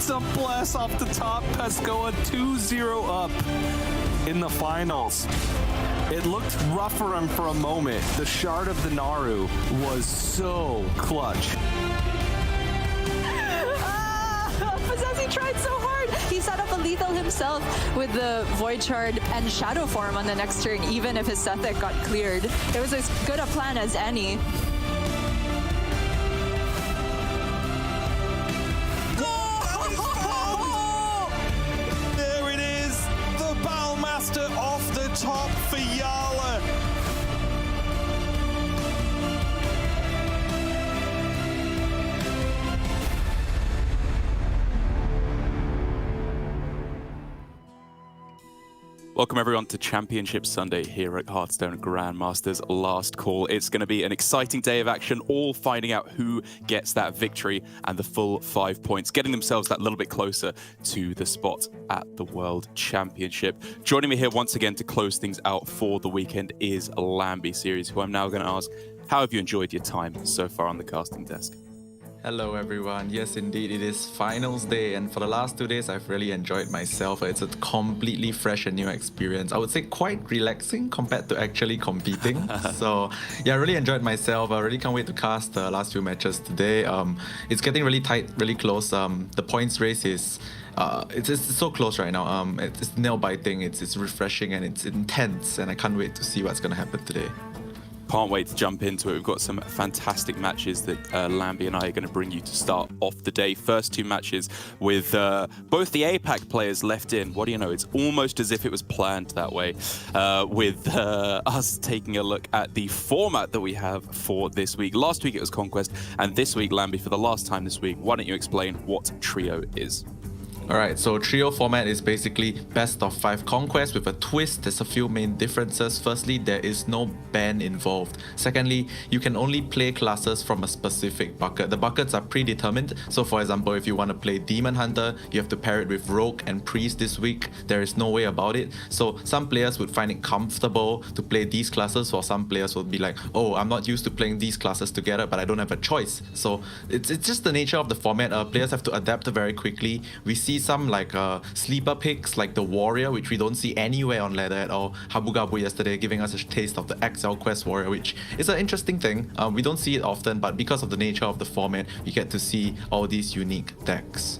It's a blast off the top. Pescoa 2-0 up in the finals. It looked rough for him for a moment. The shard of the Naru was so clutch. He tried so hard. He set up a lethal himself with the Void Shard and Shadow Form on the next turn, even if his Sethek got cleared. It was as good a plan as any. There it is, the Battlemaster off the top for Yala. Welcome everyone to Championship Sunday here at Hearthstone Grandmasters Last Call. It's going to be an exciting day of action, all finding out who gets that victory and the full 5 points, getting themselves that little bit closer to the spot at the World Championship. Joining me here once again to close things out for the weekend is Lamby Series, who I'm now going to ask, how have you enjoyed your time so far on the casting desk? Hello everyone. Yes, indeed, it is finals day, and for the last 2 days I've really enjoyed myself. It's a completely fresh and new experience. I would say quite relaxing compared to actually competing. So yeah, I really enjoyed myself. I really can't wait to cast the last few matches today. It's getting really tight, really close. The points race is it's so close right now. It's nail biting, it's refreshing, and it's intense, and I can't wait to see what's gonna happen today. Can't wait to jump into it. We've got some fantastic matches that Lamby and I are going to bring you to start off the day. First two matches with both the APAC players left in. What do you know? It's almost as if it was planned that way, with us taking a look at the format that we have for this week. Last week it was Conquest, and this week, Lamby, for the last time this week, why don't you explain what Trio is? Alright, so Trio format is basically best of 5 conquests with a twist. There's a few main differences. Firstly, there is no ban involved. Secondly, you can only play classes from a specific bucket. The buckets are predetermined. So for example, if you want to play Demon Hunter, you have to pair it with Rogue and Priest this week. There is no way about it. So some players would find it comfortable to play these classes, while some players would be like, oh, I'm not used to playing these classes together, but I don't have a choice. So it's just the nature of the format. Players have to adapt very quickly. We see some like sleeper picks like the Warrior, which we don't see anywhere on ladder at all. Habugabu yesterday giving us a taste of the XL Quest Warrior, which is an interesting thing. We don't see it often, but because of the nature of the format, we get to see all these unique decks.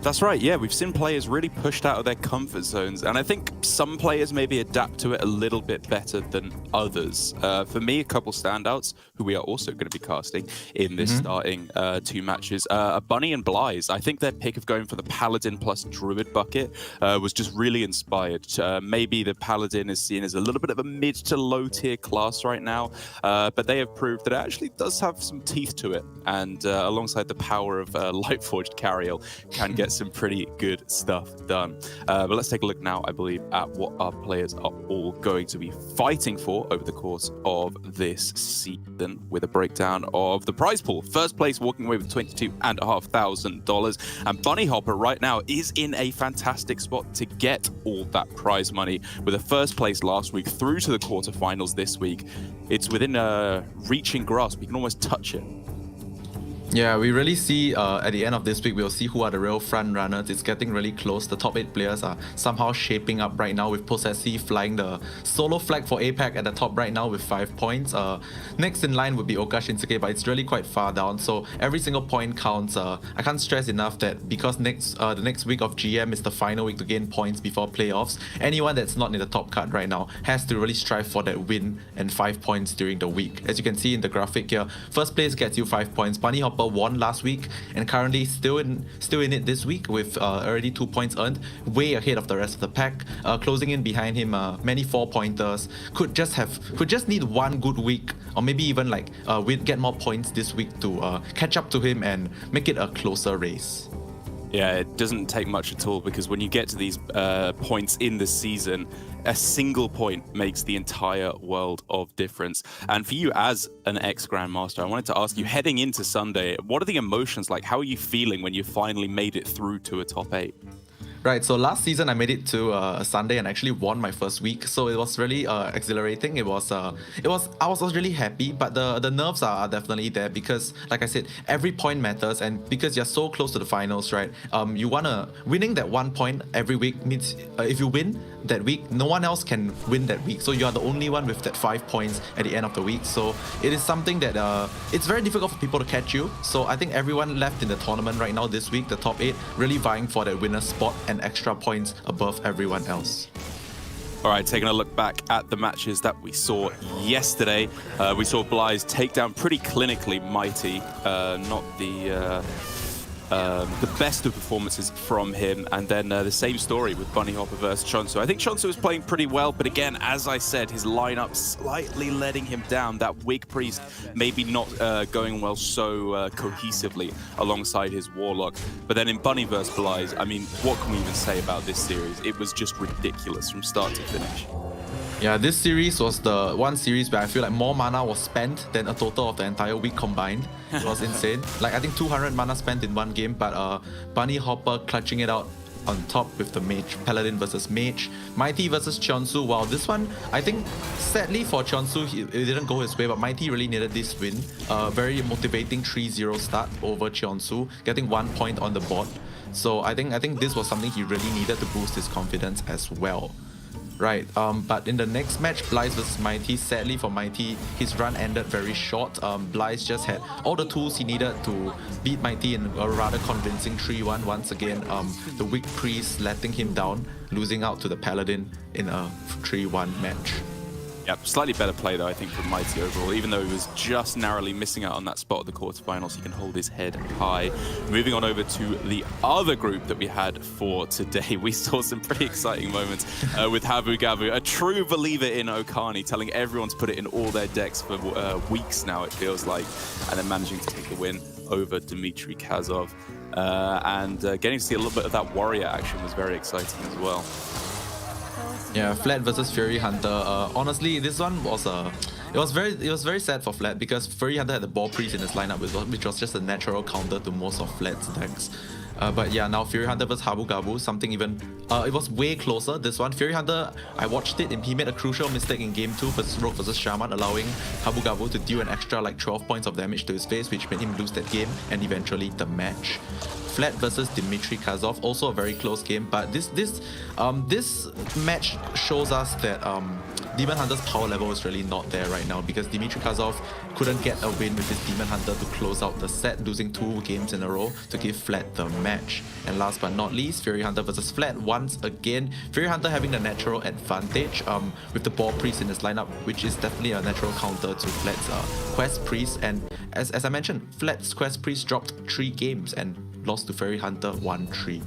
That's right, yeah, we've seen players really pushed out of their comfort zones, and I think some players maybe adapt to it a little bit better than others. For me, a couple standouts, who we are also going to be casting in this starting 2 matches, are Bunny and Blyze. I think their pick of going for the Paladin plus Druid bucket was just really inspired. Maybe the Paladin is seen as a little bit of a mid to low tier class right now, but they have proved that it actually does have some teeth to it, and alongside the power of Lightforged Cariel, can get some pretty good stuff done. But let's take a look now, I believe, at what our players are all going to be fighting for over the course of this season, with a breakdown of the prize pool. First place walking away with $22,500, and Bunny Hopper right now is in a fantastic spot to get all that prize money, with a first place last week through to the quarterfinals this week. It's within reaching grasp. You can almost touch it. Yeah, we really see at the end of this week, we'll see who are the real front runners. It's getting really close. The top 8 players are somehow shaping up right now, with Possessi flying the solo flag for APAC at the top right now with 5 points. Next in line would be Oka Shinsuke, but it's really quite far down. So every single point counts. I can't stress enough that because the next week of GM is the final week to gain points before playoffs, anyone that's not in the top cut right now has to really strive for that win and 5 points during the week. As you can see in the graphic here, first place gets you 5 points. Bunny Hopper won last week and currently still in it this week with already 2 points earned, way ahead of the rest of the pack. Closing in behind him, many 4-pointers could just need one good week, or maybe even like get more points this week to catch up to him and make it a closer race. Yeah, it doesn't take much at all, because when you get to these points in the season, a single point makes the entire world of difference. And for you as an ex-Grandmaster, I wanted to ask you, heading into Sunday, what are the emotions like? How are you feeling when you finally made it through to a top 8? Right, so last season I made it to Sunday and actually won my first week, so it was really exhilarating. I was really happy, but the nerves are definitely there because, like I said, every point matters, and because you're so close to the finals, right? Winning that 1 point every week means if you win that week, no one else can win that week, so you are the only one with that 5 points at the end of the week. So it is something that it's very difficult for people to catch you. So I think everyone left in the tournament right now this week, the top 8, really vying for that winner spot and extra points above everyone else. All right, taking a look back at the matches that we saw yesterday, we saw Bly's take down pretty clinically Mighty, not the best of performances from him, and then the same story with Bunny Hopper versus Chonsu. I think Chonsu was playing pretty well, but again, as I said, his lineup slightly letting him down. That Wig Priest maybe not going well so cohesively alongside his Warlock. But then in Bunny versus Bly's, I mean, what can we even say about this series? It was just ridiculous from start to finish. Yeah, this series was the one series where I feel like more mana was spent than a total of the entire week combined. It was insane. Like, I think 200 mana spent in one game, but Bunny Hopper clutching it out on top with the Mage, Paladin versus Mage. Mighty versus Chonsu. Wow, this one, I think, sadly for Chonsu, it didn't go his way, but Mighty really needed this win. Very motivating 3-0 start over Chonsu, getting 1 point on the board. So I think this was something he really needed to boost his confidence as well. Right, but in the next match, Bly's versus Mighty, sadly for Mighty, his run ended very short. Bly's just had all the tools he needed to beat Mighty in a rather convincing 3-1 once again. The Wig Priest letting him down, losing out to the Paladin in a 3-1 match. Yep, slightly better play though, I think, from Mighty overall. Even though he was just narrowly missing out on that spot at the quarterfinals, he can hold his head high. Moving on over to the other group that we had for today, we saw some pretty exciting moments with Habu Gabu, a true believer in Okani, telling everyone to put it in all their decks for weeks now, it feels like, and then managing to take the win over Dmitry Kazov. And getting to see a little bit of that warrior action was very exciting as well. Yeah, Flat versus Fury Hunter. Honestly, this one was it was very sad for Flat because Fury Hunter had the Ball Priest in his lineup, which was just a natural counter to most of Flat's decks. But yeah, now Fury Hunter versus Habu Gabu, something even it was way closer. This one, Fury Hunter, I watched it and he made a crucial mistake in game 2 versus Rogue versus Shaman, allowing Habu Gabu to deal an extra like 12 points of damage to his face, which made him lose that game and eventually the match. Flat versus Dmitry Kazov, also a very close game, but this match shows us that Demon Hunter's power level is really not there right now because Dmitry Kazov couldn't get a win with his Demon Hunter to close out the set, losing 2 games in a row to give Flat the match. And last but not least, Fury Hunter versus Flat once again. Fury Hunter having the natural advantage with the Ball Priest in his lineup, which is definitely a natural counter to Flat's Quest Priest. And as I mentioned, Flat's Quest Priest dropped 3 games and lost to Fury Hunter 1-3.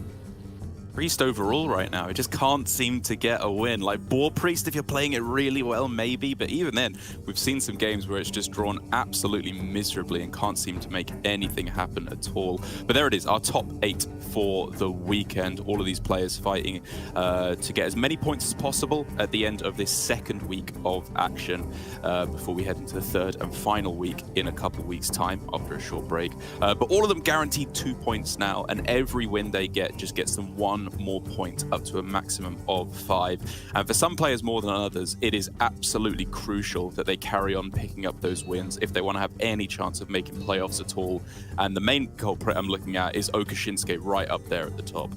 Priest overall right now, it just can't seem to get a win. Like Boar Priest, if you're playing it really well, maybe, but even then, we've seen some games where it's just drawn absolutely miserably and can't seem to make anything happen at all. But there it is, our top 8 for the weekend. All of these players fighting to get as many points as possible at the end of this second week of action before we head into the third and final week in a couple weeks' time after a short break. But all of them guaranteed 2 points now, and every win they get just gets them 1 more point up to a maximum of 5. And for some players more than others, it is absolutely crucial that they carry on picking up those wins if they want to have any chance of making playoffs at all. And the main culprit I'm looking at is Oka Shinsuke right up there at the top.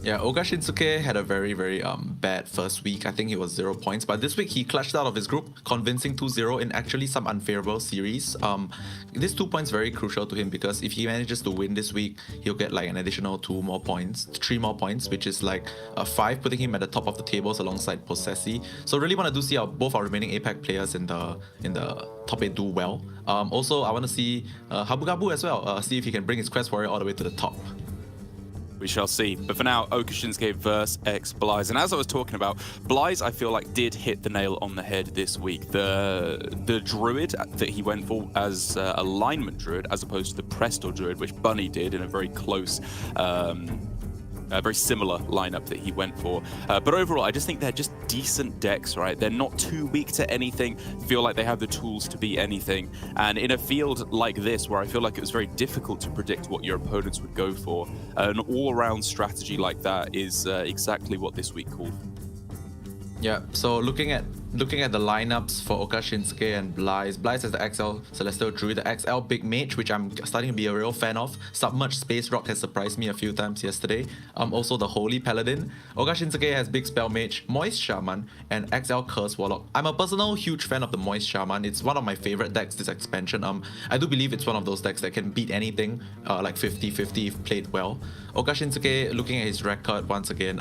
Yeah, Oga Shinsuke had a very, very bad first week. I think he was 0 points. But this week, he clutched out of his group, convincing 2-0 in actually some unfavorable series. This 2 points very crucial to him because if he manages to win this week, he'll get like an additional 3 more points, which is like a 5, putting him at the top of the tables alongside Possessi. So really want to see both our remaining APAC players in the top 8 do well. Also, I want to see Habu Gabu as well, see if he can bring his Quest Warrior all the way to the top. We shall see. But for now, Oka Shinsuke versus X Bly's. And as I was talking about, Bly's, I feel like, did hit the nail on the head this week. The Druid that he went for as alignment Druid, as opposed to the Presto Druid, which Bunny did in a very close A very similar lineup that he went for. But overall, I just think they're just decent decks, right? They're not too weak to anything, feel like they have the tools to beat anything. And in a field like this, where I feel like it was very difficult to predict what your opponents would go for, an all-around strategy like that is exactly what this week called. Yeah, so looking at the lineups for Oka Shinsuke and Blaze. Blaze has the XL Celestial Druid, the XL Big Mage, which I'm starting to be a real fan of. Submerged Space Rock has surprised me a few times yesterday. Also the Holy Paladin. Oka Shinsuke has Big Spell Mage, Moist Shaman, and XL Curse Warlock. I'm a personal huge fan of the Moist Shaman. It's one of my favorite decks this expansion. I do believe it's one of those decks that can beat anything, like 50-50 if played well. Oka Shinsuke, looking at his record once again,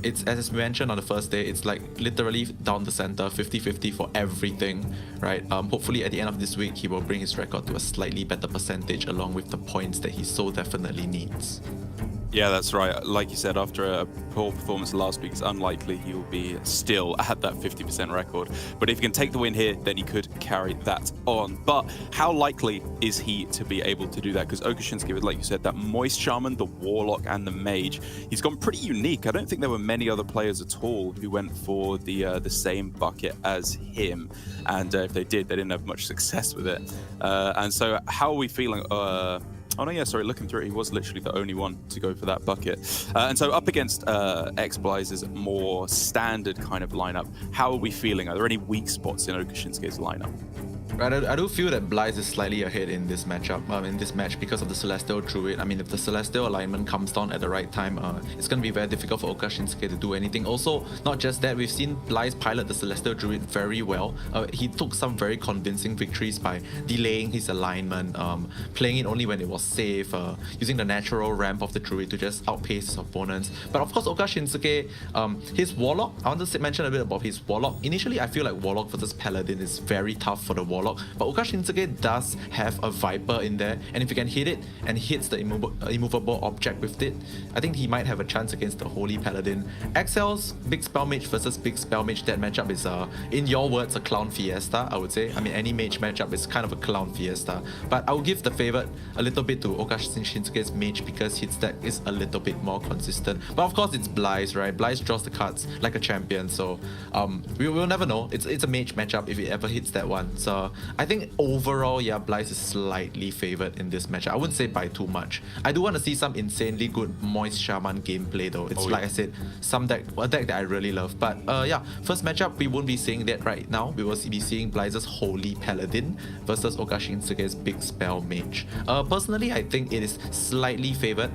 it's as mentioned on the first day, it's like literally down the center, 50-50 for everything, right? Hopefully at the end of this week, he will bring his record to a slightly better percentage along with the points that he so definitely needs. Yeah, that's right. Like you said, after a poor performance last week, it's unlikely he'll be still at that 50% record. But if he can take the win here, then he could carry that on. But how likely is he to be able to do that? Because Oka Shinsuke, like you said, that Moist Shaman, the Warlock, and the Mage, he's gone pretty unique. I don't think there were many other players at all who went for the same bucket as him. And if they did, they didn't have much success with it. And so how are we feeling? Oh no, yeah, sorry, looking through it, he was literally the only one to go for that bucket. And so up against X-Blaze's more standard kind of lineup, how are we feeling? Are there any weak spots in Oka Shinsuke's lineup? Right, I do feel that Blaze is slightly ahead in this matchup, in this match because of the Celestial Druid. I mean, if the Celestial alignment comes down at the right time, it's going to be very difficult for Oka Shinsuke to do anything. Also, not just that, we've seen Blaze pilot the Celestial Druid very well. He took some very convincing victories by delaying his alignment, playing it only when it was safe, using the natural ramp of the Druid to just outpace his opponents. But of course, Oka Shinsuke, his Warlock, I want to mention a bit about his Warlock. Initially, I feel like Warlock versus Paladin is very tough for the Warlock. But Oka Shinsuke does have a Viper in there, and if you can hit it and hits the immovable object with it, I think he might have a chance against the Holy Paladin. XL's Big Spell Mage versus Big Spell Mage, that matchup is, in your words, a clown fiesta, I would say. I mean, any mage matchup is kind of a clown fiesta. But I will give the favor a little bit to Oka Shinsuke's Mage because his deck is a little bit more consistent. But of course, it's Blaze, right? Blaze draws the cards like a champion, so we will never know. It's a mage matchup if it ever hits that one. So I think overall, yeah, Blaze is slightly favored in this matchup. I wouldn't say by too much. I do want to see some insanely good Moist Shaman gameplay though. It's like I said, a deck that I really love. But yeah, first matchup, we won't be seeing that right now. We will be seeing Blaze's Holy Paladin versus Oka Shinsuke's Big Spell Mage. Personally, I think it is slightly favored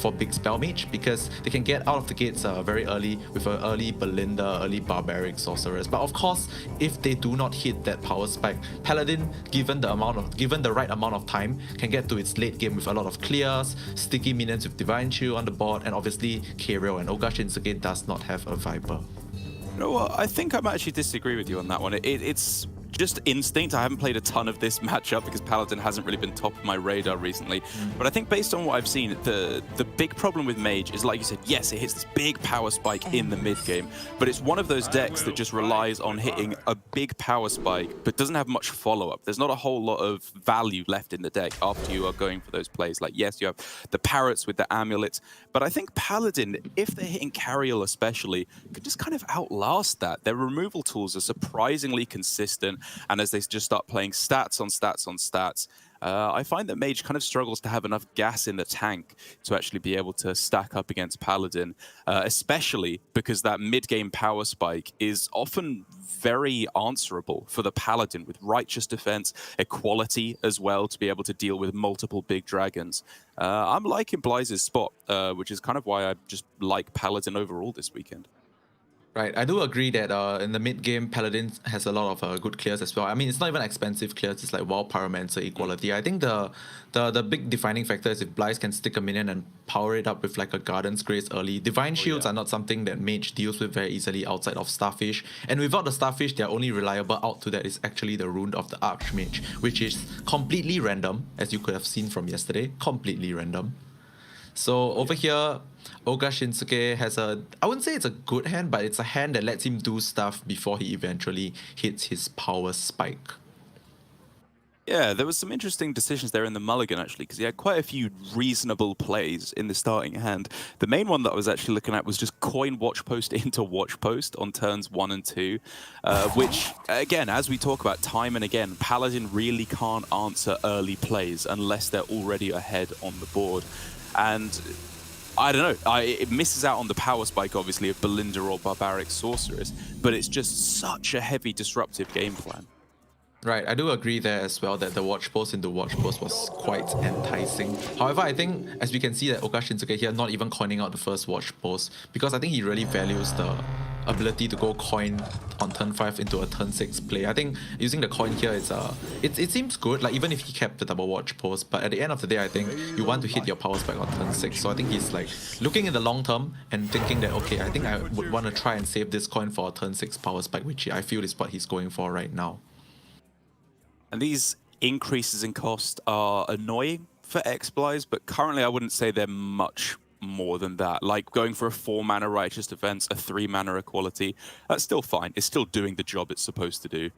for Big Spell Mage because they can get out of the gates very early with an early Belinda, early Barbaric Sorceress. But of course, if they do not hit that power spike, Paladin, given the right amount of time, can get to its late game with a lot of clears, sticky minions with Divine Shield on the board, and obviously K-Rail, and Oka Shinsuke does not have a Viper. You know what? I think I might actually disagree with you on that one. It's just instinct. I haven't played a ton of this matchup because Paladin hasn't really been top of my radar recently. But I think based on what I've seen, the big problem with Mage is, like you said, yes, it hits this big power spike in the mid game, but it's one of those decks that just relies on hitting a big power spike but doesn't have much follow-up. There's not a whole lot of value left in the deck after you are going for those plays. Like, yes, you have the parrots with the amulets, but I think Paladin, if they're hitting Cariel especially, can just kind of outlast that. Their removal tools are surprisingly consistent. And as they just start playing stats on stats on stats, I find that Mage kind of struggles to have enough gas in the tank to actually be able to stack up against Paladin, especially because that mid-game power spike is often very answerable for the Paladin with Righteous Defense, Equality as well to be able to deal with multiple big dragons. I'm liking Blaze's spot, which is kind of why I just like Paladin overall this weekend. Right, I do agree that in the mid game, Paladin has a lot of good clears as well. I mean, it's not even expensive clears. It's like Wild Pyromancer, Equality. I think the big defining factor is if Blaze can stick a minion and power it up with like a Garden's Grace early. Divine Shields are not something that Mage deals with very easily outside of Starfish. And without the Starfish, their only reliable out to that is actually the Rune of the Archmage, which is completely random, as you could have seen from yesterday. Completely random. So over here, Oka Shinsuke has I wouldn't say it's a good hand, but it's a hand that lets him do stuff before he eventually hits his power spike. Yeah, there was some interesting decisions there in the mulligan, actually, because he had quite a few reasonable plays in the starting hand. The main one that I was actually looking at was just coin watch post into watch post on turns 1 and 2, which, again, as we talk about time and again, Paladin really can't answer early plays unless they're already ahead on the board. And I don't know, it misses out on the power spike, obviously, of Belinda or Barbaric Sorceress, but it's just such a heavy disruptive game plan. Right, I do agree there as well that the watch post into watch post was quite enticing. However, I think as we can see that Oka Shinsuke here not even coining out the first watch post because I think he really values the ability to go coin on turn 5 into a turn 6 play. I think using the coin here is it seems good, like even if he kept the double watch post, but at the end of the day I think you want to hit your power spike on turn 6. So I think he's like looking in the long term and thinking that okay, I think I would want to try and save this coin for a turn 6 power spike, which I feel is what he's going for right now. And these increases in cost are annoying for X-Blies, but currently I wouldn't say they're much more than that. Like going for a 4-mana Righteous Defense, a 3-mana Equality, that's still fine. It's still doing the job it's supposed to do.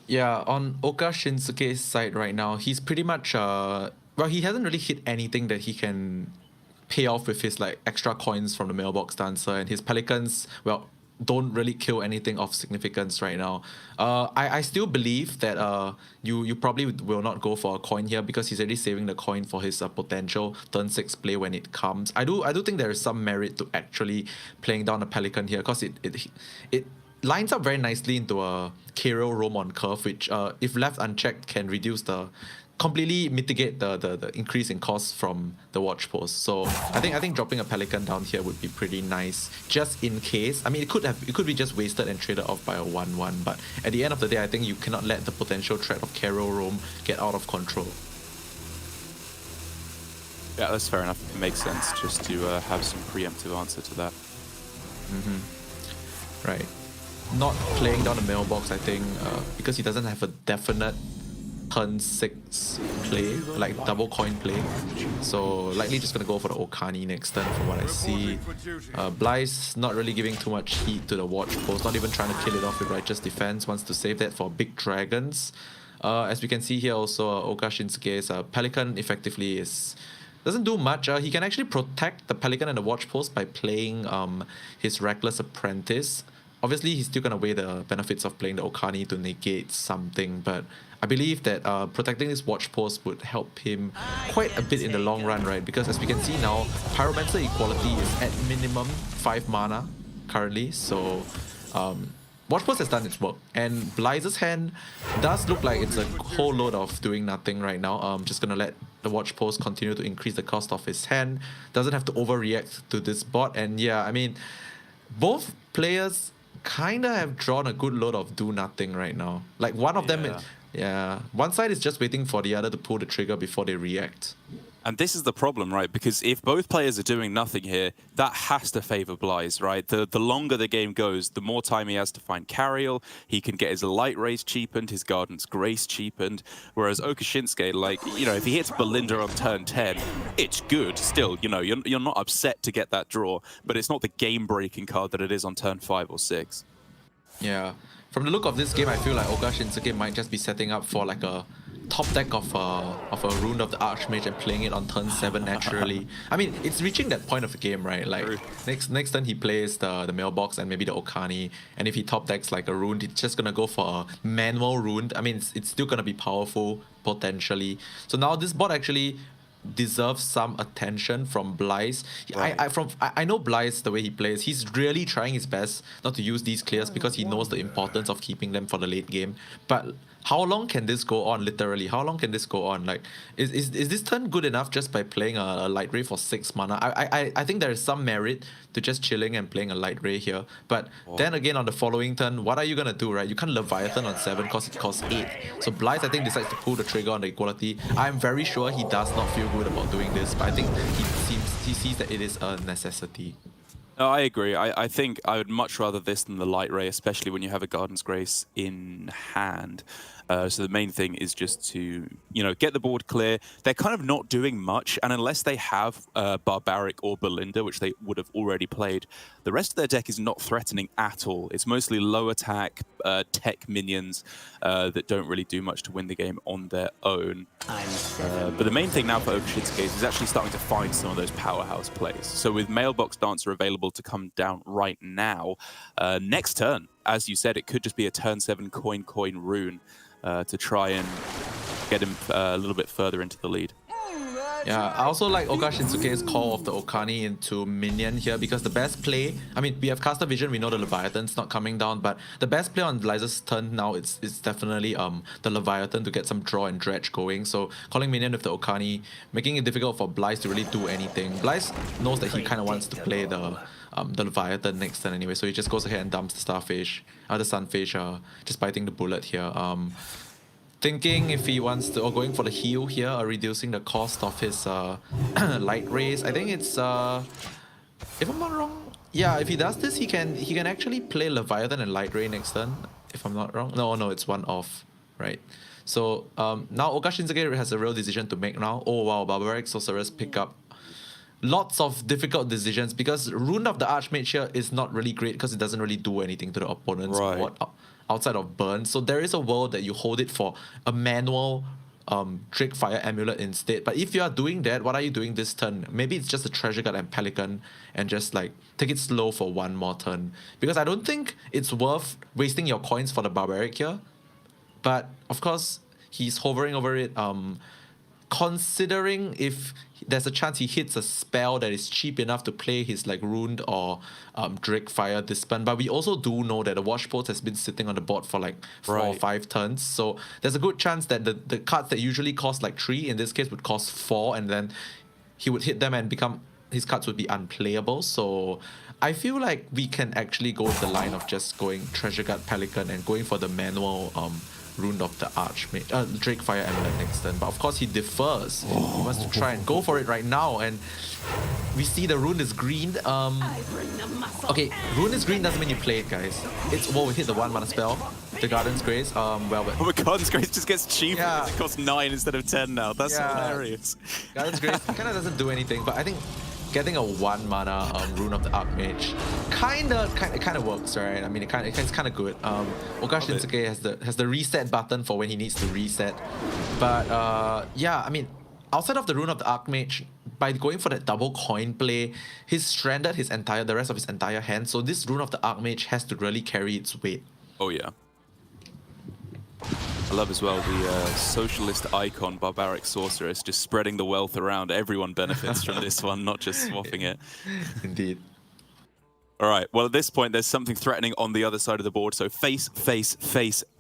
Yeah, on Oka Shinsuke's side right now, he's pretty much well, he hasn't really hit anything that he can pay off with his like extra coins from the mailbox dancer, and his pelicans, well, don't really kill anything of significance right now. I still believe that you probably will not go for a coin here because he's already saving the coin for his potential turn 6 play when it comes. I do think there is some merit to actually playing down a pelican here because it lines up very nicely into a Kero roam on curve, which if left unchecked can reduce the completely mitigate the increase in cost from the watch post. So I think dropping a pelican down here would be pretty nice, just in case. I mean, it could be just wasted and traded off by a 1/1, but at the end of the day, I think you cannot let the potential threat of Kero roam get out of control. Yeah, that's fair enough. It makes sense just to have some preemptive answer to that. Right. Not playing down the mailbox, I think, because he doesn't have a definite turn 6 play, like double coin play. So likely just gonna go for the Okani next turn from what I see. Bly's not really giving too much heat to the watch post, not even trying to kill it off with Righteous Defense, wants to save that for big dragons. As we can see here also, Oka Shinsuke's Pelican effectively doesn't do much. He can actually protect the Pelican and the watch post by playing his Reckless Apprentice. Obviously, he's still going to weigh the benefits of playing the Okani to negate something, but I believe that protecting this watch post would help him quite a bit in the long run, right? Because as we can see now, Pyromancer Equality is at minimum 5 mana currently, so watch post has done its work. And Bly's hand does look like it's a whole load of doing nothing right now. Just going to let the watch post continue to increase the cost of his hand. Doesn't have to overreact to this bot. And yeah, I mean, both players kind of have drawn a good load of do nothing right now. Like one of them, one side is just waiting for the other to pull the trigger before they react. And this is the problem, right? Because if both players are doing nothing here, that has to favor Bly's, right? The longer the game goes, the more time he has to find Carriel. He can get his Light Rays cheapened, his Garden's Grace cheapened. Whereas Oka Shinsuke, like, you know, if he hits Belinda on turn 10, it's good. Still, you know, you're not upset to get that draw, but it's not the game-breaking card that it is on turn 5 or 6. Yeah. From the look of this game, I feel like Oka Shinsuke might just be setting up for like a top deck of a Rune of the Archmage and playing it on turn 7 naturally. I mean, it's reaching that point of the game, right? Like next turn he plays the mailbox and maybe the Okani, and if he top decks like a Rune, it's just gonna go for a manual Rune. I mean, it's still gonna be powerful potentially. So now this bot actually deserves some attention from Bly's. Right. I know Bly's the way he plays. He's really trying his best not to use these clears because he knows the importance of keeping them for the late game. But how long can this go on, literally? How long can this go on? Like, is this turn good enough just by playing a Light Ray for 6 mana? I think there is some merit to just chilling and playing a Light Ray here. But then again, on the following turn, what are you going to do, right? You can't Leviathan on 7 because it costs 8. So Blythe, I think, decides to pull the trigger on the Equality. I'm very sure he does not feel good about doing this, but I think he sees that it is a necessity. No, I agree. I think I would much rather this than the Light Ray, especially when you have a Garden's Grace in hand. So the main thing is just to, get the board clear. They're kind of not doing much, and unless they have Barbaric or Belinda, which they would have already played, the rest of their deck is not threatening at all. It's mostly low attack, tech minions that don't really do much to win the game on their own. But the main thing now for Okushinsuke is actually starting to find some of those powerhouse plays. So with Mailbox Dancer available to come down right now, next turn, as you said, it could just be a turn 7 coin rune to try and get him a little bit further into the lead. Yeah, I also like Oka Shinsuke's call of the Okani into minion here because the best play, I mean, we have Caster Vision, we know the Leviathan's not coming down, but the best play on Liza's turn now is definitely the Leviathan to get some draw and dredge going. So calling minion with the Okani, making it difficult for Blythe to really do anything. Blythe knows that he kind of wants to play the Leviathan next turn anyway, so he just goes ahead and dumps the Starfish, the Sunfish, just biting the bullet here. Thinking if he wants to, or going for the heal here, reducing the cost of his light rays. I think it's, if I'm not wrong, yeah, if he does this, he can actually play Leviathan and light ray next turn, if I'm not wrong. No, it's one off, right? So now Oka Shinsuke has a real decision to make now. Oh wow, Barbaric Sorceress pick up lots of difficult decisions because Rune of the Archmage here is not really great because it doesn't really do anything to the opponent's board outside of burn. So there is a world that you hold it for a manual Drake Fire Amulet instead. But if you are doing that, what are you doing this turn? Maybe it's just a Treasure Guard and Pelican and just like take it slow for one more turn. Because I don't think it's worth wasting your coins for the Barbaric here. But of course, he's hovering over it. Considering if there's a chance he hits a spell that is cheap enough to play his like Runed or Drake Fire Dispen. But we also do know that the Watch Post has been sitting on the board for like 4 or 5 turns. So there's a good chance that the cards that usually cost like 3 in this case would cost 4, and then he would hit them and his cards would be unplayable. So I feel like we can actually go with the line of just going Treasure Guard Pelican and going for the manual Rune of the Archmage, Drake Fire Amulet next turn. But of course he defers. He wants to try and go for it right now, and we see the Rune is green. Okay, Rune is green doesn't mean you play it, guys. It's we hit the 1 mana spell, the Garden's Grace. The Garden's Grace just gets cheaper. Yeah. It costs 9 instead of 10 now. That's hilarious. Garden's Grace kind of doesn't do anything, but I think getting a 1 mana Rune of the Archmage kind of works, right? I mean, it's kind of good. Oka Shinsuke has the reset button for when he needs to reset. But yeah, I mean, outside of the Rune of the Archmage, by going for that double coin play, he's stranded the rest of his entire hand. So this Rune of the Archmage has to really carry its weight. Oh yeah. I love as well the socialist icon, Barbaric Sorceress, just spreading the wealth around. Everyone benefits from this one, not just swapping it. Indeed. All right, well, at this point, there's something threatening on the other side of the board. So face,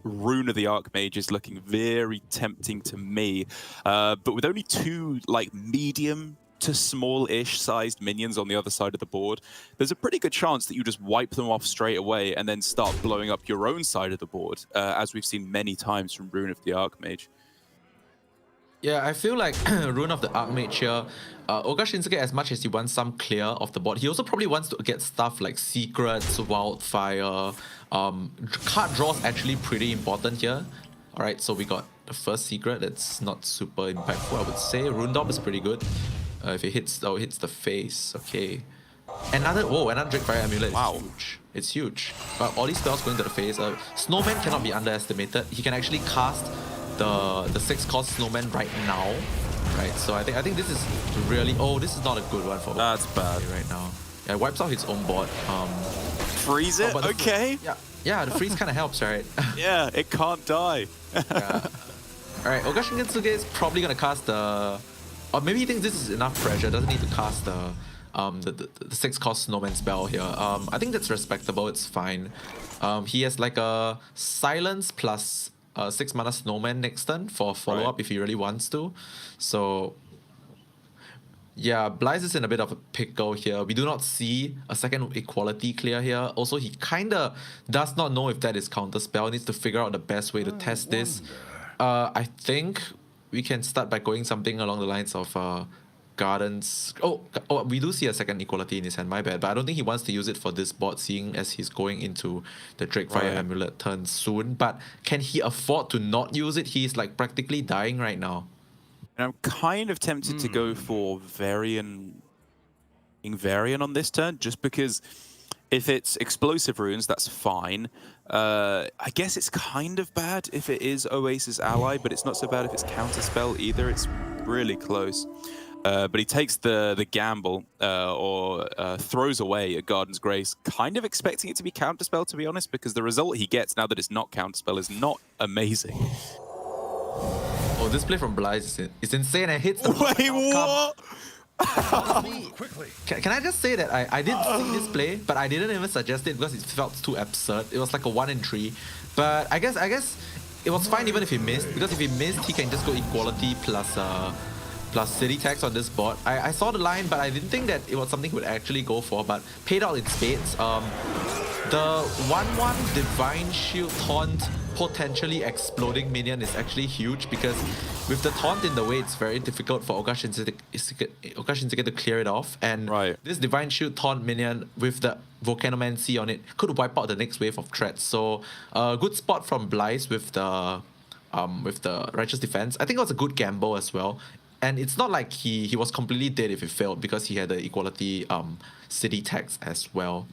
Rune of the Archmage is looking very tempting to me. But with only 2, like, medium to small-ish sized minions on the other side of the board, there's a pretty good chance that you just wipe them off straight away and then start blowing up your own side of the board, as we've seen many times from Rune of the Archmage. Yeah, I feel like Rune of the Archmage here, Oka Shinsuke, as much as he wants some clear of the board, he also probably wants to get stuff like Secrets, Wildfire. Card draw is actually pretty important here. Alright, so we got the first Secret that's not super impactful, I would say. Rundop is pretty good. If it hits the face, okay. Another Drake Fire Amulet is huge. It's huge. All these spells going to the face. Snowman cannot be underestimated. He can actually cast the 6-cost Snowman right now. Right, so I think this is really... Oh, this is not a good one for... That's bad. Right now. Yeah, it wipes out his own board. Freeze it? Okay. Yeah, the freeze kind of helps, right? Yeah, it can't die. Yeah. Alright, Oka Shinsuke is probably going to cast the... Or maybe he thinks this is enough pressure, doesn't need to cast the 6-cost Snowman spell here. I think that's respectable, it's fine. He has like a Silence plus 6 mana Snowman next turn for follow-up if he really wants to. So yeah, Blythe is in a bit of a pickle here. We do not see a second equality clear here. Also, he kind of does not know if that is counterspell. Needs to figure out the best way to test this. I think we can start by going something along the lines of Gardens. Oh, we do see a second equality in his hand, my bad. But I don't think he wants to use it for this board, seeing as he's going into the Drakefire Amulet turn soon. But can he afford to not use it? He's like practically dying right now. And I'm kind of tempted to go for Varian on this turn, just because if it's explosive runes, that's fine. I guess it's kind of bad if it is Oasis ally, but it's not so bad if it's counterspell either. It's really close. But he takes the gamble or throws away a Garden's Grace, kind of expecting it to be counterspell, to be honest, because the result he gets now that it's not counterspell is not amazing. Oh, this play from Blaze is insane and hits the Wait, what? Can I just say that I did see this play, but I didn't even suggest it because it felt too absurd. It was like a 1 in 3. But I guess it was fine even if he missed, because if he missed, he can just go equality plus city tax on this board. I saw the line, but I didn't think that it was something he would actually go for, but paid out in spades. The 1/1 Divine Shield taunt potentially exploding minion is actually huge, because with the taunt in the way, it's very difficult for Ogre Shinsuke to clear it off. And this Divine Shield taunt minion with the Volcanomancy on it could wipe out the next wave of threats. So good spot from Blaze with the Righteous Defense. I think it was a good gamble as well. And it's not like he was completely dead if it failed, because he had the equality city tax as well.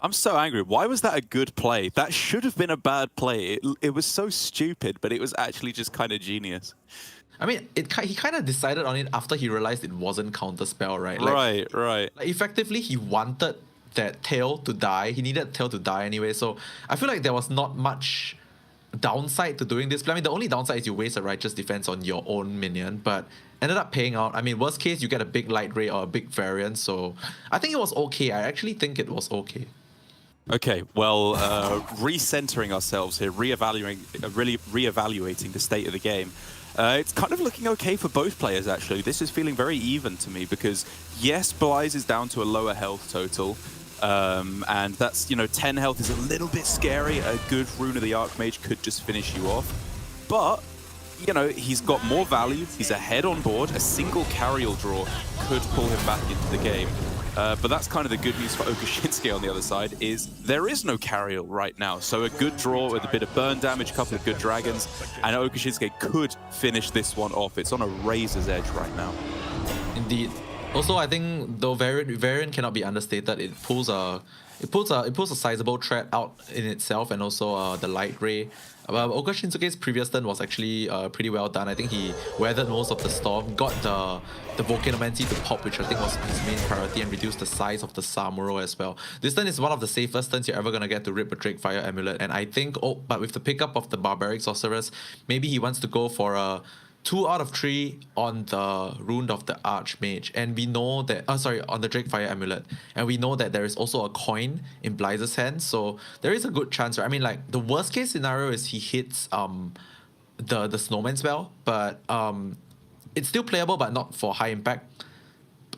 I'm so angry. Why was that a good play? That should have been a bad play. It was so stupid, but it was actually just kind of genius. I mean, he kind of decided on it after he realized it wasn't counterspell, right? Right. Like effectively, he wanted that tail to die. He needed tail to die anyway. So I feel like there was not much downside to doing this. I mean, the only downside is you waste a Righteous Defense on your own minion, but ended up paying out. I mean, worst case, you get a big Light Ray or a big variant. So I think it was okay. I actually think it was okay. Okay, well, recentering ourselves here, reevaluating the state of the game. It's kind of looking okay for both players, actually. This is feeling very even to me, because yes, Blaze is down to a lower health total, and that's, 10 health is a little bit scary. A good Rune of the Archmage could just finish you off, but he's got more value. He's ahead on board. A single carriel draw could pull him back into the game. But that's kind of the good news for Ogre Shinsuke on the other side, is there is no carriel right now. So a good draw with a bit of burn damage, a couple of good dragons, and Ogre Shinsuke could finish this one off. It's on a razor's edge right now. Indeed. Also, I think though variant cannot be understated. It pulls a sizable threat out in itself, and also the Light Ray. Ogre Shinsuke's previous turn was actually pretty well done. I think he weathered most of the storm, got the Volcanomancy to pop, which I think was his main priority, and reduced the size of the Samuro as well. This turn is one of the safest turns you're ever going to get to rip a Drakefire Amulet, and I think, but with the pickup of the Barbaric Sorceress, maybe he wants to go for a 2 out of 3 on the Rune of the Archmage, and we know that on the Drakefire Amulet, and we know that there is also a coin in Blaze's hand, so there is a good chance, right? I mean, like, the worst case scenario is he hits the Snowman spell, but it's still playable, but not for high impact.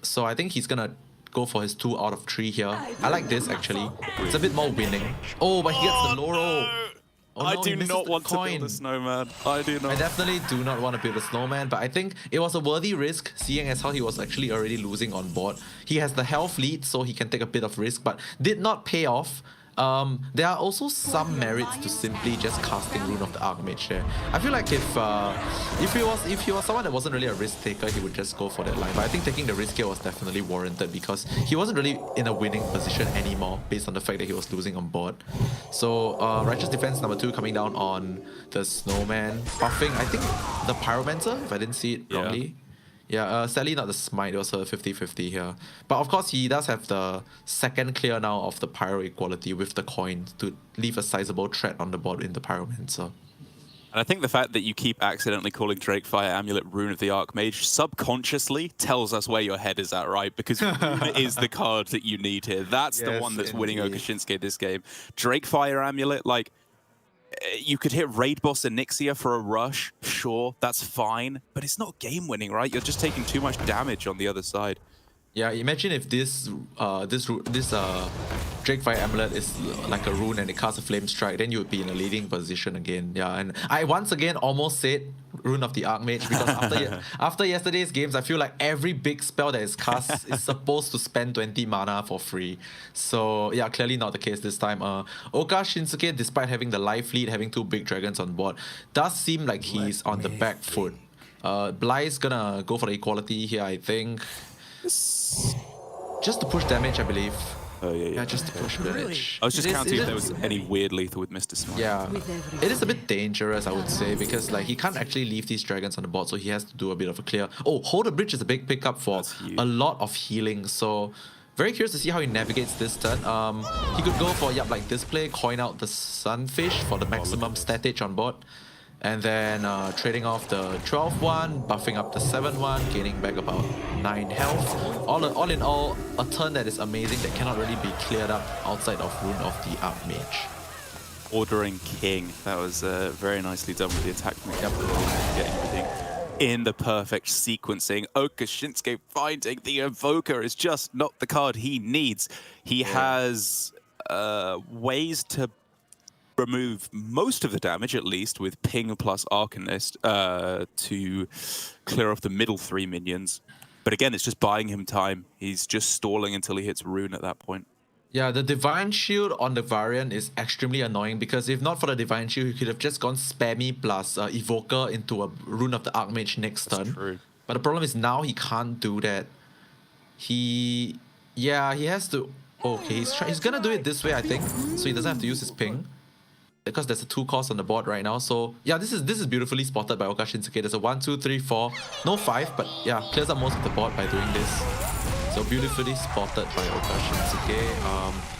So I think he's gonna go for his 2 out of 3 here. I like this actually. It's a bit more winning. Oh, but he gets the low roll. Oh, no, I do not want to build a snowman. I do not. I definitely do not want to build a snowman, but I think it was a worthy risk, seeing as how he was actually already losing on board. He has the health lead, so he can take a bit of risk, but did not pay off. There are also some merits to simply just casting Rune of the Archmage there. I feel like if he was someone that wasn't really a risk taker, he would just go for that line. But I think taking the risk here was definitely warranted, because he wasn't really in a winning position anymore based on the fact that he was losing on board. So Righteous Defense number 2 coming down on the Snowman, buffing I think the Pyromancer, if I didn't see it wrongly. Yeah, sadly not the Smite, it was a 50-50 here. But of course he does have the second clear now of the Pyro equality with the coin to leave a sizable threat on the board in the Pyromancer. And I think the fact that you keep accidentally calling Drakefire Amulet Rune of the Archmage subconsciously tells us where your head is at, right? Because Rune is the card that you need here. That's the one that's winning Ogre Shinsuke this game. Drakefire Amulet, like, you could hit Raid Boss Onyxia for a rush, sure, that's fine, but it's not game winning, right? You're just taking too much damage on the other side. Yeah, imagine if this Drakefire Amulet is like a rune and it casts a Flame Strike, then you would be in a leading position again. Yeah, and I once again almost said Rune of the Archmage because after yesterday's games, I feel like every big spell that is cast is supposed to spend 20 mana for free. So yeah, clearly not the case this time. Oka Shinsuke, despite having the life lead, having 2 big dragons on board, does seem like he's on the back foot. Bly's gonna go for the equality here, I think. Just to push damage, I believe. Oh, yeah. Just to push damage. I was just counting if there was any weird lethal with Mr. Smite. Yeah, it is a bit dangerous, I would say, because like he can't actually leave these dragons on the board, so he has to do a bit of a clear. Oh, hold the bridge is a big pickup for a lot of healing. So very curious to see how he navigates this turn. He could go for like this play, coin out the Sunfish for the maximum statage on board. And then trading off the 12-1, buffing up the 7-1, gaining back about 9 health. All in all, a turn that is amazing that cannot really be cleared up outside of Rune of the Archmage. Ordering King. That was very nicely done with the attack mechanic. Getting everything in the perfect sequencing. Oka Shinsuke finding the Evoker is just not the card he needs. He has ways to remove most of the damage, at least, with Ping plus Arcanist to clear off the middle 3 minions. But again, it's just buying him time. He's just stalling until he hits Rune at that point. Yeah, the Divine Shield on the variant is extremely annoying because if not for the Divine Shield, he could have just gone spammy plus Evoker into a Rune of the Archmage next turn. True. But the problem is now he can't do that. He has to... Okay, he's gonna do it this way, I think, so he doesn't have to use his Ping. Because there's a 2 cost on the board right now. So yeah, this is beautifully spotted by Oka Shinsuke. There's a 1, 2, 3, 4, no 5, but yeah, clears up most of the board by doing this. So beautifully spotted by Oka Shinsuke.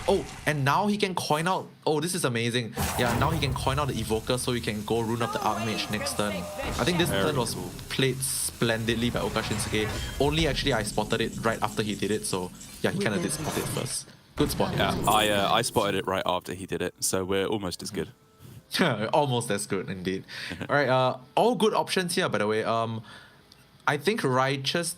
Oh, and now he can coin out. Oh, this is amazing. Yeah, now he can coin out the Evoker so he can go Rune of the Archmage next turn. I think this turn was played splendidly by Oka Shinsuke. Only actually I spotted it right after he did it. So yeah, he kind of did spot it first. Good spot. Yeah, I spotted it right after he did it, so we're almost as good. Almost as good, indeed. All right, all good options here, by the way. I think Righteous...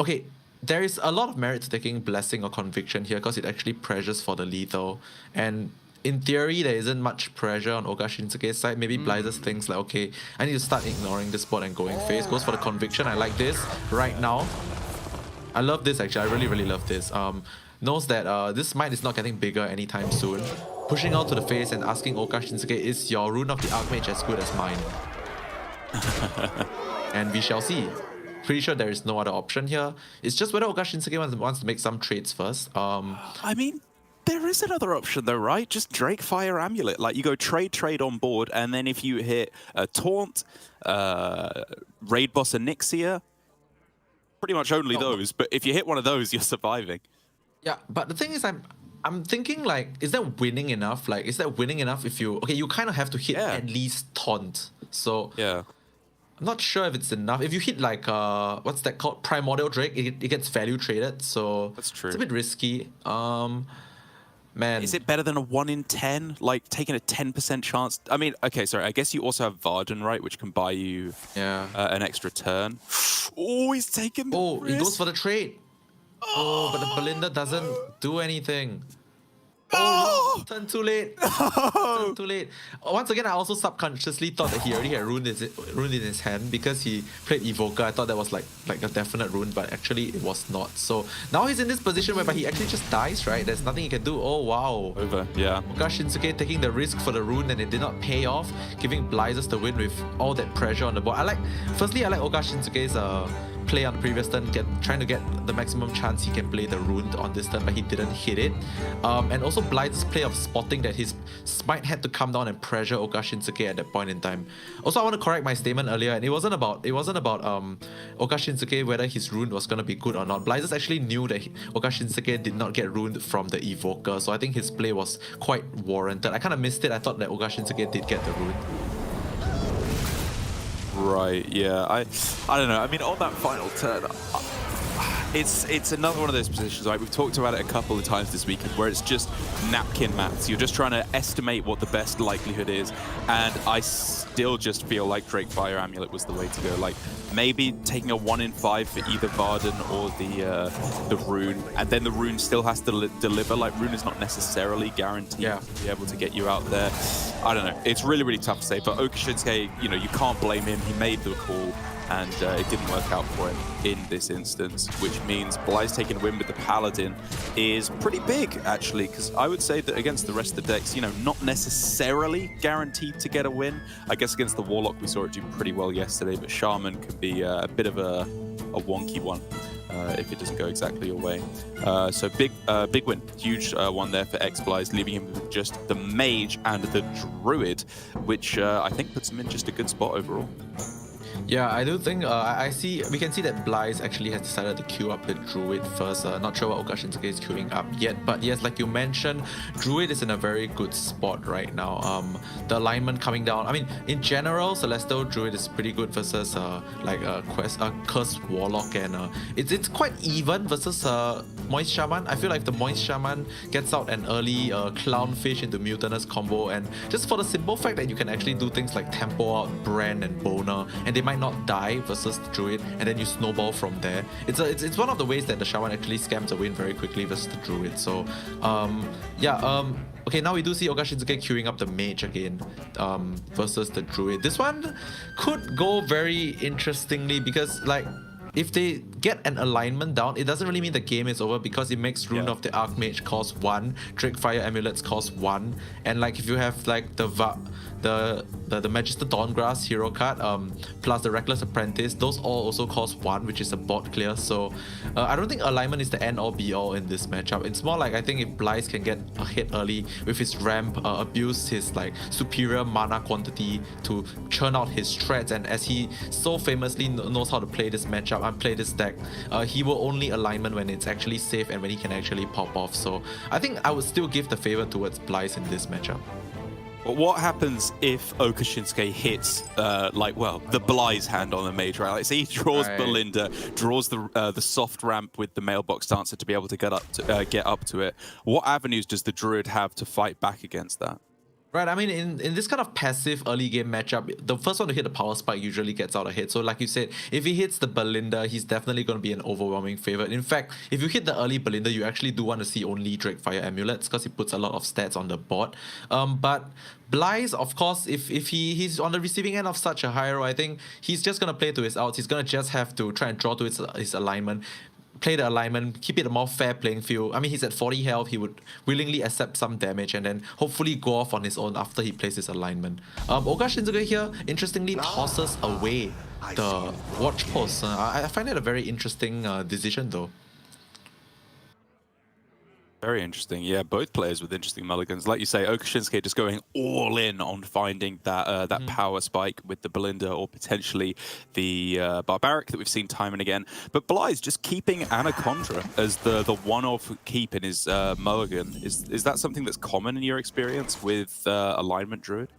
Okay, there is a lot of merit to taking Blessing or Conviction here because it actually pressures for the lethal. And in theory, there isn't much pressure on Oka Shinsuke's side. Maybe Blyther's thinks like, okay, I need to start ignoring this spot and going face. Goes for the Conviction. I like this right now. I love this, actually. I really, really love this. Knows that this Smite is not getting bigger anytime soon. Pushing out to the face and asking Oka Shinsuke, is your Rune of the Archmage as good as mine? And we shall see. Pretty sure there is no other option here. It's just whether Oka Shinsuke wants to make some trades first. I mean, there is another option though, right? Just Drake Fire Amulet. Like you go trade on board, and then if you hit a Taunt, Raid Boss Onyxia, pretty much only those. But if you hit one of those, you're surviving. Yeah, but the thing is, I'm thinking like, is that winning enough? Like, is that winning enough if you... Okay, you kind of have to hit at least Taunt. So... Yeah. I'm not sure if it's enough. If you hit like, what's that called? Primordial Drake, it gets value traded. So... That's true. It's a bit risky. Man. Is it better than a 1 in 10? Like, taking a 10% chance? I mean, okay, sorry. I guess you also have Varden, right? Which can buy you an extra turn. Oh, he's taking the risk. He goes for the trade. Oh, but the Belinda doesn't do anything. Oh, turn too late. Turn too late. Once again, I also subconsciously thought that he already had Rune in his hand because he played Evoker. I thought that was like a definite Rune, but actually it was not. So now he's in this position whereby he actually just dies, right? There's nothing he can do. Oh, wow. Over, yeah. Oka Shinsuke taking the risk for the Rune and it did not pay off, giving Blyzers the win with all that pressure on the board. Firstly, I like Oka Shinsuke's play on the previous turn, trying to get the maximum chance he can play the Rune on this turn, but he didn't hit it. And also Blythe's play of spotting that his Smite had to come down and pressure Oka Shinsuke at that point in time. Also, I want to correct my statement earlier, and it wasn't about Oka Shinsuke whether his Rune was going to be good or not. Blythes actually knew that Oka Shinsuke did not get runed from the Evoker, so I think his play was quite warranted. I kind of missed it. I thought that Oka Shinsuke did get the Rune. Right, yeah. I don't know. I mean, on that final turn, It's another one of those positions, right? We've talked about it a couple of times this weekend where it's just napkin maths. You're just trying to estimate what the best likelihood is. And I still just feel like Drake Fire Amulet was the way to go. Like maybe taking a 1 in 5 for either Varden or the Rune. And then the Rune still has to deliver. Like Rune is not necessarily guaranteed to be able to get you out there. I don't know. It's really, really tough to say. But Oka Shinsuke, you know, you can't blame him. He made the call. And it didn't work out for him in this instance, which means Bly's taking a win with the Paladin is pretty big, actually, because I would say that against the rest of the decks, you know, not necessarily guaranteed to get a win. I guess against the Warlock, we saw it do pretty well yesterday, but Shaman can be a bit of a wonky one if it doesn't go exactly your way. So big win, huge one there for X-Bly's, leaving him with just the Mage and the Druid, which I think puts him in just a good spot overall. Yeah, I do think we can see that Bly's actually has decided to queue up the Druid first. Not sure what Oka Shinsuke is queuing up yet, but yes, like you mentioned, Druid is in a very good spot right now. The alignment coming down. I mean, in general, Celestial Druid is pretty good versus like a Cursed Warlock, and it's quite even versus Moist Shaman. I feel like the Moist Shaman gets out an early Clownfish into Mutinous combo, and just for the simple fact that you can actually do things like tempo out Brand and Boner, and they might not die versus the Druid, and then you snowball from there. It's one of the ways that the Shaman actually scams a win very quickly versus the Druid. So okay, now we do see Oka Shinsuke queuing up the Mage again versus the Druid. This one could go very interestingly because, like, if they get an alignment down, it doesn't really mean the game is over because it makes Rune of the Archmage cost 1, Drake Fire Amulets cost 1, and like if you have like the Magister Dawngrass hero card plus the Reckless Apprentice, those all also cost 1, which is a bot clear. So I don't think alignment is the end all be all in this matchup. It's more like I think if Blythe can get ahead early with his ramp, abuse his like superior mana quantity to churn out his threats, and as he so famously knows how to play this matchup and play this deck, he will only alignment when it's actually safe and when he can actually pop off. So I think I would still give the favor towards Blythe in this matchup. But what happens if Oka Shinsuke hits, the Bly's hand on the Mage, right? Like, say he draws Belinda, draws the soft ramp with the Mailbox Dancer to be able to get up to it. What avenues does the Druid have to fight back against that? Right, I mean, in this kind of passive early game matchup, the first one to hit the power spike usually gets out ahead. So like you said, if he hits the Belinda, he's definitely going to be an overwhelming favorite. In fact, if you hit the early Belinda, you actually do want to see only Drake Fire Amulets because he puts a lot of stats on the board. But Blythe, of course, if he's on the receiving end of such a hero, I think he's just going to play to his outs. He's going to just have to try and draw to his alignment, play the alignment, keep it a more fair playing field. I mean, he's at 40 health, he would willingly accept some damage and then hopefully go off on his own after he plays his alignment. Oka Shinsuke here, interestingly, tosses away the Watch Post. I find it a very interesting decision though. Very interesting. Yeah, both players with interesting mulligans. Like you say, Oka Shinsuke just going all in on finding that power spike with the Belinda or potentially the Barbaric that we've seen time and again. But Bly's just keeping Anacondra as the one-off keep in his mulligan. Is that something that's common in your experience with Alignment Druid?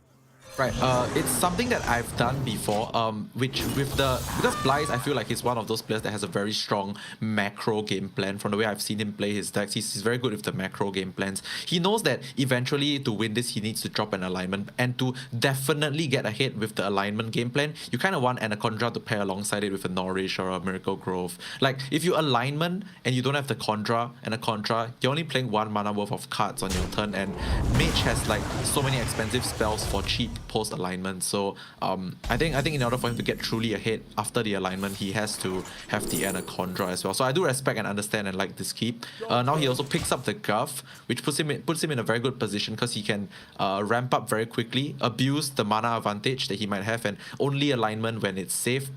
Right, it's something that I've done before, because Blythe, I feel like he's one of those players that has a very strong macro game plan. From the way I've seen him play his decks, he's very good with the macro game plans. He knows that eventually to win this, he needs to drop an alignment, and to definitely get ahead with the alignment game plan, you kind of want Anacondra to pair alongside it with a Nourish or a Miracle Grove. Like, if you alignment and you don't have the Anacondra, you're only playing 1 mana worth of cards on your turn, and Mage has like so many expensive spells for cheap post alignment. So I think in order for him to get truly ahead after the alignment, he has to have the Anacondra as well. So I do respect and understand and like this keep. Now he also picks up the Guff, which puts him in a very good position because he can ramp up very quickly, abuse the mana advantage that he might have, and only alignment when it's safe.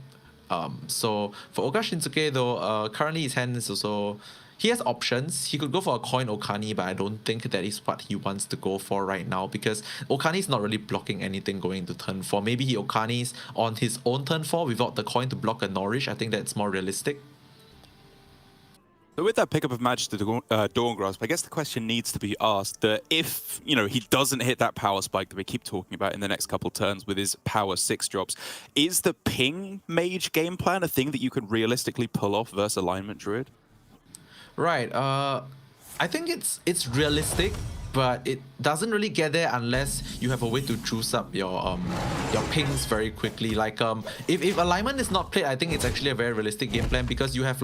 So for Oka Shinsuke though, currently his hand is also, he has options. He could go for a coin Okani, but I don't think that is what he wants to go for right now because Okani is not really blocking anything going into turn 4. Maybe he Okanis on his own turn 4 without the coin to block a Nourish. I think that's more realistic. So with that pickup of Magister Dawngrasp, I guess the question needs to be asked that if, he doesn't hit that power spike that we keep talking about in the next couple turns with his power 6 drops, is the ping Mage game plan a thing that you could realistically pull off versus Alignment Druid? Right. I think it's realistic, but it doesn't really get there unless you have a way to juice up your pings very quickly. Like if alignment is not played, I think it's actually a very realistic game plan because you have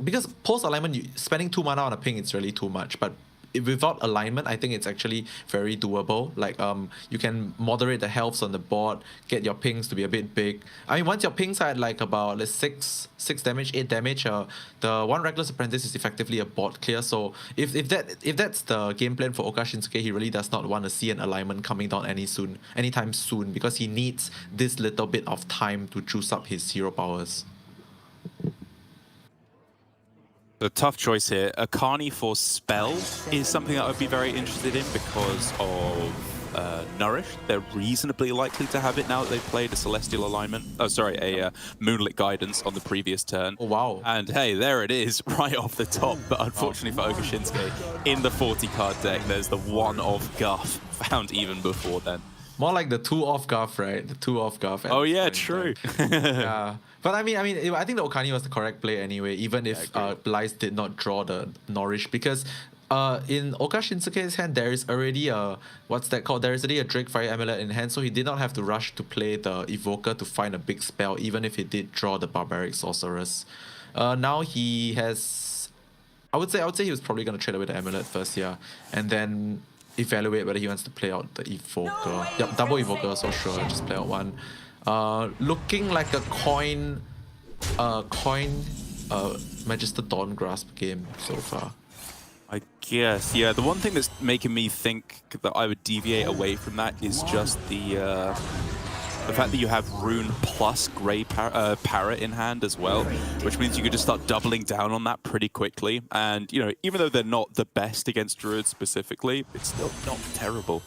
because post alignment, spending 2 mana on a ping, it's really too much. But without alignment, I think it's actually very doable. Like you can moderate the healths on the board, get your pings to be a bit big. I mean, once your pings are at like about let's 6 damage, 8 damage, the one Reckless Apprentice is effectively a board clear. So if that's the game plan for Oka Shinsuke, he really does not want to see an alignment coming down anytime soon because he needs this little bit of time to juice up his hero powers. A tough choice here. Akani for Spell is something that I'd be very interested in because of Nourish. They're reasonably likely to have it now that they've played a Celestial Alignment. Oh, sorry, a Moonlit Guidance on the previous turn. Oh, wow. And hey, there it is, right off the top. But unfortunately for Oka Shinsuke, in the 40 card deck, there's the 1 off Guff found even before then. More like the 2 off Guff, right? The 2 off Guff. Oh yeah, true. Yeah. But I think the Okani was the correct play anyway, even if Blythe did not draw the Nourish, because in Oka Shinsuke's hand there is already a what's that called? There is already a Drake Fire Amulet in hand, so he did not have to rush to play the Evoker to find a big spell, even if he did draw the Barbaric Sorceress. Now he has, I would say he was probably gonna trade away the Amulet first, yeah, and then evaluate whether he wants to play out the Evoker. Yep, double Evoker, so sure, just play out one. Looking like a coin Magister Dawn Grasp game so far. I guess, yeah. The one thing that's making me think that I would deviate away from that is just the fact that you have Rune plus Grey Parrot in hand as well, which means you could just start doubling down on that pretty quickly. And, you know, even though they're not the best against Druids specifically, it's still not terrible.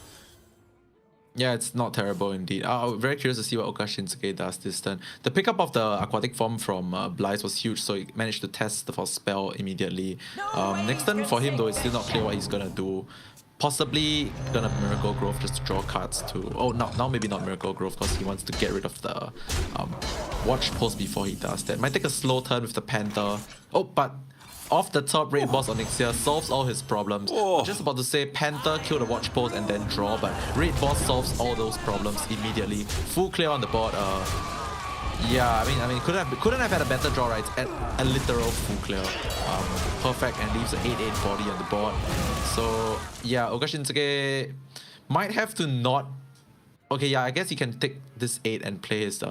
Yeah, it's not terrible indeed. I'm very curious to see what Oka Shinsuke does this turn. The pickup of the Aquatic Form from Blythe was huge, so he managed to test the spell immediately. Next turn for him, though, it's still not clear what he's gonna do. Possibly gonna Miracle Growth just to draw cards to... Oh, no, now maybe not Miracle Growth because he wants to get rid of the Watch Post before he does that. Might take a slow turn with the Panther. Oh, but... off the top, Raid Boss Onyxia solves all his problems. I'm just about to say Panther, kill the Watch Post and then draw, but Raid Boss solves all those problems immediately. Full clear on the board. Yeah, I mean, couldn't have had a better draw, right? It's a literal full clear. Perfect, and leaves an 8/8 body on the board. So yeah, Oka Shinsuke might have to not. Okay, yeah, I guess he can take this 8 and play his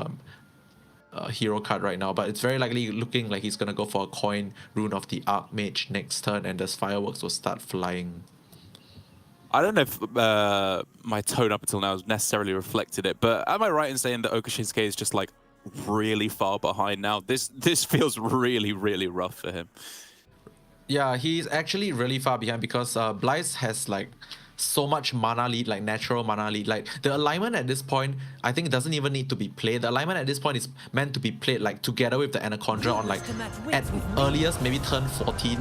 hero card right now, but it's very likely looking like he's gonna go for a coin Rune of the Archmage next turn, and those fireworks will start flying. I don't know if my tone up until now has necessarily reflected it, but am I right in saying that Oka Shinsuke is just like really far behind now? This feels really, really rough for him. Yeah, he's actually really far behind because Blythe has like so much mana lead, like natural mana lead. Like the alignment at this point, I think it doesn't even need to be played. The alignment at this point is meant to be played like together with the Anaconda on like at earliest maybe turn 14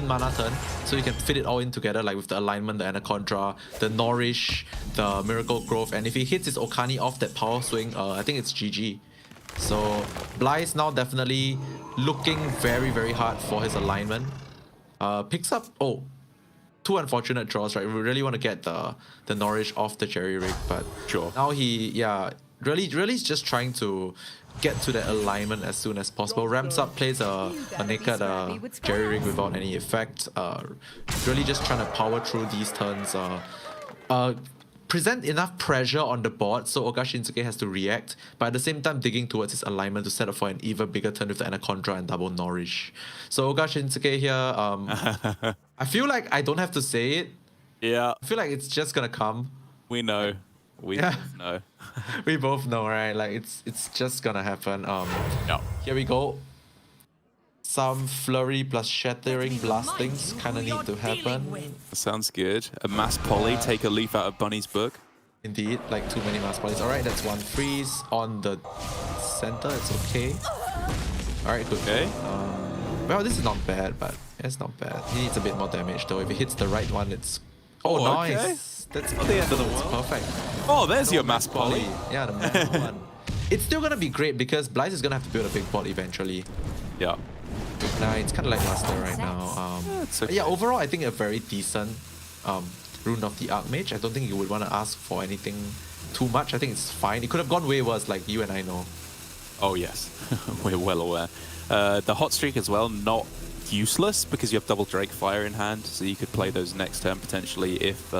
mana turn, so you can fit it all in together, like with the alignment, the Anaconda, the Nourish, the Miracle Growth, and if he hits his Okani off that power swing, I think it's GG. So Blythe now definitely looking very, very hard for his alignment. Picks up, oh, 2 unfortunate draws, right? We really want to get the Nourish off the Jerry Rig, but sure. Now he, yeah, really is just trying to get to that alignment as soon as possible. Ramps up, plays a naked Jerry Rig without any effect. Really just trying to power through these turns. Present enough pressure on the board so Oka Shinsuke has to react, but at the same time digging towards his alignment to set up for an even bigger turn with the Anaconda and double Nourish. So Oka Shinsuke here, I feel like I don't have to say it. Yeah. I feel like it's just gonna come. We know. We both know. We both know, right? Like it's just gonna happen. No. Here we go. Some flurry plus shattering blastings kind of need to happen. Sounds good. A mass poly, take a leaf out of Bunny's book. Indeed, like too many mass polys. Alright, that's one freeze on the center. It's okay. Alright, good. Okay. Well, this is not bad, but it's not bad. He needs a bit more damage though. If he hits the right one, it's... Oh, nice. Okay. That's not the end of the world. Perfect. Oh, there's your mass poly. Yeah, the mass one. It's still gonna be great because Blythe is gonna have to build a big board eventually. Yeah. Nah, it's kind of lackluster right now. it's okay. Yeah, overall, I think a very decent Rune of the Archmage. I don't think you would want to ask for anything too much. I think it's fine. It could have gone way worse, like you and I know. Oh yes, we're well aware. The hot streak as well, not useless because you have double Drake Fire in hand, so you could play those next turn potentially if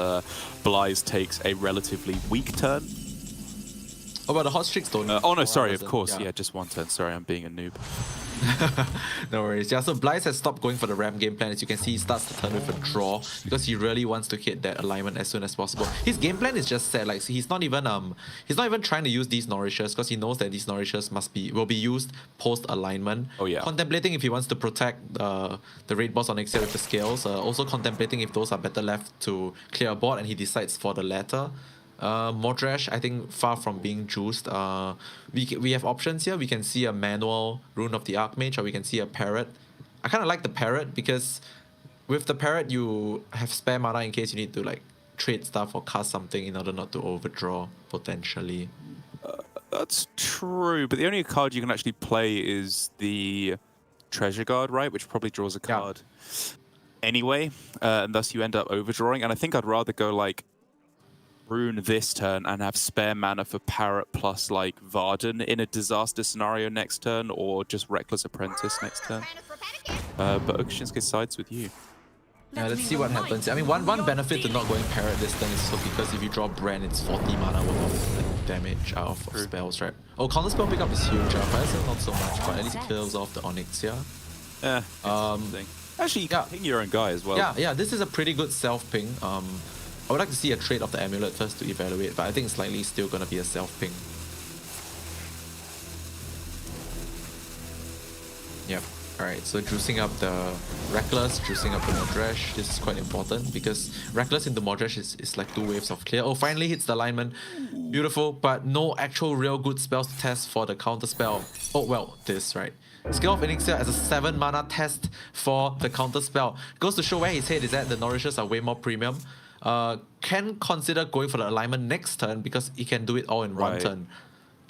Blythe takes a relatively weak turn. Oh, but the hot streaks don't. Oh no, sorry, of course, yeah, just one turn. Sorry, I'm being a noob. No worries. Yeah, so Blythe has stopped going for the Ram game plan. As you can see, he starts the turn with a draw because he really wants to hit that alignment as soon as possible. His game plan is just set. Like he's not even trying to use these Nourishers because he knows that these Nourishers will be used post alignment. Oh yeah. Contemplating if he wants to protect the raid boss on Exia with the scales. Also contemplating if those are better left to clear a board, and he decides for the latter. Mordrash, I think far from being juiced. We have options here. We can see a manual Rune of the Archmage, or we can see a Parrot. I kind of like the Parrot because with the Parrot you have spare mana in case you need to like trade stuff or cast something in order not to overdraw potentially. That's true, but the only card you can actually play is the Treasure Guard, right? Which probably draws a card anyway, and thus you end up overdrawing. And I think I'd rather go like Rune this turn and have spare mana for Parrot plus like Varden in a disaster scenario next turn, or just Reckless Apprentice next turn. But Okushinsuke sides with you. Let's see what happens. I mean, one benefit to not going Parrot this turn is so because if you draw Brand, it's 40 mana worth of damage out of spells, right? Oh, counter spell pickup is huge. Fire not so much, but at least it kills off the Onyx here. Yeah. Actually, you can ping your own guy as well. Yeah. This is a pretty good self ping. I would like to see a trade of the amulet first to evaluate, but I think it's likely still gonna be a self ping. Yep. Alright, so juicing up the Reckless, juicing up the Mordrash. This is quite important because Reckless into Mordrash is like 2 waves of clear. Oh, finally hits the alignment. Beautiful, but no actual real good spells to test for the counter spell. Oh, well, this, right? Scale of Elixir as a 7 mana test for the counter spell. Goes to show where his head is at. The Nourishers are way more premium. Can consider going for the alignment next turn because he can do it all in one turn.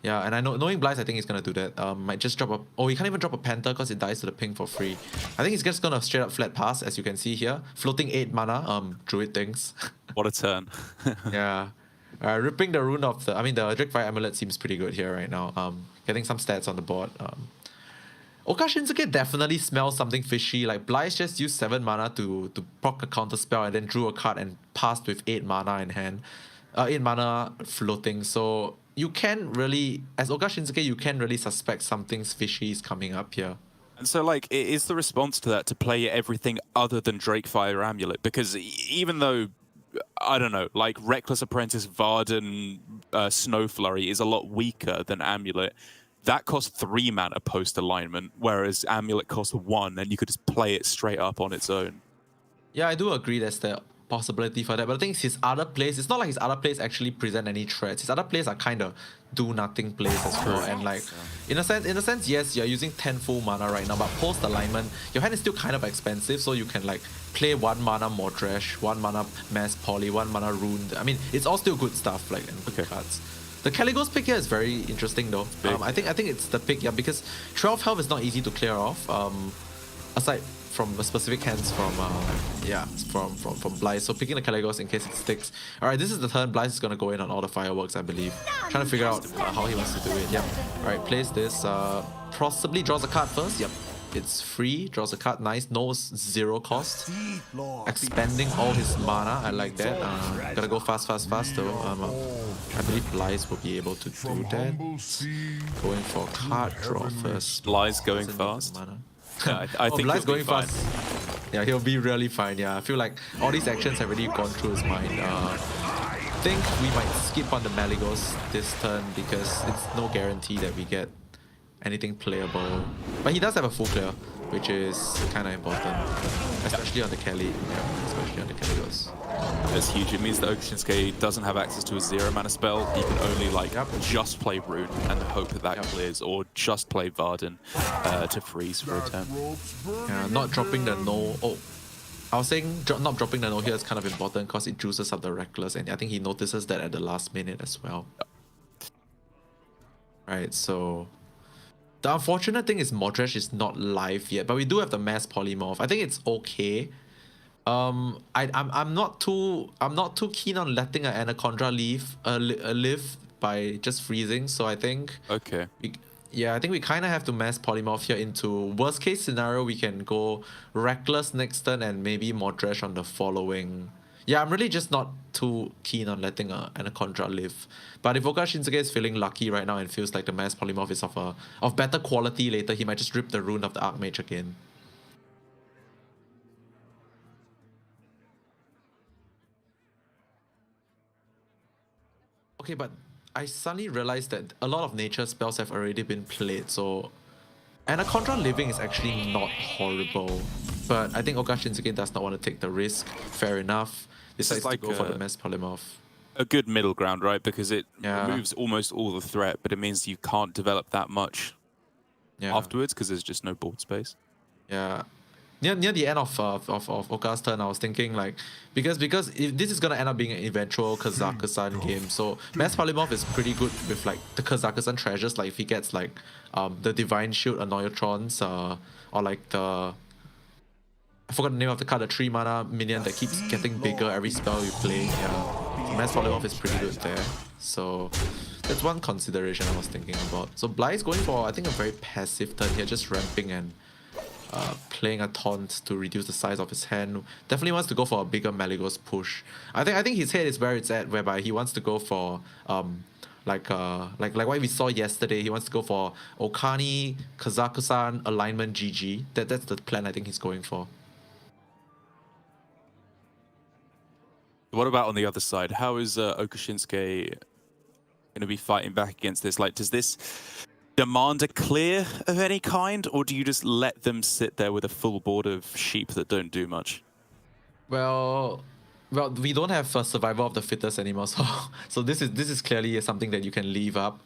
Yeah, and I know, knowing Blythe, I think he's gonna do that. Might just drop a... Oh, he can't even drop a Panther because it dies to the ping for free. I think he's just gonna straight up flat pass, as you can see here. Floating 8 mana, Druid things. What a turn. Yeah. Ripping the Rune of the... I mean, the Drake Fire Amulet seems pretty good here right now. Getting some stats on the board. Okushinsuke definitely smells something fishy. Like Blythe just used 7 mana to proc a counter spell and then drew a card and passed with 8 mana in hand. 8 mana floating. So you can really, as Okushinsuke, you can really suspect something's fishy is coming up here. And so, like, is the response to that to play everything other than Drake Fire Amulet? Because even though, I don't know, like Reckless Apprentice, Varden, Snow Flurry is a lot weaker than Amulet, that costs 3 mana post alignment, whereas Amulet costs 1, and you could just play it straight up on its own. Yeah, I do agree there's the possibility for that, but I think his other plays, it's not like his other plays actually present any threats. His other plays are kind of do nothing plays as well, and like in a sense, yes, you're using 10 full mana right now, but post alignment, your hand is still kind of expensive, so you can like play 1 mana Mordrash, 1 mana Mass Poly, 1 mana Rune. I mean, it's all still good stuff, like, and good cards. The Caligos pick here is very interesting though. I think it's the pick, yeah, because 12 health is not easy to clear off. Aside from specific hands from Blythe. So picking the Caligos in case it sticks. Alright, this is the turn. Blythe is gonna go in on all the fireworks, I believe. Trying to figure out how he wants to do it. Yep. Alright, plays this. Possibly draws a card first. Yep. It's free, draws a card, nice, knows 0 cost. Expanding all his mana, I like that. Gotta go fast though. I believe Blythe will be able to do that. Going for card draw first. Blythe's going fast. Yeah, I think Blythe's going fine. fast. Yeah, he'll be really fine. Yeah, I feel like all these actions have already gone through his mind. I think we might skip on the Maligos this turn because it's no guarantee that we get anything playable. But he does have a full clear, which is kind of important, especially on the Kelly. Yeah, especially on the Caligos. That's huge. It means that Okushinsuke doesn't have access to a 0 mana spell. He can only like just play Rune and hope that clears, or just play Varden to freeze for a turn. Yeah, not dropping the no. Oh, I was saying not dropping the no here is kind of important because it juices up the Reckless, and I think he notices that at the last minute as well. Right, so The unfortunate thing is Modresh is not live yet, but we do have the mass polymorph. I think it's okay. I'm not too keen on letting an Anaconda live by just freezing. So I think Okay. I think we kind of have to mass polymorph here into worst case scenario. We can go Reckless next turn and maybe Modresh on the following. Yeah, I'm really just not too keen on letting an Anaconda live. But if Oka Shinsuke is feeling lucky right now and feels like the mass polymorph is of better quality later, he might just rip the rune of the Archmage again. Okay, but I suddenly realized that a lot of nature spells have already been played, so Anaconda living is actually not horrible. But I think Oka Shinsuke does not want to take the risk. Fair enough. Decides like to go for the mass polymorph. A good middle ground, right? Because it Yeah. removes almost all the threat, but it means you can't develop that much afterwards because there's just no board space. Yeah. Near the end of Oka's turn, I was thinking like because if this is gonna end up being an eventual Kazakhstan game, so Mass Polymorph is pretty good with like the Kazakhstan treasures. Like if he gets like the Divine Shield Annoyatrons, or like the I forgot the name of the card, the 3 mana minion that keeps getting bigger every spell you play. Yeah, Mass Polymorph is pretty good there. So that's one consideration I was thinking about. So Bly is going for I think a very passive turn here, just ramping and playing a taunt to reduce the size of his hand. Definitely wants to go for a bigger Malygos push. I think his head is where it's at, whereby he wants to go for like what we saw yesterday. He wants to go for Okani, Kazakhstan, alignment GG. That's the plan I think he's going for. What about on the other side? How is Oka Shinsuke going to be fighting back against this? Like, does this demand a clear of any kind, or do you just let them sit there with a full board of sheep that don't do much? Well, we don't have survival of the fittest anymore, so this is clearly something that you can leave up.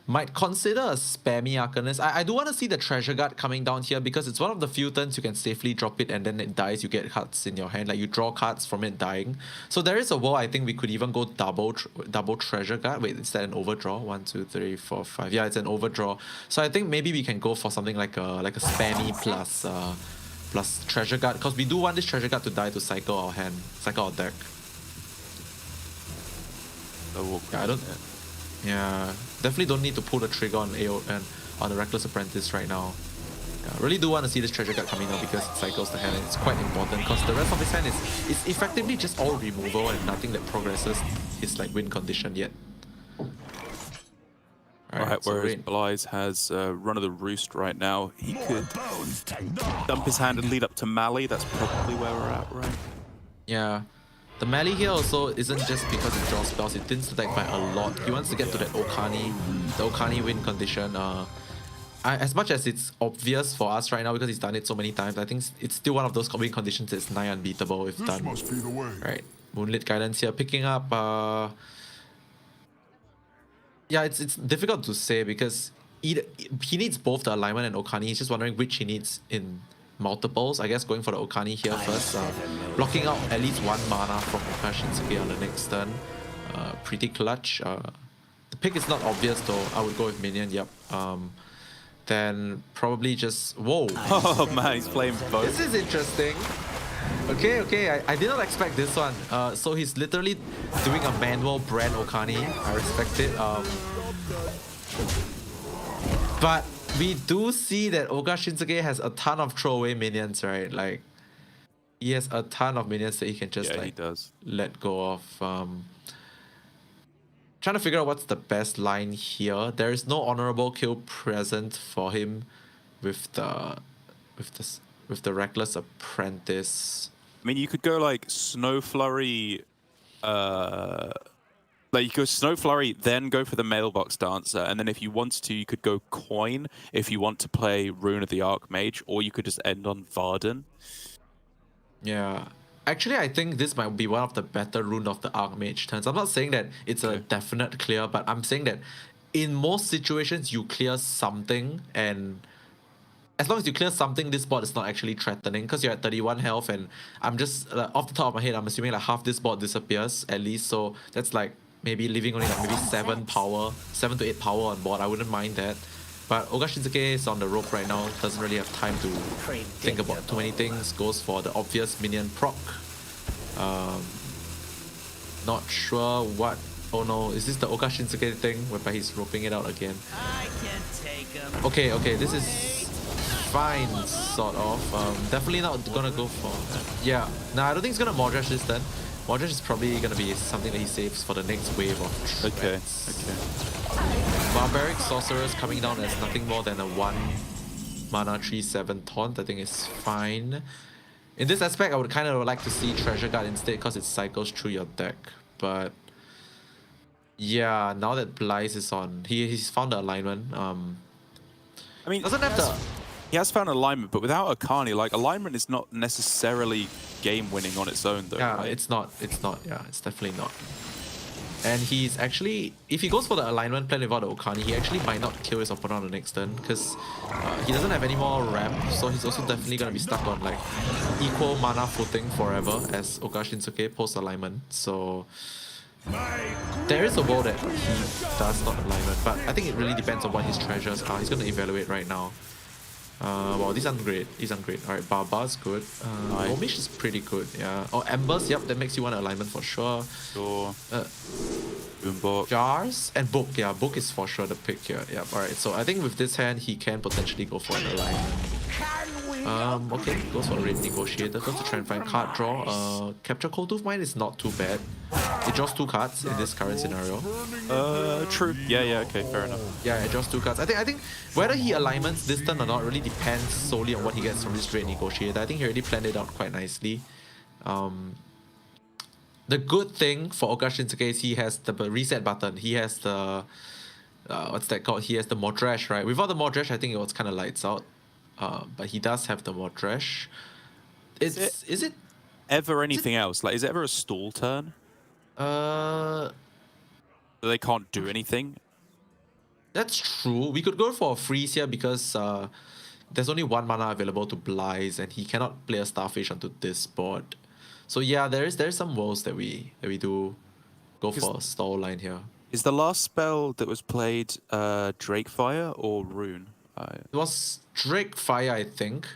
Might consider a spammy Arcanist. I do want to see the Treasure Guard coming down here because it's one of the few turns you can safely drop it and then it dies. You get cards in your hand, like you draw cards from it dying. So there is a world I think we could even go double Treasure Guard. Wait, is that an overdraw? 1, 2, 3, 4, 5. Yeah, it's an overdraw. So I think maybe we can go for something like a spammy plus Treasure Guard, because we do want this Treasure Guard to die to cycle our hand, cycle our deck. Yeah, I don't. Yeah, definitely don't need to pull the trigger on AO and on the Reckless Apprentice right now. Yeah, really do want to see this Treasure Guard coming out because it cycles the hand and it's quite important because the rest of his hand is effectively just all removal and nothing that progresses his like win condition yet. Right, so whereas Blythe has Run of the Roost right now. He could dump his hand and lead up to Mali. That's probably where we're at, right? Yeah. The Mali here also isn't just because it draws spells, it thinks the deck by a lot. He wants to get to that the Okani win condition. As much as it's obvious for us right now because he's done it so many times, I think it's still one of those win conditions that's nigh unbeatable if done. Must be the way. Right. Moonlit Guidance here, picking up... yeah, it's difficult to say because he needs both the alignment and Okani. He's just wondering which he needs in multiples. I guess going for the Okani here first. Blocking out at least 1 mana from Oka Shinsuke on the next turn. Pretty clutch. The pick is not obvious though. I would go with minion, yep. Then probably just... Whoa! Oh man, he's playing both. This is interesting. Okay, I did not expect this one. So he's literally doing a manual brand Okani. I respect it. But we do see that Oka Shinsuke has a ton of throwaway minions, right? Like, he has a ton of minions that he can just he does. let go of. Trying to figure out what's the best line here. There is no honorable kill present for him with the Reckless Apprentice. I mean, you could go like Snow Flurry, like you go Snow Flurry, then go for the Mailbox Dancer, and then if you wanted to, you could go Coin if you want to play Rune of the Archmage, or you could just end on Varden. Yeah. Actually, I think this might be one of the better Rune of the Archmage turns. I'm not saying that it's a definite clear, but I'm saying that in most situations, you clear something, and as long as you clear something, this board is not actually threatening because you're at 31 health, and I'm just, off the top of my head, I'm assuming like half this board disappears at least, so that's like maybe leaving only like maybe 7 to 8 power on board. I wouldn't mind that. But Oga Shinsuke is on the rope right now, doesn't really have time to think about too many things, goes for the obvious minion proc. Not sure what. Oh no, is this the Oga Shinsuke thing whereby he's roping it out again? Okay, this is fine, sort of. Definitely not gonna go for that. Yeah, nah, I don't think he's gonna Mordrash this turn. Mordrash is probably gonna be something that he saves for the next wave of threats. Okay. Barbaric Sorcerers coming down as nothing more than a 1 mana 3/7 taunt. I think it's fine. In this aspect, I would kind of like to see Treasure Guard instead because it cycles through your deck. But yeah, now that Blythe is on, he's found the alignment. I mean, doesn't have to. He has found alignment, but without Akani, like, alignment is not necessarily game-winning on its own, though. Yeah, right? it's not. Yeah, it's definitely not. And he's actually, if he goes for the alignment plan without the Okani, he actually might not kill his opponent on the next turn because he doesn't have any more ramp, so he's also definitely going to be stuck on like equal mana footing forever as Oga Shinsuke post alignment. So there is a world that he does not alignment, but I think it really depends on what his treasures are. He's going to evaluate right now. Wow, these aren't great. Alright, Barbar's good. Omish is pretty good, yeah. Oh, Embers, yep, that makes you want alignment for sure. Sure. Boombox. Jars and Book, yeah, Book is for sure the pick here. Yeah, alright, so I think with this hand, he can potentially go for an alignment. Okay, goes for Red Negotiator, goes to try and find card draw. Capture Cold Tooth Mine is not too bad. It draws 2 cards in this current scenario. True. Yeah, okay, fair enough. Yeah, it draws 2 cards. I think whether he alignments this turn or not really depends solely on what he gets from this Red Negotiator. I think he already planned it out quite nicely. The good thing for Oga Shinsuke is he has the reset button. He has the what's that called? He has the Mordrash, right? Without the Mordrash, I think it was kind of lights out. But he does have the Mordrash. Is it ever anything else? Like, is it ever a stall turn? They can't do anything? That's true. We could go for a freeze here because there's only 1 mana available to Blythe and he cannot play a Starfish onto this board. So yeah, there's some worlds that we do go for a stall line here. Is the last spell that was played Drakefire or Rune? It was Drakefire, I think.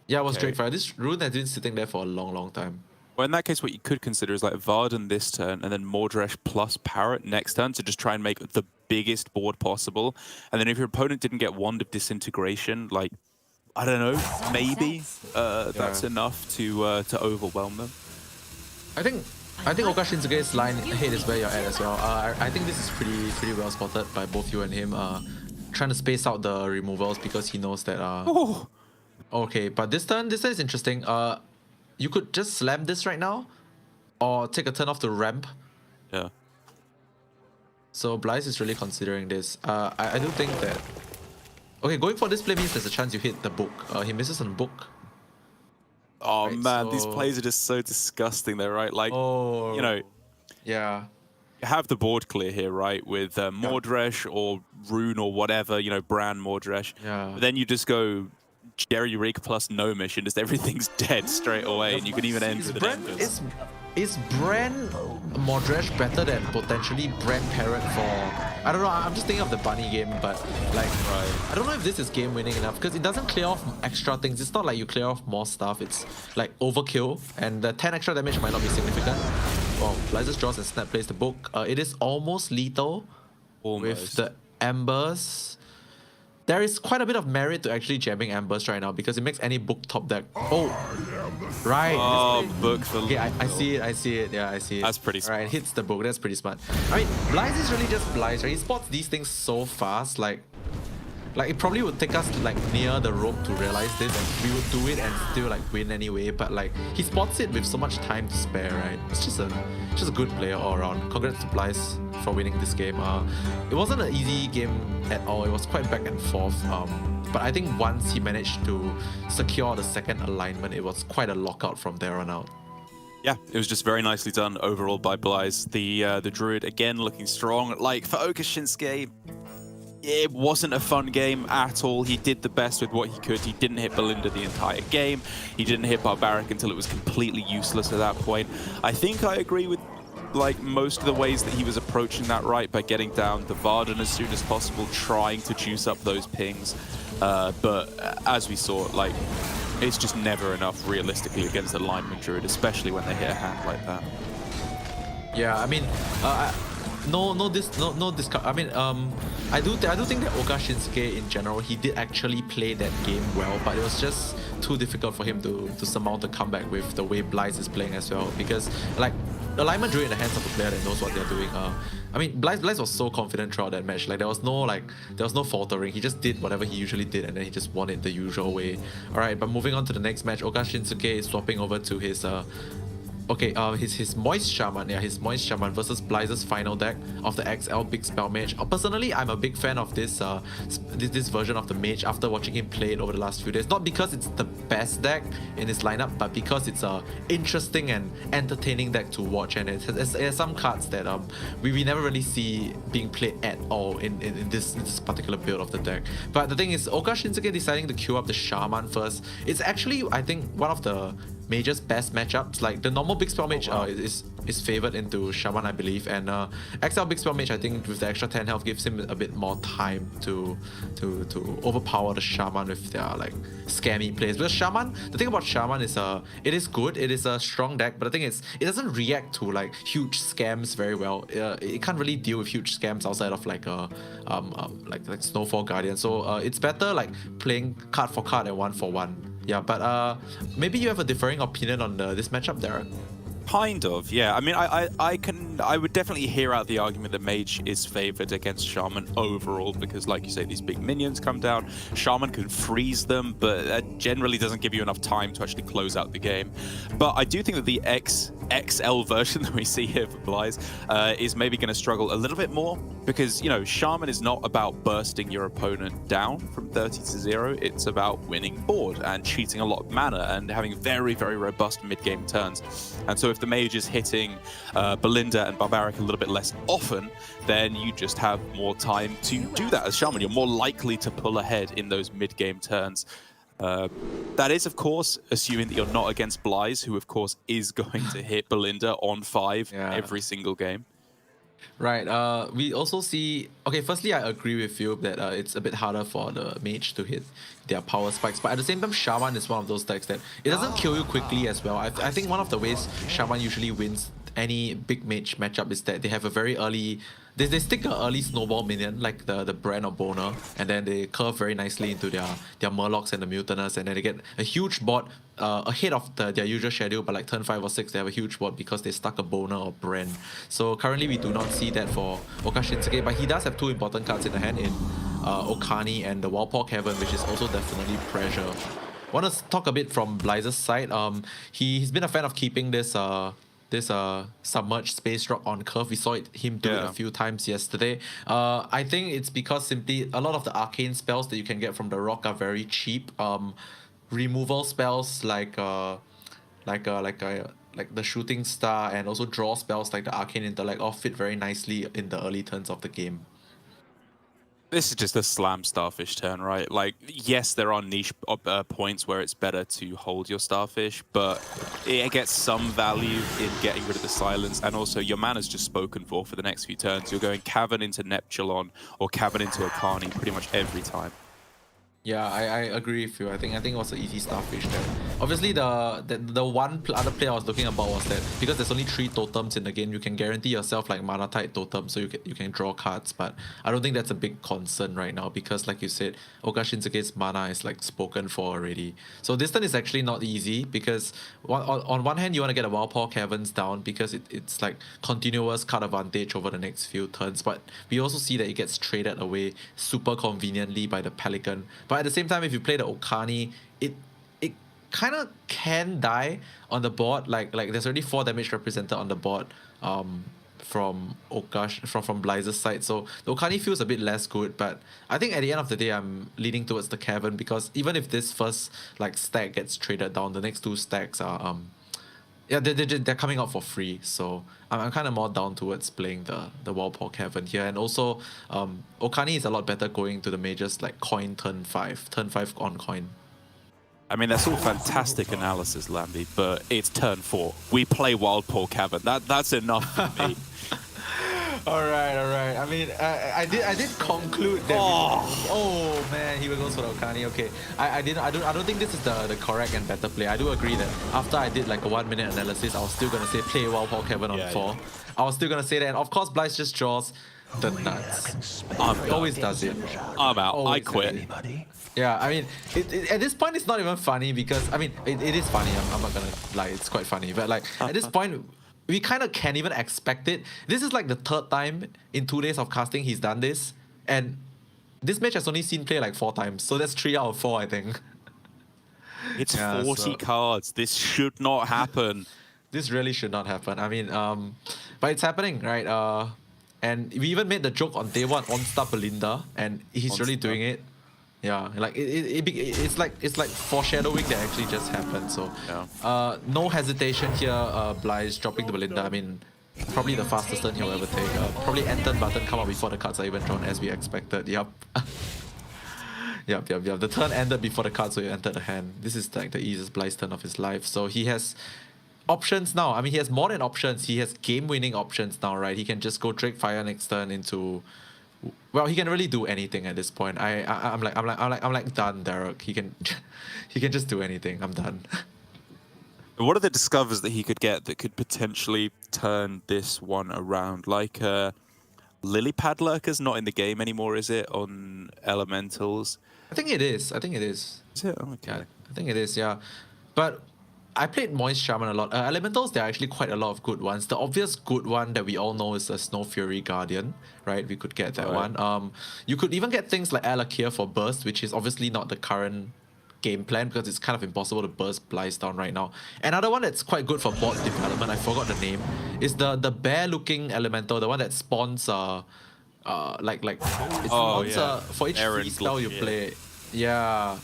Yeah, it was Okay. Drakefire. This Rune has been sitting there for a long time. Well, in that case, what you could consider is like Varden this turn and then Mordrash plus Parrot next turn to just try and make the biggest board possible. And then if your opponent didn't get Wand of Disintegration, like, I don't know, maybe that's enough to overwhelm them. I think Oga Shinsuke's line ahead is where you're at as well. I think this is pretty well spotted by both you and him. Trying to space out the removals because he knows that. Okay, but this turn is interesting. You could just slam this right now, or take a turn off the ramp. Yeah. So Blythe is really considering this. I do think that. Okay, going for this play means there's a chance you hit the Book. He misses on Book. Oh Right, man, these so- plays are just so disgusting there, right? Like, you know, Yeah. you have the board clear here, right? With Mordrash or Rune or whatever, you know, Bran Mordrash. Yeah. But then you just go Jerry Rig plus Nomish and just everything's dead straight away, and you can even end with an Embers. Is Bran Mordrash better than potentially Bran Parrot for... I don't know, I'm just thinking of the bunny game, but like, I don't know if this is game winning enough because it doesn't clear off extra things. It's not like you clear off more stuff, it's like overkill, and the 10 extra damage might not be significant. Well, Blizzard draws and Snap plays the Book. It is almost lethal with the Embers. There is quite a bit of merit to actually jamming Embers right now because it makes any Book top deck. Oh, right. Oh, Book for Okay, I see it. Yeah, I see it. That's pretty smart. Right, hits the Book. That's pretty smart. I mean, Blythe is really just Blythe, right? He spots these things so fast. Like it probably would take us like near the rope to realize this, and we would do it and still like win anyway. But like he spots it with so much time to spare, right? It's just a good player all around. Congrats to Blythe for winning this game. It wasn't an easy game at all. It was quite back and forth. But I think once he managed to secure the second alignment, it was quite a lockout from there on out. Yeah, it was just very nicely done overall by Blythe. The Druid again looking strong. Like for Oga Shinsuke, it wasn't a fun game at all. He did the best with what he could. He didn't hit Belinda the entire game. He didn't hit Barbaric until it was completely useless at that point. I think I agree with like most of the ways that he was approaching that right by getting down the Varden as soon as possible, trying to juice up those pings. But as we saw, like, it's just never enough realistically against the lineman druid, especially when they hit a hand like that. Yeah, I mean, I mean, I do think that Oka Shinsuke in general, he did actually play that game well, but it was just too difficult for him to surmount the comeback with the way Blythe is playing as well. Because like alignment drew in the hands of a player that knows what they're doing. I mean, Blythe was so confident throughout that match. Like there was no faltering. He just did whatever he usually did, and then he just won it the usual way. All right, but moving on to the next match, Oka Shinsuke is swapping over to his his Moist Shaman, his Moist Shaman versus Blythe's final deck of the XL Big Spell Mage. Personally, I'm a big fan of this this version of the Mage after watching him play it over the last few days. Not because it's the best deck in his lineup, but because it's a interesting and entertaining deck to watch, and it has some cards that we never really see being played at all in this particular build of the deck. But the thing is, Oka Shinsuke deciding to queue up the Shaman first. It's actually, I think, one of the Mage's best matchups. Like the normal Big Spell Mage is favored into Shaman, I believe, and XL Big Spell Mage, I think with the extra 10 health gives him a bit more time to overpower the Shaman with their like scammy plays. Because Shaman, the thing about Shaman is it is good, it is a strong deck, but the thing is it doesn't react to like huge scams very well. It can't really deal with huge scams outside of like like Snowfall Guardian. So it's better like playing card for card and one for one. Yeah, but maybe you have a differing opinion on this matchup, Darren. Kind of, yeah. I mean, I would definitely hear out the argument that Mage is favored against Shaman overall because, like you say, these big minions come down. Shaman can freeze them, but that generally doesn't give you enough time to actually close out the game. But I do think that the XL version that we see here for Blythe is maybe going to struggle a little bit more because, you know, Shaman is not about bursting your opponent down from 30 to 0. It's about winning board and cheating a lot of mana and having very, very robust mid-game turns. And so if the Mage is hitting Belinda and Barbaric a little bit less often, then you just have more time to do that as Shaman. You're more likely to pull ahead in those mid-game turns. That is, of course, assuming that you're not against Blythe, who, of course, is going to hit Belinda on 5 every single game. Right. We also see. Okay, firstly, I agree with you that it's a bit harder for the Mage to hit their power spikes, but at the same time, Shaman is one of those decks that it doesn't kill you quickly as well. I think one of the ways Shaman usually wins any big Mage matchup is that they have a very early. They stick an early snowball minion like the Bran or Boner, and then they curve very nicely into their Murlocs and the Mutinous, and then they get a huge board ahead of their usual schedule. But like turn 5 or 6, they have a huge board because they stuck a Boner or Bran. So currently we do not see that for Oka Shinsuke, but he does have 2 important cards in the hand in Okani and the Wildpaw Cavern, which is also definitely pressure. I want to talk a bit from Blythe's side. He's been a fan of keeping this submerged space rock on curve. We saw him do it a few times yesterday. I think it's because simply a lot of the arcane spells that you can get from the rock are very cheap. Removal spells like the shooting star and also draw spells like the arcane intellect all fit very nicely in the early turns of the game. This is just a slam Starfish turn, right? Like, yes, there are niche points where it's better to hold your Starfish, but it gets some value in getting rid of the silence, and also your mana's just spoken for the next few turns. You're going Cavern into Neptulon or Cavern into Okani pretty much every time. Yeah, I agree with you. I think it was an easy Starfish there. Obviously, the one other play I was looking about was that because there's only 3 totems in the game, you can guarantee yourself like mana tight totem, so you can draw cards. But I don't think that's a big concern right now because, like you said, Oka Shinsuke's mana is like spoken for already. So this turn is actually not easy because on one hand you want to get the Wildpaw Caverns down because it's like continuous card advantage over the next few turns. But we also see that it gets traded away super conveniently by the Pelican. But at the same time, if you play the Okani, it kind of can die on the board. Like there's already 4 damage represented on the board from Blythe's side. So the Okani feels a bit less good. But I think at the end of the day, I'm leaning towards the Cavern because even if this first like stack gets traded down, the next 2 stacks are they're coming out for free. So I'm kind of more down towards playing the Wildpaw Cavern here. And also Okani is a lot better going to the Mages like coin turn 5 on coin. I mean, that's all fantastic analysis, Lambie, but it's turn 4. We play Wild Paul Cavern. That's enough for me. All right. I mean, I did conclude that. Oh man, he goes for the Okani. Okay, I don't think this is the correct and better play. I do agree that after I did like a 1-minute analysis, I was still gonna say play Wild Paul Cavern on 4. Yeah. I was still gonna say that, and of course, Blyce just draws the nuts. Always does it. I'm out. Always I quit. Yeah, I mean, at this point, it's not even funny because, I mean, it is funny. I'm not gonna lie, it's quite funny. But like, at this point, we kind of can't even expect it. This is like the 3rd time in 2 days of casting he's done this. And this match has only seen play like 4 times. So that's 3 out of 4, I think. It's 40 cards. This should not happen. This really should not happen. I mean, but it's happening, right? And we even made the joke on day 1 on Star Belinda, and he's really doing it. Yeah, like it's like foreshadowing that actually just happened. So, no hesitation here. Blyce dropping the Belinda. I mean, probably the fastest turn he'll ever take. Probably end turn button come out before the cards are even drawn, as we expected. Yep. Yep. The turn ended before the cards were entered the hand. This is like the easiest Blyce turn of his life. So he has options now. I mean, he has more than options. He has game-winning options now, right? He can just go Drake Fire next turn into. Well, he can really do anything at this point. I'm like done, Derek. He can just do anything. I'm done. What are the discovers that he could get that could potentially turn this one around? Like Lily Pad Lurker's not in the game anymore, is it? On Elementals? I think it is. Is it? Oh, okay. Yeah, I think it is, yeah. But I played Moist Shaman a lot. Elementals, there are actually quite a lot of good ones. The obvious good one that we all know is the Snow Fury Guardian, right? We could get that one. You could even get things like Alakir for Burst, which is obviously not the current game plan because it's kind of impossible to burst Blyce down right now. Another one that's quite good for bot development, I forgot the name, is the bear-looking elemental, the one that spawns for each free spell you play. Yeah.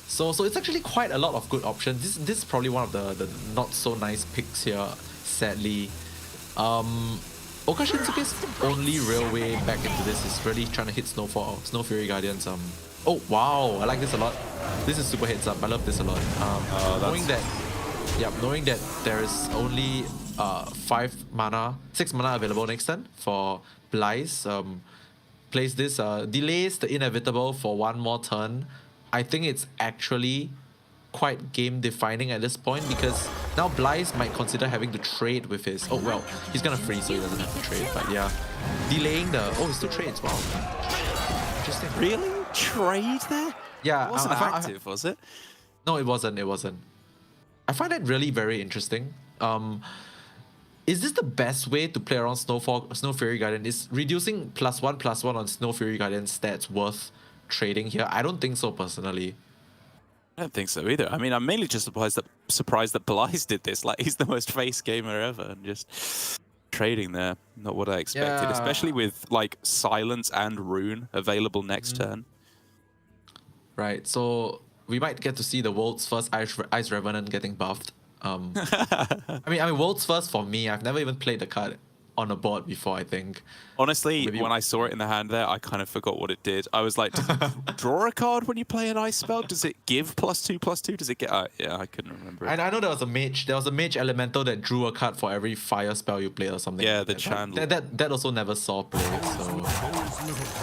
So it's actually quite a lot of good options. This is probably one of the not so nice picks here, sadly. Oka Shinsuke's only real way back into this is really trying to hit Snow Fury Guardians. Oh wow, I like this a lot. This is super heads up. I love this a lot. Knowing that there is only 6 mana available next turn for Blyce. Plays this, delays the inevitable for 1 more turn. I think it's actually quite game defining at this point because now Blyce might consider having to trade with his. Oh well, he's gonna freeze so he doesn't have to trade. But yeah, delaying the. Oh, it's 2 trades. Wow. Interesting. Really? Trade there? Yeah. It wasn't active, was it? No, it wasn't. I find that really very interesting. Is this the best way to play around Snow Fury Guardian? Is reducing +1/+1 on Snow Fury Guardian stats worth trading here? I don't think so personally. I don't think so either. I mean, I'm mainly just surprised that Blyce did this. Like, he's the most face gamer ever, and just trading there. Not what I expected, especially with like Silence and Rune available next turn. Right. So we might get to see the world's first Ice Revenant getting buffed. I mean, world's first for me. I've never even played the card on a board before, I think. Honestly, when I saw it in the hand there, I kind of forgot what it did. I was like, does it draw a card when you play an ice spell? Does it give +2/+2? Does it get... yeah, I couldn't remember. I know there was a mage. There was a mage elemental that drew a card for every fire spell you play or something. Yeah, like the Chandler. That also never saw play. So,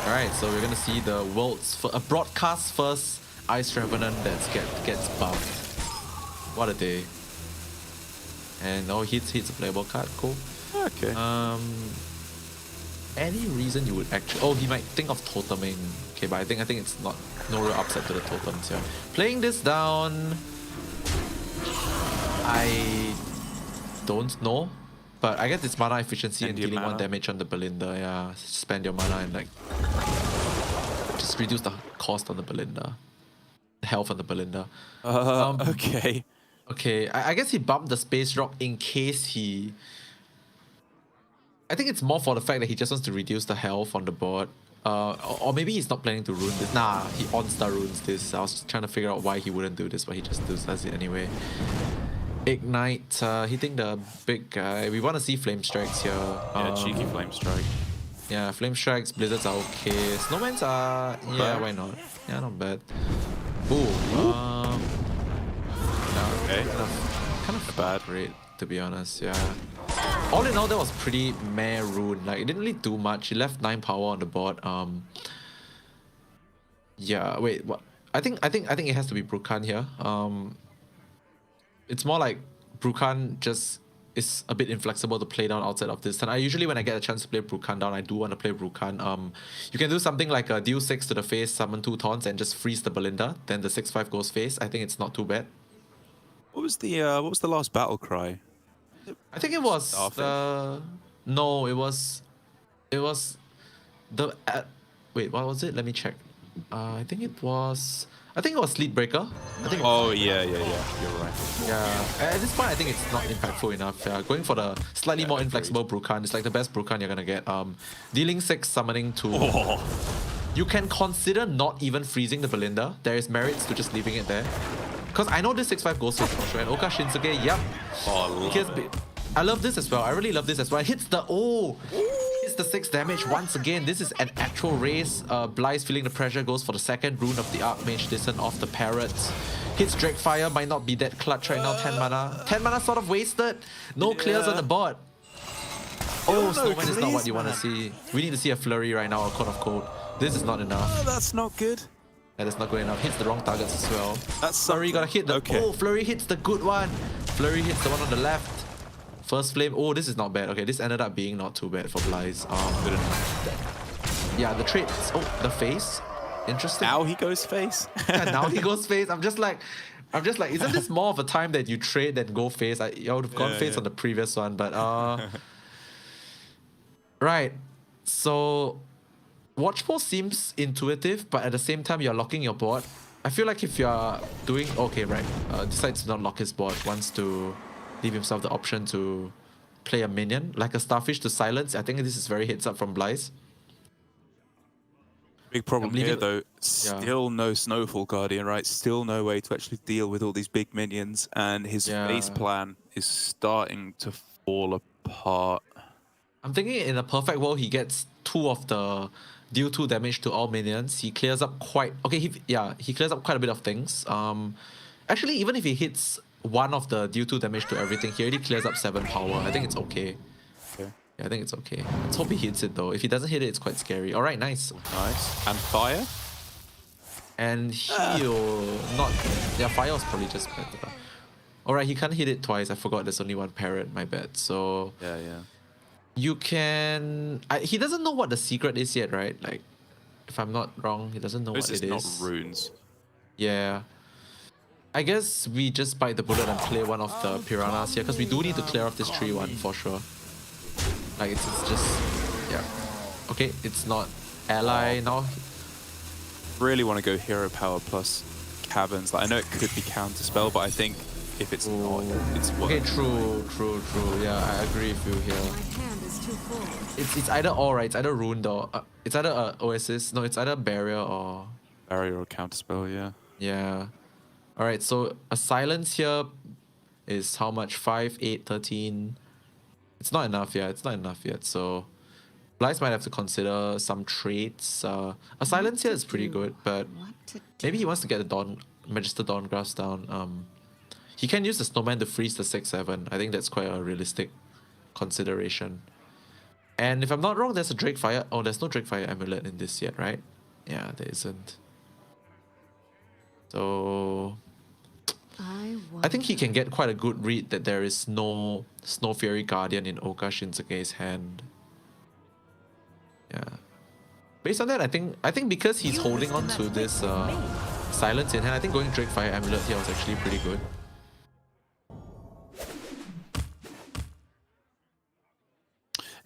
alright, so we're gonna see the world's a broadcast first Ice Revenant that gets buffed. What a day. And hits a playable card. Cool. Okay. Any reason you would actually... Oh, he might think of toteming. Okay, but I think it's no real upside to the totems here. Playing this down... I don't know. But I guess it's mana efficiency and dealing 1 damage on the Belinda. Yeah, spend your mana and like... just reduce the cost on the Belinda. The health on the Belinda. Okay. Okay, I guess he bumped the Space Rock in case he... I think it's more for the fact that he just wants to reduce the health on the board. Or maybe he's not planning to rune this. Nah, he on-star runes this. I was trying to figure out why he wouldn't do this, but he just does it anyway. Ignite, hitting the big guy. We want to see Flame Strikes here. Yeah, cheeky Flame Strike. Yeah, Flame Strikes, Blizzards are okay. Snowmans are... Yeah, why not? Yeah, not bad. Ooh. Okay. Kind of Bad. great, to be honest. Yeah. All in all, that was pretty meh rune. Like, it didn't really do much. He left 9 power on the board. Yeah. Wait. What? I think it has to be Brukan here. It's more like Brukan just is a bit inflexible to play down outside of this. And I usually, when I get a chance to play Brukan down, I do want to play Brukan. You can do something like a deal 6 to the face, summon 2 taunts, and just freeze the Belinda. Then the 6/5 goes face. I think it's not too bad. What was the last battle cry? I think it was Starfish? no, it was the wait, what was it? Let me check. I think it was Sleep Breaker. I think. Oh yeah. You're right. Yeah, at this point, I think it's not impactful enough. Yeah, going for the slightly more inflexible Brukan. It's like the best Brukan you're gonna get. Dealing 6, summoning 2. Oh. You can consider not even freezing the Belinda. There is merits to just leaving it there. Because I know this 6/5 goes to for sure. And Oka Shinsuke, yep. Oh, I love this as well. I really love this as well. It hits the hits the 6 damage once again. This is an actual race. Bly's feeling the pressure, goes for the second rune of the Archmage, Descent off the Parrots. Hits Drakefire, might not be that clutch right now. 10 mana. 10 mana sort of wasted. No clears on the board. Oh, Snowman is not what you want to see. We need to see a Flurry right now, a Code of Cold. This is not enough. Oh, that's not good. That is not good enough. Hits the wrong targets as well. That's Flurry gotta hit the... Okay. Oh, Flurry hits the good one. Flurry hits the one on the left. First Flame. Oh, this is not bad. Okay, this ended up being not too bad for Bly's. Good enough. Yeah, the traits. Oh, the face. Interesting. Now he goes face. Yeah, now he goes face. I'm just like, isn't this more of a time that you trade than go face? I would have gone face on the previous one, but right. So Watchful seems intuitive, but at the same time you're locking your board. I feel like if you're doing okay, right, decides to not lock his board, wants to leave himself the option to play a minion, like a Starfish to silence. I think this is very heads up from Bly's. Big problem here though, Yeah. still no Snowfall Guardian, right? Still no way to actually deal with all these big minions, and his face plan is starting to fall apart. I'm thinking in a perfect world, he gets 2 of the deal 2 damage to all minions. He clears up quite... Okay, he clears up quite a bit of things. Actually, even if he hits 1 of the deal 2 damage to everything, he already clears up 7 power. I think it's okay. Okay. Yeah, I think it's okay. Let's hope he hits it though. If he doesn't hit it, it's quite scary. Alright, nice. Nice. And fire? And heal... Not... Yeah, fire was probably just better. Alright, he can't hit it twice. I forgot there's only 1 parrot, my bad. So... Yeah. You can... he doesn't know what the secret is yet, right? Like, if I'm not wrong, he doesn't know what it is. Not runes. Yeah. I guess we just bite the bullet and play one of the piranhas here, because we do need to clear off this 3-1 for sure. Like, it's just... Yeah. Okay, it's not ally now. Really want to go hero power plus caverns. Like, I know it could be counterspell, but I think if it's not, it's worth. Okay, true. Yeah, I agree with you here. It's either or, right? It's either ruined or... it's either Oasis. No, it's either barrier or... Barrier or counterspell, yeah. Yeah. Alright, so a silence here is how much? 5, 8, 13. It's not enough yet. It's not enough yet. So Blythe might have to consider some traits. A silence here is pretty good, but maybe he wants to get the Dawn Magister Dawngrasp down. He can use the Snowman to freeze the 6/7. I think that's quite a realistic consideration. And if I'm not wrong, there's a Drakefire. Oh, there's no Drakefire amulet in this yet, right? Yeah, there isn't. So I think he can get quite a good read that there is no Snow Fury Guardian in Oka Shinsuke's hand. Yeah. Based on that, I think because he's holding on to this silence in hand, I think going Drakefire amulet here was actually pretty good.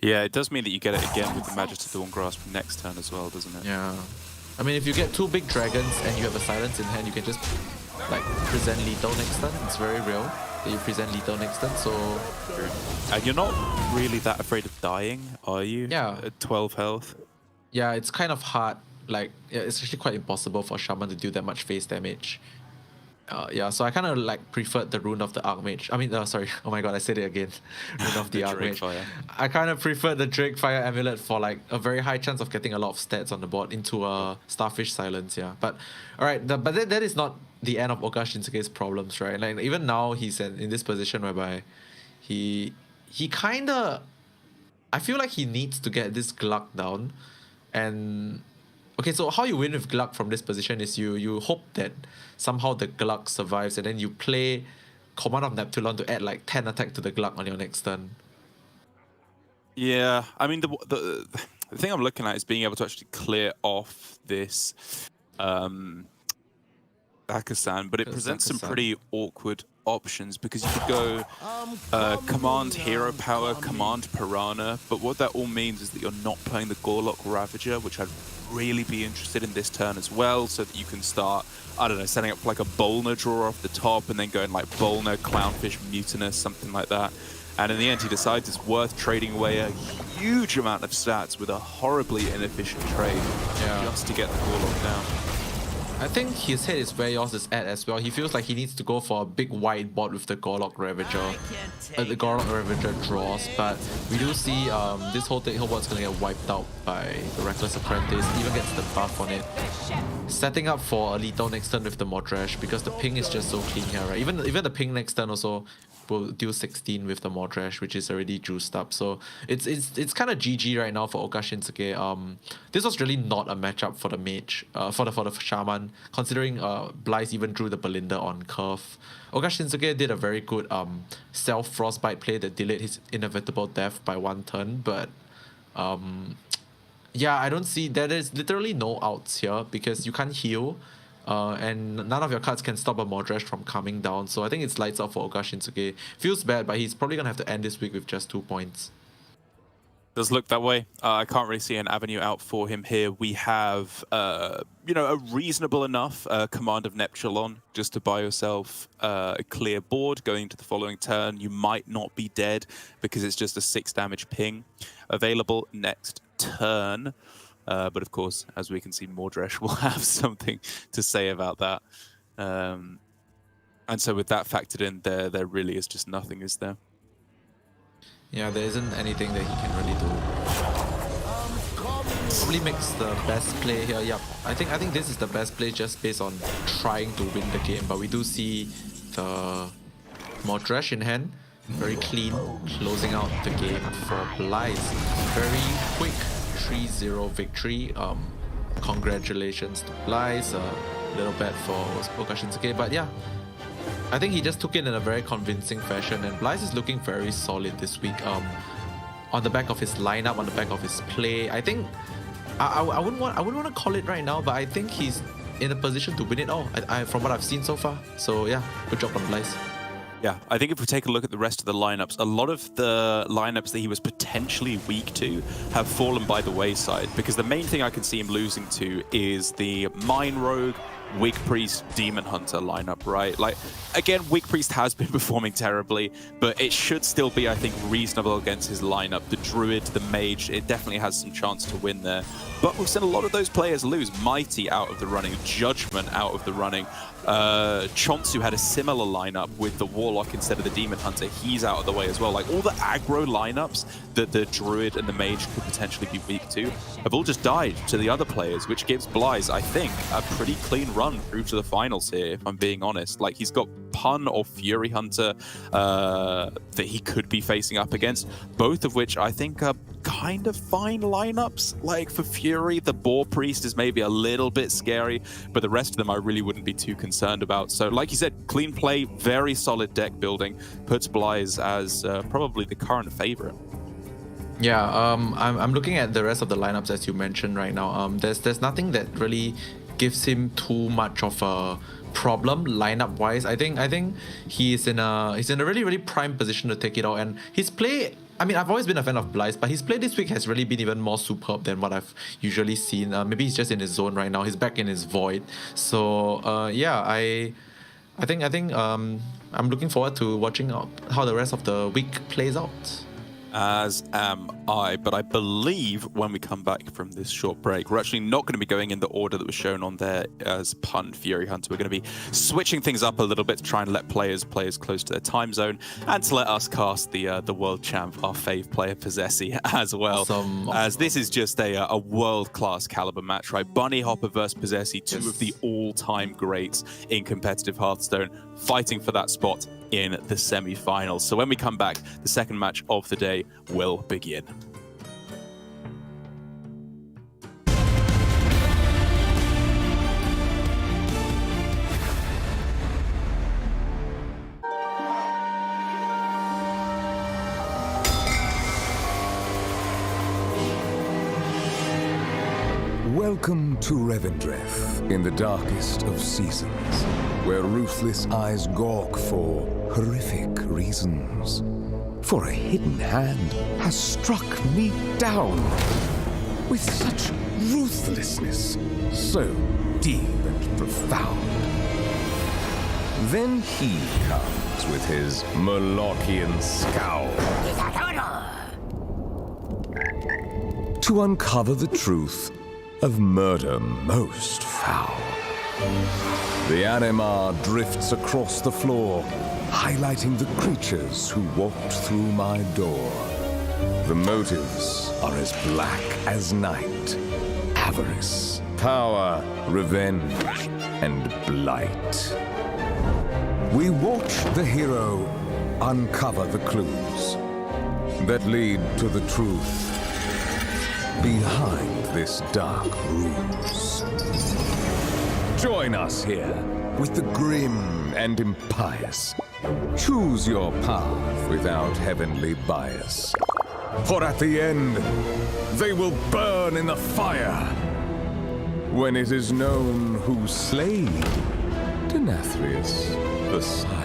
Yeah, it does mean that you get it again with the Magister Dawngrasp next turn as well, doesn't it? Yeah. I mean, if you get 2 big dragons and you have a silence in hand, you can just like present lethal next turn. It's very real that you present lethal next turn. So And you're not really that afraid of dying, are you? Yeah. At 12 health. yeah, it's kind of hard. Like, yeah, it's actually quite impossible for Shaman to do that much face damage. Yeah, so I kind of like preferred the Rune of the Archmage. I mean, sorry, oh my god, I said it again. Rune of the Archmage. Drakefire. I kind of preferred the Drakefire amulet for like a very high chance of getting a lot of stats on the board into a Starfish Silence, yeah. But alright, but that is not the end of Oka Shinsuke's problems, right? Like even now he's in this position whereby he kind of, I feel like he needs to get this Gluck down. And okay, so how you win with Gluck from this position is you hope that somehow the Gluck survives, and then you play Command of Neptulon to add like 10 attack to the Gluck on your next turn. Yeah, I mean, the thing I'm looking at is being able to actually clear off this Akasan, but it presents some pretty awkward options because you could go command hero power, command piranha, but what that all means is that you're not playing the Gorlock Ravager, which I'd really be interested in this turn as well, so that you can start, I don't know, setting up like a Bolner draw off the top and then going like Bolner, Clownfish, Mutinous, something like that. And in the end, he decides it's worth trading away a huge amount of stats with a horribly inefficient trade just to get the Gorlock down. I think his head is where yours is at as well. He feels like he needs to go for a big wide board with the Gorlock Ravager. The Gorlock Ravager draws, but we do see this whole board's gonna get wiped out by the Reckless Apprentice. Even gets the buff on it. Setting up for a lethal next turn with the Mordrash because the ping is just so clean here, right? Even the ping next turn also will deal 16 with the Mordrash, which is already juiced up. So it's kind of GG right now for Oka Shinsuke. This was really not a matchup for the mage, for the shaman, considering Blyce even drew the Belinda on curve. Oka Shinsuke did a very good self frostbite play that delayed his inevitable death by 1 turn, but yeah, I don't see, there is literally no outs here because you can't heal. And none of your cards can stop a Mordrash from coming down. So I think it's lights out for Oka Shinsuke. Feels bad, but he's probably going to have to end this week with just 2 points. Does look that way. I can't really see an avenue out for him here. We have, you know, a reasonable enough command of Neptulon just to buy yourself a clear board going into the following turn. You might not be dead because it's just a 6 damage ping available next turn. But of course, as we can see, Mordrash will have something to say about that. And so with that factored in, there really is just nothing, is there? Yeah, there isn't anything that he can really do. Probably makes the best play here. Yep, I think this is the best play just based on trying to win the game. But we do see the Mordrash in hand, very clean, closing out the game for Blyce. Very quick 3-0 victory. Congratulations to Blyce. A little bad for Oka Shinsuke, but yeah, I think he just took it in a very convincing fashion, and Blyce is looking very solid this week. On the back of his lineup, on the back of his play, I think I wouldn't want to call it right now, but I think he's in a position to win it all. From what I've seen so far. So yeah, good job on Blyce. Yeah, I think if we take a look at the rest of the lineups, a lot of the lineups that he was potentially weak to have fallen by the wayside, because the main thing I can see him losing to is the Mine Rogue, Wig Priest, Demon Hunter lineup, right? Like, again, Wig Priest has been performing terribly, but it should still be, I think, reasonable against his lineup. The Druid, the Mage, it definitely has some chance to win there. But we've seen a lot of those players lose. Mighty out of the running, Judgment out of the running. Chonsu had a similar lineup with the Warlock instead of the Demon Hunter. He's out of the way as well. Like, all the aggro lineups that the Druid and the Mage could potentially be weak to have all just died to the other players, which gives Blyce, I think, a pretty clean run through to the finals here, if I'm being honest. Like, he's got Pun or Fury Hunter that he could be facing up against, both of which I think are kind of fine lineups. Like, for Fury, the Boar Priest is maybe a little bit scary, but the rest of them I really wouldn't be too concerned about. So like you said, clean play, very solid deck building, puts Blyce as probably the current favorite. Yeah, I'm looking at the rest of the lineups as you mentioned right now. There's nothing that really gives him too much of a problem lineup wise. I think he's in a really prime position to take it out, and his play, I mean, I've always been a fan of Blyce, but his play this week has really been even more superb than what I've usually seen. Maybe he's just in his zone right now. He's back in his void. So yeah, I think I'm looking forward to watching how the rest of the week plays out. As am I, but I believe when we come back from this short break, we're actually not going to be going in the order that was shown on there as Pun Fury Hunter. We're going to be switching things up a little bit to try and let players play as close to their time zone and to let us cast the world champ, our fave player, Possessi, as well. Awesome. As this is just a world-class caliber match, right? Bunny Hopper versus Possessi, two of the all-time greats in competitive Hearthstone, fighting for that spot in the semi-finals. So when we come back, the second match of the day will begin. Welcome to Revendreth, in the darkest of seasons, where ruthless eyes gawk for horrific reasons. For a hidden hand has struck me down with such ruthlessness, so deep and profound. Then he comes with his Molochian scowl to uncover the truth of murder most foul. The Animar drifts across the floor, highlighting the creatures who walked through my door. The motives are as black as night: avarice, power, revenge, and blight. We watch the hero uncover the clues that lead to the truth behind this dark ruse. Join us here with the grim and impious. Choose your path without heavenly bias. For at the end, they will burn in the fire when it is known who slayed Denathrius the Sire.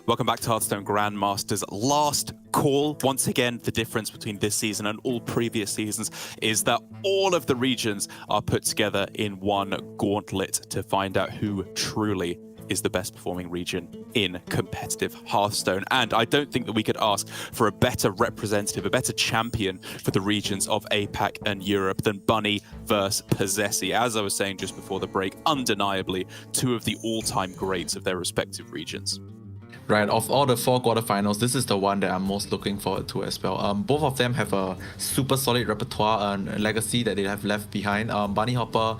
Welcome back to Hearthstone Grandmasters. Last call. Once again, the difference between this season and all previous seasons is that all of the regions are put together in one gauntlet to find out who truly is the best performing region in competitive Hearthstone. And I don't think that we could ask for a better representative, a better champion for the regions of APAC and Europe than Bunny versus Possessi. As I was saying just before the break, undeniably two of the all-time greats of their respective regions. Right, of all the four quarterfinals, this is the one that I'm most looking forward to as well. Both of them have a super solid repertoire and legacy that they have left behind. Bunny Hopper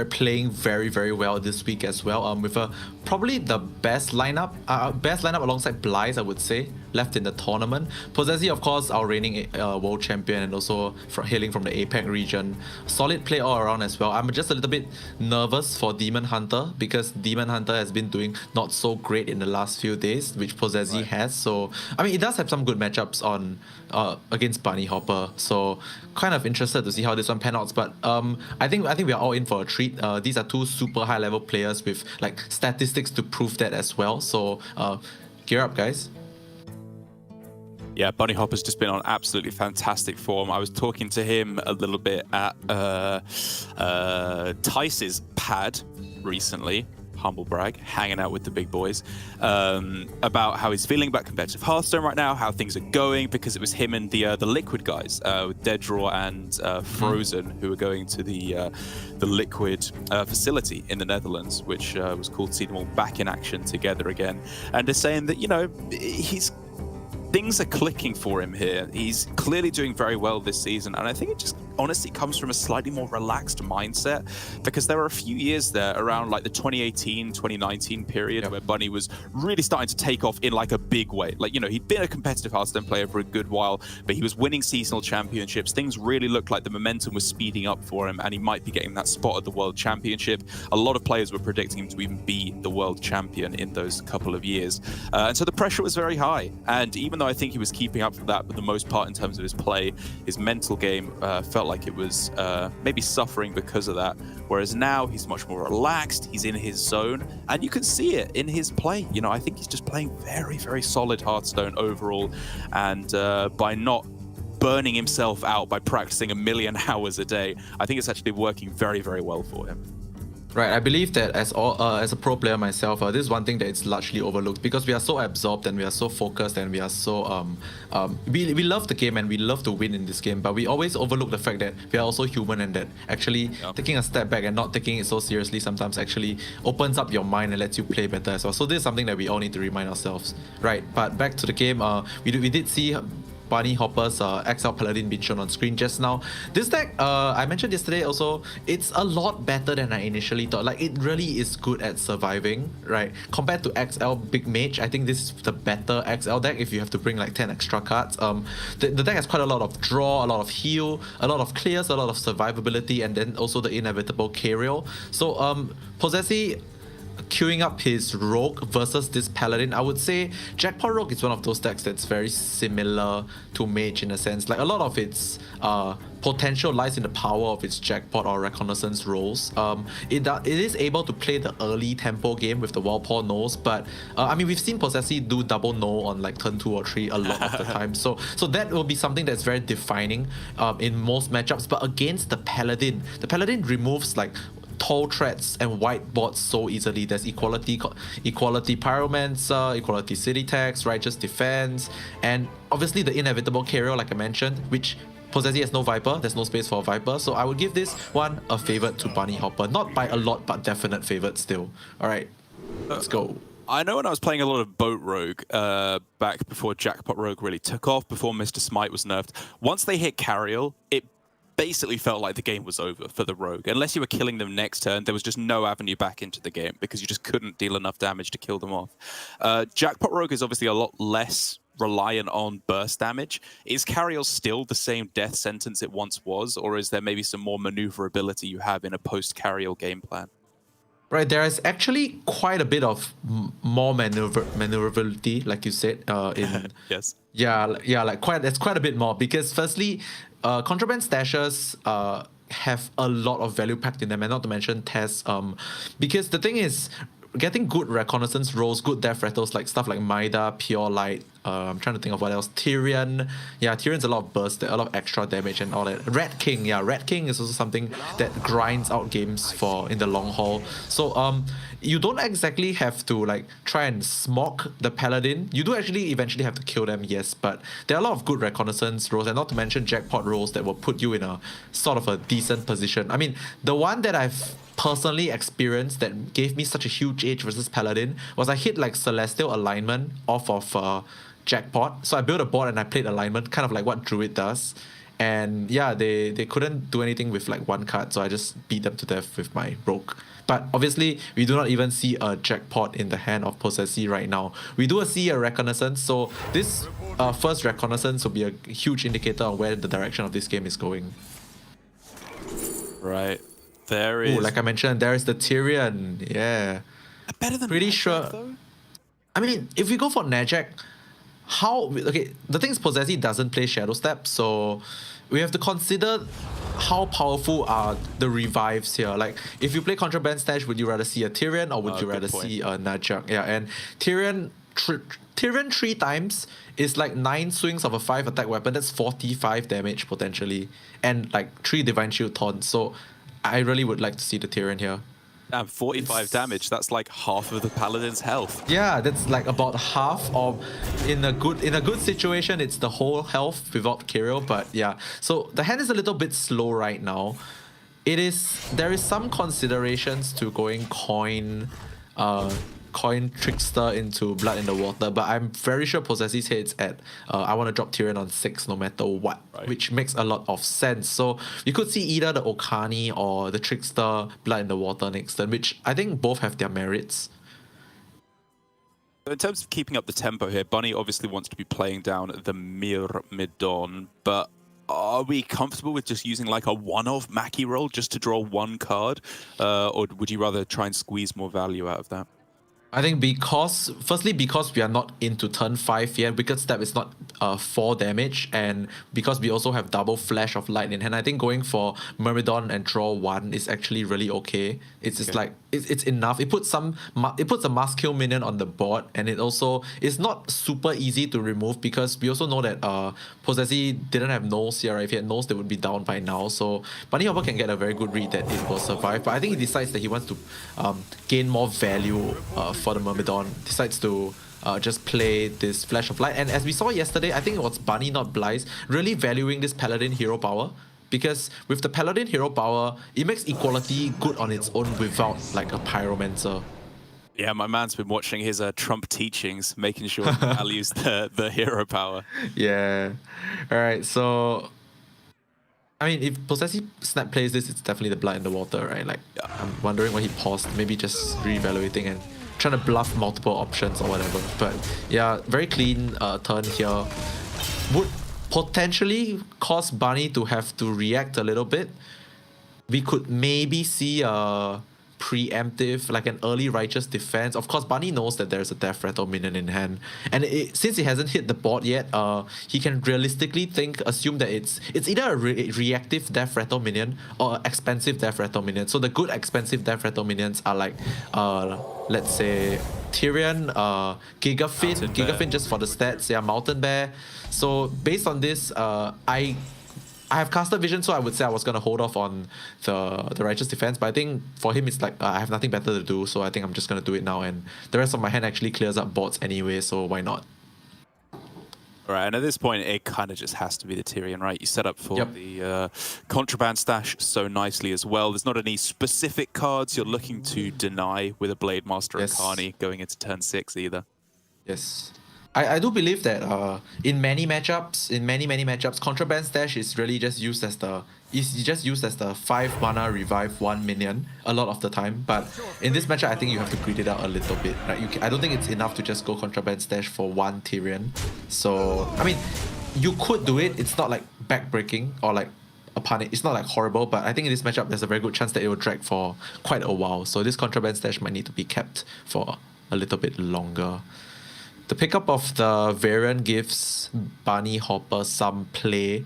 playing very, very well this week as well, with probably the best lineup alongside Blythe, I would say, left in the tournament. Possessi, of course, our reigning world champion and also hailing from the APAC region. Solid play all around as well. I'm just a little bit nervous for Demon Hunter because Demon Hunter has been doing not so great in the last few days, which Possessi has. So, I mean, it does have some good matchups on against Bunny Hopper. So, kind of interested to see how this one pan out. But I think we are all in for a treat. These are two super high level players with like statistics to prove that as well. So gear up, guys. Yeah, Bunny Hopper's just been on absolutely fantastic form. I was talking to him a little bit at Tice's pad recently, humble brag, hanging out with the big boys, about how he's feeling about competitive Hearthstone right now, how things are going, because it was him and the Liquid guys, with Deadraw and Frozen, who were going to the Liquid facility in the Netherlands, which was cool to see them all back in action together again. And they're saying that, you know, things are clicking for him here. He's clearly doing very well this season, and I think it just honestly comes from a slightly more relaxed mindset, because there were a few years there around like the 2018, 2019 period where Bunny was really starting to take off in like a big way. Like, you know, he'd been a competitive Hearthstone player for a good while, but he was winning seasonal championships. Things really looked like the momentum was speeding up for him, and he might be getting that spot at the World Championship. A lot of players were predicting him to even be the world champion in those couple of years. And so the pressure was very high. And even though I think he was keeping up for that for the most part in terms of his play, his mental game felt like it was maybe suffering because of that. Whereas now he's much more relaxed, he's in his zone, and you can see it in his play. You know, I think he's just playing very, very solid Hearthstone overall, and by not burning himself out by practicing a million hours a day, I think it's actually working very, very well for him. Right, I believe that as a pro player myself, this is one thing that is largely overlooked, because we are so absorbed and we are so focused and we are so we love the game and we love to win in this game, but we always overlook the fact that we are also human, and that actually taking a step back and not taking it so seriously sometimes actually opens up your mind and lets you play better as well. So this is something that we all need to remind ourselves. Right, but back to the game, we did see Bunny Hopper's XL Paladin being shown on screen just now. This deck, I mentioned yesterday also, it's a lot better than I initially thought. Like, it really is good at surviving, right? Compared to XL Big Mage, I think this is the better XL deck if you have to bring like 10 extra cards. The deck has quite a lot of draw, a lot of heal, a lot of clears, a lot of survivability, and then also the inevitable K-Rail. So Possessi queuing up his Rogue versus this Paladin, I would say Jackpot Rogue is one of those decks that's very similar to Mage in a sense. Like, a lot of its potential lies in the power of its Jackpot or Reconnaissance rolls. It is able to play the early tempo game with the Wildpaw Nose, but I mean, we've seen Possessi do double no on like turn 2 or 3 a lot of the time. So that will be something that's very defining in most matchups. But against the Paladin removes like tall threats and white bots so easily. There's equality Pyromancer, equality City Tax, Righteous Defense, and obviously the inevitable K-Rail, like I mentioned, which Possessi has no Viper. There's no space for a Viper, so I would give this one a favorite to Bunny Hopper. Not by a lot, but definite favorite still. All right, let's go. I know when I was playing a lot of Boat Rogue back before Jackpot Rogue really took off, before Mr. Smite was nerfed, once they hit Cariel, it basically felt like the game was over for the Rogue. Unless you were killing them next turn, there was just no avenue back into the game because you just couldn't deal enough damage to kill them off. Jackpot Rogue is obviously a lot less reliant on burst damage. Is Cariel still the same death sentence it once was, or is there maybe some more maneuverability you have in a post-Cariel game plan? Right, there is actually quite a bit of more maneuverability, like you said. Yes. Yeah, like there's quite a bit more, because firstly, contraband stashes have a lot of value packed in them, and not to mention tests. Because the thing is, getting good reconnaissance rolls, good death rattles, like stuff like Maida, Pure Light. I'm trying to think of what else. Tyrion. Yeah, Tyrion's a lot of burst, a lot of extra damage and all that. Red King. Yeah, Red King is also something that grinds out games for in the long haul. So you don't exactly have to like try and smoke the Paladin. You do actually eventually have to kill them, yes, but there are a lot of good reconnaissance rolls, and not to mention jackpot rolls that will put you in a sort of a decent position. I mean, the one that I've personally experienced that gave me such a huge edge versus Paladin was I hit like Celestial Alignment off of Jackpot. So I built a board and I played Alignment, kind of like what Druid does. And yeah, they couldn't do anything with like one card, so I just beat them to death with my Rogue. But obviously, we do not even see a Jackpot in the hand of Possessi right now. We do see a Reconnaissance, so this first Reconnaissance will be a huge indicator on where the direction of this game is going. Right. There is... Ooh, like I mentioned, there is the Tyrion. Yeah. Better than pretty Najak, sure. Though? I mean, if we go for Najak, okay, the thing is Possessi doesn't play Shadow Step, so we have to consider how powerful are the revives here. Like, if you play Contraband Stash, would you rather see a Tyrion or would you rather see a Najak? Yeah, and Tyrion 3 times is like 9 swings of a 5 attack weapon. That's 45 damage potentially, and like 3 Divine Shield taunts. So I really would like to see the Tyrion here. And 45 damage, that's like half of the Paladin's health. Yeah, that's like about half of, in a good situation, it's the whole health without Kirill. But yeah, so the hand is a little bit slow right now. There is some considerations to going coin Trickster into Blood in the Water, but I'm very sure Possessi's head's at I want to drop Tyrion on 6 no matter what, which makes a lot of sense. So you could see either the Okani or the Trickster Blood in the Water next turn, which I think both have their merits. In terms of keeping up the tempo here, Bunny obviously wants to be playing down the Myrmidon, but are we comfortable with just using like a one-off Mackie roll just to draw 1 card? Or would you rather try and squeeze more value out of that? I think firstly because we are not into turn 5 yet, Wicked Step is not 4 damage, and because we also have double Flash of Light in hand, I think going for Myrmidon and draw 1 is actually really okay. It's just like it's enough. It puts a Maskill minion on the board, and it also is not super easy to remove because we also know that Possessi didn't have Nulls here. Right? If he had Nulls, they would be down by now. So Bunny Hopper can get a very good read that it will survive. But I think he decides that he wants to gain more value for the Myrmidon, decides to just play this Flash of Light. And as we saw yesterday, I think it was Bunny, not Blythe, really valuing this Paladin hero power. Because with the Paladin hero power, it makes equality good on its own without like a Pyromancer. Yeah, my man's been watching his Trump teachings, making sure he values the hero power. Yeah. Alright, so I mean, if Possessive Snap plays this, it's definitely the Blood in the Water, right? Like, I'm wondering why he paused, maybe just re-evaluating and trying to bluff multiple options or whatever. But yeah, very clean turn here. Would potentially cause Bunny to have to react a little bit. We could maybe see a preemptive, like an early Righteous Defense. Of course, Bunny knows that there's a Death Rattle minion in hand, and since it hasn't hit the board yet, he can realistically assume that it's either a reactive Death Rattle minion or expensive Death Rattle minion. So the good expensive Death Rattle minions are like, let's say Tyrion, Gigafin just for the stats, yeah, Mountain Bear. So based on this, I have Caster Vision, so I would say I was going to hold off on the Righteous Defense, but I think for him it's like I have nothing better to do, so I think I'm just going to do it now, and the rest of my hand actually clears up boards anyway, so why not? Right, and at this point it kind of just has to be the Tyrion, right? You set up for the Contraband Stash so nicely as well. There's not any specific cards you're looking to deny with a Blade Master Okani going into turn 6 either. Yes. I do believe that in many matchups, Contraband Stash is really just used as the 5 mana revive 1 minion a lot of the time. But in this matchup, I think you have to grid it out a little bit. Right? I don't think it's enough to just go Contraband Stash for 1 Tyrion. So I mean, you could do it. It's not like backbreaking or like a punish. It's not like horrible. But I think in this matchup, there's a very good chance that it will drag for quite a while. So this Contraband Stash might need to be kept for a little bit longer. The pickup of the variant gives Bunny Hopper some play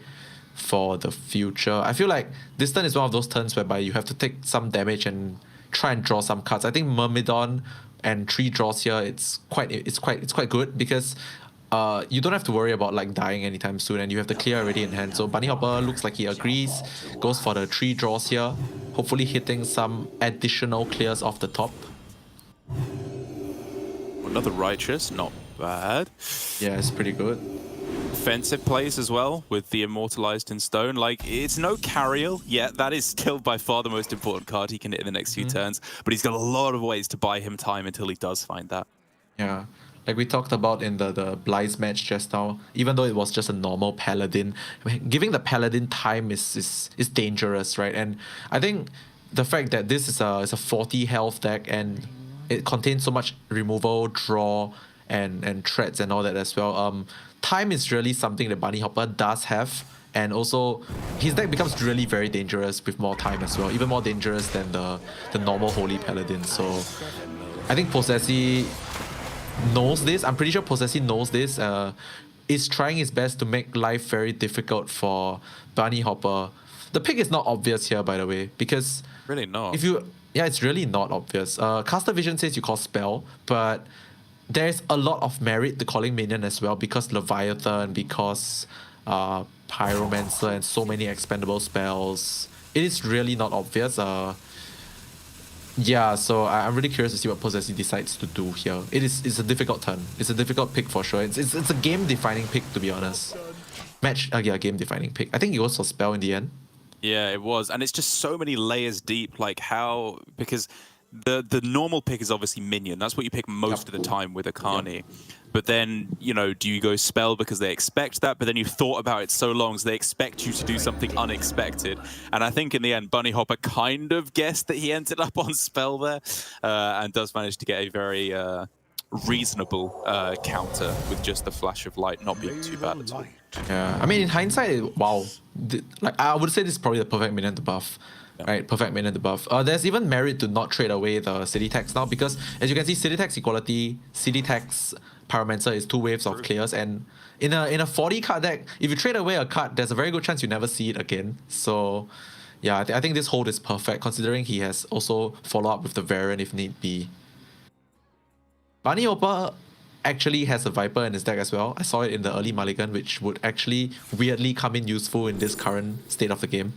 for the future. I feel like this turn is one of those turns whereby you have to take some damage and try and draw some cards. I think Myrmidon and 3 draws here, it's quite good because you don't have to worry about like dying anytime soon, and you have the clear already in hand. So Bunny Hopper looks like he agrees, goes for the 3 draws here, hopefully hitting some additional clears off the top. Another Righteous, not bad. Yeah, it's pretty good. Defensive plays as well with the Immortalized in Stone. Like, it's no Cariel yet. That is still by far the most important card he can hit in the next few turns, but he's got a lot of ways to buy him time until he does find that. Yeah, like we talked about in the Blythe match just now, even though it was just a normal Paladin, giving the Paladin time is dangerous, right? And I think the fact that this is a 40 health deck and it contains so much removal, draw, and threats and all that as well. Time is really something that Bunny Hopper does have, and also his deck becomes really very dangerous with more time as well, even more dangerous than the normal Holy Paladin. So I think Possessi knows this. I'm pretty sure Possessi knows this. is trying his best to make life very difficult for Bunny Hopper. The pick is not obvious here, by the way, because Really not. it's really not obvious. Caster Vision says you call Spell, but there's a lot of merit to calling Minion as well because Leviathan, because Pyromancer, and so many expendable spells. It is really not obvious. Yeah, so I'm really curious to see what Possessy decides to do here. It's a difficult turn. It's a difficult pick for sure. It's a game-defining pick, to be honest. Game-defining pick. I think he goes for Spell in the end. Yeah, it was. And it's just so many layers deep, like how, because the normal pick is obviously Minion. That's what you pick most of the time with Akani. But then, you know, do you go Spell because they expect that? But then you've thought about it so long, so they expect you to do something unexpected. And I think in the end, Bunny Hopper kind of guessed that he ended up on Spell there, and does manage to get a very reasonable counter with just the flash of light not being too bad at all. Yeah, I mean, in hindsight, wow. Like, I would say this is probably the perfect minion to buff. Yeah. Right, perfect minion to buff. There's even merit to not trade away the city tax now because, as you can see, city tax equality, city tax Pyromancer is 2 waves of clears, and in a 40 card deck, if you trade away a card, there's a very good chance you never see it again. So, yeah, I think this hold is perfect considering he has also follow up with the Variant if need be. Bunny Hopper actually has a Viper in his deck as well. I saw it in the early Mulligan, which would actually weirdly come in useful in this current state of the game.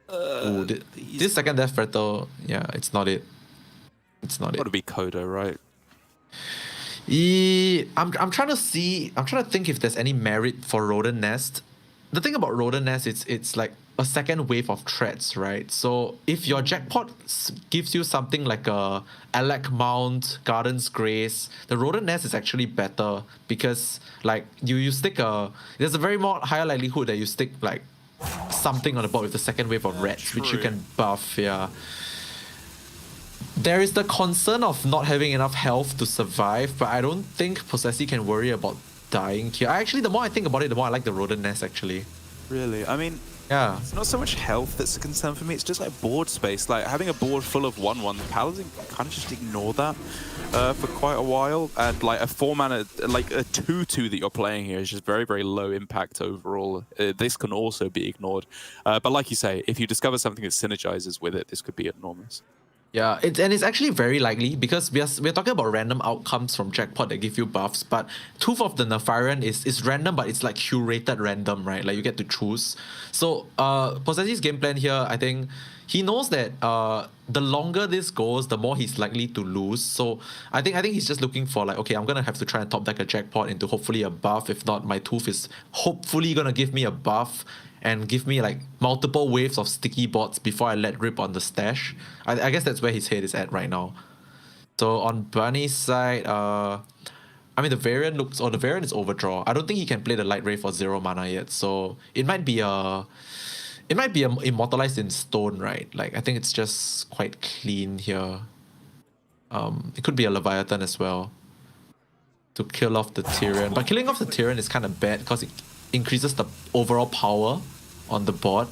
This second Death Rattle, yeah, it's not it. It's not Got to be Coda, right? I'm trying to think if there's any merit for Rodent Nest. The thing about Rodent Nest, it's like a second wave of threats, right? So if your jackpot gives you something like a Alec Mount, Garden's Grace, the Rodent Nest is actually better because like you stick there's a very more higher likelihood that you stick like something on the board with the second wave of rats, which you can buff. Yeah. There is the concern of not having enough health to survive, but I don't think Possessy can worry about dying here. The more I think about it, the more I like the Rodent Nest, actually. Really? I mean, yeah. It's not so much health that's a concern for me, it's just like board space. Like having a board full of 1/1, the Paladin kind of just ignore that for quite a while. And like a 4-mana, like a 2/2 that you're playing here is just very, very low impact overall. This can also be ignored. But like you say, if you discover something that synergizes with it, this could be enormous. Yeah, it's actually very likely because we're talking about random outcomes from jackpot that give you buffs, but Tooth of the Nefarian is random, but it's like curated random, right? Like you get to choose. So Possessy's game plan here, I think he knows that the longer this goes, the more he's likely to lose. So I think he's just looking for like, okay, I'm gonna have to try and top deck a jackpot into hopefully a buff. If not, my Tooth is hopefully gonna give me a buff and give me like multiple waves of sticky bots before I let rip on the stash. I guess that's where his head is at right now. So on Bunny's side, I mean the variant is overdraw. I don't think he can play the Light Ray for 0 mana yet. So it might be immortalized in stone, right? Like I think it's just quite clean here. It could be a Leviathan as well to kill off the Tyrion. But killing off the Tyrion is kind of bad because it increases the overall power on the board.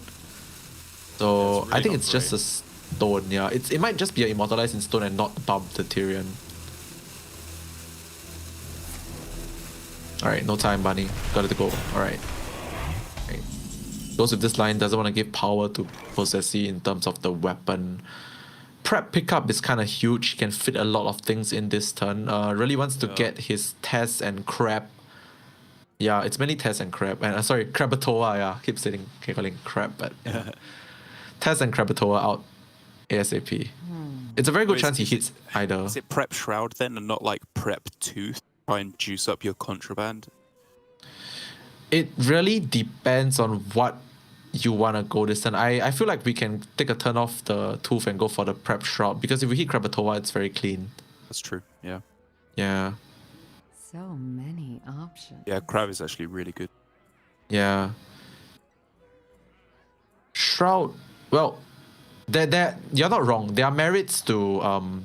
So really I think it's just a stone, yeah. It might just be immortalized in stone and not bump the Tyrion. Alright, no time, Bunny. Got it to go. Alright. Okay. Goes with this line, doesn't want to give power to Possessy in terms of the weapon. Prep pickup is kind of huge. He can fit a lot of things in this turn. Really wants to get his Tess and Crab. Yeah, it's mainly Tess and Crab. And sorry, Krabatoa, yeah. Keep calling Crab, but yeah. Tess and Krabatoa out ASAP. It's a very good chance he hits either. Is it Prep Shroud then and not like Prep Tooth? Try and juice up your contraband? It really depends on what you want to go this turn. I feel like we can take a turn off the Tooth and go for the Prep Shroud because if we hit Krabatoa, it's very clean. That's true, yeah. Yeah. So many options. Yeah, Crab is actually really good. Yeah. Shroud, well, you're not wrong. There are merits to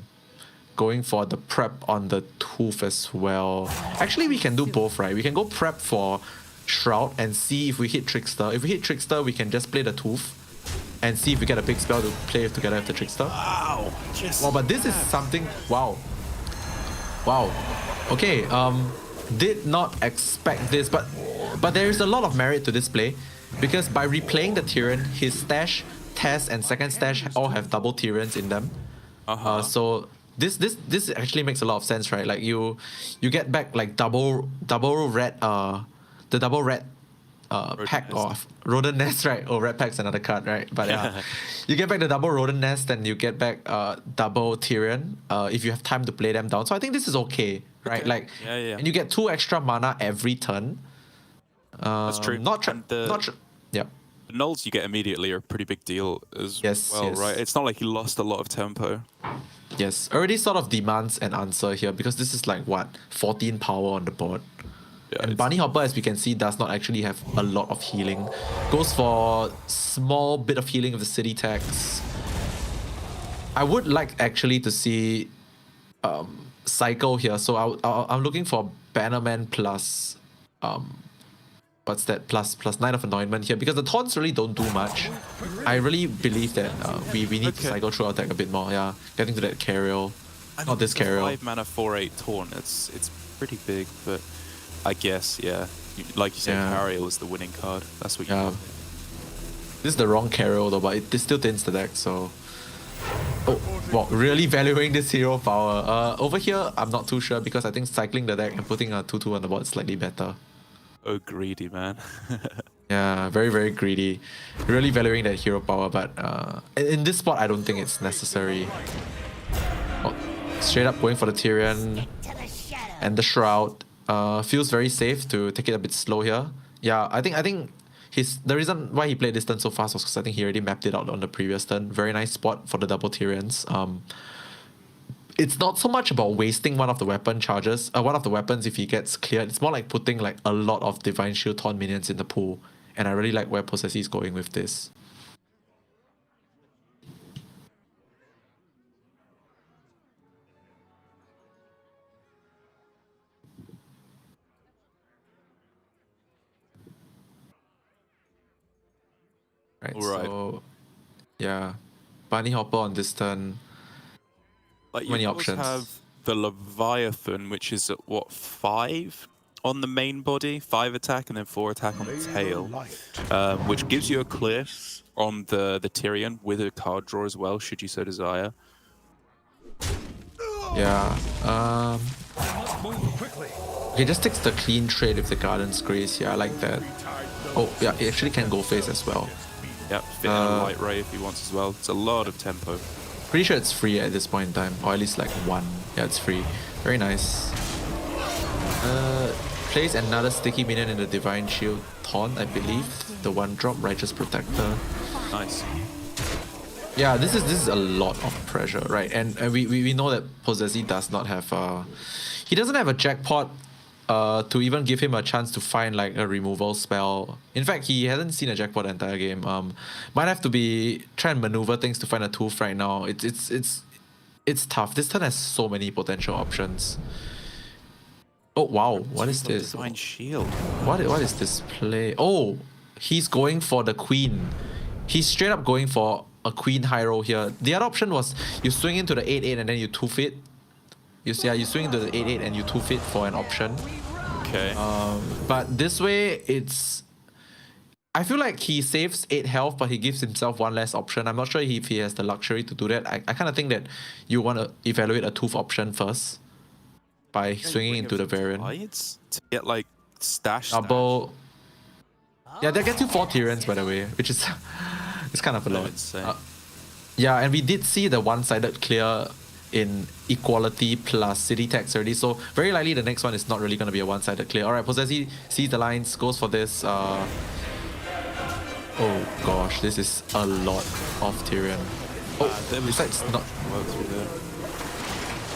going for the prep on the Tooth as well. Actually, we can do both, right? We can go prep for Shroud and see if we hit Trickster. If we hit Trickster, we can just play the Tooth and see if we get a big spell to play together with the Trickster. Wow! Yes. Wow, but this is something... Wow. Wow. Okay, did not expect this, but there is a lot of merit to this play because by replaying the Tyrion, his stash, Test, and second stash all have double Tyrions in them. So this actually makes a lot of sense, right? Like you get back like double red the double red pack of rodent nest, right? Oh, red pack's another card, right? But yeah, you get back the double rodent nest and you get back double Tyrion if you have time to play them down. So I think this is okay, right? Okay. Like, Yeah. and you get 2 extra mana every turn. That's true. Yeah. The nulls you get immediately are a pretty big deal as well, yes. right? It's not like he lost a lot of tempo. Yes, already sort of demands an answer here because this is like what 14 power on the board. Yeah, And Bunny Hopper, as we can see, does not actually have a lot of healing. Goes for small bit of healing of the city tax. I would like actually to see Cycle here. So I'm looking for Bannerman plus what's that? Plus 9 of Anointment here because the taunts really don't do much. I really believe that we need to cycle through our deck a bit more. Yeah, getting to that Carriel. Not this Carriel. 5 mana 4/8 taunt. It's pretty big, but I guess like you said, Carriel is the winning card. That's what you want. This is the wrong Carriel though, but it still thinns the deck. So, wow, really valuing this hero power. Over here, I'm not too sure because I think cycling the deck and putting a 2/2 on the board is slightly better. Oh, greedy, man. Yeah, very, very greedy. Really valuing that hero power, but in this spot, I don't think it's necessary. Oh, straight up going for the Tyrion and the Shroud. Feels very safe to take it a bit slow here. Yeah, I think the reason why he played this turn so fast was because I think he already mapped it out on the previous turn. Very nice spot for the double Tyrions. It's not so much about wasting one of the weapon charges, one of the weapons if he gets cleared. It's more like putting like a lot of Divine Shield taunt minions in the pool. And I really like where Possessy is going with this. Right, so yeah, Bunny Hopper on this turn. Like Many you options. have the Leviathan, which is at what 5 on the main body, 5 attack, and then 4 attack on the tail, which gives you a clear on the Tyrion with a card draw as well, should you so desire. Yeah. He just takes the clean trade with the Garden's Grace. Yeah, I like that. Oh yeah, he actually can go face as well. Yep, fit in a light ray if he wants as well. It's a lot of tempo. Pretty sure it's free at this point in time, or at least like 1. Yeah, it's free. Very nice. Plays another sticky minion in the Divine Shield taunt, I believe. The 1-drop Righteous Protector. Nice. Yeah, this is a lot of pressure, right? And we know that Possessy does not have he doesn't have a jackpot to even give him a chance to find like a removal spell. In fact, he hasn't seen a jackpot the entire game. Might have to try and maneuver things to find a tooth right now. It's tough. This turn has so many potential options. Oh wow, what is this? Divine Shield. What is this play? Oh, he's going for the Queen. He's straight up going for a Queen high roll here. The other option was you swing into the 8/8 and then you tooth it. You swing into the 8/8 and you tooth it for an option. Okay. But this way, I feel like he saves 8 health, but he gives himself 1 less option. I'm not sure if he has the luxury to do that. I kind of think that you want to evaluate a tooth option first by swinging into the variant. To get like stash. Double. Yeah, that gets you 4 Tyrants, by the way, which is it's kind of a lot. Yeah, and we did see the one-sided clear in Equality plus City Tax already, so very likely the next one is not really going to be a one-sided clear. Alright, Possessy sees the lines, goes for this. Oh gosh, this is a lot of Tyrion. Oh, besides not...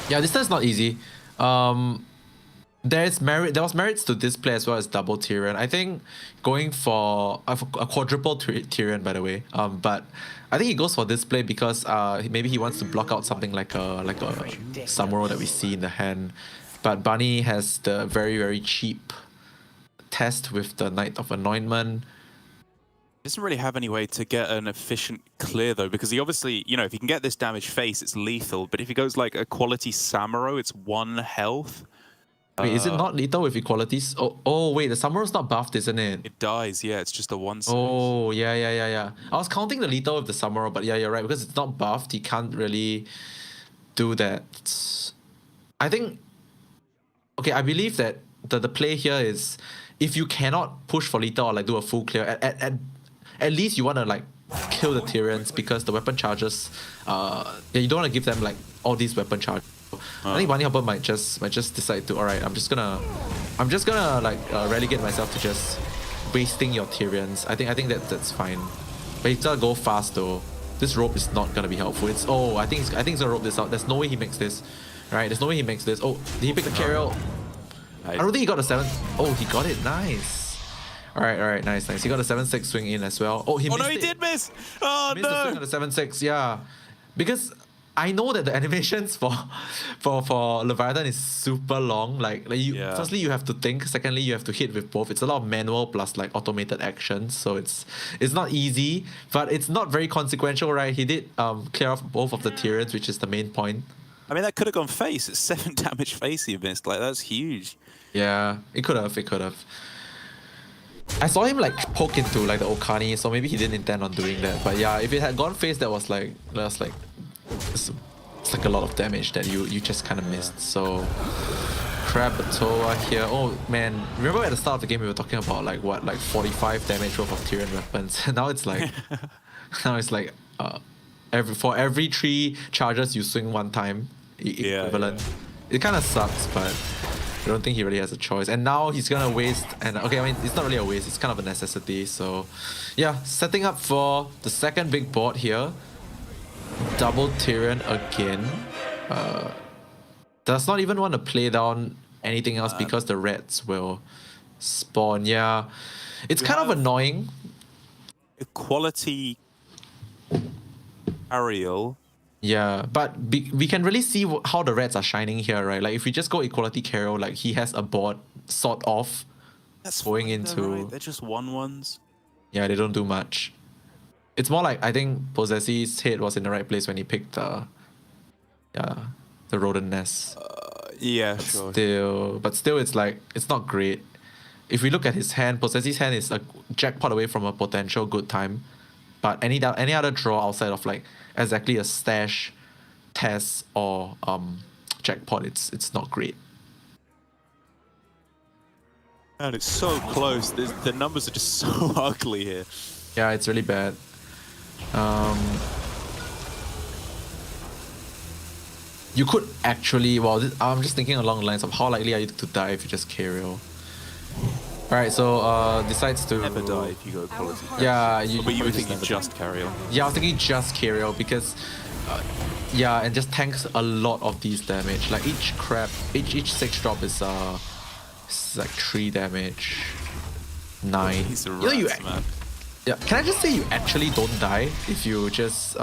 Yeah, this time's not easy. There was merits to this play as well as double Tyrion. I think going for a quadruple Tyrion, by the way. But I think he goes for this play because maybe he wants to block out something like a Samuro that we see in the hand. But Bunny has the very, very cheap test with the Knight of Anointment. Doesn't really have any way to get an efficient clear though, because he obviously, if he can get this damage face, it's lethal. But if he goes like a quality Samuro, it's 1 health. Wait, is it not lethal with equalities? Oh, wait, the Summerow's not buffed, isn't it? It dies, yeah, it's just a one save. Oh, yeah. I was counting the lethal with the Summerow, but yeah, you're right, because it's not buffed, he can't really do that. I think, okay, I believe that the play here is, if you cannot push for lethal or like do a full clear, at least you want to like kill the Tyrants, because the weapon charges, you don't want to give them like all these weapon charges. I think Bunny Hopper might just decide to, alright, I'm just gonna like relegate myself to just wasting your Tyrians. I think that's fine. But he's gotta go fast though. This rope is not gonna be helpful. I think he's gonna rope this out. There's no way he makes this. Right, there's no way he makes this. Oh, did he pick the carrier? I don't think he got the 7. Oh, he got it. Nice. Alright, nice. He got a 7-6 swing in as well. Oh, he missed no, he it. did miss! Oh, Missed the swing on the 7-6, yeah. Because I know that the animations for Leviathan is super long. Like you, firstly you have to think. Secondly, you have to hit with both. It's a lot of manual plus like automated actions. So it's not easy, but it's not very consequential, right? He did clear off both of the Tyrants, which is the main point. I mean, that could have gone face. It's 7 damage face he missed. Like, that's huge. Yeah, it could have. I saw him like poke into like the Okani, so maybe he didn't intend on doing that. But yeah, if it had gone face, that was like it's like a lot of damage that you just kind of missed. So Krakatoa here. Oh man, remember at the start of the game we were talking about like what, like 45 damage worth of Tyrian weapons. Now it's like for every 3 charges you swing one time, equivalent. It kind of sucks, but I don't think he really has a choice. And now he's gonna waste. And okay, I mean, it's not really a waste. It's kind of a necessity. So yeah, setting up for the second big board here. Double Tyrian again. Does not even want to play down anything else because the reds will spawn. Yeah, it's kind of annoying. Equality Ariel. Yeah, but we can really see how the reds are shining here, right? Like if we just go equality Carol, like he has a board sort of. That's going fine, into. though, right? They're just 1/1s. Yeah, they don't do much. It's more like I think Possessi's head was in the right place when he picked the rodent nest. Yeah, sure. But still, it's like it's not great. If we look at his hand, Possessi's hand is a jackpot away from a potential good time. But any other draw outside of like exactly a stash, test or jackpot, it's not great. And it's so close. The numbers are just so ugly here. Yeah, it's really bad. You could actually, I'm just thinking along the lines of how likely are you to die if you just K-Rail. Alright, so decides to never die if you go quality. Yeah, but you were thinking just Carriel. Yeah, I was thinking just K-Rail because and just tanks a lot of these damage. Like each 6 drop is like 3 damage. 9. He's a rat, man. Yeah, can I just say you actually don't die if you just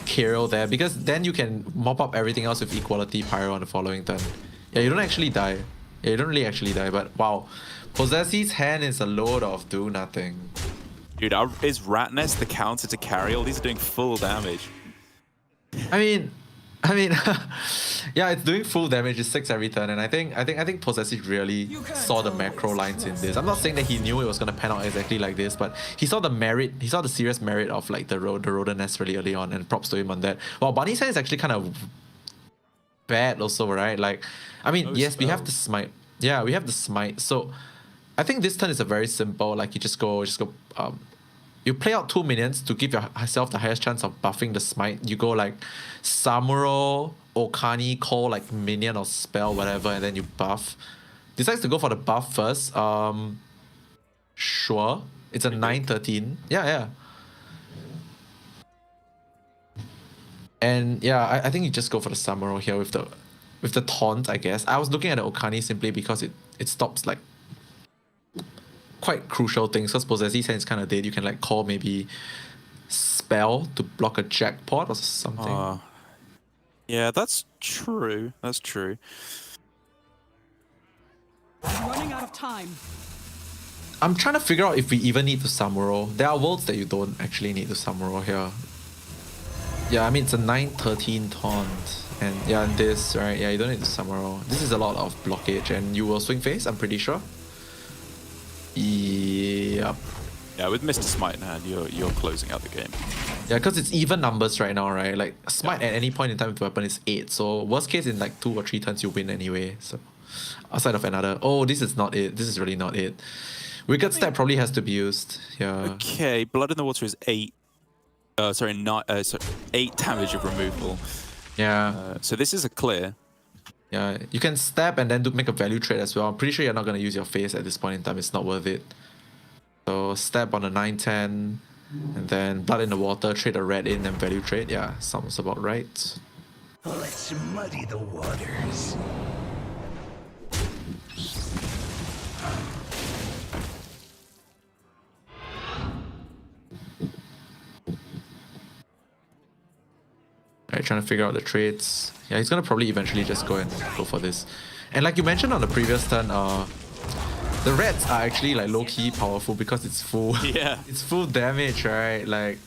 K-Rail there, because then you can mop up everything else with equality pyro on the following turn. Yeah, you don't actually die. Yeah, you don't really actually die, but wow. Possessi's hand is a load of do nothing. Dude, is Ratnest the counter to Carriel? These are doing full damage. I mean, yeah, it's doing full damage. It's 6 every turn, and I think Possessi really saw the macro lines in this. I'm not saying that he knew it was gonna pan out exactly like this, but he saw the merit. He saw the serious merit of like the rodent nest really early on, and props to him on that. Well, Bunny's hand is actually kind of bad also, right? Like, I mean, yes, we have the smite. Yeah, we have the smite. So I think this turn is a very simple. Like you just go. You play out 2 minions to give yourself the highest chance of buffing the smite. You go like Samuro, Okani, call like minion or spell, whatever, and then you buff. Decides to go for the buff first. Sure. It's a 9-13. Yeah. And yeah, I think you just go for the Samuro here with the taunt, I guess. I was looking at the Okani simply because it stops like quite crucial things, because Possessi's hand is kind of dead. You can like call maybe spell to block a jackpot or something. Yeah, that's true. That's true. Running out of time. I'm trying to figure out if we even need to Samuro. There are worlds that you don't actually need to Samuro here. Yeah, I mean, it's a 9-13 taunt. And yeah, and this, right? Yeah, you don't need to Samuro. This is a lot of blockage, and you will swing face, I'm pretty sure. Yep. Yeah, with Mr. Smite in hand, you're closing out the game. Yeah, because it's even numbers right now, right? Like, Smite at any point in time with weapon is 8. So, worst case, in like 2 or 3 turns, you win anyway. So, outside of another. Oh, this is not it. This is really not it. Wicked Step probably has to be used. Yeah. Okay, Blood in the Water is 8. Sorry, 8 damage of removal. Yeah. So this is a clear. Yeah, you can stab and then make a value trade as well. I'm pretty sure you're not going to use your face at this point in time. It's not worth it. So stab on a 9-10, and then Blood in the Water, trade a red in and value trade. Yeah, sounds about right. Let's muddy the waters. Right, trying to figure out the trades. Yeah, he's gonna probably eventually just go for this. And like you mentioned on the previous turn, the reds are actually like low-key powerful because it's full. Yeah. It's full damage, right? Like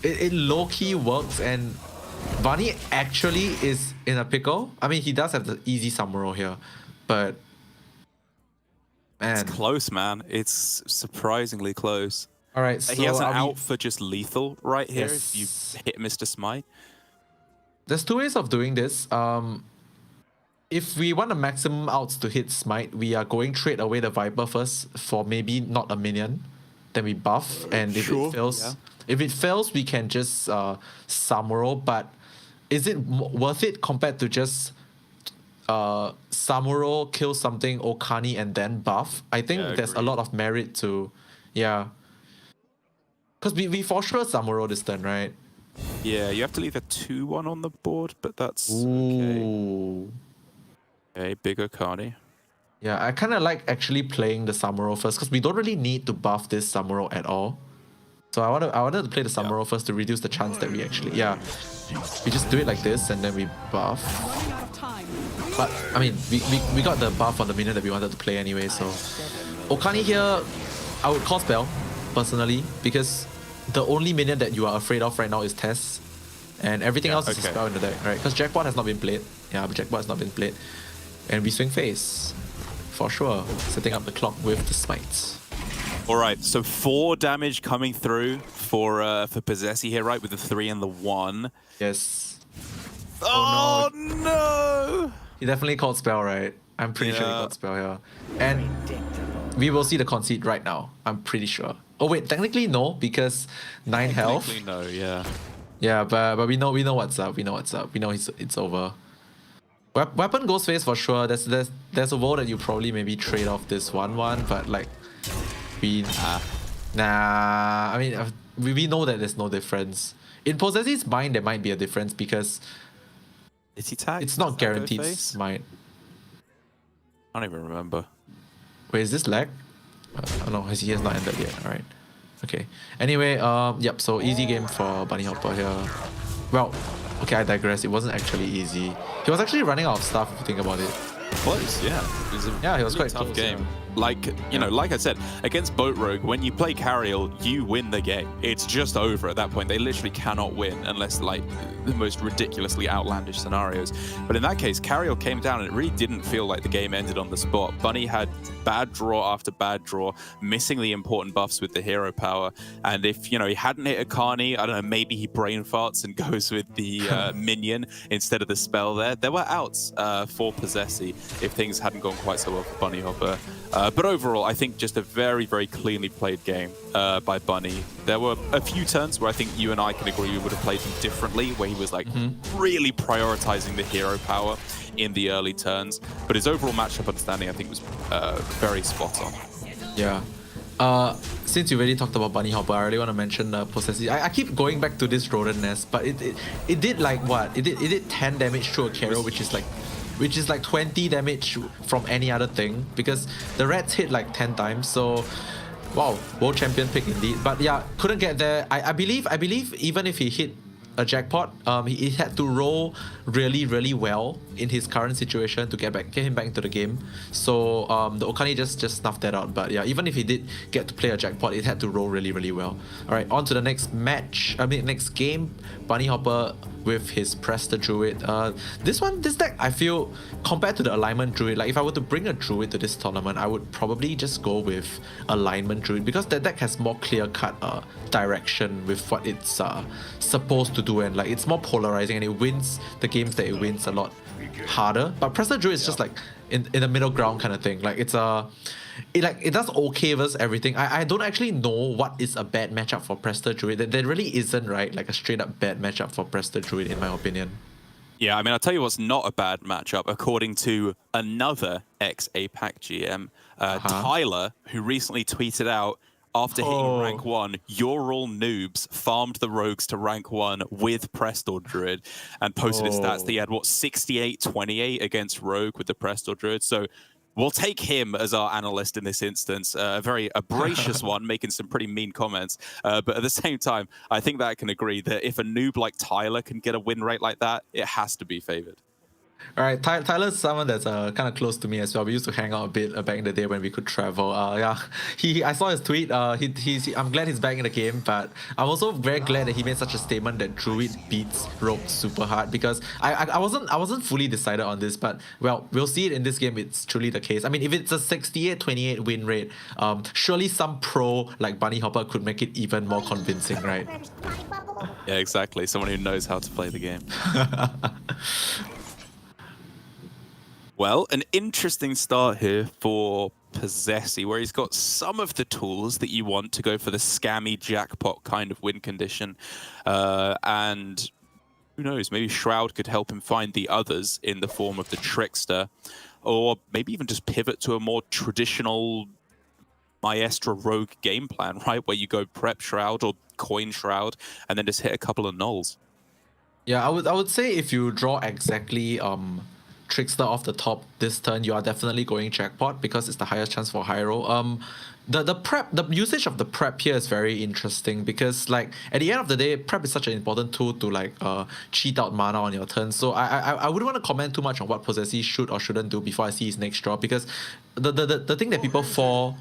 it low-key works, and Bunny actually is in a pickle. I mean, he does have the easy Samuro here, but man, It's close, man. It's surprisingly close. all right, so He has an are we- out for just lethal right here Yes. if you hit Mr. Smite. There's 2 ways of doing this. If we want a maximum outs to hit Smite, we are going trade away the Viper first for maybe not a minion. Then we buff, and if Sure, it fails, yeah. if it fails, we can just Samuro. But is it worth it compared to just Samuro, kill something, Okani, and then buff? I think Yeah, there's a agreed. lot of merit to, yeah. Because we for sure Samuro this turn, right? Yeah, you have to leave a 2-1 on the board, but that's okay. Ooh. Okay, big Okani. Yeah, I kind of like actually playing the Samuro first because we don't really need to buff this Samuro at all. So I wanted to play the Samuro first to reduce the chance that we actually, yeah, we just do it like this and then we buff. Running out of time. But I mean, we got the buff on the minion that we wanted to play anyway. So Okani here, I would call spell personally because the only minion that you are afraid of right now is Tess, and everything else is a okay. spell in the deck, right? Because Jackpot has not been played. Yeah, but Jackpot has not been played, and we swing face for sure, setting up the clock with the smites. All right, so 4 damage coming through for Possessi here, right, with the 3 and the 1. Yes. Oh, no! He definitely called spell, right? I'm pretty sure he Yeah. called spell here. And we will see the concede right now. I'm pretty sure. Oh wait, technically no, because 9 health. Technically no, yeah. Yeah, but we know what's up. We know what's up. We know it's over. Weapon goes face for sure. There's a vote that you probably maybe trade off this 1-1, but like we nah. I mean, we know that there's no difference. In Possessi's mind, there might be a difference because Did he tag? it's not Does that go guaranteed face? smite. I don't even remember. Wait, is this lag? Oh no, he has not ended yet. All right. Okay. Anyway, yep. So easy game for Bunny Hopper here. Well, okay, I digress. It wasn't actually easy. He was actually running out of stuff if you think about it. Close, yeah. It was a Yeah, he was really quite tough close, game. yeah. Like, you know, like I said, against Boat Rogue, when you play Carriel, you win the game. It's just over at that point. They literally cannot win unless, like, the most ridiculously outlandish scenarios. But in that case, Carriel came down and it really didn't feel like the game ended on the spot. Bunny had bad draw after bad draw, missing the important buffs with the hero power. And if, you know, he hadn't hit Akani, I don't know, maybe he brain farts and goes with the minion instead of the spell there. There were outs for Possessi if things hadn't gone quite so well for Bunny Hopper. But overall, I think just a very, very cleanly played game by Bunny. There were a few turns where I think you and I can agree we would have played them differently, where he was like really prioritizing the hero power in the early turns. But his overall matchup understanding, I think, was very spot on. Yeah. Since you already talked about Bunny Hopper, I really want to mention Possessi. I keep going back to this rodent nest, but it did like what? It did 10 damage to a Carriel, which is like 20 damage from any other thing, because the rats hit like 10 times. So wow, world champion pick indeed. But yeah, couldn't get there. I believe even if he hit a jackpot. He had to roll really well in his current situation to get him back into the game. So the Okani just snuffed that out. But yeah, even if he did get to play a jackpot, it had to roll really well. All right, on to the next match. Next game. Bunny Hopper with his Prester Druid. This deck, I feel, compared to the Alignment Druid, like if I were to bring a Druid to this tournament, I would probably just go with Alignment Druid because that deck has more clear-cut direction with what it's supposed to do, and like it's more polarizing and it wins the games that it wins a lot harder. But Prester Druid is just like in the middle ground kind of thing. Like it does okay versus everything. I don't actually know what is a bad matchup for Prester Druid. There really isn't, right? Like a straight up bad matchup for Prester Druid in my opinion. Yeah, I mean, I'll tell you what's not a bad matchup, according to another ex-APAC GM, Tyler, who recently tweeted out, after hitting rank 1, you're all noobs, farmed the rogues to rank 1 with Prestor Druid, and posted his stats that he had, 68-28 against rogue with the Prestor Druid. So we'll take him as our analyst in this instance, a very abracious one, making some pretty mean comments. But at the same time, I think that I can agree that if a noob like Tyler can get a win rate like that, it has to be favored. All right, Tyler's someone that's kind of close to me as well. We used to hang out a bit back in the day when we could travel. I saw his tweet. I'm glad he's back in the game, but I'm also very glad that he made such a statement that Druid beats Rogue super hard, because I wasn't fully decided on this, but well, we'll see it in this game. It's truly the case. I mean, if it's a 68-28 win rate, surely some pro like Bunny Hopper could make it even more convincing, right? Yeah, exactly. Someone who knows how to play the game. Well, an interesting start here for Possessi, where he's got some of the tools that you want to go for the scammy jackpot kind of win condition. And who knows, maybe Shroud could help him find the others in the form of the Trickster, or maybe even just pivot to a more traditional Maestra Rogue game plan, right? Where you go prep Shroud or coin Shroud and then just hit a couple of nulls. Yeah, I would say if you draw exactly Trickster off the top this turn, you are definitely going jackpot because it's the highest chance for high roll. The usage of the prep here is very interesting because, like, at the end of the day, prep is such an important tool to like cheat out mana on your turn. So I wouldn't want to comment too much on what Possessi should or shouldn't do before I see his next draw, because the thing that people fall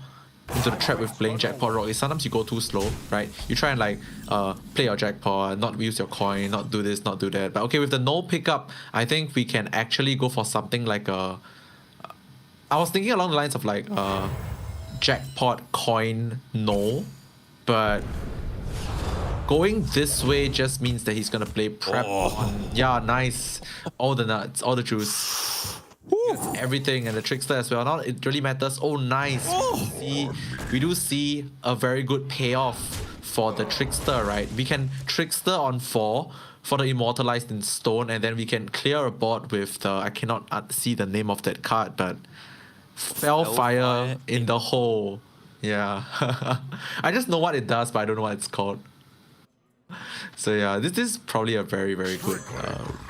into the trap with playing Jackpot Rock is sometimes you go too slow, right? You try and like play your Jackpot, not use your coin, not do this, not do that. But okay, with the no pickup, I think we can actually go for something like I was thinking along the lines of like Jackpot coin no, but going this way just means that he's gonna play prep on, yeah, nice, all the nuts, all the juice. Everything, and the Trickster as well. Not it really matters. Oh, nice. We do see a very good payoff for the Trickster, right? We can Trickster on 4 for the Immortalized in Stone, and then we can clear a board with the, I cannot see the name of that card, but Fire in the Hole. Yeah. I just know what it does, but I don't know what it's called. So yeah, this is probably a very, very good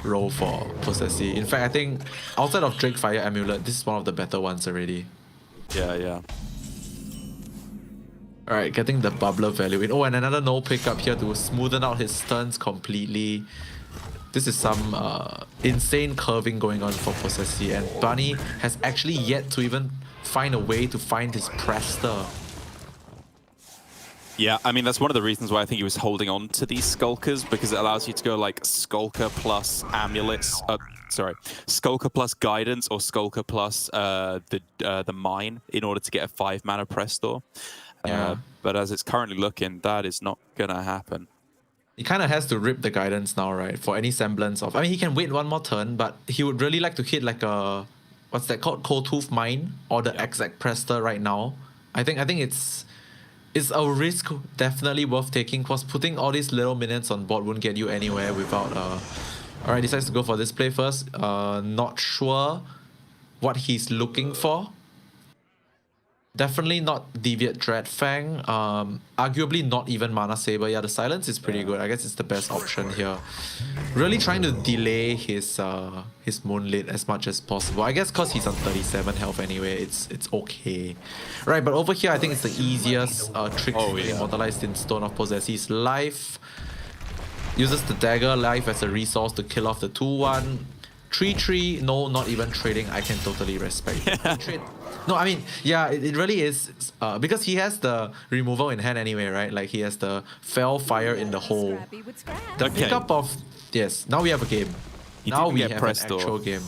role for Possessi. In fact, I think outside of Drake Fire Amulet, this is one of the better ones already. Yeah. Alright, getting the bubbler value in. Oh, and another no pickup here to smoothen out his turns completely. This is some insane curving going on for Possessi, and Bunny has actually yet to even find a way to find his Prester. Yeah, I mean, that's one of the reasons why I think he was holding on to these Skulkers, because it allows you to go like Skulker plus Amulets, Skulker plus Guidance, or Skulker plus the Mine in order to get a 5 mana Prestor. Yeah. But as it's currently looking, that is not gonna happen. He kind of has to rip the Guidance now, right? For any semblance of... I mean, he can wait one more turn, but he would really like to hit like a... What's that called? Cold Tooth Mine or the exact Prester right now. I think it's a risk definitely worth taking, because putting all these little minions on board won't get you anywhere without... Alright, decides to go for this play first. Not sure what he's looking for. Definitely not Deviate Dreadfang. Arguably not even Mana Saber. Yeah, the Silence is pretty good. I guess it's the best option here. Really trying to delay his Moonlit as much as possible. I guess because he's on 37 health anyway, it's okay. Right, but over here I think it's the easiest trick to Immortalized in Stone of Possessi's life. Uses the dagger life as a resource to kill off the 2-1. 3-3, no, not even trading. I can totally respect. Trade. No, I mean, yeah, it really is. Because he has the removal in hand anyway, right? Like he has the fell fire in the hole. The pickup of yes. Now we have a game. Now we have an actual game.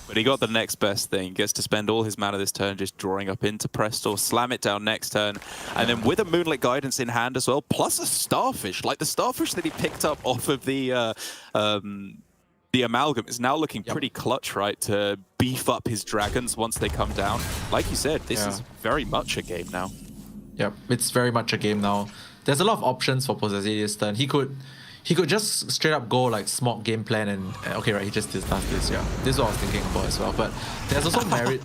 But he got the next best thing. He gets to spend all his mana this turn just drawing up into Presto, slam it down next turn, and then with a Moonlit Guidance in hand as well, plus a Starfish. Like the Starfish that he picked up off of the Amalgam is now looking pretty clutch, right, to beef up his dragons once they come down. Like you said, this is very much a game now. Yep, it's very much a game now. There's a lot of options for Possessi this turn. He could just straight up go like smart game plan and okay, right, he just does this, yeah. This is what I was thinking about as well. But there's also merit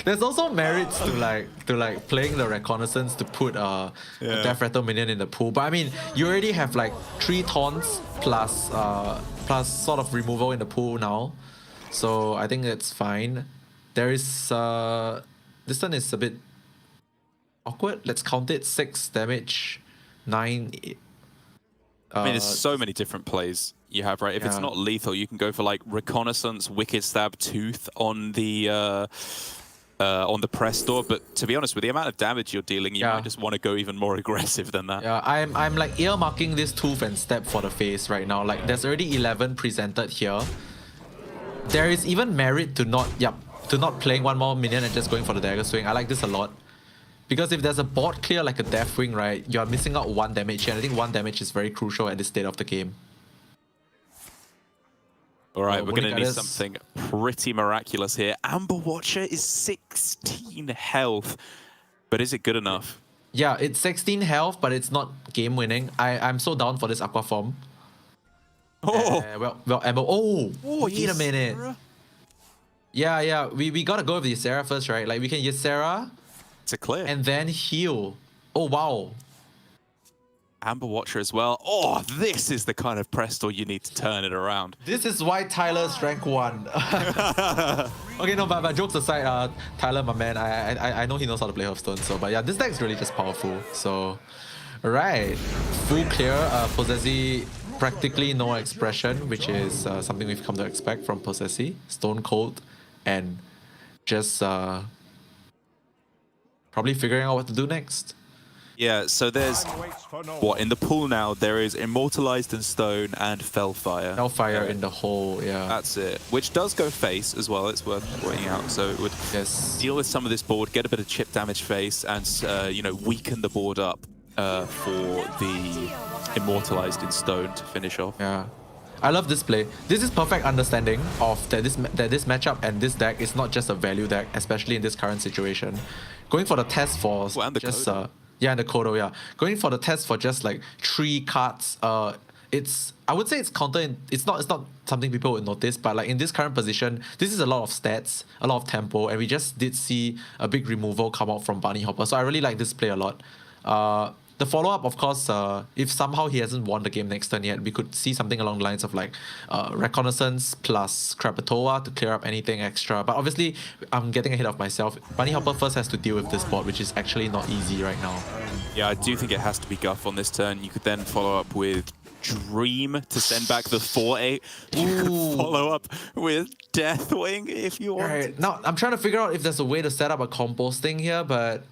there's also merits to like playing the reconnaissance to put a Death Rattle minion in the pool. But I mean, you already have like 3 taunts plus sort of removal in the pool now. So I think that's fine. There is this one is a bit awkward. Let's count it. 6 damage, 9. I mean, there's so many different plays you have, right? If it's not lethal, you can go for like Reconnaissance, Wicked Stab, Tooth on the press door. But to be honest, with the amount of damage you're dealing, you might just want to go even more aggressive than that. Yeah, I'm like earmarking this Tooth and Stab for the face right now. Like there's already 11 presented here. There is even merit to not playing one more minion and just going for the dagger swing. I like this a lot. Because if there's a board clear like a Deathwing, right, you're missing out 1 damage here, and I think 1 damage is very crucial at this state of the game. All right, we're going to need something pretty miraculous here. Amber Watcher is 16 health, but is it good enough? Yeah, it's 16 health, but it's not game winning. I'm so down for this Aqua form. Oh! Well, Amber. Oh, wait a minute. Yeah, we gotta go with the Ysera first, right? Like we can Ysera. It's a clear. And then heal. Oh, wow. Amber Watcher as well. Oh, this is the kind of Presto you need to turn it around. This is why Tyler's rank 1. Okay, no, but jokes aside, Tyler, my man, I know he knows how to play Hearthstone. So, but yeah, this deck's really just powerful. So, alright. Full clear. Possessi, practically no expression, which is something we've come to expect from Possessi. Stone Cold and just... probably figuring out what to do next. Yeah, so there's in the pool now there is Immortalized in Stone and Fellfire. Fellfire in the hole, yeah. That's it. Which does go face as well. It's worth pointing out. So it would deal with some of this board, get a bit of chip damage face, and weaken the board up for the Immortalized in Stone to finish off. Yeah. I love this play. This is perfect understanding of that this matchup and this deck is not just a value deck, especially in this current situation. Going for the test for and the just Kodo. and the Kodo, yeah. Going for the test for just like 3 cards. I would say it's it's not something people would notice, but like in this current position, this is a lot of stats, a lot of tempo, and we just did see a big removal come out from Bunny Hopper. So I really like this play a lot. The follow-up, of course, if somehow he hasn't won the game next turn yet, we could see something along the lines of like Reconnaissance plus Krakatoa to clear up anything extra. But obviously, I'm getting ahead of myself. Bunny Hopper first has to deal with this board, which is actually not easy right now. Yeah, I do think it has to be Guff on this turn. You could then follow up with Dream to send back the 4-8. You could follow up with Deathwing if you want. Right. Now, I'm trying to figure out if there's a way to set up a composting here, but...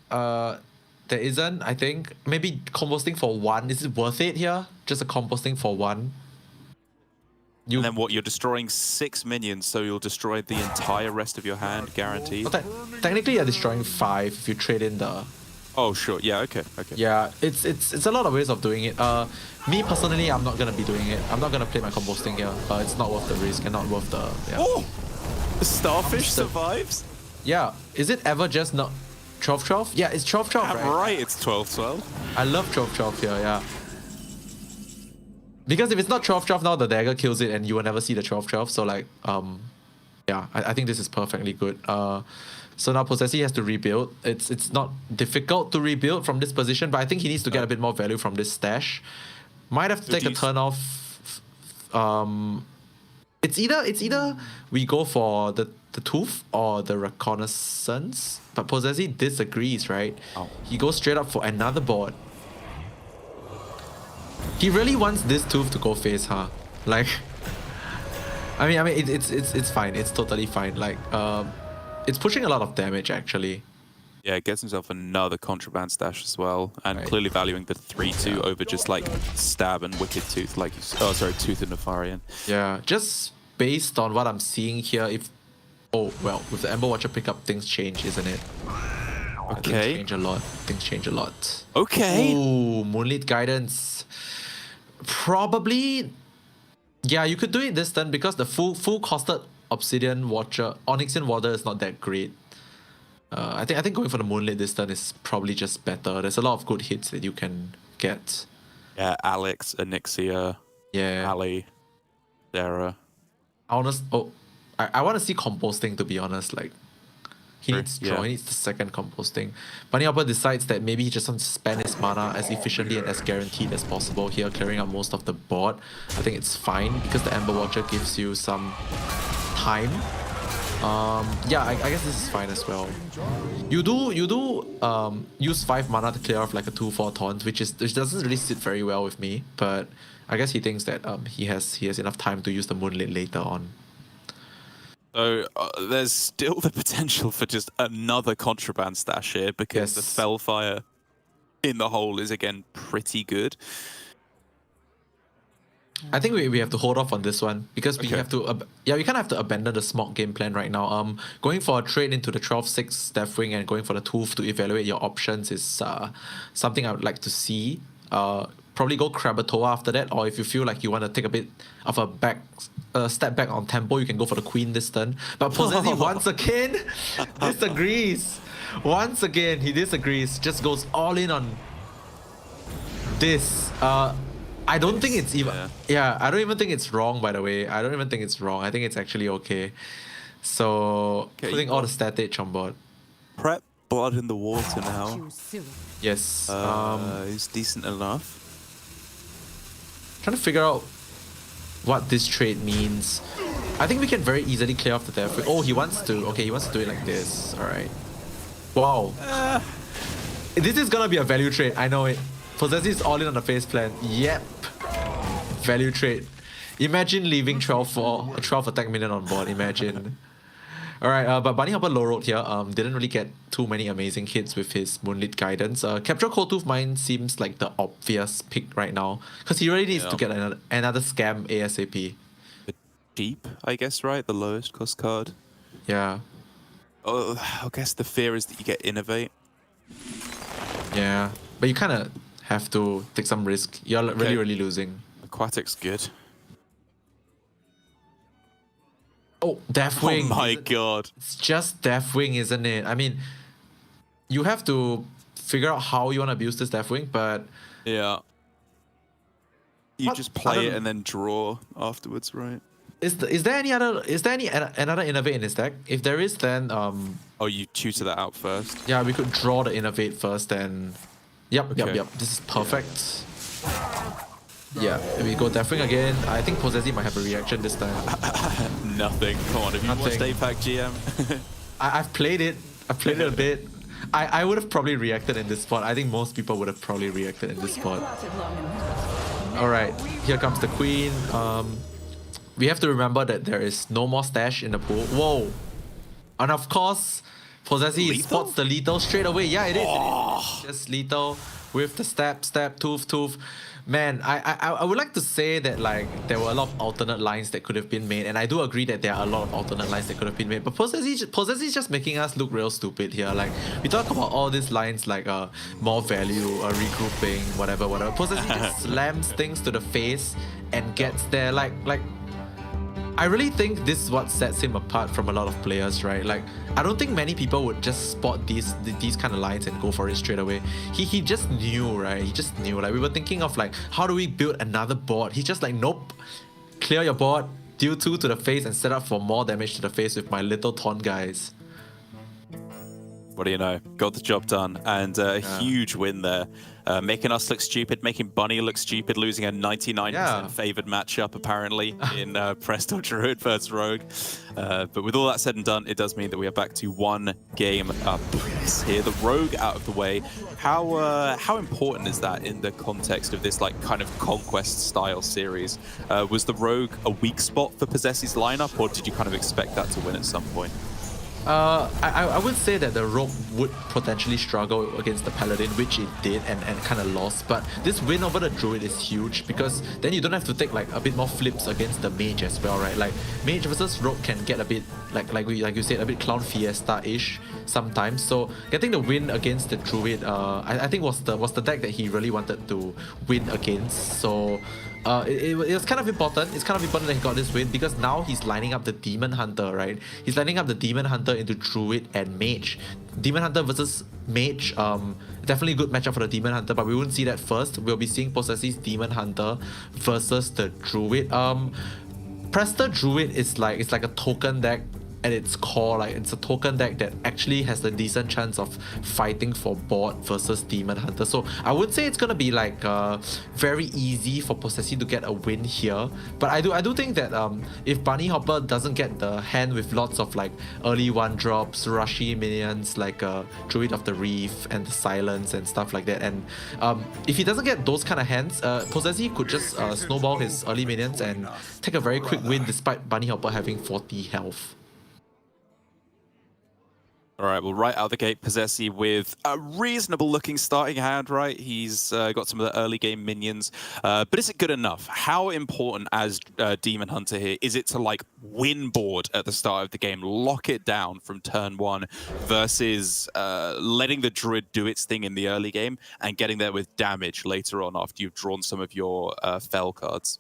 there isn't, I think. Maybe composting for 1. Is it worth it here? Just a composting for 1. And then what? You're destroying 6 minions, so you'll destroy the entire rest of your hand, guaranteed. Well, technically, you're destroying 5 if you trade in the... Oh, sure. Yeah, okay. Yeah, it's a lot of ways of doing it. Me, personally, I'm not going to be doing it. I'm not going to play my composting here. It's not worth the risk and not worth the... Yeah. Oh! The Starfish survives? Yeah. Is it ever just not... 12-12? Yeah, it's 12-12, right? It's 12-12. I love 12-12 here, yeah. Because if it's not 12-12 now, the dagger kills it and you will never see the 12-12. So like, yeah, I think this is perfectly good. So now Possessi has to rebuild. It's not difficult to rebuild from this position, but I think he needs to get a bit more value from this stash. Might have to take a turn off. It's either we go for the Tooth or the Reconnaissance, but Possessi disagrees, right? He goes straight up for another board. He really wants this tooth to go face, huh? Like, I mean, it's fine. It's totally fine. Like, it's pushing a lot of damage actually. Yeah, gets himself another contraband stash as well, and Right. clearly valuing the 3-2 over just like stab and wicked tooth, like tooth and Nefarian. Yeah, just based on what I'm seeing here, if with the Ember Watcher pickup, things change, isn't it? Okay. Things change a lot. Things change a lot. Okay. Ooh, Moonlit Guidance. Probably. Yeah, you could do it this turn because the full costed Obsidian Watcher, Onyxian Warder is not that great. I think going for the Moonlit this turn is probably just better. There's a lot of good hits that you can get. Yeah, Alex, Anixia, Yeah. Ali, Sarah. I want to see composting, to be honest. Like, he Sure, needs draw, yeah. he needs the second composting. Bunny Hopper decides that maybe he just wants to spend his mana as efficiently and as guaranteed as possible here, clearing up most of the board. I think it's fine because the Ember Watcher gives you some time. Yeah, I guess this is fine as well. You do use 5 mana to clear off like a 2/4 taunt, which doesn't really sit very well with me, but I guess he thinks that he has enough time to use the Moonlit later on. So there's still the potential for just another contraband stash here because the Yes. Spellfire in the hole is again pretty good. I think we have to hold off on this one because we Okay. have to we kind of have to abandon the smog game plan right now. Going for a trade into the 12/6 Deathwing and going for the Tooth to evaluate your options is something I would like to see. Probably go Krabatoa after that, or if you feel like you want to take a bit of a step back on tempo, you can go for the Queen this turn. But Possessi once again disagrees. Once again, he disagrees. Just goes all in on this. I don't think it's even. Yeah, I don't even think it's wrong. By the way, I don't even think it's wrong. I think it's actually okay. So Okay, putting all the statage on board. Prep blood in the water now. Too soon. Yes. Is decent enough. Trying to figure out what this trade means. I think we can very easily clear off the death. Oh, he wants to. Okay, he wants to do it like this. All right. Wow. This is gonna be a value trade. I know it. Possessi is all in on the face plan. Yep. Value trade. Imagine leaving 12 attack minion on board. Imagine. Alright, but Bunny Hopper low road here. Didn't really get too many amazing hits with his Moonlit Guidance. Capture Cold Tooth Mine seems like the obvious pick right now because he really needs to get another scam ASAP. Cheap, I guess, right? The lowest cost card. Yeah. Oh, I guess the fear is that you get Innovate. Yeah. But you kind of have to take some risk. You're really losing. Aquatic's good. Oh, Deathwing. Oh my god. It's just Deathwing, isn't it? I mean, you have to figure out how you want to abuse this Deathwing, but Yeah. You What? just I play don't- it and then draw afterwards, right? is there any another Innovate in this deck? If there is, then Oh, you tutor that out first. yeah, we could draw the Innovate first and yep. This is perfect. Yeah, we go Deathwing again. I think Possessi might have a reaction this time. Nothing. Come on, have you watched Nothing. APAC GM? I've played it. I've played it a bit. I would have probably reacted in this spot. I think most people would have probably reacted in this spot. Alright, here comes the Queen. We have to remember that there is no more stash in the pool. Whoa! And of course, Possessi Lethal? spots the lethal straight away. Yeah, it is. It is. Just lethal with the stab, tooth. Man, I would like to say that like there were a lot of alternate lines that could have been made, and I do agree that there are a lot of alternate lines that could have been made. But Possessi is just making us look real stupid here. Like we talk about all these lines like more value, regrouping, whatever. Possessi just slams things to the face and gets there. Like I really think this is what sets him apart from a lot of players, right? Like, I don't think many people would just spot these kind of lines and go for it straight away. He just knew, right? He just knew. Like, we were thinking of like, how do we build another board? He's just like, nope. Clear your board, deal 2 to the face, and set up for more damage to the face with my little taunt guys. What do you know? Got the job done, and a huge win there. Making us look stupid, making Bunny look stupid, losing a 99% favored matchup apparently in Presto Druid versus Rogue. But with all that said and done, it does mean that we are back to 1 game up here. The Rogue out of the way. How important is that in the context of this like kind of conquest style series? Was the Rogue a weak spot for Possessi's lineup, or did you kind of expect that to win at some point? I would say that the Rogue would potentially struggle against the Paladin, which it did and kind of lost. But this win over the Druid is huge because then you don't have to take like a bit more flips against the Mage as well, right? Like Mage versus Rogue can get a bit like you said, a bit Clown Fiesta-ish sometimes. So getting the win against the Druid, I think was the deck that he really wanted to win against. So it was kind of important. It's kind of important that he got this win because now he's lining up the Demon Hunter, right? He's lining up the Demon Hunter into Druid and Mage. Demon Hunter versus Mage, definitely a good matchup for the Demon Hunter, but we won't see that first. We'll be seeing Possessi's Demon Hunter versus the Druid. Prester Druid is like a token deck at its core. Like it's a token deck that actually has a decent chance of fighting for board versus Demon Hunter. So I would say it's gonna be like very easy for Possessi to get a win here. But I do think that if Bunny Hopper doesn't get the hand with lots of like early 1-drops, rushy minions like Druid of the Reef and the Silence and stuff like that, and if he doesn't get those kind of hands, Possessi could just snowball his early minions and take a very quick win despite Bunny Hopper having 40 health. All right, well, right out the gate, Possessi with a reasonable looking starting hand, right? He's got some of the early game minions, but is it good enough? How important as Demon Hunter here is it to like win board at the start of the game, lock it down from turn 1 versus letting the Druid do its thing in the early game and getting there with damage later on after you've drawn some of your fell cards?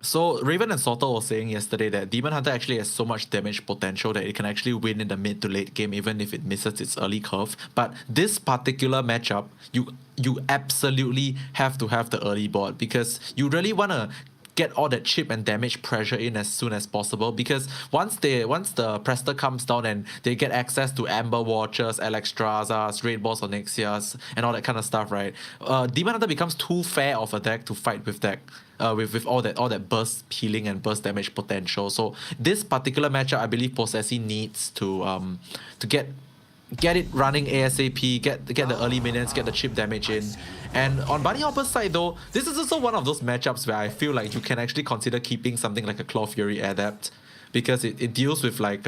So Raven and Sortel was saying yesterday that Demon Hunter actually has so much damage potential that it can actually win in the mid to late game even if it misses its early curve. But this particular matchup, you absolutely have to have the early board because you really want to get all that chip and damage pressure in as soon as possible, because once the Prester comes down and they get access to Amber Watchers, Alexstrasas, Raid Balls Onyxias, and all that kind of stuff, right? Demon Hunter becomes too fair of a deck to fight with deck. With all that burst healing and burst damage potential. So this particular matchup, I believe Possessi needs to get it running ASAP, get the early minions, get the chip damage in. And on Bunny Hopper's side though, this is also one of those matchups where I feel like you can actually consider keeping something like a Claw Fury Adept, because it deals with like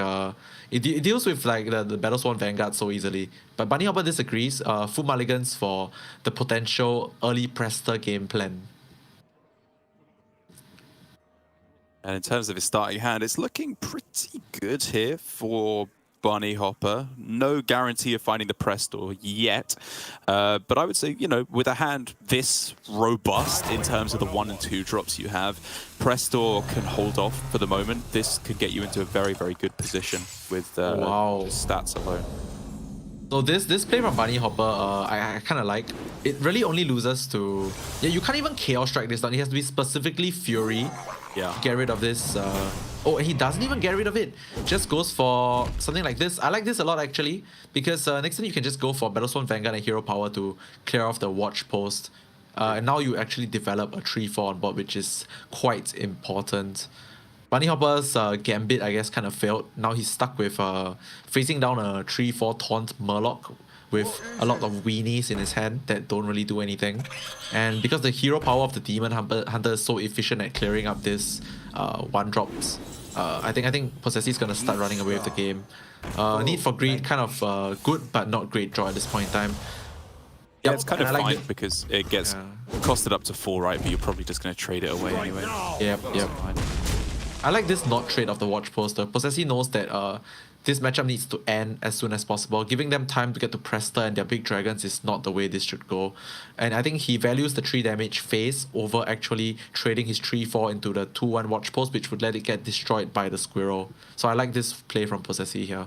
it deals with like the Battlesworn Vanguard so easily. But Bunny Hopper disagrees. Full mulligans for the potential early Prester game plan. And in terms of his starting hand, it's looking pretty good here for Bunny Hopper. No guarantee of finding the Prestor yet. But I would say, you know, with a hand this robust in terms of the 1 and 2 drops you have, Prestor can hold off for the moment. This could get you into a very, very good position with stats alone. So this play from Bunny Hopper, I kind of like. It really only loses to... Yeah, you can't even Chaos Strike this down. It has to be specifically Fury to get rid of this. Oh, and he doesn't even get rid of it. Just goes for something like this. I like this a lot actually, because next time you can just go for Battlesworn Vanguard and Hero Power to clear off the Watch Post. And now you actually develop a 3-4 on board, which is quite important. Bunny Hopper's Gambit, I guess, kind of failed. Now he's stuck with facing down a 3-4 Taunt Murloc with a lot of weenies in his hand that don't really do anything. And because the hero power of the Demon Hunter is so efficient at clearing up this 1-drops, I think Possessi is going to start running away with the game. Need for Greed, kind of good but not great draw at this point in time. Yeah, it's kind of fine because it gets costed up to 4, right? But you're probably just going to trade it away anyway. Yep. I like this not trade of the Watch Poster. Possessi knows that this matchup needs to end as soon as possible. Giving them time to get to Prester and their big dragons is not the way this should go. And I think he values the 3 damage phase over actually trading his 3-4 into the 2-1 Watch Post, which would let it get destroyed by the Squirrel. So I like this play from Possessi here.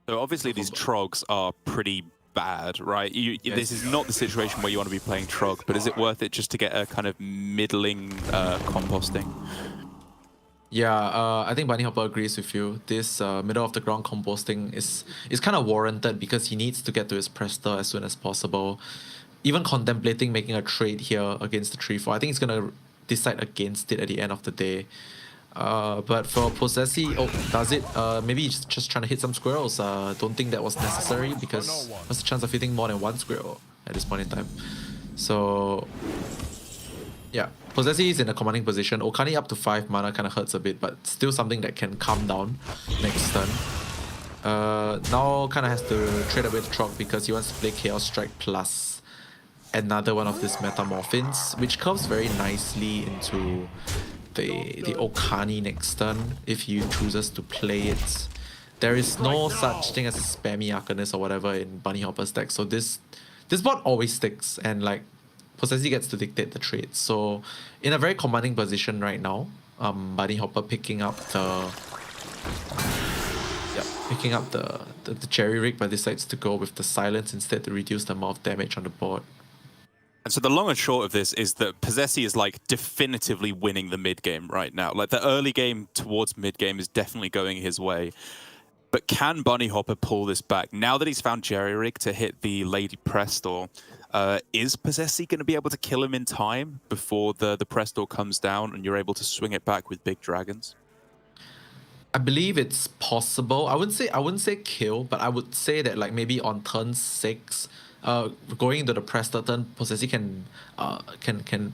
So obviously these trogs are pretty bad, right? This is not the situation where you want to be playing Trog, but is it worth it just to get a kind of middling composting? Yeah, I think Bunny Hopper agrees with you. This middle of the ground composting is kind of warranted because he needs to get to his Prester as soon as possible. Even contemplating making a trade here against the 3-4, I think he's gonna decide against it at the end of the day. But for Possessi, does it? Maybe he's just trying to hit some squirrels. Don't think that was necessary because what's the chance of hitting more than one squirrel at this point in time? So yeah, Possessi is in a commanding position. Okani up to 5 mana kind of hurts a bit, but still something that can calm down next turn. Now kind of has to trade away the Trog because he wants to play Chaos Strike plus another one of these Metamorphins, which curves very nicely into the Okani next turn if he chooses to play it. There is no such thing as a spammy Arcanist or whatever in Bunny Hopper's deck, so this board always sticks, and like Possessi gets to dictate the trade. So in a very commanding position right now, Bunny Hopper picking up the Jerry Rig, but decides to go with the Silence instead to reduce the amount of damage on the board. And so the long and short of this is that Possessi is like definitively winning the mid game right now. Like the early game towards mid game is definitely going his way. But can Bunny Hopper pull this back? Now that he's found Jerry Rig to hit the Lady Prestor, is Possessi going to be able to kill him in time before the Prestor comes down and you're able to swing it back with big dragons? I believe it's possible. I wouldn't say kill, but I would say that like maybe on turn 6, going into the Prester turn, Possessi can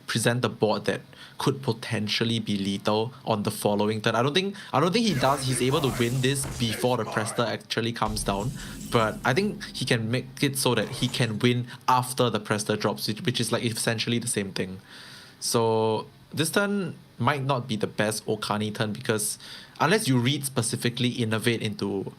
present the board that could potentially be lethal on the following turn. I don't think he's able to win this before the Prester actually comes down, but I think he can make it so that he can win after the Prester drops, which is like essentially the same thing. So this turn might not be the best Okani turn because unless you read specifically Innovate into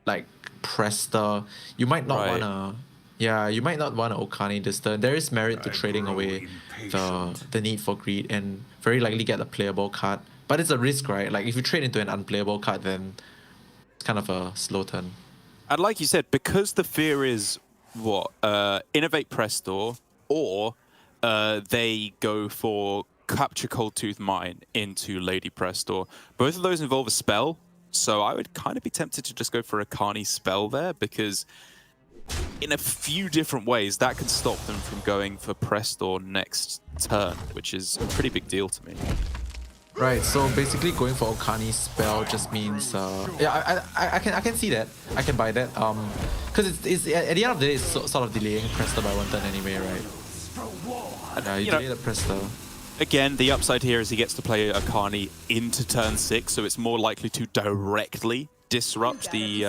like Prester, you might not wanna. Yeah, you might not want to Okani this turn. There is merit to trading away the need for greed and very likely get a playable card. But it's a risk, right? Like if you trade into an unplayable card, then it's kind of a slow turn. And like you said, because the fear is what? Innovate Prestor, or they go for Capture Cold Tooth Mine into Lady Prestor. Both of those involve a spell, so I would kind of be tempted to just go for a Carney spell there because in a few different ways, that can stop them from going for Prestor next turn, which is a pretty big deal to me. Right, so basically going for Okani's spell just means, yeah, I can see that. I can buy that. Because it's at the end of the day, it's sort of delaying Prestor by 1 turn anyway, right? And, you delay the Prestor. Again, the upside here is he gets to play Akani into turn 6, so it's more likely to directly disrupt the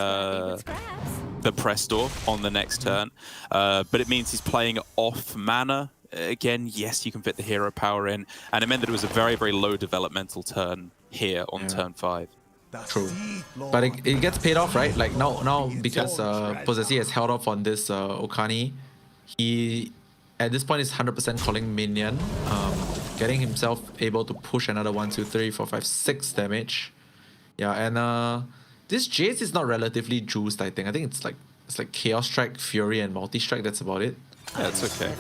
Prestor on the next turn. But it means he's playing off mana. Again, yes, you can fit the hero power in. And it meant that it was a very, very low developmental turn here on turn 5. True. But it gets paid off, right? Like now because Possessi has held off on this Okani, he at this point is 100% calling minion, getting himself able to push another 1, 2, 3, 4, 5, 6 damage. Yeah, and this Jace is not relatively juiced, I think. I think it's like Chaos Strike, Fury, and Multi-Strike, that's about it. Yeah, it's okay.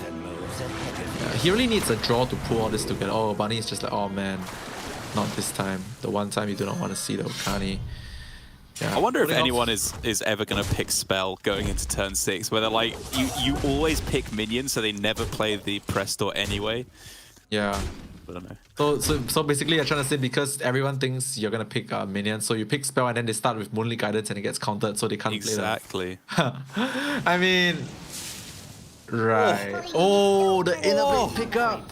Yeah, he really needs a draw to pull all this together. Oh, Bunny is just like, oh man, not this time. The one time you do not want to see the Okani. Yeah. I wonder if anyone is ever going to pick spell going into turn 6, where they're like, you always pick minions, so they never play the Prestor anyway. Yeah. I don't know. So basically you're trying to say because everyone thinks you're going to pick minions, so you pick spell and then they start with Moonlit Guidance and it gets countered, so they can't play them. Exactly. I mean... Right. Oh, the Innovate pickup!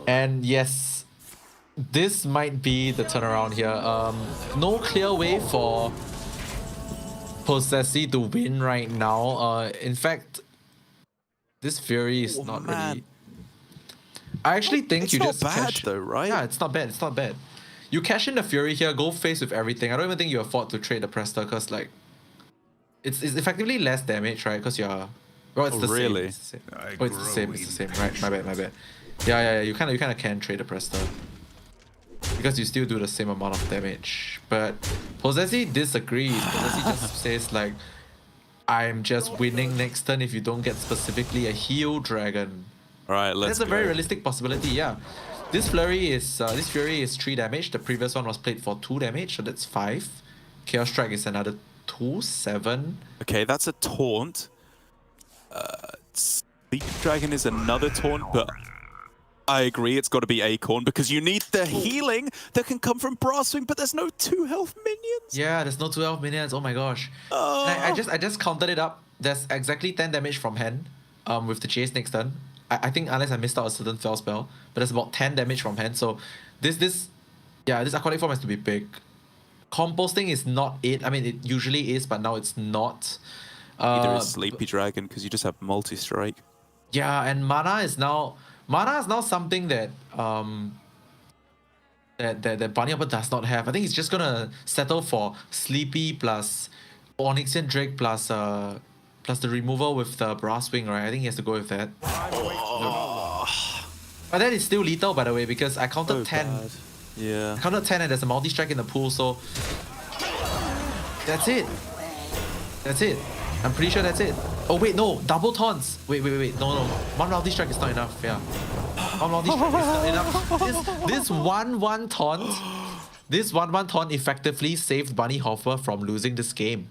And yes, this might be the turnaround here. No clear way for Possessi to win right now. In fact, this Fury is not really... I actually think it's you not just bad cash... though, right? Yeah, it's not bad. It's not bad. You cash in the Fury here, go face with everything. I don't even think you afford to trade the Prester because like it's effectively less damage, right? Because you're it's the same. It's the same. Oh, it's the same. It's the same. Right. My bad. Yeah. You kind of can trade the Prester because you still do the same amount of damage. But Possessi disagrees. Possessi just says like, I'm just winning next turn if you don't get specifically a heal dragon. All right, let's That's a go. very realistic possibility, yeah. This Fury is 3 damage. The previous one was played for 2 damage, so that's 5. Chaos Strike is another 2, 7. Okay, that's a taunt. Sleep Dragon is another taunt, but I agree it's got to be Acorn because you need the healing that can come from Brasswing, but there's no 2 health minions. Yeah, there's no 12 minions. Oh my gosh. And I just counted it up. There's exactly 10 damage from hand. With the chase next turn. I think unless I missed out a certain fell spell, but there's about 10 damage from hand. So this aquatic form has to be big. Composting is not it. I mean, it usually is, but now it's not. Either is Sleepy Dragon because you just have multi-strike. Yeah, and mana is now something that that Bunny Hopper does not have. I think he's just gonna settle for Sleepy plus Onyxian Drake plus the removal with the Brasswing, right? I think he has to go with that. But that is still lethal, by the way, because I counted 10. Bad. Yeah. I counted 10 and there's a multi-strike in the pool, so that's it. That's it. I'm pretty sure that's it. Oh wait, no, double taunts. Wait, no. One multi-strike is not enough, yeah. One multi-strike is not enough. This 1-1 taunt, this 1-1 taunt effectively saved Bunny Hopper from losing this game.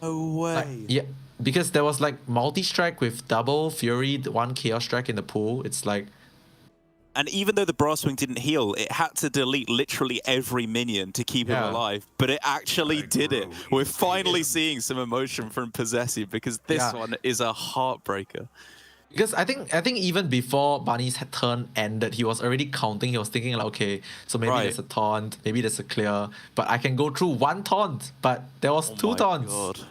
No way. Yeah, because there was like multi-strike with double Fury, 1 Chaos Strike in the pool. It's like... And even though the Brasswing didn't heal, it had to delete literally every minion to keep him alive. But it actually did it. We're finally seeing some emotion from Possessive because this one is a heartbreaker. Because I think even before Bunny's turn ended, he was already counting. He was thinking like, okay, so maybe there's a taunt, maybe there's a clear, but I can go through 1 taunt. But there was 2 taunts. God.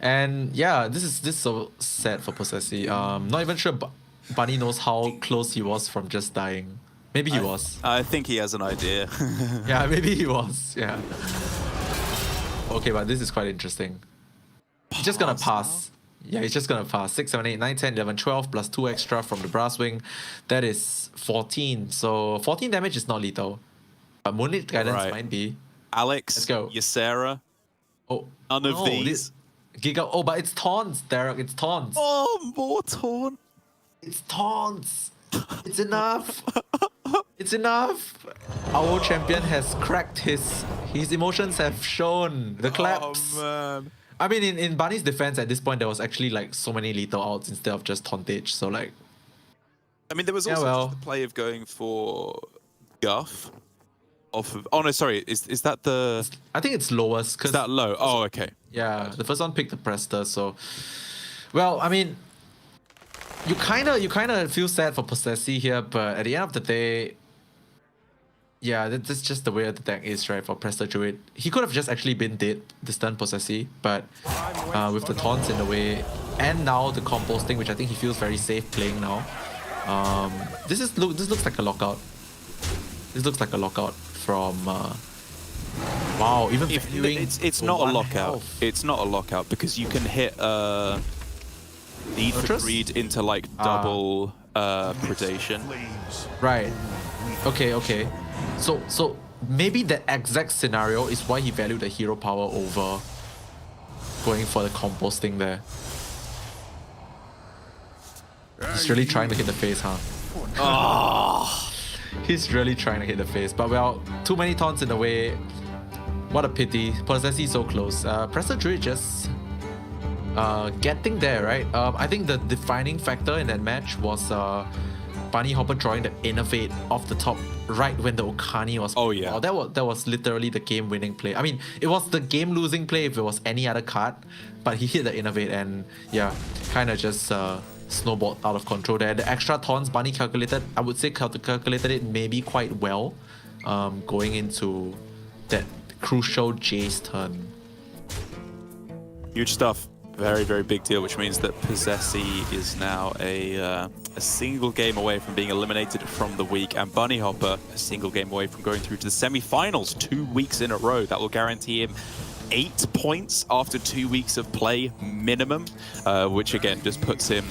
And yeah, this is so sad for Possessive. Not even sure Bunny knows how close he was from just dying. Maybe he was. I think he has an idea. Yeah, maybe he was. Yeah. Okay, but this is quite interesting. He's just gonna pass. Yeah, he's just gonna pass. 6, 7, 8, 9, 10, 11, 12 plus 2 extra from the Brasswing. That is 14. So 14 damage is not lethal. But Moonlit Guidance might be. Alex, let's go. Ysera. Oh, none of these. Giga. Oh, but it's taunts, Derek. It's taunts. Oh, more taunt. It's taunts. It's enough. It's enough. Our champion has cracked his emotions have shown. The claps. Oh, man. I mean, in Bunny's defense, at this point, there was actually like so many lethal outs instead of just tauntage. So like, I mean, there was also just the play of going for Guff. Off of. Oh no, sorry. Is that the? I think it's lowest. Is that low? Oh, okay. Yeah, the first one picked the Prester. So, well, I mean, you kind of feel sad for Possessive here, but at the end of the day, yeah, that's just the way the deck is, right? For Prester Druid, he could have just actually been dead this turn Possessive, but with the taunts in the way, and now the composting, which I think he feels very safe playing now. This looks like a lockout. This looks like a lockout from. Wow, even it's not a lockout. Health. It's not a lockout because you can hit Need for Greed into like double predation. Right. Okay. So maybe that exact scenario is why he valued the hero power over going for the composting there. He's really trying to hit the face, huh? Oh. He's really trying to hit the face. But well, too many taunts in the way. What a pity. Possessive so close. Prester Druid just getting there, right? I think the defining factor in that match was Bunny Hopper drawing the Innovate off the top right when the Okani was... Oh yeah. That was literally the game-winning play. I mean, it was the game-losing play if it was any other card, but he hit the Innovate and yeah, kind of just snowballed out of control there. The extra taunts Bunny calculated, I would say calculated it maybe quite well going into that crucial Jace turn. Huge stuff. Very, very big deal, which means that Possessive is now a single game away from being eliminated from the week, and Bunny Hopper a single game away from going through to the semi-finals 2 weeks in a row. That will guarantee him 8 points after 2 weeks of play minimum, which again just puts him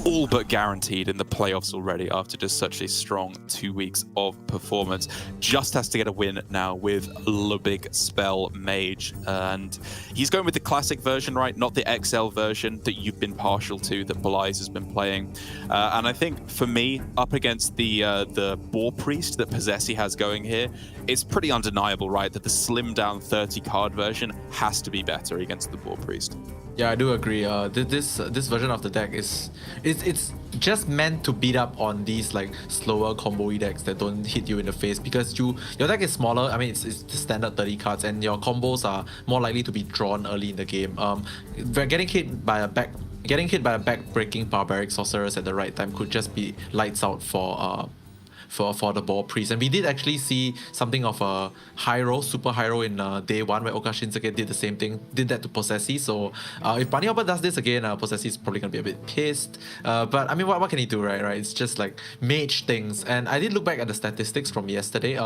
all but guaranteed in the playoffs already after just such a strong 2 weeks of performance. Just has to get a win now with Lubig Spell Mage. And he's going with the classic version, right? Not the XL version that you've been partial to, that Belize has been playing. And I think for me, up against the Boar Priest that Possessi has going here, it's pretty undeniable, right? That the slimmed down 30 card version has to be better against the Boar Priest. Yeah, I do agree. This version of the deck it's just meant to beat up on these like slower combo-y decks that don't hit you in the face, because your deck is smaller. I mean, it's the standard 30 cards, and your combos are more likely to be drawn early in the game. Getting hit by a back-breaking barbaric sorceress at the right time could just be lights out for the Boar Priest. And we did actually see something of a super hero in day one, where Oka Shinsuke did the same thing, did that to Possessi. So if Bunny Hopper does this again, Possessi is probably gonna be a bit pissed. But I mean, what can he do, right? It's just like mage things. And I did look back at the statistics from yesterday.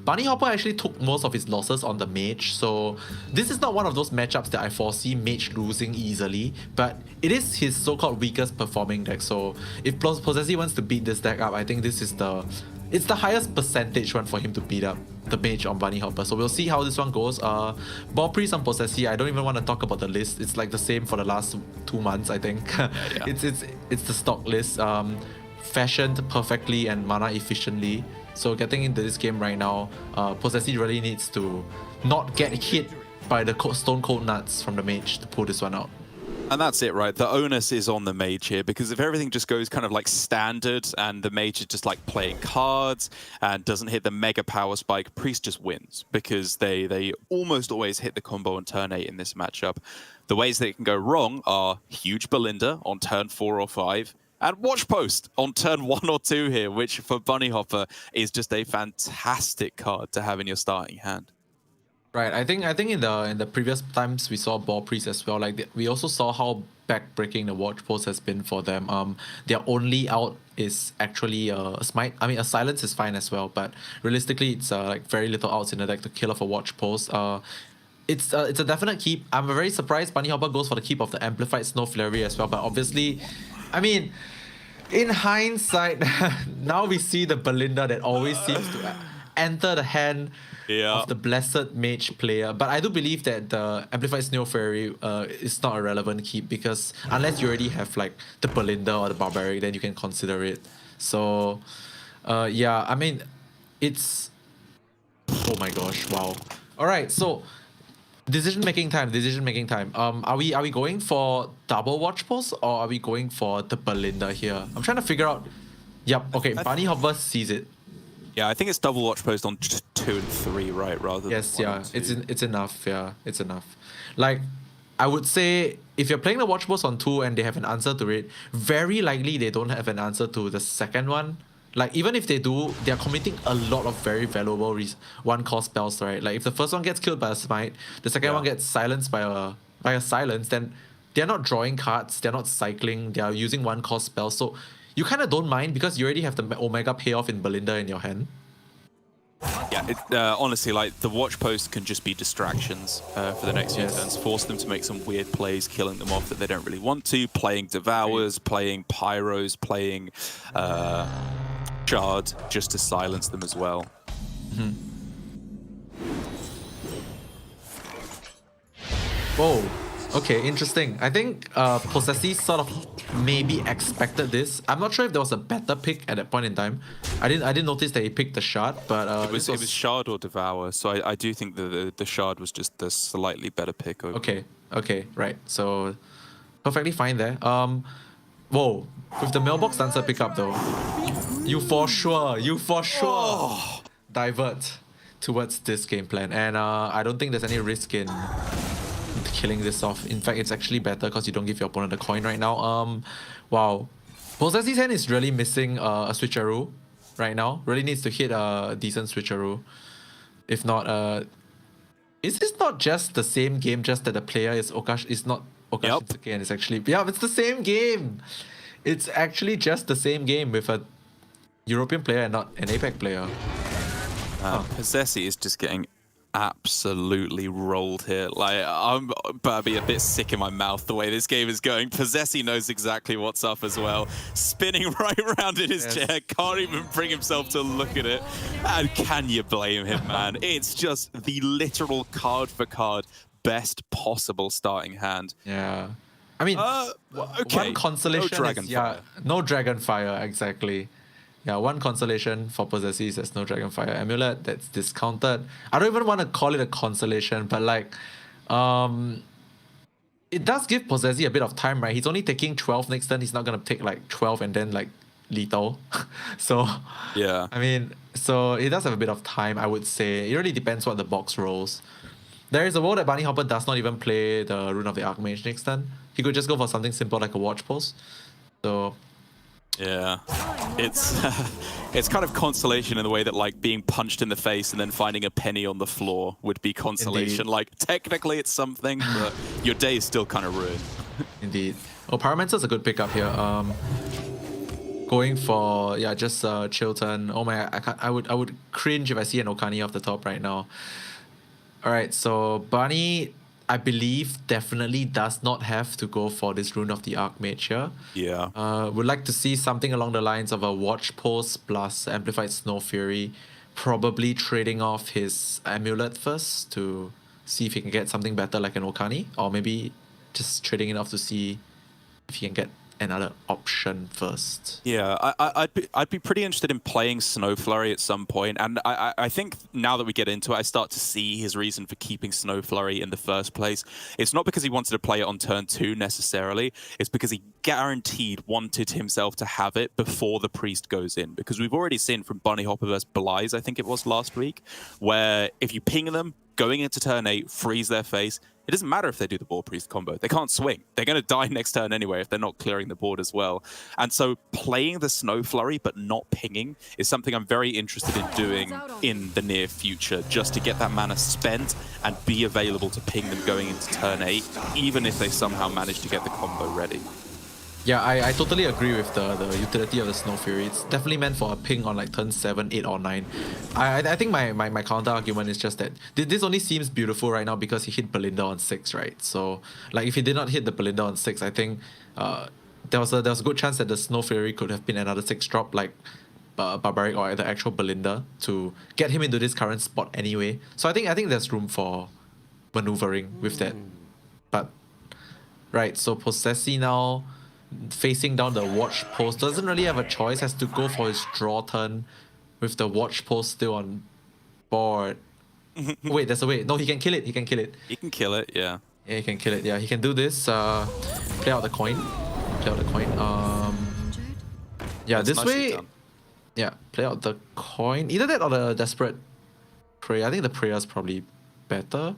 Bunny Hopper actually took most of his losses on the mage. So this is not one of those matchups that I foresee mage losing easily, but it is his so-called weakest performing deck. So if Possessi wants to beat this deck up, I think this is it's the highest percentage one for him to beat up the mage on Bunny Hopper. So we'll see how this one goes. Boar Priest and Possessi, I don't even want to talk about the list. It's like the same for the last 2 months, I think. Yeah. It's the stock list, fashioned perfectly and mana efficiently. So getting into this game right now, Possessi really needs to not get hit by the stone cold nuts from the mage to pull this one out. And that's it, right? The onus is on the mage here, because if everything just goes kind of like standard and the mage is just like playing cards and doesn't hit the mega power spike, Priest just wins, because they almost always hit the combo on turn 8 in this matchup. The ways that it can go wrong are huge Belinda on turn 4 or 5, and Watch Post on turn 1 or 2 here, which for Bunny Hopper is just a fantastic card to have in your starting hand. Right, I think in the previous times we saw Boar Priest as well. Like we also saw how backbreaking the Watch Post has been for them. Their only out is actually a smite. I mean, a silence is fine as well, but realistically, it's like very little outs in the deck to kill off a Watch Post. It's a definite keep. I'm very surprised Bunny Hopper goes for the keep of the Amplified Snow Flurry as well. But obviously, I mean, in hindsight, now we see the Belinda that always seems to enter the hand of the blessed mage player. But I do believe that the Amplified Snow Fairy is not a relevant keep, because unless you already have like the Belinda or the Barbaric, then you can consider it. So yeah, I mean, it's, oh my gosh, wow. All right, so decision making time. Are we going for double Watch Post, or are we going for the Belinda here? I'm trying to figure out. Yep, okay, Bunny Hopper sees it. Yeah, I think it's double Watch Post on 2 and 3, right? Rather than yes, 1 yeah, and 2. it's enough. Yeah, it's enough. Like, I would say if you're playing the Watch Post on 2 and they have an answer to it, very likely they don't have an answer to the second one. Like, even if they do, they're committing a lot of very valuable one-cost spells, right? Like, if the first one gets killed by a smite, the second one gets silenced by a silence, then they're not drawing cards, they're not cycling, they're using one-cost spells. So you kind of don't mind, because you already have the Omega payoff in Belinda in your hand. Yeah, honestly, like, the Watch Post can just be distractions for the next few turns. Force them to make some weird plays, killing them off that they don't really want to, playing Devours, playing Pyros, playing Shard, just to silence them as well. Whoa. Okay, interesting. I think Possessi sort of maybe expected this. I'm not sure if there was a better pick at that point in time. I didn't notice that he picked the Shard, but it was Shard or Devour. So I do think the Shard was just the slightly better pick. Okay, right. So perfectly fine there. Whoa, with the Mailbox Dancer pickup though, you for sure divert towards this game plan, and I don't think there's any risk in killing this off. In fact, it's actually better because you don't give your opponent a coin right now. Wow, Possessi's hand is really missing a switcheroo right now. Really needs to hit a decent switcheroo. If not, is this not just the same game, just that the player is not Oka Shinsuke, and it's actually it's the same game. It's actually just the same game with a European player and not an APAC player. Possessi is just getting absolutely rolled here. Like, I'm about to be a bit sick in my mouth the way this game is going. Possessy knows exactly what's up as well. Spinning right around in his chair, can't even bring himself to look at it. And can you blame him, man? It's just the literal card for card best possible starting hand. Yeah. I mean, okay. one consolation No is, yeah, no Dragonfire, exactly. Yeah, one consolation for Possessy is there's no Dragonfire Amulet. That's discounted. I don't even want to call it a consolation, but like, it does give Possessy a bit of time, right? He's only taking 12 next turn. He's not going to take like 12 and then like lethal. So, yeah. I mean, so it does have a bit of time, I would say. It really depends what the box rolls. There is a world that Bunny Hopper does not even play the Rune of the Archmage next turn. He could just go for something simple like a Watch Post. So, yeah, it's kind of consolation in the way that like being punched in the face and then finding a penny on the floor would be consolation. Indeed. Like technically it's something, but your day is still kind of ruined. Indeed. Oh, Pyromancer's a good pickup here. Going for just chill turn. Oh my, I would cringe if I see an Okani off the top right now. All right, so Bunny, I believe, definitely does not have to go for this Rune of the Archmage here. Yeah. Would like to see something along the lines of a Watch Post plus Amplified Snow Fury, probably trading off his Amulet first to see if he can get something better like an Okani, or maybe just trading it off to see if he can get another option first. Yeah, I'd be pretty interested in playing Snow Flurry at some point, and I think now that we get into it, I start to see his reason for keeping Snow Flurry in the first place. It's not because he wanted to play it on turn 2 necessarily, it's because he guaranteed wanted himself to have it before the Priest goes in, because we've already seen from Bunny Hopper vs. Belize, I think it was last week, where if you ping them, going into turn 8, freeze their face, it doesn't matter if they do the Boar Priest combo. They can't swing. They're going to die next turn anyway if they're not clearing the board as well. And so playing the Snow Flurry but not pinging is something I'm very interested in doing in the near future, just to get that mana spent and be available to ping them going into turn 8, even if they somehow manage to get the combo ready. Yeah, I totally agree with the utility of the Snow Fury. It's definitely meant for a ping on like turn 7, 8, or 9. I think my counter argument is just that this only seems beautiful right now because he hit Belinda on 6, right? So like if he did not hit the Belinda on 6, I think there was a good chance that the Snow Fury could have been another 6 drop like Barbaric or the actual Belinda to get him into this current spot anyway. So I think there's room for maneuvering with that. But right, so Possessy now facing down the Watch Post, doesn't really have a choice, has to go for his draw turn with the Watch Post still on board. Wait, there's a way. No, he can kill it. He can kill it. He can kill it, yeah. Yeah, he can kill it. Yeah, he can do this. Play out the coin. Play out the coin. Yeah, That's this nicely way. done. Yeah, play out the coin. Either that or the Desperate Prayer. I think the Prayer is probably better.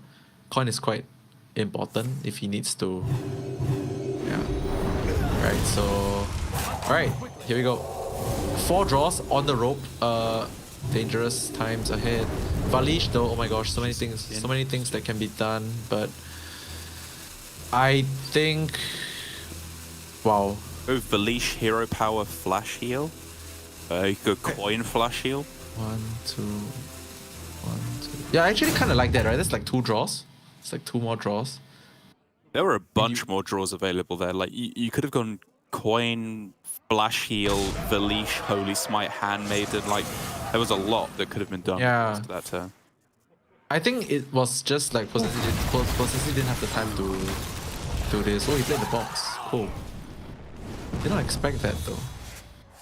Coin is quite important if he needs to. Yeah. Right, so alright, here we go. 4 draws on the rope. Dangerous times ahead. Valish though, oh my gosh, so many things that can be done, but I think wow. Oh, Valish Hero Power Flash Heal. You could coin Flash Heal. 1, 2, 1, 2. Yeah, I actually kinda like that, right? That's like 2 draws. It's like 2 more draws. There were a bunch more draws available there. Like you could have gone Coin, Flash Heal, Valish, Holy Smite, Handmaiden. Like there was a lot that could have been done after that turn. I think it was just like Possessy didn't have the time to do this. Oh, he played the box. Cool. Did not expect that though.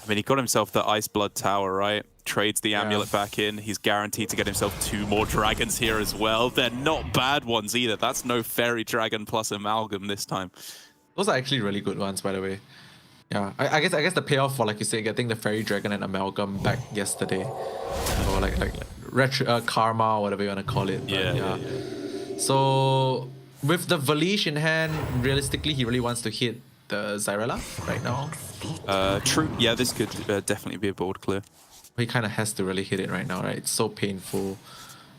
I mean, he got himself the Ice Blood Tower, right? Trades the amulet back in. He's guaranteed to get himself 2 more dragons here as well. They're not bad ones either. That's no Fairy Dragon plus Amalgam this time. Those are actually really good ones, by the way. Yeah, I guess the payoff for, like you say, getting the Fairy Dragon and Amalgam back yesterday, or like Karma or whatever you want to call it. But yeah. So with the Valish in hand, realistically, he really wants to hit the Zyrella right now. True. Yeah, this could definitely be a board clear. He kind of has to really hit it right now, right? It's so painful.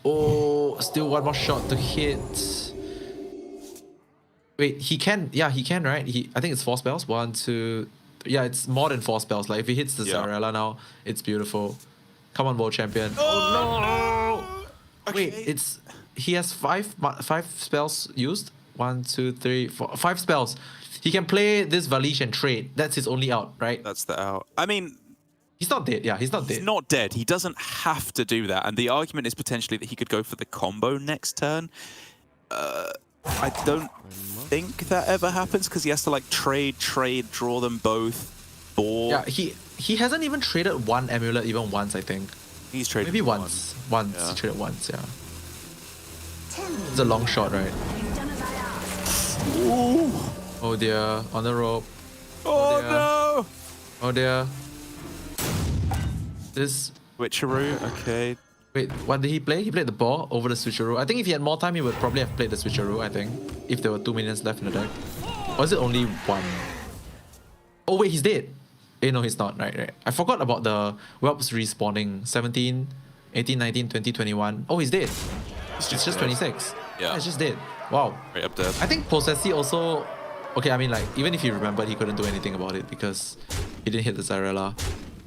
Oh, still 1 more shot to hit. Wait, he can. Yeah, he can, right? I think it's 4 spells. 1, 2. Yeah, it's more than 4 spells. Like if he hits the Zyrella now, it's beautiful. Come on, World Champion. Oh no! Okay. Wait, it's he has five spells used. 1, 2, 3, 4, 5 spells. He can play this Valish and trade. That's his only out, right? That's the out. I mean, He's not dead. Yeah, he's not dead. he's not dead. He doesn't have to do that. And the argument is potentially that he could go for the combo next turn. I don't think that ever happens because he has to like trade, draw them both, board. Yeah, he hasn't even traded one amulet even once, I think. He's traded Maybe once. Once. Yeah. He traded once, yeah. It's a long shot, right? Ooh. Oh dear, on the rope. Oh dear. no! Oh dear. This... Switcheroo, okay. Wait, what did he play? He played the ball over the switcheroo. I think if he had more time, he would probably have played the switcheroo, I think. If there were 2 minions left in the deck. Or is it only 1? Oh wait, he's dead. No, he's not. Right. I forgot about the whelps respawning. 17, 18, 19, 20, 21. Oh, he's dead. It's just 26. Yeah. It's just dead. Wow. Right up there. I think Possessi also... Okay, I mean, like, even if he remembered, he couldn't do anything about it because he didn't hit the Zyrella.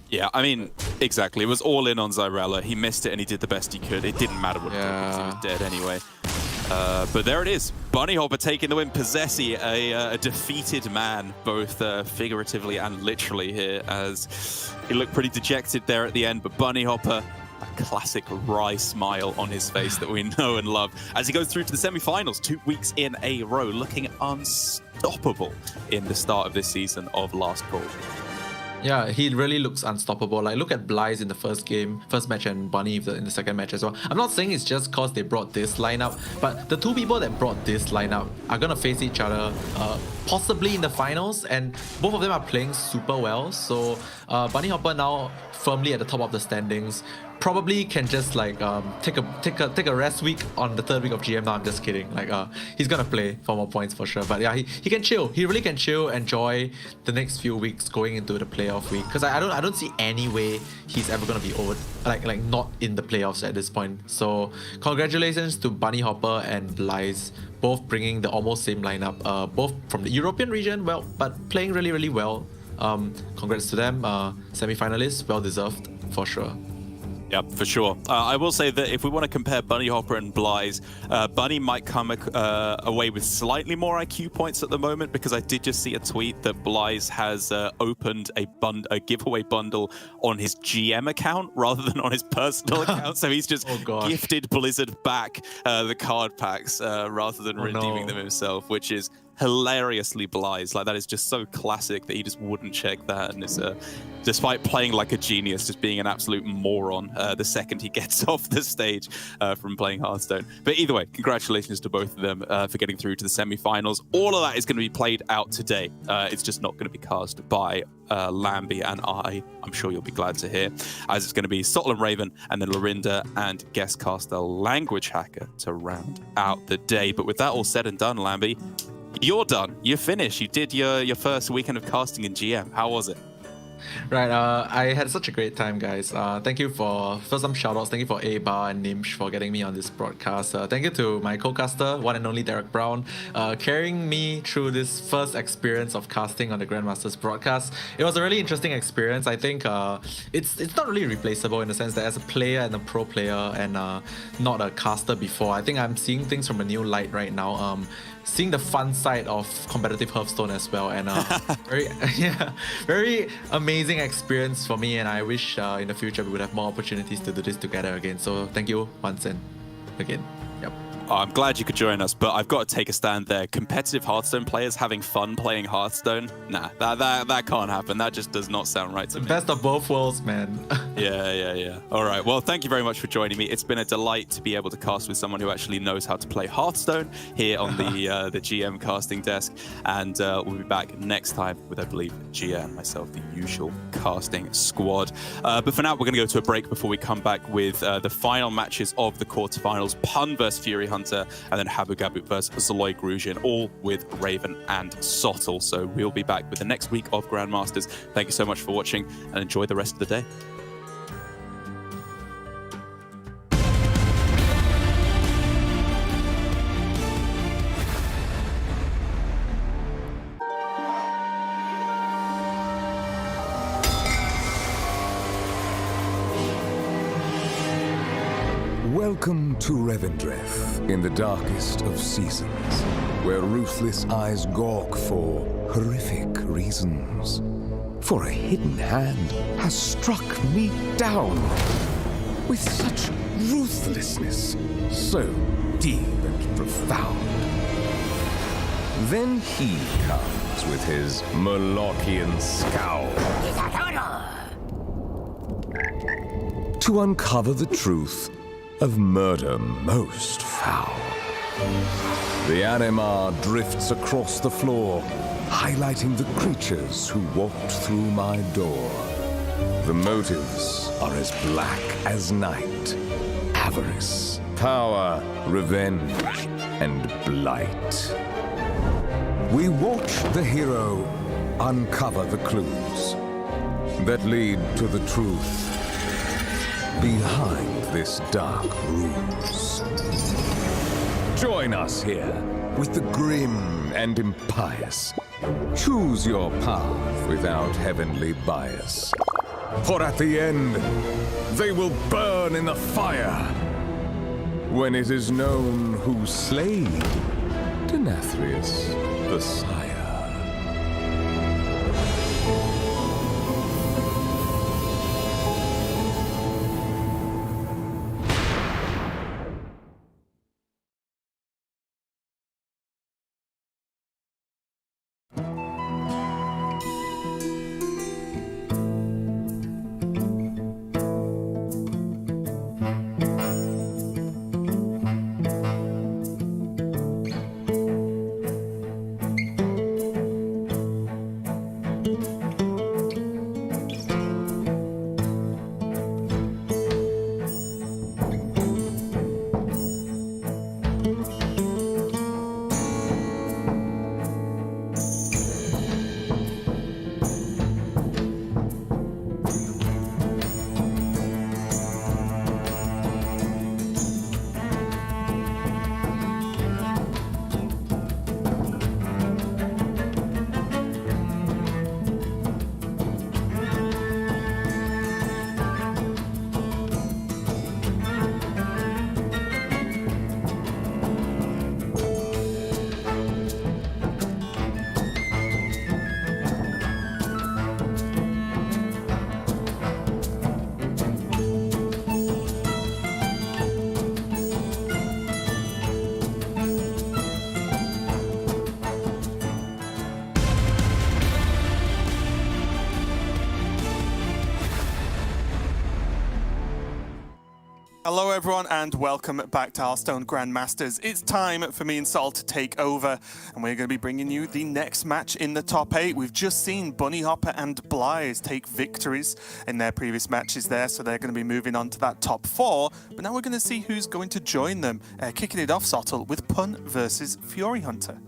Yeah, I mean, exactly. It was all in on Zyrella. He missed it and he did the best he could. It didn't matter what he did because he was dead anyway. But there it is. Bunny Hopper taking the win. Possessi, a defeated man, both figuratively and literally here, as he looked pretty dejected there at the end. But Bunny Hopper, a classic wry smile on his face that we know and love, as he goes through to the semi-finals 2 weeks in a row, looking unstoppable in the start of this season of Last Call. Yeah, he really looks unstoppable. Like, look at Blythe in the first match, and Bunny in the second match as well. I'm not saying it's just because they brought this lineup, but the two people that brought this lineup are gonna face each other possibly in the finals, and both of them are playing super well. So Bunny Hopper now firmly at the top of the standings. Probably can just like take a rest week on the 3rd week of GM. No, I'm just kidding. Like he's gonna play for more points for sure. But yeah, he can chill. He really can chill, enjoy the next few weeks going into the playoff week. Because I don't see any way he's ever gonna be over like not in the playoffs at this point. So congratulations to Bunny Hopper and Blythe, both bringing the almost same lineup. Both from the European region, well, but playing really really well. Congrats to them. Semi-finalists, well deserved for sure. Yep, for sure. I will say that if we want to compare Bunny Hopper and Blythe, Bunny might come away with slightly more IQ points at the moment, because I did just see a tweet that Blythe has opened a giveaway bundle on his GM account rather than on his personal account. So he's just gifted Blizzard back the card packs rather than redeeming them himself, which is hilariously Blythe. Like, that is just so classic that he just wouldn't check that, and it's despite playing like a genius, just being an absolute moron the second he gets off the stage from playing Hearthstone. But either way, congratulations to both of them for getting through to the semi-finals. All of that is going to be played out today. It's just not going to be cast by Lambie and I'm sure you'll be glad to hear, as it's going to be Sottle and Raven, and then Lorinda and guest caster Language Hacker to round out the day. But with that all said and done, Lambie, you're done. You're finished. You did your first weekend of casting in GM. How was it? Right, I had such a great time, guys. Thank you for some shoutouts. Thank you for A-Bar and Nimsh for getting me on this broadcast. Thank you to my co-caster, one and only Derek Brown, carrying me through this first experience of casting on the Grandmasters broadcast. It was a really interesting experience. I think it's not really replaceable in the sense that as a player and a pro player and not a caster before, I think I'm seeing things from a new light right now. Seeing the fun side of competitive Hearthstone as well, and very amazing experience for me, and I wish in the future we would have more opportunities to do this together again. So thank you once and again. Yep. Oh, I'm glad you could join us, but I've got to take a stand there. Competitive Hearthstone players having fun playing Hearthstone? Nah, that can't happen. That just does not sound right to me. Best of both worlds, man. Yeah. All right. Well, thank you very much for joining me. It's been a delight to be able to cast with someone who actually knows how to play Hearthstone here on the GM casting desk. And we'll be back next time with, I believe, Gia and myself, the usual casting squad. But for now, we're going to go to a break before we come back with the final matches of the quarterfinals. Pun versus Fury Hunter, and then Habu Gabu versus Zaloy Gruzian, all with Raven and Sottle. So we'll be back with the next week of Grandmasters. Thank you so much for watching, and enjoy the rest of the day. Welcome to Revendreth, in the darkest of seasons, where ruthless eyes gawk for horrific reasons. For a hidden hand has struck me down with such ruthlessness, so deep and profound. Then he comes with his Molochian scowl to uncover the truth of murder most foul. The Animar drifts across the floor, highlighting the creatures who walked through my door. The motives are as black as night: avarice, power, revenge, and blight. We watch the hero uncover the clues that lead to the truth behind this dark ruse. Join us here with the grim and impious. Choose your path without heavenly bias. For at the end, they will burn in the fire when it is known who slayed Denathrius the Sire. Hello everyone and welcome back to Hearthstone Grandmasters. It's time for me and Sol to take over and we're going to be bringing you the next match in the top 8. We've just seen Bunny Hopper and Blythe take victories in their previous matches there, so they're going to be moving on to that top 4. But now we're going to see who's going to join them. Kicking it off, Sottle, with Pun versus Fury Hunter.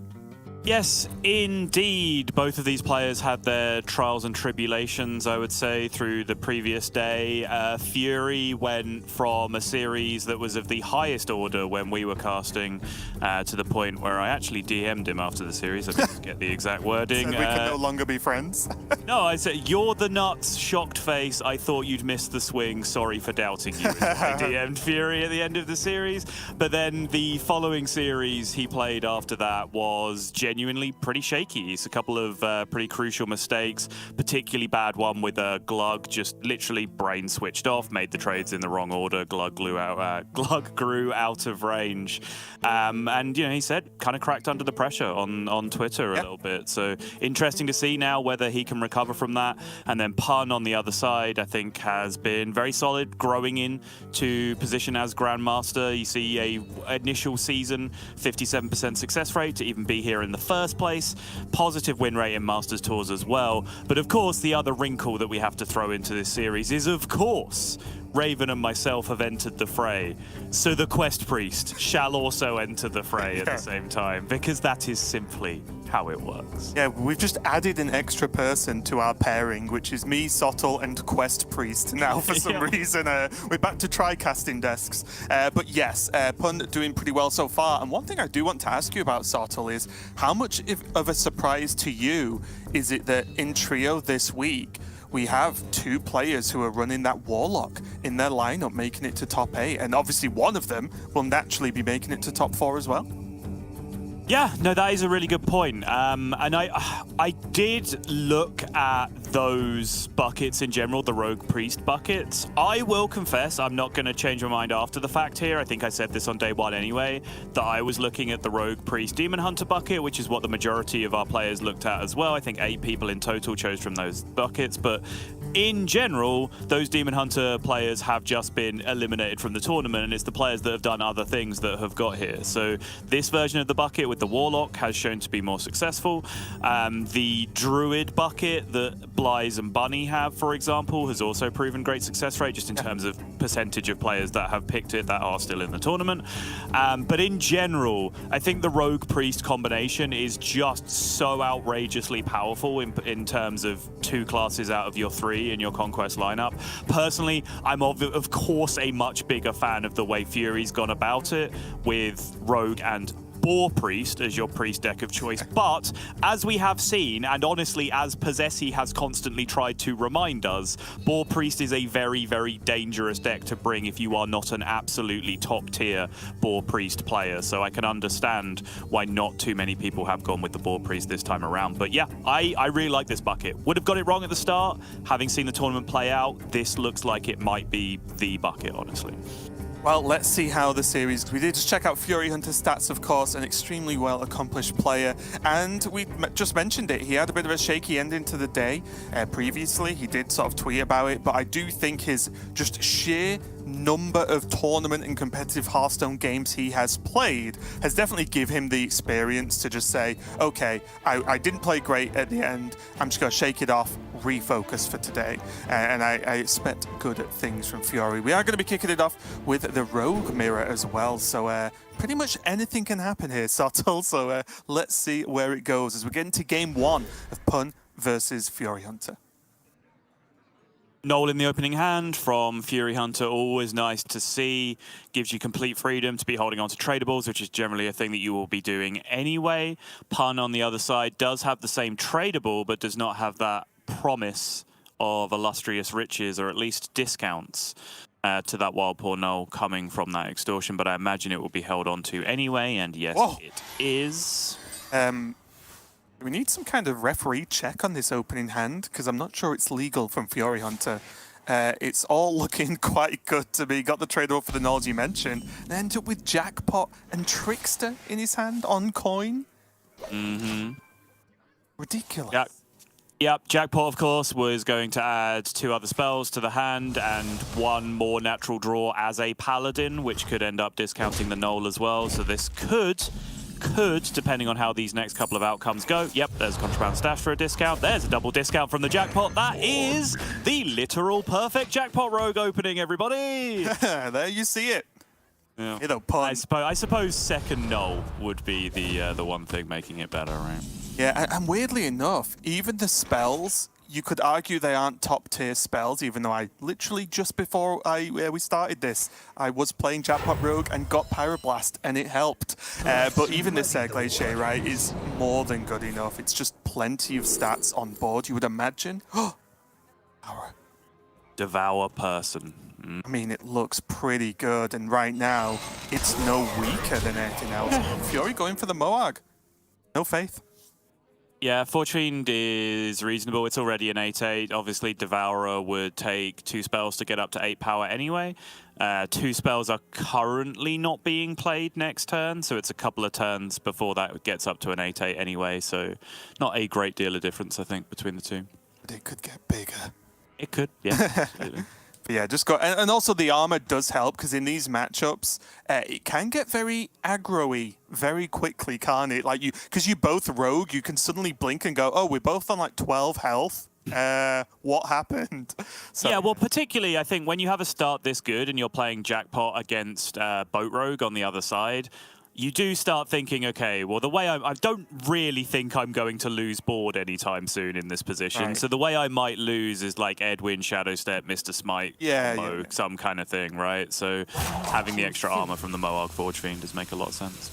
Yes, indeed. Both of these players had their trials and tribulations, I would say, through the previous day. Fury went from a series that was of the highest order when we were casting to the point where I actually DM'd him after the series. I didn't get the exact wording. So we can no longer be friends. No, I said, "You're the nuts, shocked face. I thought you'd missed the swing. Sorry for doubting you." I DM'd Fury at the end of the series. But then the following series he played after that was genuinely pretty shaky. It's a couple of pretty crucial mistakes, particularly bad one with Glug, just literally brain switched off, made the trades in the wrong order. Glug grew out of range. And, you know, he said kind of cracked under the pressure on Twitter a little bit. So interesting to see now whether he can recover from that. And then Pun on the other side, I think, has been very solid, growing into position as Grandmaster. You see a initial season, 57% success rate to even be here in the first place, positive win rate in Masters Tours as well. But of course, the other wrinkle that we have to throw into this series is, of course, Raven and myself have entered the fray. So the Quest Priest shall also enter the fray at the same time, because that is simply how it works. Yeah, we've just added an extra person to our pairing, which is me, Sottle, and Quest Priest now for some reason. We're back to tri-casting desks. But yes, Pun doing pretty well so far. And one thing I do want to ask you about, Sottle, is how much of a surprise to you is it that in Trio this week, we have 2 players who are running that Warlock in their lineup making it to top 8, and obviously one of them will naturally be making it to top 4 as well. Yeah, no, that is a really good point. And I did look at those buckets in general, the Rogue Priest buckets. I will confess, I'm not going to change my mind after the fact here. I think I said this on day one anyway, that I was looking at the Rogue Priest Demon Hunter bucket, which is what the majority of our players looked at as well. I think 8 people in total chose from those buckets, but in general, those Demon Hunter players have just been eliminated from the tournament, and it's the players that have done other things that have got here. So this version of the bucket with the Warlock has shown to be more successful. The Druid bucket that Blyze and Bunny have, for example, has also proven great success rate, just in terms of percentage of players that have picked it that are still in the tournament. But in general, I think the Rogue Priest combination is just so outrageously powerful in terms of 2 classes out of your 3 in your Conquest lineup. Personally, I'm of course a much bigger fan of the way Fury's gone about it with Rogue and Boar Priest as your priest deck of choice, but as we have seen, and honestly as Possessi has constantly tried to remind us, Boar Priest is a very, very dangerous deck to bring if you are not an absolutely top tier Boar Priest player. So I can understand why not too many people have gone with the Boar Priest this time around. But yeah, I really like this bucket. Would have got it wrong at the start. Having seen the tournament play out, this looks like it might be the bucket, honestly. Well, let's see how the series. We did just check out Fury Hunter's stats, of course, an extremely well-accomplished player, and we just mentioned it. He had a bit of a shaky ending to the day previously. He did sort of tweet about it, but I do think his just sheer number of tournament and competitive Hearthstone games he has played has definitely given him the experience to just say, okay, I didn't play great at the end. I'm just going to shake it off, refocus for today. And I expect good things from Fury. We are going to be kicking it off with the Rogue Mirror as well. So pretty much anything can happen here, Sottle. So let's see where it goes as we get into game 1 of Pun versus Fury Hunter. Null in the opening hand from Fury Hunter, always nice to see. Gives you complete freedom to be holding on to tradables, which is generally a thing that you will be doing anyway. Pun on the other side does have the same tradable, but does not have that promise of illustrious riches, or at least discounts to that Wild Paw Null coming from that extortion. But I imagine it will be held on to anyway, and yes, Whoa. It is. We need some kind of referee check on this opening hand, because I'm not sure it's legal from Fury Hunter. It's all looking quite good to me. Got the tradable for the knowledge you mentioned, and end up with Jackpot and Trickster in his hand on coin. Mm-hmm. Ridiculous. Yeah. Yep, Jackpot, of course, was going to add 2 other spells to the hand and 1 more natural draw as a Paladin, which could end up discounting the Null as well. So this could, depending on how these next couple of outcomes go. Yep, there's Contraband Stash for a discount. There's a double discount from the Jackpot. That is the literal perfect Jackpot Rogue opening, everybody. There you see it. Yeah. You know, Pun. I suppose second Null would be the one thing making it better, right? Yeah, and weirdly enough, even the spells, you could argue they aren't top tier spells, even though I literally just before we started this, I was playing Jackpot Rogue and got Pyroblast, and it helped. But even this Glacier, right, is more than good enough. It's just plenty of stats on board, you would imagine. Devour person. I mean, it looks pretty good, and right now, it's no weaker than anything else. Fury going for the Moag. No faith. Yeah, Fortune is reasonable. It's already an 8/8. Obviously, Devourer would take 2 spells to get up to 8 power anyway. 2 spells are currently not being played next turn, so it's a couple of turns before that gets up to an 8/8 anyway. So not a great deal of difference, I think, between the 2. But it could get bigger. It could, yeah, absolutely. But yeah, just go, and also the armor does help, because in these matchups, it can get very aggro-y very quickly, can't it? Like because you both rogue, you can suddenly blink and go, oh, we're both on like 12 health. What happened? So, yeah, well, particularly I think when you have a start this good and you're playing Jackpot against Boat Rogue on the other side, you do start thinking, okay, well, the way I don't really think I'm going to lose board anytime soon in this position. Right. So the way I might lose is like Edwin, Shadow Step, Mr. Smite, combo, some kind of thing, right? So having the extra armor from the Moag Forge Fiend does make a lot of sense.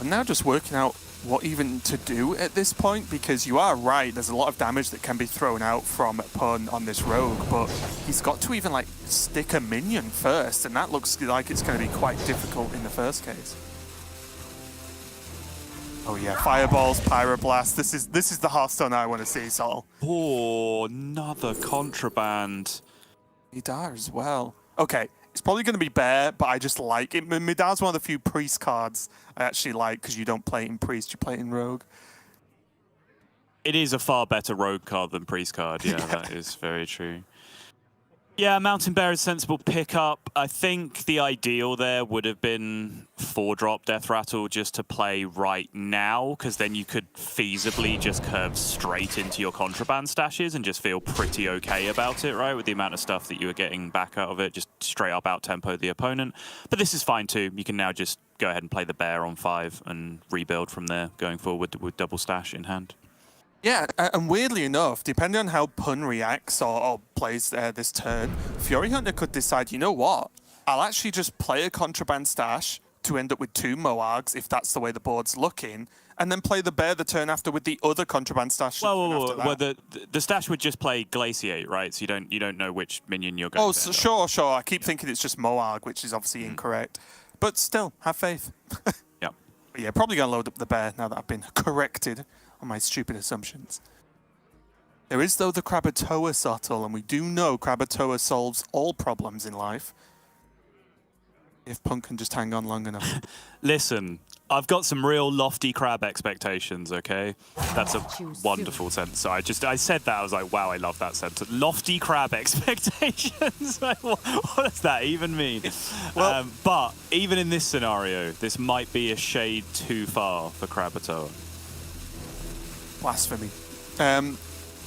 I'm now just working out what even to do at this point, because you are right, there's a lot of damage that can be thrown out from Pun on this rogue, but he's got to even like stick a minion first, and that looks like it's going to be quite difficult in the first case. Oh yeah, fireballs, pyroblast. This is the Hearthstone I want to see, Sol. Oh, another contraband. Midar as well. Okay, it's probably going to be Bear, but I just like it. Midar's one of the few Priest cards I actually like, because you don't play it in Priest, you play it in Rogue. It is a far better Rogue card than Priest card, yeah, that is very true. Yeah, Mountain Bear is sensible pickup. I think the ideal there would have been 4-drop Death Rattle just to play right now, because then you could feasibly just curve straight into your contraband stashes and just feel pretty okay about it, right? With the amount of stuff that you were getting back out of it, just straight up out-tempo the opponent. But this is fine too. You can now just go ahead and play the Bear on 5 and rebuild from there going forward with double stash in hand. Yeah, and weirdly enough, depending on how Pun reacts or plays this turn, Fury Hunter could decide, you know what, I'll actually just play a contraband stash to end up with 2 Moargs, if that's the way the board's looking, and then play the Bear the turn after with the other contraband stash. Well, the stash would just play Glaciate, right? So you don't know which minion you're going to. Oh, so sure. I keep thinking it's just Moarg, which is obviously incorrect. But still, have faith. Yeah. But yeah, probably going to load up the Bear now that I've been corrected on my stupid assumptions. There is, though, the Krakatoa Subtle, and we do know Krakatoa solves all problems in life. If Punk can just hang on long enough. Listen, I've got some real lofty crab expectations, okay? That's a wonderful sentence. So I said that, I was like, wow, I love that sentence. Lofty crab expectations. Like, what does that even mean? Well, but even in this scenario, this might be a shade too far for Krakatoa. Blasphemy.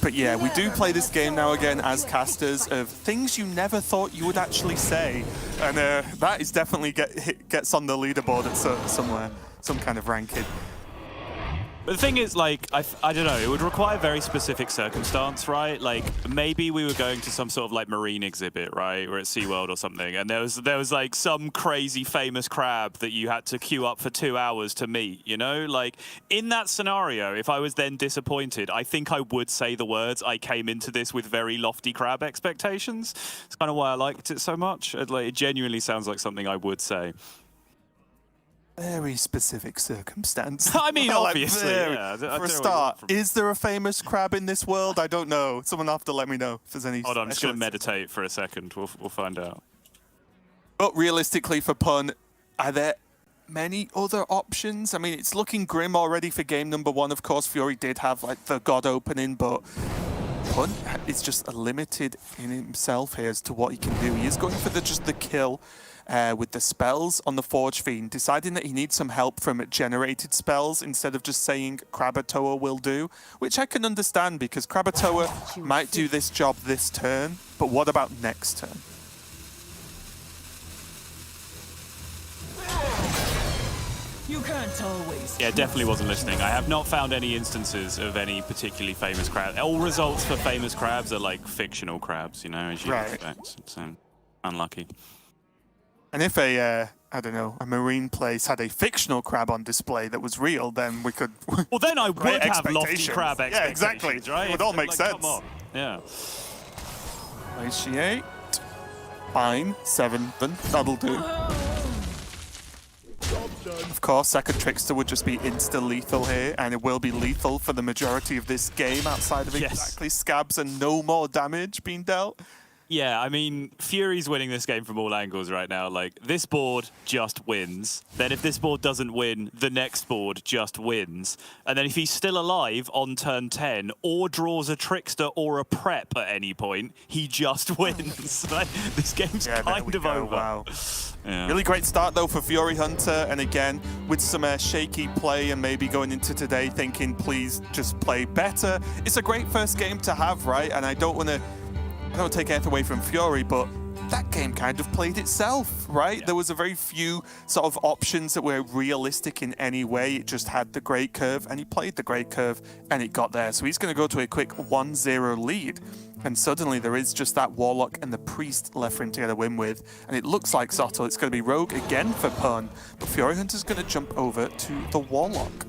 But yeah, we do play this game now again as casters of things you never thought you would actually say. And that is definitely gets on the leaderboard at somewhere, some kind of ranking. But the thing is, like, I don't know, it would require very specific circumstance, right? Like, maybe we were going to some sort of, like, marine exhibit, right? Or at SeaWorld or something, and there was like, some crazy famous crab that you had to queue up for 2 hours to meet, you know? Like, in that scenario, if I was then disappointed, I think I would say the words, I came into this with very lofty crab expectations. It's kind of why I liked it so much. It genuinely sounds like something I would say. Very specific circumstance. I mean, like obviously, yeah. For a start, is there a famous crab in this world? I don't know. Someone will have to let me know if there's any. Hold on, I'm just going to meditate for a second. We'll find out. But realistically, for Pun, are there many other options? I mean, it's looking grim already for game number 1. Of course, Fury did have like the God opening, but Pun is just limited in himself here as to what he can do. He is going for just the kill. With the spells on the Forge Fiend, deciding that he needs some help from generated spells instead of just saying Krakatoa will do, which I can understand because Krakatoa might do this job this turn, but what about next turn? You can't always. Yeah, definitely wasn't listening. I have not found any instances of any particularly famous crab. All results for famous crabs are like fictional crabs, you know, as you expect. It's unlucky. And if I don't know, a marine place had a fictional crab on display that was real, then we could. Well, then I would have lofty crab expectations. Yeah, exactly. Right? It would all make sense. Come on. Yeah. Glaciate. Fine. 7. That'll do. Of course, second Trickster would just be insta-lethal here, and it will be lethal for the majority of this game outside of exactly scabs and no more damage being dealt. Yeah, I mean, Fury's winning this game from all angles right now. Like, this board just wins. Then if this board doesn't win, the next board just wins. And then if he's still alive on turn 10 or draws a Trickster or a Prep at any point, he just wins. Like, this game's kind of over. Wow. Yeah. Really great start, though, for Fury Hunter. And again, with some shaky play and maybe going into today thinking, please just play better. It's a great first game to have, right? And I don't want to take anything away from Fury, but that game kind of played itself, right? Yeah. There was a very few sort of options that were realistic in any way. It just had the Great Curve, and he played the Great Curve, and it got there. So he's going to go to a quick 1-0 lead. And suddenly there is just that Warlock and the Priest left for him to get a win with. And it looks like Soto, it's going to be Rogue again for Pun. But Fury Hunter's going to jump over to the Warlock.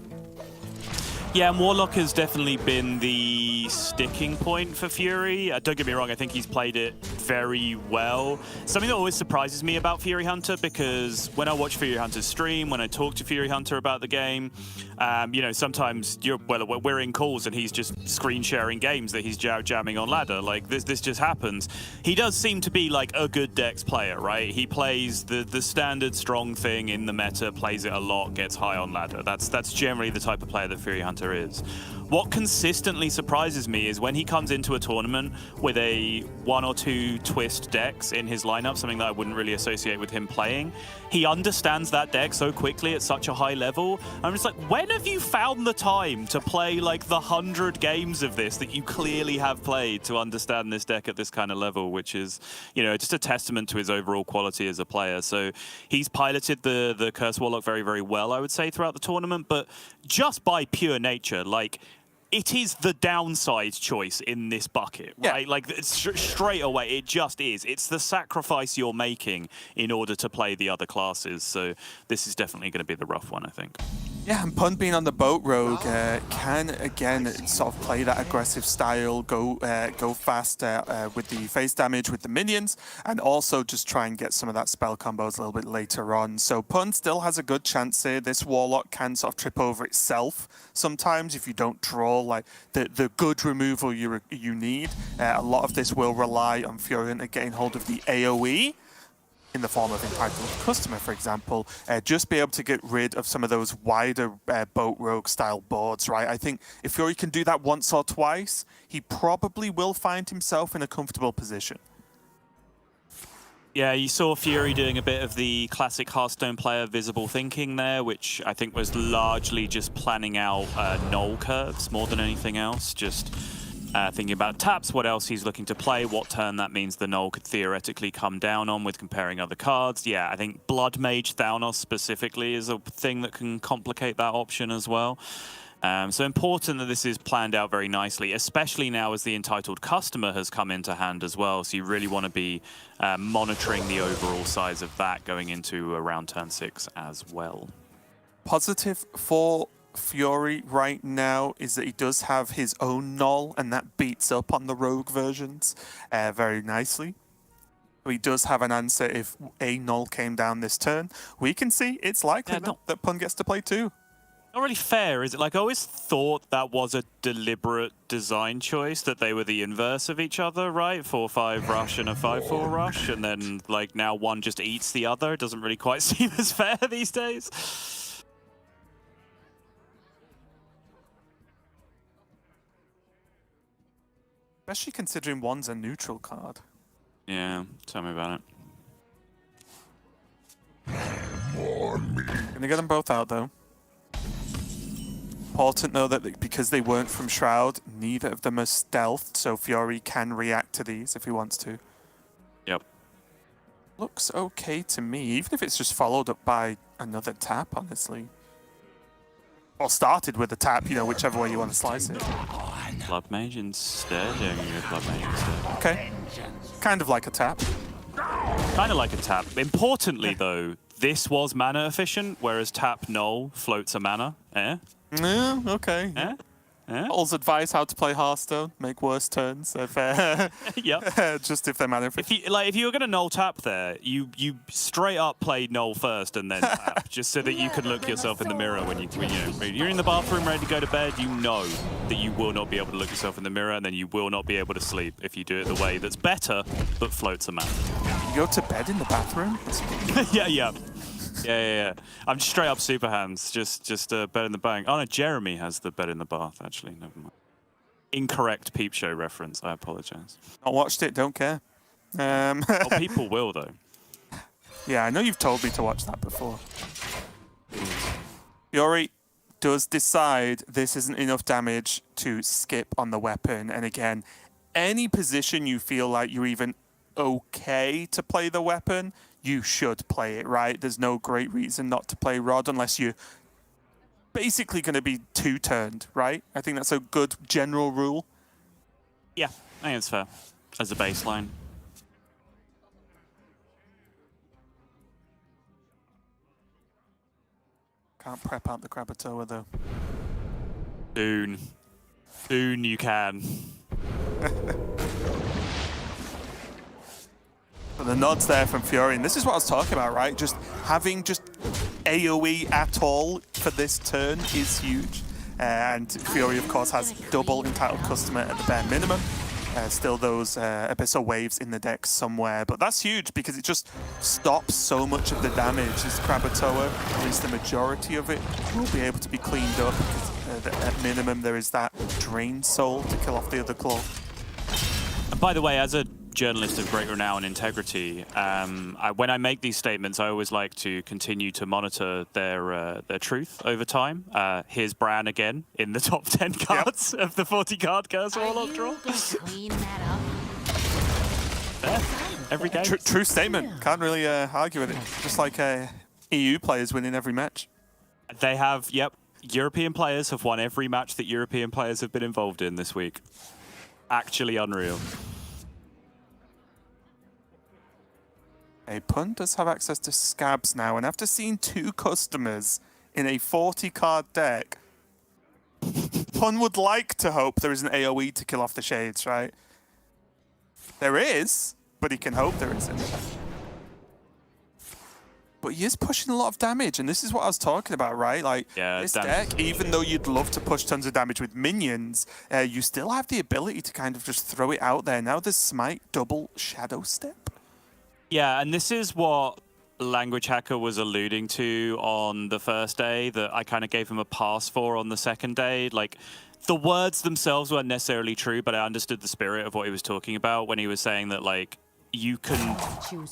Yeah, and Warlock has definitely been the sticking point for Fury. Don't get me wrong, I think he's played it very well. Something that always surprises me about Fury Hunter, because when I watch Fury Hunter's stream, when I talk to Fury Hunter about the game, you know, sometimes we're in calls and he's just screen sharing games that he's jamming on ladder. Like this just happens. He does seem to be like a good Dex player, right? He plays the standard strong thing in the meta, plays it a lot, gets high on ladder. That's generally the type of player that Fury Hunter is. What consistently surprises me is when he comes into a tournament with a 1 or 2 twist decks in his lineup, something that I wouldn't really associate with him playing. He understands that deck so quickly at such a high level. I'm just like, when have you found the time to play like the 100 games of this that you clearly have played to understand this deck at this kind of level, which is, you know, just a testament to his overall quality as a player. So he's piloted the Curse Warlock very, very well, I would say, throughout the tournament, but just by pure nature, like, it is the downside choice in this bucket, right? Yeah. Like, straight away, it just is. It's the sacrifice you're making in order to play the other classes. So this is definitely going to be the rough one, I think. Yeah, and Pun being on the boat rogue can, again, sort of play that aggressive style, go fast with the face damage with the minions, and also just try and get some of that spell combos a little bit later on. So Pun still has a good chance here. This Warlock can sort of trip over itself sometimes if you don't draw like the good removal you need. A lot of this will rely on Fury Hunter getting hold of the AoE in the form of Entitled Customer, for example, just be able to get rid of some of those wider boat rogue style boards, right? I think if Fury can do that once or twice, he probably will find himself in a comfortable position. Yeah, you saw Fury doing a bit of the classic Hearthstone player visible thinking there, which I think was largely just planning out null curves more than anything else. Just thinking about taps, what else he's looking to play, what turn that means the null could theoretically come down on with comparing other cards. Yeah, I think Blood Mage Thanos specifically is a thing that can complicate that option as well. So important that this is planned out very nicely, especially now as the Entitled Customer has come into hand as well. So you really want to be monitoring the overall size of that going into around turn 6 as well. Positive for Fury right now is that he does have his own null, and that beats up on the rogue versions very nicely. He does have an answer if a null came down this turn. We can see it's likely that Pun gets to play too. Not really fair, is it? Like, I always thought that was a deliberate design choice, that they were the inverse of each other, right? 4-5 rush and a 5-4 rush, and then, like, now one just eats the other. It doesn't really quite seem as fair these days. Especially considering one's a neutral card. Yeah, tell me about it. Gonna get them both out, though. Important, though, that because they weren't from Shroud, neither of them are stealthed, so Fury can react to these if he wants to. Yep. Looks okay to me, even if it's just followed up by another tap, honestly. Or started with a tap, you know, whichever way you want to slice it. Blood Mage instead? Yeah, I'm gonna go Blood Mage instead. Okay. Kind of like a tap. Kind of like a tap. Importantly, though, this was mana efficient, whereas tap null floats a mana. Eh? Yeah, okay. Eh? Eh? Paul's advice how to play Hearthstone: make worse turns. If, yep. Just if they're mana efficient. If you were gonna null tap there, you straight up played null first and then tap, just so that you could look yourself in the mirror when you're in the bathroom ready to go to bed. You know that you will not be able to look yourself in the mirror, and then you will not be able to sleep if you do it the way that's better but floats a mana. You go to bed in the bathroom? Yeah. I'm just straight up super hands, just bed in the bank. Oh no, Jeremy has the bed in the bath, actually. Never mind. Incorrect peep show reference. I apologize. I watched it, don't care. Oh, people will, though. Yeah, I know you've told me to watch that before. Fury does decide this isn't enough damage to skip on the weapon. And again, any position you feel like you're even okay to play the weapon, you should play it, right? There's no great reason not to play Rod unless you're basically going to be two-turned, right? I think that's a good general rule. Yeah, I think it's fair as a baseline. Can't prep out the Krakatoa, though. Soon. Soon you can. But the nods there from Fury, and this is what I was talking about, right? Just having just AoE at all for this turn is huge. And Fury, of course, has double entitled customer at the bare minimum. Still those Abyssal Waves in the deck somewhere, but that's huge because it just stops so much of the damage. This Krakatoa, at least the majority of it, will be able to be cleaned up because at minimum there is that Drain Soul to kill off the other claw. And by the way, as a journalist of great renown and integrity, when I make these statements, I always like to continue to monitor their truth over time. Here's Bran again in the top 10 cards of the 40 card Curse Warlock draw. Yeah, every game. True statement. Can't really argue with it. Just like EU players winning every match. They have, yep, European players have won every match that European players have been involved in this week. Actually unreal. Pun does have access to scabs now, and after seeing 2 customers in a 40-card deck, Pun would like to hope there is an AoE to kill off the Shades, right? There is, but he can hope there isn't. But he is pushing a lot of damage, and this is what I was talking about, right? Like, this deck, even though you'd love to push tons of damage with minions, you still have the ability to kind of just throw it out there. Now there's Smite, double Shadow Step. Yeah, and this is what Language Hacker was alluding to on the first day that I kind of gave him a pass for on the second day. Like, the words themselves weren't necessarily true, but I understood the spirit of what he was talking about when he was saying that, like, you can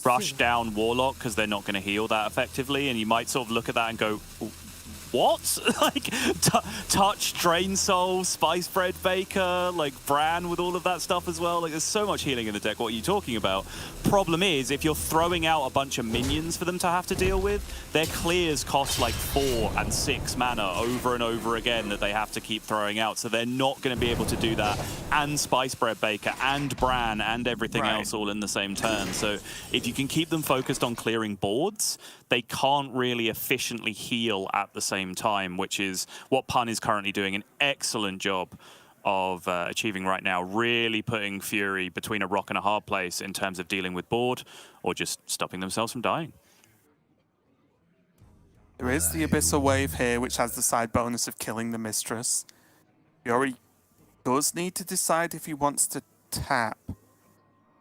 rush down Warlock because they're not going to heal that effectively, and you might sort of look at that and go, what? Like, Touch, Drain Soul, Spice Bread Baker, like Bran with all of that stuff as well. Like, there's so much healing in the deck. What are you talking about? Problem is, if you're throwing out a bunch of minions for them to have to deal with, their clears cost like 4 and 6 mana over and over again that they have to keep throwing out. So they're not going to be able to do that, and Spice Bread Baker and Bran and everything else all in the same turn. So if you can keep them focused on clearing boards, they can't really efficiently heal at the same time, which is what Pun is currently doing an excellent job of achieving right now, really putting Fury between a rock and a hard place in terms of dealing with board or just stopping themselves from dying. There is the Abyssal Wave here, which has the side bonus of killing the Mistress. Fury does need to decide if he wants to tap,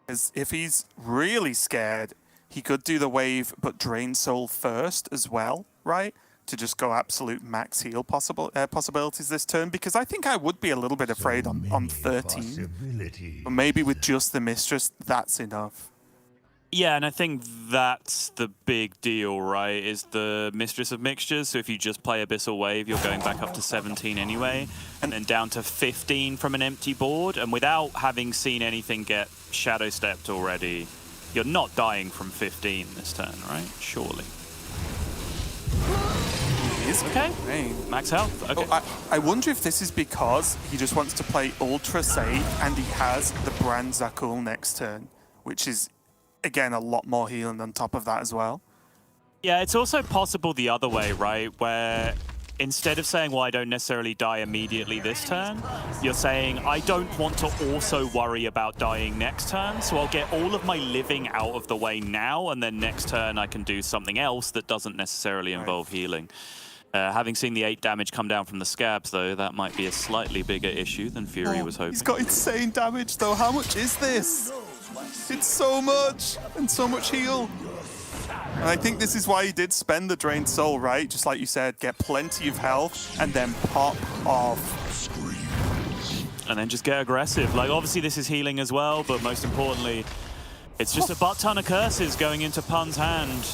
because if he's really scared, he could do the wave, but Drain Soul first as well, right? To just go absolute max heal possibilities this turn, because I think I would be a little bit afraid on 13. But maybe with just the Mistress, that's enough. Yeah, and I think that's the big deal, right? Is the Mistress of Mixtures. So if you just play Abyssal Wave, you're going back up to 17 anyway, and then down to 15 from an empty board. And without having seen anything get Shadow Stepped already, you're not dying from 15 this turn, right? Surely. Is okay. Max health. Okay. Oh, I wonder if this is because he just wants to play Ultra Safe and he has the Bran Zakul next turn, which is, again, a lot more healing on top of that as well. Yeah, it's also possible the other way, right? Where instead of saying, well, I don't necessarily die immediately this turn, you're saying, I don't want to also worry about dying next turn, so I'll get all of my living out of the way now, and then next turn I can do something else that doesn't necessarily involve healing. Having seen the 8 damage come down from the scabs, though, that might be a slightly bigger issue than Fury was hoping. He's got insane damage, though. How much is this? It's so much, and so much heal. And I think this is why he did spend the Drained Soul, right? Just like you said, get plenty of health and then pop off. And then just get aggressive. Like, obviously this is healing as well, but most importantly, it's just a butt ton of curses going into Pun's hand.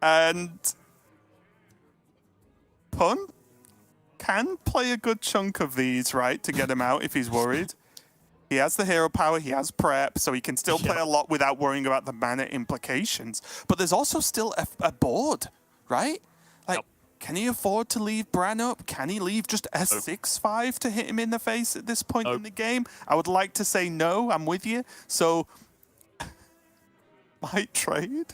And Pun can play a good chunk of these, right, to get him out if he's worried. He has the hero power, he has prep, so he can still play a lot without worrying about the mana implications. But there's also still a board, right? Like, can he afford to leave Bran up? Can he leave just a 6/5 to hit him in the face at this point in the game? I would like to say no, I'm with you. So, might trade.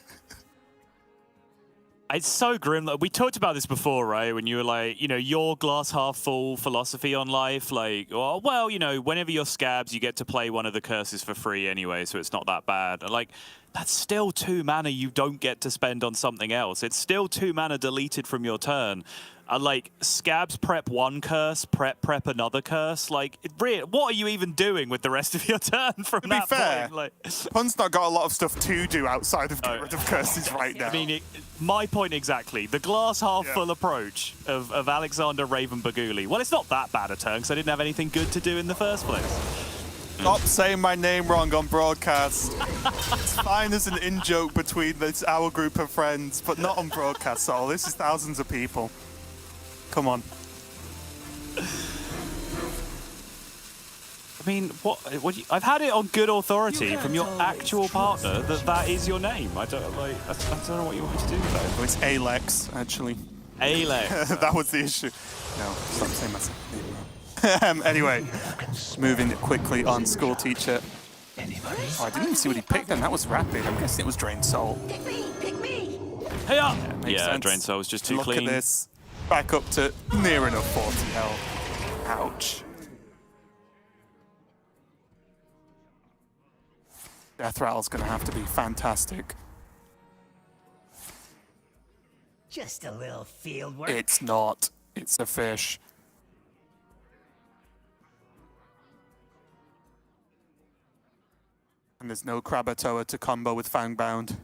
It's so grim. Like, we talked about this before, right? When you were like, you know, your glass half full philosophy on life. Like, well, you know, whenever you're Scabs, you get to play one of the curses for free anyway, so it's not that bad. And like, that's still 2 mana you don't get to spend on something else. It's still 2 mana deleted from your turn. Like, Scabs prep one curse, prep another curse. Like, what are you even doing with the rest of your turn from that point? Like, Pun's not got a lot of stuff to do outside of get rid of curses right now. I mean, my point exactly. The glass half full approach of Alexander Raven Baguli. Well, it's not that bad a turn because I didn't have anything good to do in the first place. Stop saying my name wrong on broadcast. It's fine as an in-joke between our group of friends, but not on broadcast, Sol. This is thousands of people. Come on. I mean, I've had it on good authority from your actual partner that is your name. I don't know what you want me to do though. Oh, it's Alex, actually. Alex. That was the issue. No, stop saying my name wrong. Anyway, moving quickly on School Teacher. Oh, I didn't even see what he picked then. That was rapid. I'm guessing it was Drain Soul. Pick me! Pick me! Hey up! Yeah, Drain Soul was just too Look clean. Look at this. Back up to near enough 40 health. Ouch. Death Rattle's going to have to be fantastic. Just a little field work. It's not. It's a fish. And there's no Krabatoa to combo with Fangbound.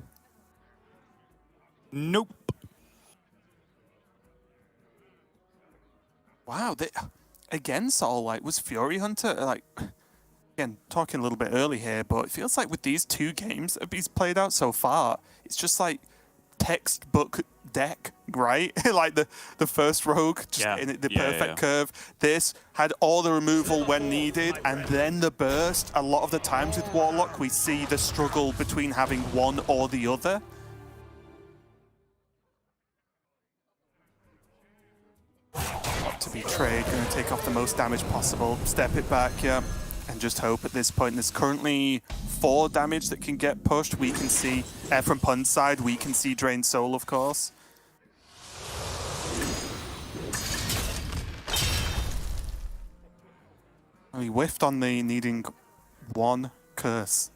Nope. Wow, again, Sol, like, was Fury Hunter, like, again, talking a little bit early here, but it feels like with these 2 games that he's played out so far, it's just like textbook deck, right? Like the first rogue, just in the perfect curve. This had all the removal when needed, and then the burst. A lot of the times with Warlock, we see the struggle between having one or the other. To be Trey, going to take off the most damage possible, step it back, and just hope at this point. There's currently 4 damage that can get pushed. We can see, from Pun's side, we can see Drain Soul, of course. And he whiffed on the needing 1 curse.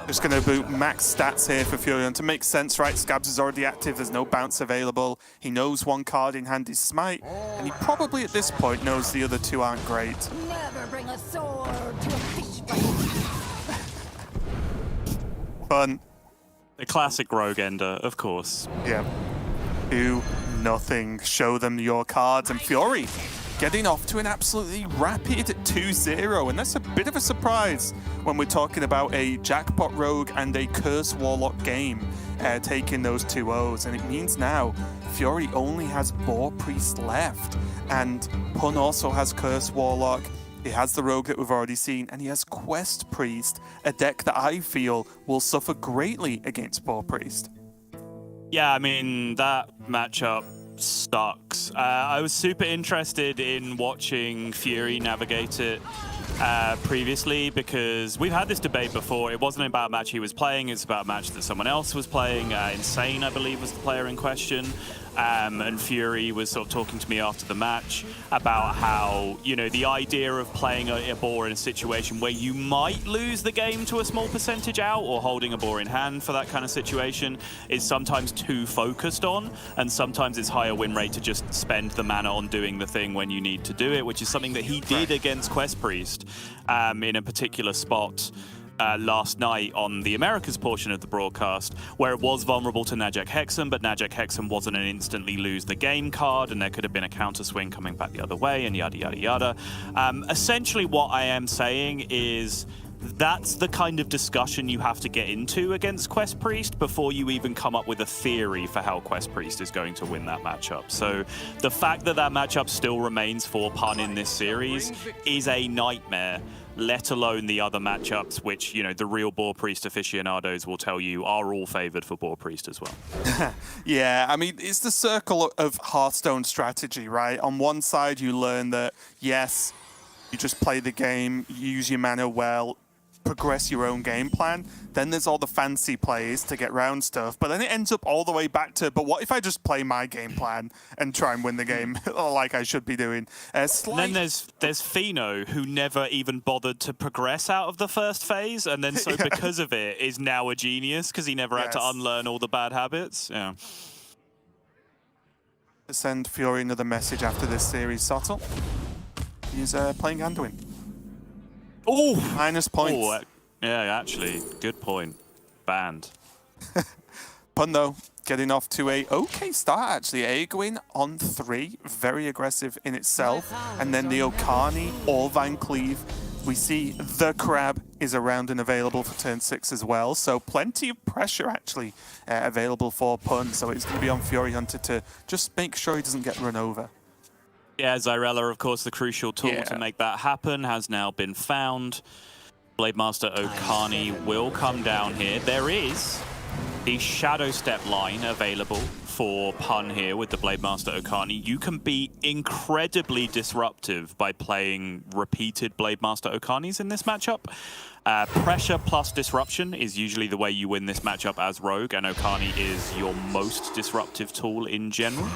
Just going to boot max stats here for Furion to make sense, right? Scabs is already active, there's no bounce available. He knows 1 card in hand is Smite, and he probably at this point knows the other 2 aren't great. Never bring a sword to a fish fight. Fun. The classic rogue ender, of course. Yeah. Do nothing. Show them your cards, and Fury getting off to an absolutely rapid 2-0, and that's a bit of a surprise when we're talking about a Jackpot Rogue and a Curse Warlock game, taking those 2-0s, and it means now Fury only has Boar Priest left, and Pun also has Curse Warlock. He has the Rogue that we've already seen, and he has Quest Priest, a deck that I feel will suffer greatly against Boar Priest. Yeah, I mean, that matchup sucks. I was super interested in watching Fury navigate it previously, because we've had this debate before. It wasn't about a match he was playing, it's about a match that someone else was playing. Insane, I believe, was the player in question. And Fury was sort of talking to me after the match about how, you know, the idea of playing a boar in a situation where you might lose the game to a small percentage out, or holding a boar in hand for that kind of situation, is sometimes too focused on, and sometimes it's higher win rate to just spend the mana on doing the thing when you need to do it, which is something that he did against Quest Priest in a particular spot last night on the Americas portion of the broadcast, where it was vulnerable to Najak Hexam, but Najak Hexam wasn't an instantly lose the game card, and there could have been a counter swing coming back the other way, and yada, yada, yada. Essentially what I am saying is that's the kind of discussion you have to get into against Quest Priest before you even come up with a theory for how Quest Priest is going to win that matchup. So the fact that that matchup still remains for Pun in this series is a nightmare, let alone the other matchups, which, you know, the real Boar Priest aficionados will tell you are all favored for Boar Priest as well. Yeah, I mean, it's the circle of Hearthstone strategy, right? On one side, you learn that, yes, You just play the game, use your mana well, progress your own game plan. Then there's all the fancy plays to get round stuff, but then it ends up all the way back to, but what if I just play my game plan and try and win the game like I should be doing? And then there's Fino, who never even bothered to progress out of the first phase, and then so because of it is now a genius because he never had to unlearn all the bad habits. Yeah. Send Fury another message after this series, Sottle. He's playing Anduin. Oh! Minus points. Oh, yeah, actually, good point. Banned. Pun, though, getting off to a okay start, actually. Aegwin on 3, very aggressive in itself. And then the Okani or Van Cleave. We see the Crab is around and available for turn 6 as well. So plenty of pressure, actually, available for Pun. So it's going to be on Fury Hunter to just make sure he doesn't get run over. Yeah, Zyrella, of course, the crucial tool to make that happen, has now been found. Blademaster Okani will come down here. There is the Shadow Step line available for Pun here with the Blademaster Okani. You can be incredibly disruptive by playing repeated Blademaster Okanis in this matchup. Pressure plus disruption is usually the way you win this matchup as Rogue, and Okani is your most disruptive tool in general.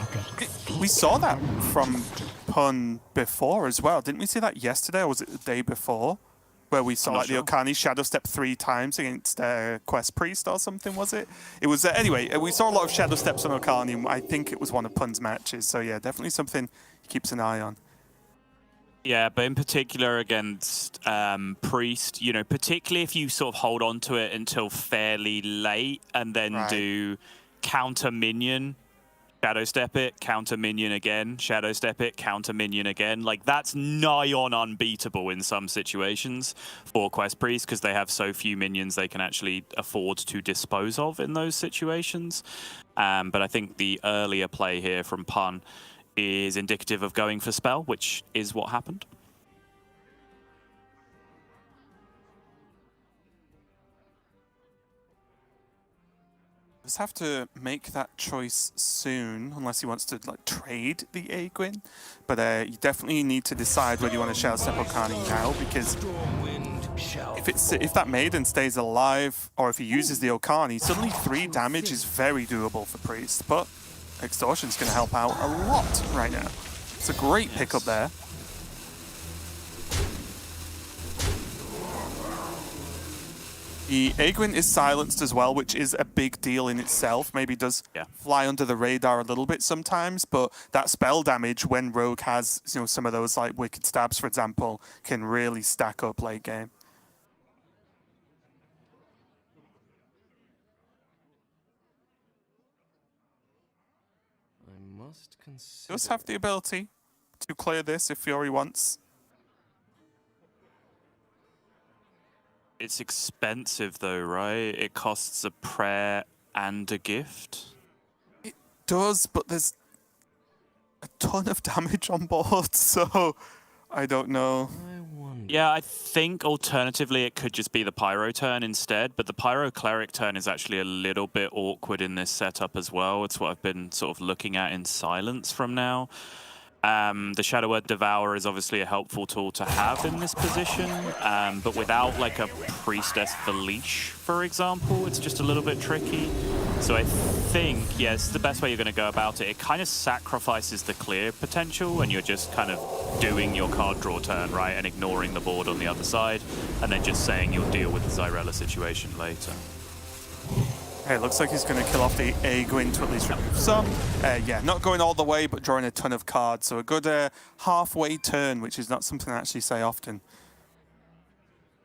We saw that from Pun before as well. Didn't we see that yesterday, or was it the day before? Where we saw like the Okani Shadow Step 3 times against Quest Priest or something, was it? It was, anyway, we saw a lot of Shadow Steps on Okani. I think it was one of Pun's matches. So yeah, definitely something he keeps an eye on. Yeah, but in particular against Priest, you know, particularly if you sort of hold on to it until fairly late and then do counter minion, shadow step it, counter minion again, shadow step it, counter minion again. Like, that's nigh on unbeatable in some situations for Quest Priest because they have so few minions they can actually afford to dispose of in those situations. But I think the earlier play here from Pun is indicative of going for spell, which is what happened. Just have to make that choice soon, unless he wants to like trade the Aegwin. But you definitely need to decide whether you want to Shadow Step Okani now, because if that Maiden stays alive, or if he uses the Okani, suddenly 3 damage is very doable for Priest. But Extortion's going to help out a lot right now. It's a great pickup there. The Aegwin is silenced as well, which is a big deal in itself. Maybe does fly under the radar a little bit sometimes, but that spell damage when Rogue has, you know, some of those like Wicked Stabs, for example, can really stack up late game. Does have the ability to clear this if Fury wants. It's expensive though, right? It costs a prayer and a gift. It does, but there's a ton of damage on board, so I don't know. Yeah, I think alternatively it could just be the Pyro turn instead, but the Pyro Cleric turn is actually a little bit awkward in this setup as well. It's what I've been sort of looking at in silence from now. The Shadow Word Devourer is obviously a helpful tool to have in this position, but without like a Priestess Valish, for example, it's just a little bit tricky. So I think, yes, the best way you're going to go about it, it kind of sacrifices the clear potential and you're just kind of doing your card draw turn, right, and ignoring the board on the other side, and then just saying you'll deal with the Zyrella situation later. Hey, looks like he's going to kill off the Aegwin to at least remove some. Yeah, not going all the way, but drawing a ton of cards. So a good halfway turn, which is not something I actually say often.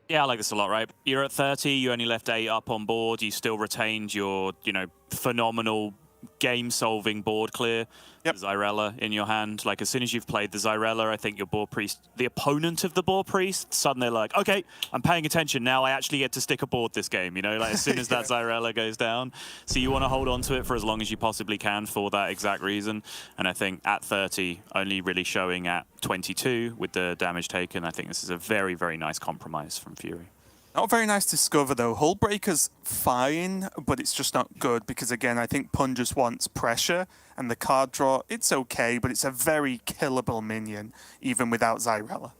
Yeah, I like this a lot, right? You're at 30, you only left 8 up on board, you still retained your, you know, phenomenal game-solving board clear. Yep. Zyrella in your hand. Like, as soon as you've played the Zyrella, I think your Boar Priest, the opponent of the Boar Priest, suddenly like, okay, I'm paying attention now, I actually get to stick a board this game, you know, like as soon as that Zyrella goes down. So you want to hold on to it for as long as you possibly can for that exact reason. And I think at 30, only really showing at 22 with the damage taken, I think this is a very, very nice compromise from Fury. Not very nice to discover though. Hullbreaker's fine, but it's just not good because again, I think Pun just wants pressure and the card draw, it's okay, but it's a very killable minion, even without Zyrella.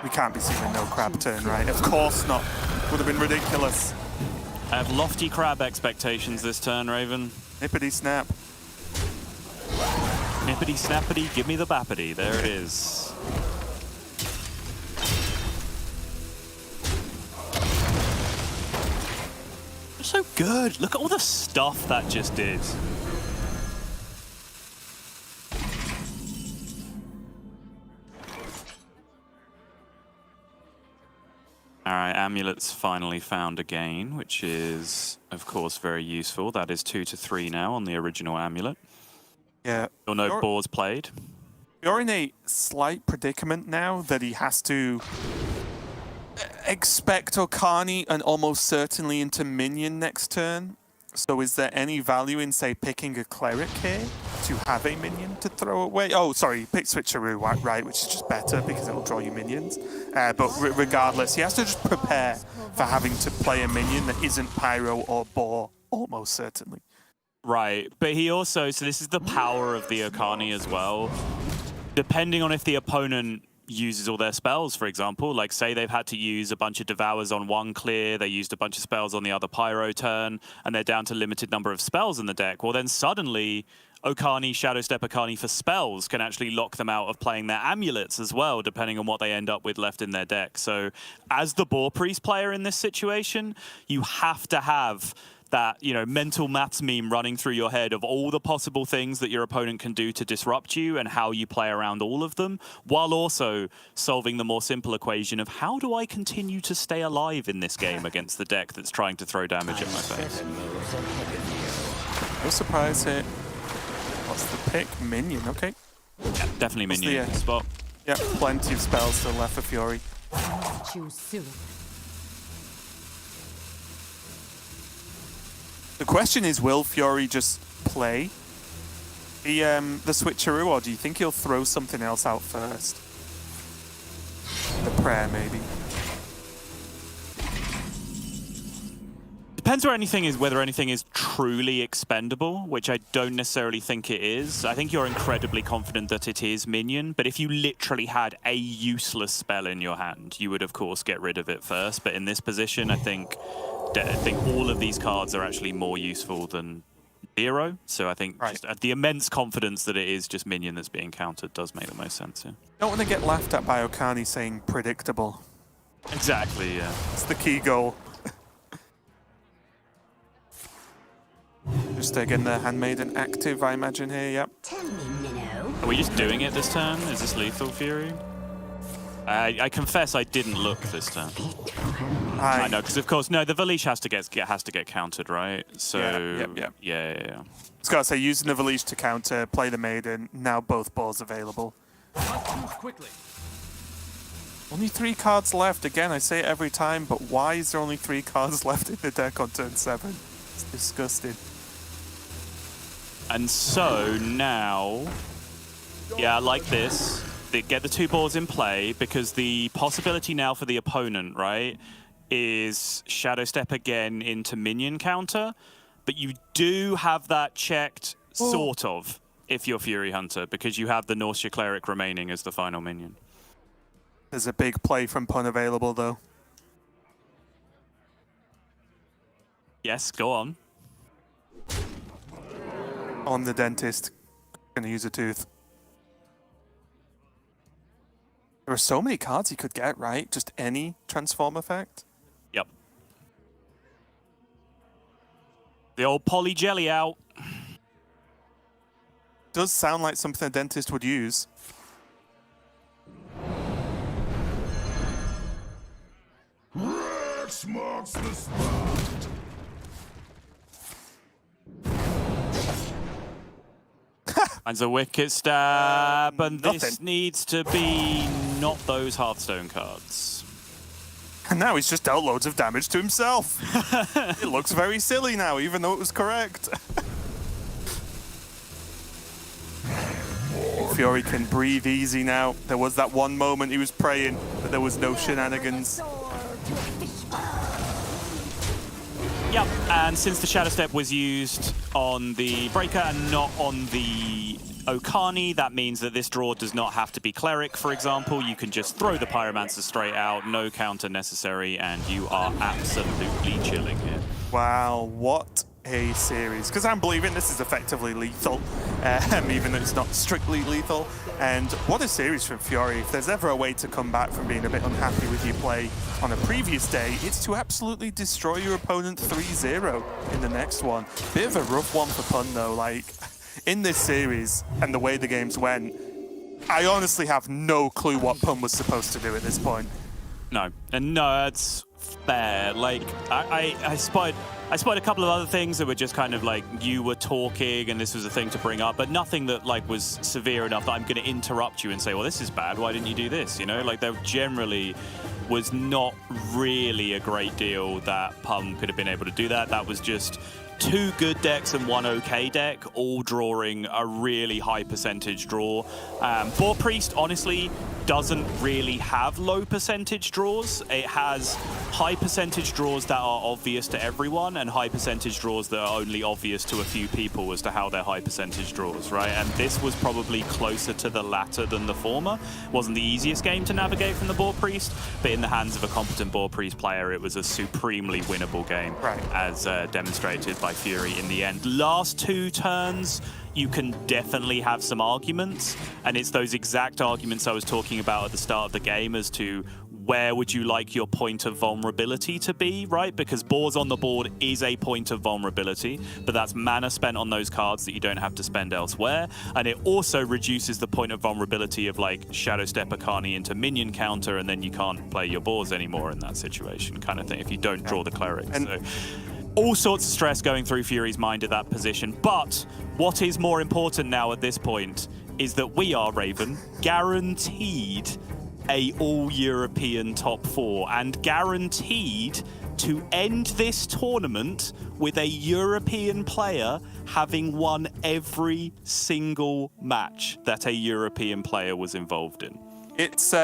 We can't be seeing a no crab turn, right? Of course not. Would have been ridiculous. I have lofty crab expectations this turn, Raven. Nippity snap. Nippity snappity, give me the bappity. There it is. So good. Look at all the stuff that just did. All right, Amulet's finally found again, which is, of course, very useful. That is 2 to 3 now on the original Amulet. Yeah. You'll note boards played. You're in a slight predicament now that he has to expect Okani and almost certainly into minion next turn. So is there any value in, say, picking a cleric here to have a minion to throw away? Oh, sorry, pick switcheroo, right, which is just better because it'll draw you minions. But regardless, he has to just prepare for having to play a minion that isn't Pyro or Boar, almost certainly. Right, but he also, so this is the power of the Okani as well. Depending on if the opponent uses all their spells, for example, like say they've had to use a bunch of Devours on one clear, they used a bunch of spells on the other Pyro turn, and they're down to limited number of spells in the deck, well then suddenly Okani, Shadow Step Okani for spells can actually lock them out of playing their amulets as well, depending on what they end up with left in their deck. So as the Boar Priest player in this situation, you have to have that, you know, mental maths meme running through your head of all the possible things that your opponent can do to disrupt you and how you play around all of them, while also solving the more simple equation of how do I continue to stay alive in this game against the deck that's trying to throw damage at my face. No surprise here. What's the pick? Minion, okay. Yeah, definitely minion spot. Yeah, plenty of spells still left for Fury. Choose soon. The question is, will Fury just play the switcheroo, or do you think he'll throw something else out first? The prayer, maybe. Depends where anything is, whether anything is truly expendable, which I don't necessarily think it is. I think you're incredibly confident that it is minion, but if you literally had a useless spell in your hand, you would of course get rid of it first. But in this position, I think all of these cards are actually more useful than zero. So I think just the immense confidence that it is just minion that's being countered does make the most sense here. Don't want to get laughed at by Okani saying predictable. Exactly, yeah. That's the key goal. Just getting the Handmaiden active, I imagine, here, yep. Tell me, Minnow. Are we just doing it this turn? Is this lethal Fury? I confess I didn't look this turn. I know, because of course, no, the Valish has to get countered, right? So yeah. I was gonna say, using the Valish to counter, play the Maiden, now both balls available. Quickly. Only 3 cards left. Again, I say it every time, but why is there only 3 cards left in the deck on turn 7? It's disgusting. And so now, yeah, like this, they get the 2 balls in play, because the possibility now for the opponent, right, is Shadow Step again into minion counter, but you do have that checked, sort of, if you're Fury Hunter, because you have the Nausea Cleric remaining as the final minion. There's a big play from Pun available, though. Yes, go on. On the Dentist. Gonna use a tooth. There are so many cards he could get, right? Just any transform effect. Yep. The old Poly Jelly out. Does sound like something a Dentist would use. Rex marks the spot. Finds a wicked stab, and this needs to be not those Hearthstone cards. And now he's just dealt loads of damage to himself. It looks very silly now, even though it was correct. Fury can breathe easy now. There was that one moment he was praying, but there was no shenanigans. Yep, and since the Shadow Step was used on the Breaker and not on the Okani. That means that this draw does not have to be Cleric, for example. You can just throw the Pyromancer straight out, no counter necessary, and you are absolutely chilling here. Wow, what a series. Because I'm believing this is effectively lethal, even though it's not strictly lethal. And what a series from Fury. If there's ever a way to come back from being a bit unhappy with your play on a previous day, it's to absolutely destroy your opponent 3-0 in the next one. Bit of a rough one for Pun though. Like, in this series and the way the games went, I honestly have no clue what Pun was supposed to do at this point. No, and no, that's fair. Like, I spied a couple of other things that were just kind of like, you were talking and this was a thing to bring up, but nothing that like was severe enough that I'm going to interrupt you and say, well, this is bad, why didn't you do this? You know, like there generally was not really a great deal that Pum could have been able to do that. That was just 2 good decks and 1 okay deck, all drawing a really high percentage draw. Boar Priest, honestly, doesn't really have low percentage draws. It has high percentage draws that are obvious to everyone and high percentage draws that are only obvious to a few people as to how they're high percentage draws, right? And this was probably closer to the latter than the former. It wasn't the easiest game to navigate from the Boar Priest, but in the hands of a competent Boar Priest player, it was a supremely winnable game, right, as demonstrated by Fury in the end. Last 2 turns, you can definitely have some arguments, and it's those exact arguments I was talking about at the start of the game as to where would you like your point of vulnerability to be, right? Because Boars on the board is a point of vulnerability, but that's mana spent on those cards that you don't have to spend elsewhere, and it also reduces the point of vulnerability of like Shadow Step Akani into minion counter, and then you can't play your Boars anymore in that situation, kind of thing, if you don't draw the Cleric. So all sorts of stress going through Fury's mind at that position. But what is more important now at this point is that we are, Raven, guaranteed a all-European top 4 and guaranteed to end this tournament with a European player having won every single match that a European player was involved in. It's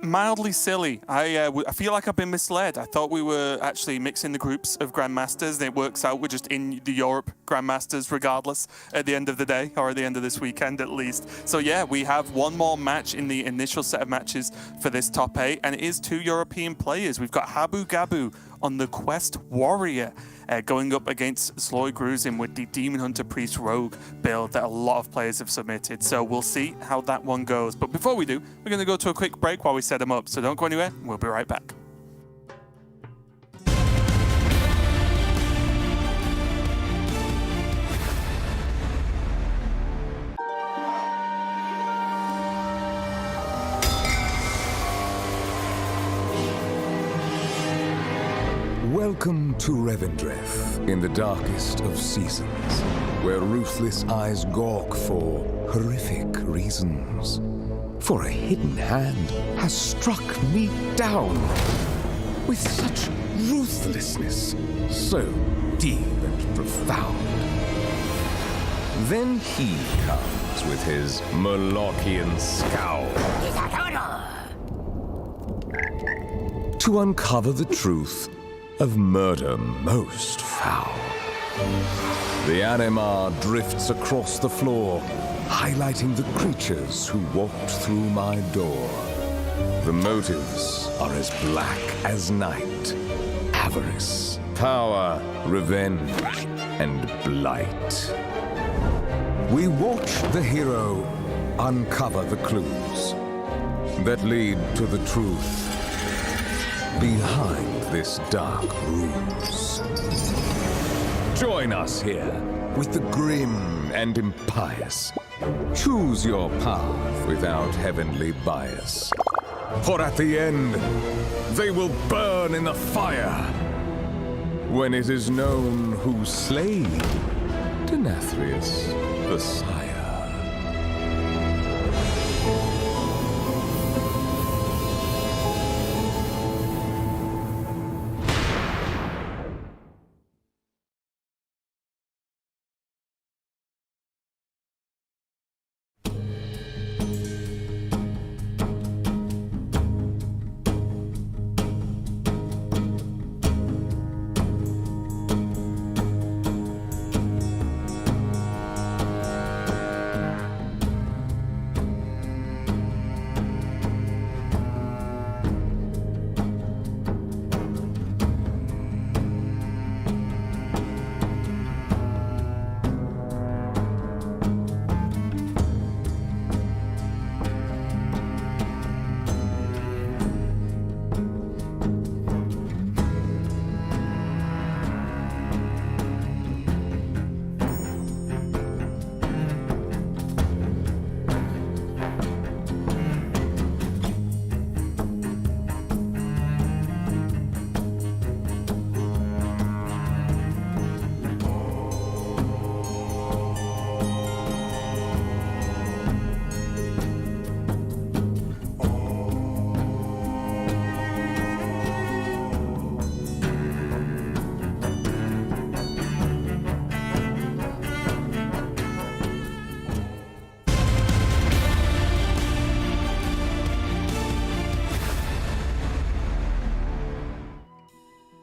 mildly silly. I feel like I've been misled. I thought we were actually mixing the groups of Grandmasters, and it works out we're just in the Europe Grandmasters regardless at the end of the day, or at the end of this weekend at least. So yeah, we have one more match in the initial set of matches for this top 8, and it is 2 European players. We've got Habu Gabu on the Quest Warrior, going up against Sloy Gruzin with the Demon Hunter Priest Rogue build that a lot of players have submitted. So we'll see how that one goes. But before we do, we're going to go to a quick break while we set them up. So don't go anywhere. We'll be right back. Welcome to Revendreth, in the darkest of seasons, where ruthless eyes gawk for horrific reasons. For a hidden hand has struck me down with such ruthlessness, so deep and profound. Then he comes with his Molochian scowl to uncover the truth of murder most foul. The Anima drifts across the floor, highlighting the creatures who walked through my door. The motives are as black as night: avarice, power, revenge, and blight. We watch the hero uncover the clues that lead to the truth behind this dark ruse. Join us here with the grim and impious. Choose your path without heavenly bias. For at the end, they will burn in the fire when it is known who slayed Denathrius the Sire.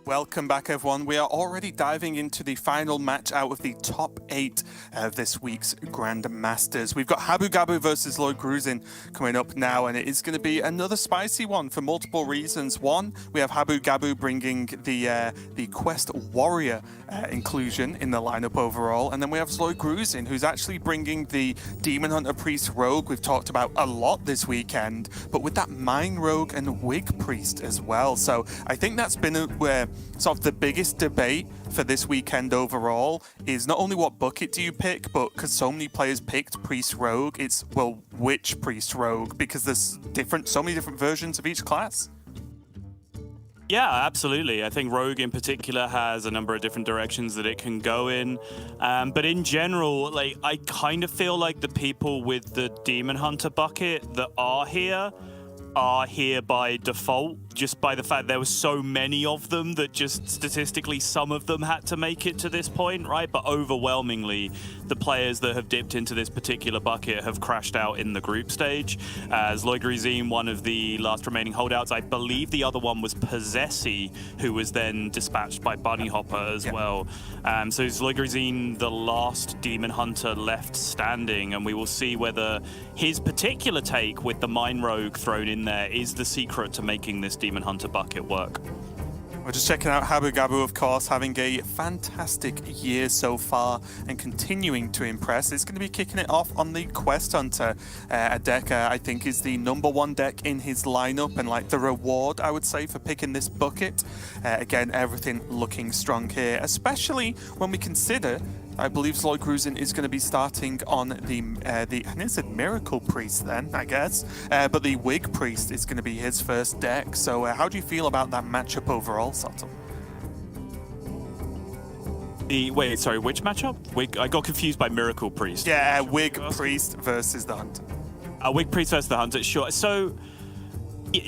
Welcome back, everyone. We are already diving into the final match out of the top 8 of this week's Grandmasters. We've got Habu Gabu versus Lloyd Gruzin coming up now, and it is going to be another spicy one for multiple reasons. One, we have Habu Gabu bringing the Quest Warrior inclusion in the lineup overall, and then we have Lloyd Gruzin, who's actually bringing the Demon Hunter Priest Rogue we've talked about a lot this weekend, but with that Mine Rogue and Wig Priest as well. So I think that's been sort of the biggest debate for this weekend overall is not only what bucket do you pick, but because so many players picked Priest Rogue, it's, well, which Priest Rogue? Because there's so many different versions of each class. Yeah, absolutely. I think Rogue in particular has a number of different directions that it can go in. But in general, like, I kind of feel like the people with the Demon Hunter bucket that are here by default, just by the fact there were so many of them that just statistically some of them had to make it to this point, right? But overwhelmingly, the players that have dipped into this particular bucket have crashed out in the group stage. As Lloyd Gruzin, one of the last remaining holdouts, I believe the other one was Possessi, who was then dispatched by Bunny Hopper as well. So is Lloyd Gruzin the last Demon Hunter left standing, and we will see whether his particular take with the Mine Rogue thrown in there is the secret to making this Demon Hunter bucket work. We're just checking out Habu Gabu, of course, having a fantastic year so far and continuing to impress. It's going to be kicking it off on the Quest Hunter, a deck I think is the #1 deck in his lineup and like the reward, I would say, for picking this bucket. Again, everything looking strong here, especially when we consider I believe Lloyd Gruzin is going to be starting on the I think it said Miracle Priest then, I guess. But the Wig Priest is going to be his first deck. So how do you feel about that matchup overall, Soto? Wait, sorry, which matchup? I got confused by Miracle Priest. Yeah, Wig Priest versus the Hunter. Wig Priest versus the Hunter, sure. So,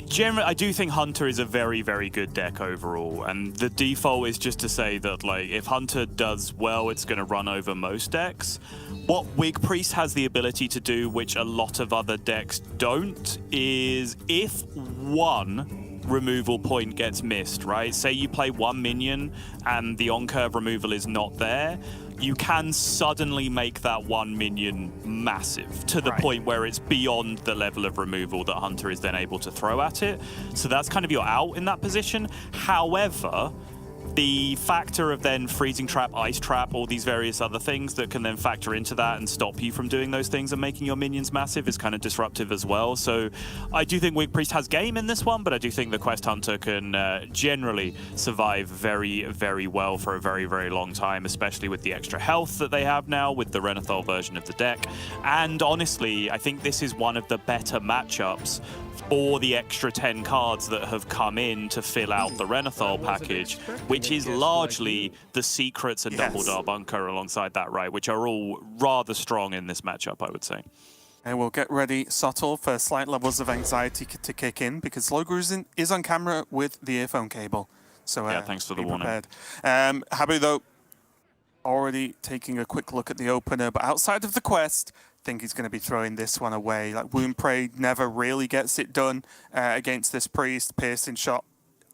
generally, I do think Hunter is a very, very good deck overall, and the default is just to say that, like, if Hunter does well, it's going to run over most decks. What Wig Priest has the ability to do, which a lot of other decks don't, is if one removal point gets missed, right? Say you play one minion and the on-curve removal is not there, you can suddenly make that one minion massive to the point where it's beyond the level of removal that Hunter is then able to throw at it. So that's kind of your out in that position. However, the factor of then freezing trap, ice trap, all these various other things that can then factor into that and stop you from doing those things and making your minions massive is kind of disruptive as well. So I do think Wig Priest has game in this one, but I do think the Quest Hunter can generally survive very, very well for a very, very long time, especially with the extra health that they have now with the Renathal version of the deck. And honestly, I think this is one of the better matchups for the extra 10 cards that have come in to fill out the Renathal package, which is largely the Secrets and Double Darbunker alongside that, right? Which are all rather strong in this matchup, I would say. And we'll get ready, Subtle, for slight levels of anxiety to kick in, because Lloyd Gruzin is on camera with the earphone cable. So yeah, thanks for the warning. Habu, though, already taking a quick look at the opener, but outside of the quest, I think he's going to be throwing this one away. Like, Wound Prey never really gets it done against this Priest. Piercing Shot,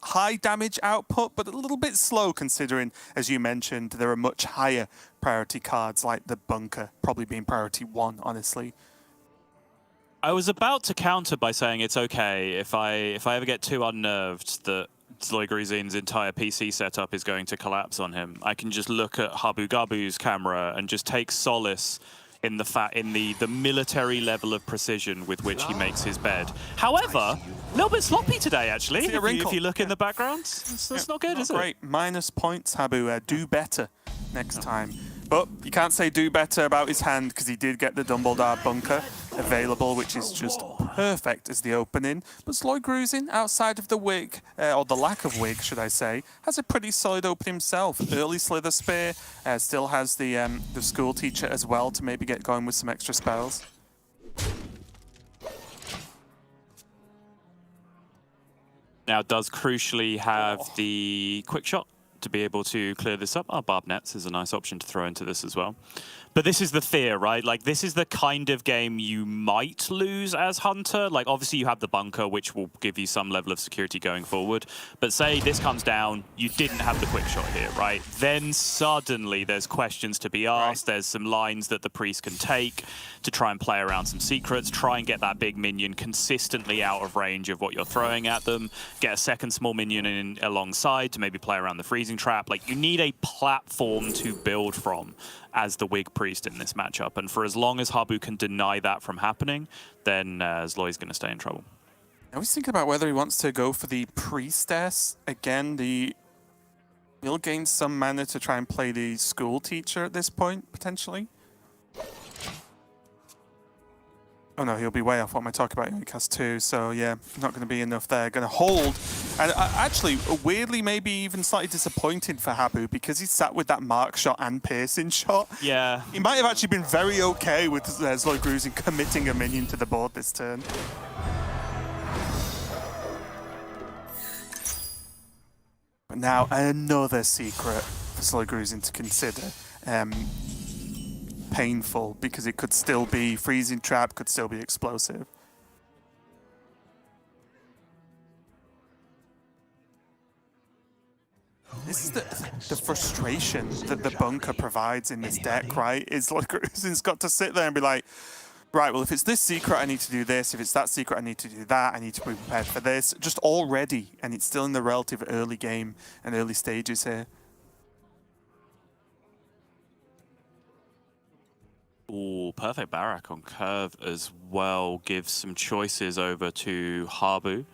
high damage output, but a little bit slow considering, as you mentioned, there are much higher priority cards like the Bunker, probably being priority 1, honestly. I was about to counter by saying it's okay if I ever get too unnerved that Lloyd Gruzin's entire PC setup is going to collapse on him. I can just look at Habu Gabu's camera and just take solace in the military level of precision with which he makes his bed. However, a little bit sloppy today, actually. If you look in the background, it's not good, is it? Great. Minus points, Habu. Do better next time. But you can't say do better about his hand because he did get the Dumbledore Bunker available, which is just perfect as the opening. But Lloyd Gruzin, outside of the wig, or the lack of wig, should I say, has a pretty solid opening himself. Early Slither Spear, still has the school teacher as well to maybe get going with some extra spells. Now does crucially have the quick shot to be able to clear this up. Our Barb Nets is a nice option to throw into this as well. But this is the fear, right? Like, this is the kind of game you might lose as Hunter. Like, obviously you have the bunker, which will give you some level of security going forward. But say this comes down, you didn't have the quick shot here, right? Then suddenly there's questions to be asked. There's some lines that the priest can take to try and play around some secrets, try and get that big minion consistently out of range of what you're throwing at them, get a second small minion in alongside to maybe play around the freezing trap. Like, you need a platform to build from as the Wig Priest in this matchup. And for as long as Habu can deny that from happening, then Zloy's going to stay in trouble. I was thinking about whether he wants to go for the Priestess. Again, he'll gain some mana to try and play the school teacher at this point, potentially. Oh no, he'll be way off what am I talking about? He only cast 2, so yeah, not going to be enough there. Going to hold. And actually, weirdly, maybe even slightly disappointing for Habu because he sat with that mark shot and piercing shot. Yeah. He might have actually been very okay with Zloy Gruzin committing a minion to the board this turn. But now another secret for Zloy Gruzin to consider. Painful because it could still be freezing trap, could still be explosive. This is the frustration that the bunker provides in this deck, right? Is like Gruzin's got to sit there and be like, right, well, if it's this secret, I need to do this. If it's that secret, I need to do that. I need to be prepared for this. Just already, and it's still in the relative early game and early stages here. Ooh, perfect Barak on curve as well. Gives some choices over to Habu.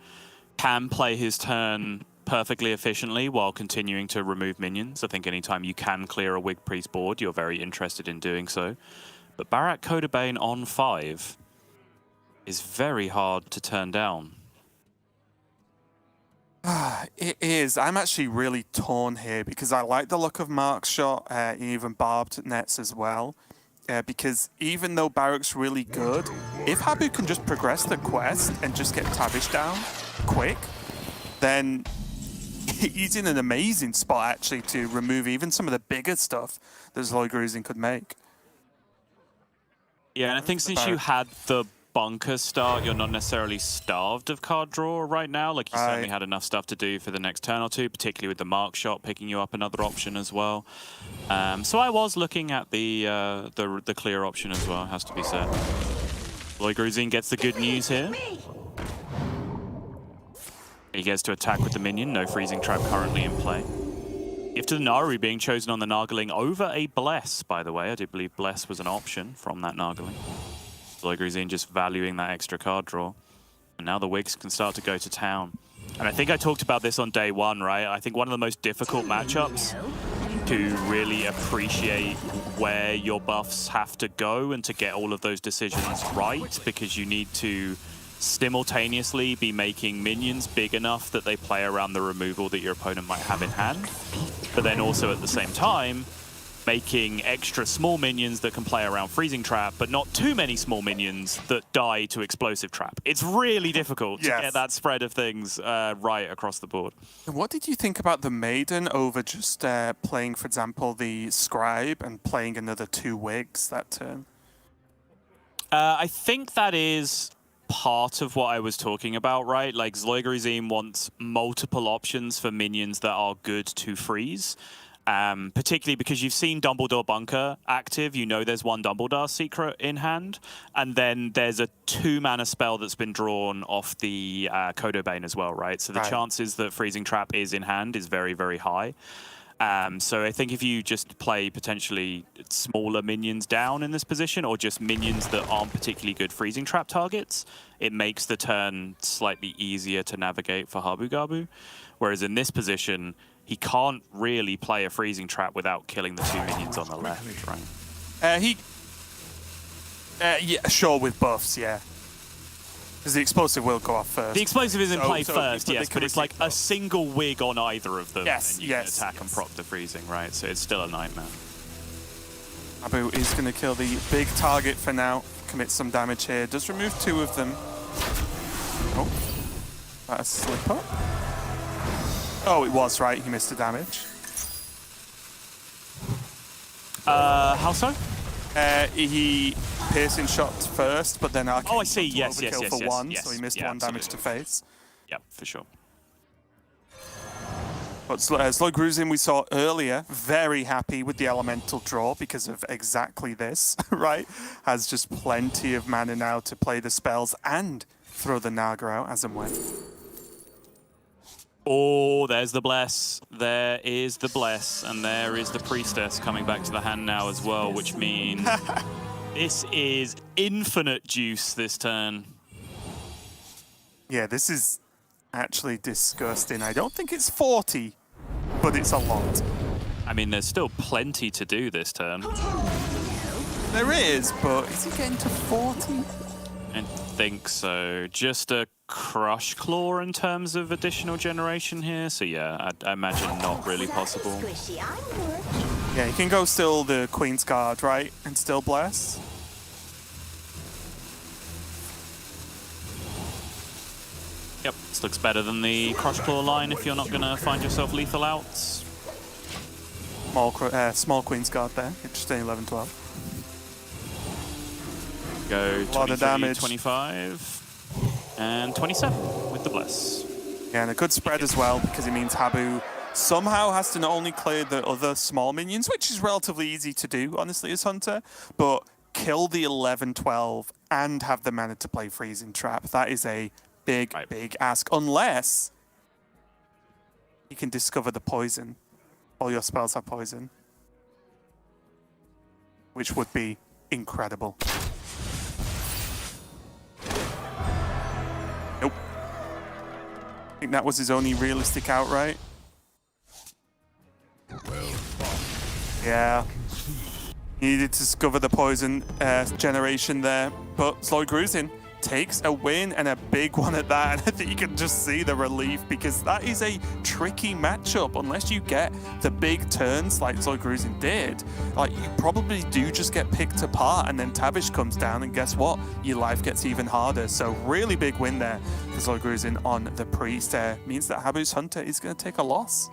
Can play his turn perfectly efficiently while continuing to remove minions. I think anytime you can clear a Wig Priest board, you're very interested in doing so. But Barak Kodabane on 5 is very hard to turn down. It is. I'm actually really torn here because I like the look of Mark's shot, even barbed nets as well. Because even though Barak's really good, if Habu can just progress the quest and just get Tavish down quick, then he's in an amazing spot actually to remove even some of the bigger stuff that Zloy Gruzin could make. Yeah, and I think since you had the bunker start, you're not necessarily starved of card draw right now. Like, you certainly had enough stuff to do for the next turn or two, particularly with the mark shot picking you up another option as well. So I was looking at the clear option as well, has to be said. Zloy Gruzin gets the good news here. He gets to attack with the minion, no freezing trap currently in play. Gift to the Naru being chosen on the Nargling over a Bless, by the way. I do believe Bless was an option from that Nargling. Zloy Gruzin just valuing that extra card draw. And now the Wigs can start to go to town. And I think I talked about this on day one, right? I think one of the most difficult matchups to really appreciate where your buffs have to go and to get all of those decisions right, because you need to simultaneously be making minions big enough that they play around the removal that your opponent might have in hand, but then also at the same time making extra small minions that can play around freezing trap, but not too many small minions that die to explosive trap. It's really difficult to get that spread of things right across the board. What did you think about the Maiden over just playing, for example, the Scribe and playing another 2 Wigs that turn? I think that is part of what I was talking about, right? Like, Zloy Gruzin wants multiple options for minions that are good to freeze. Particularly because you've seen Dumbledore Bunker active, you know there's one Dumbledore secret in hand, and then there's a 2-mana spell that's been drawn off the Kodabane as well, right? So the chances that Freezing Trap is in hand is very, very high. So I think if you just play potentially smaller minions down in this position, or just minions that aren't particularly good Freezing Trap targets, it makes the turn slightly easier to navigate for Habu Gabu. Whereas in this position, he can't really play a freezing trap without killing the 2 minions on the left, right? Yeah, sure, with buffs, yeah. Because the explosive will go off first. The explosive is in play first, yes, but it's like a single wig on either of them. Yes, and you can attack and proc the freezing, right? So it's still a nightmare. Abu is going to kill the big target for now. Commit some damage here. Does remove 2 of them. Oh, that's a slip up. Oh, it was right. He missed the damage. How so? He piercing shot first, but then Oh, I see. Yes, overkill for one, yes. so he missed Yeah, one damage to face. Yep, for sure. But Slow Gruzin, we saw earlier, very happy with the elemental draw because of exactly this, right? Has just plenty of mana now to play the spells and throw the Naga out as and when. Oh, there's the Bless. There is the Bless. And there is the Priestess coming back to the hand now as well, which means this is infinite juice this turn. Yeah, this is actually disgusting. I don't think it's 40, but it's a lot. I mean, there's still plenty to do this turn. There is, but is he getting to 40? I think so. Just a Crush Claw in terms of additional generation here. So yeah, I imagine not really possible. Yeah, he can go still the Queen's Guard, right? And still bless. Yep, this looks better than the Crush Claw line if you're not going to find yourself lethal outs. Small Queen's Guard there, interesting 11, 12. Go 23, damage. 25, and 27 with the Bless. Yeah, and a good spread as well, because it means Habu somehow has to not only clear the other small minions, which is relatively easy to do, honestly, as Hunter, but kill the 11, 12 and have the mana to play Freezing Trap. That is a big, big ask, unless you can discover the poison. All your spells have poison, which would be incredible. Nope. I think that was his only realistic outright. Yeah. He needed to discover the poison generation there, but Slow Gruzin takes a win, and a big one at that. And I think you can just see the relief, because that is a tricky matchup. Unless you get the big turns like Slow Gruzin did, like, you probably do just get picked apart, and then Tavish comes down, and guess what? Your life gets even harder. So really big win there for Slow Gruzin on the Priest. Means that Habu's Hunter is going to take a loss.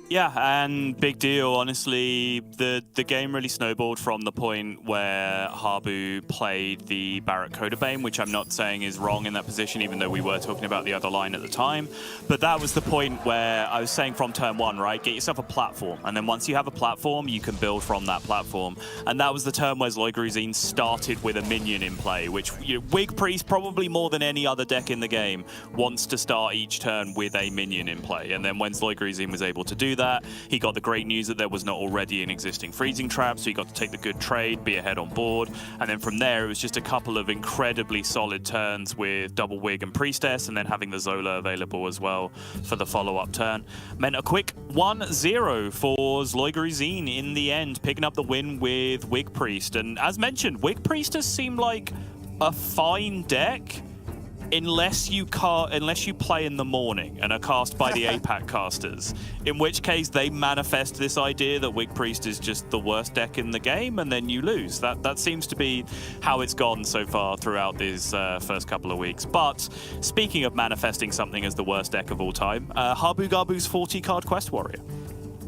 Yeah, and big deal. Honestly, the game really snowballed from the point where Habu played the Barret Kodabane, which I'm not saying is wrong in that position, even though we were talking about the other line at the time. But that was the point where I was saying from turn one, right? Get yourself a platform, and then once you have a platform, you can build from that platform. And that was the turn where Slow Gruzin started with a minion in play, which, you know, Wig Priest, probably more than any other deck in the game, wants to start each turn with a minion in play. And then when Slow Gruzin was able to do that, he got the great news that there was not already an existing freezing trap, so he got to take the good trade, be ahead on board, and then from there it was just a couple of incredibly solid turns with double Wig and Priestess, and then having the Zola available as well for the follow-up turn. Meant a quick 1-0 for Slow Gruzin in the end, picking up the win with Wig Priest. And as mentioned, Wig Priestess seemed like a fine deck, unless you play in the morning and are cast by the APAC casters, in which case they manifest this idea that Wig Priest is just the worst deck in the game, and then you lose. That seems to be how it's gone so far throughout these first couple of weeks. But speaking of manifesting something as the worst deck of all time, Habu Gabu's 40-card Quest Warrior.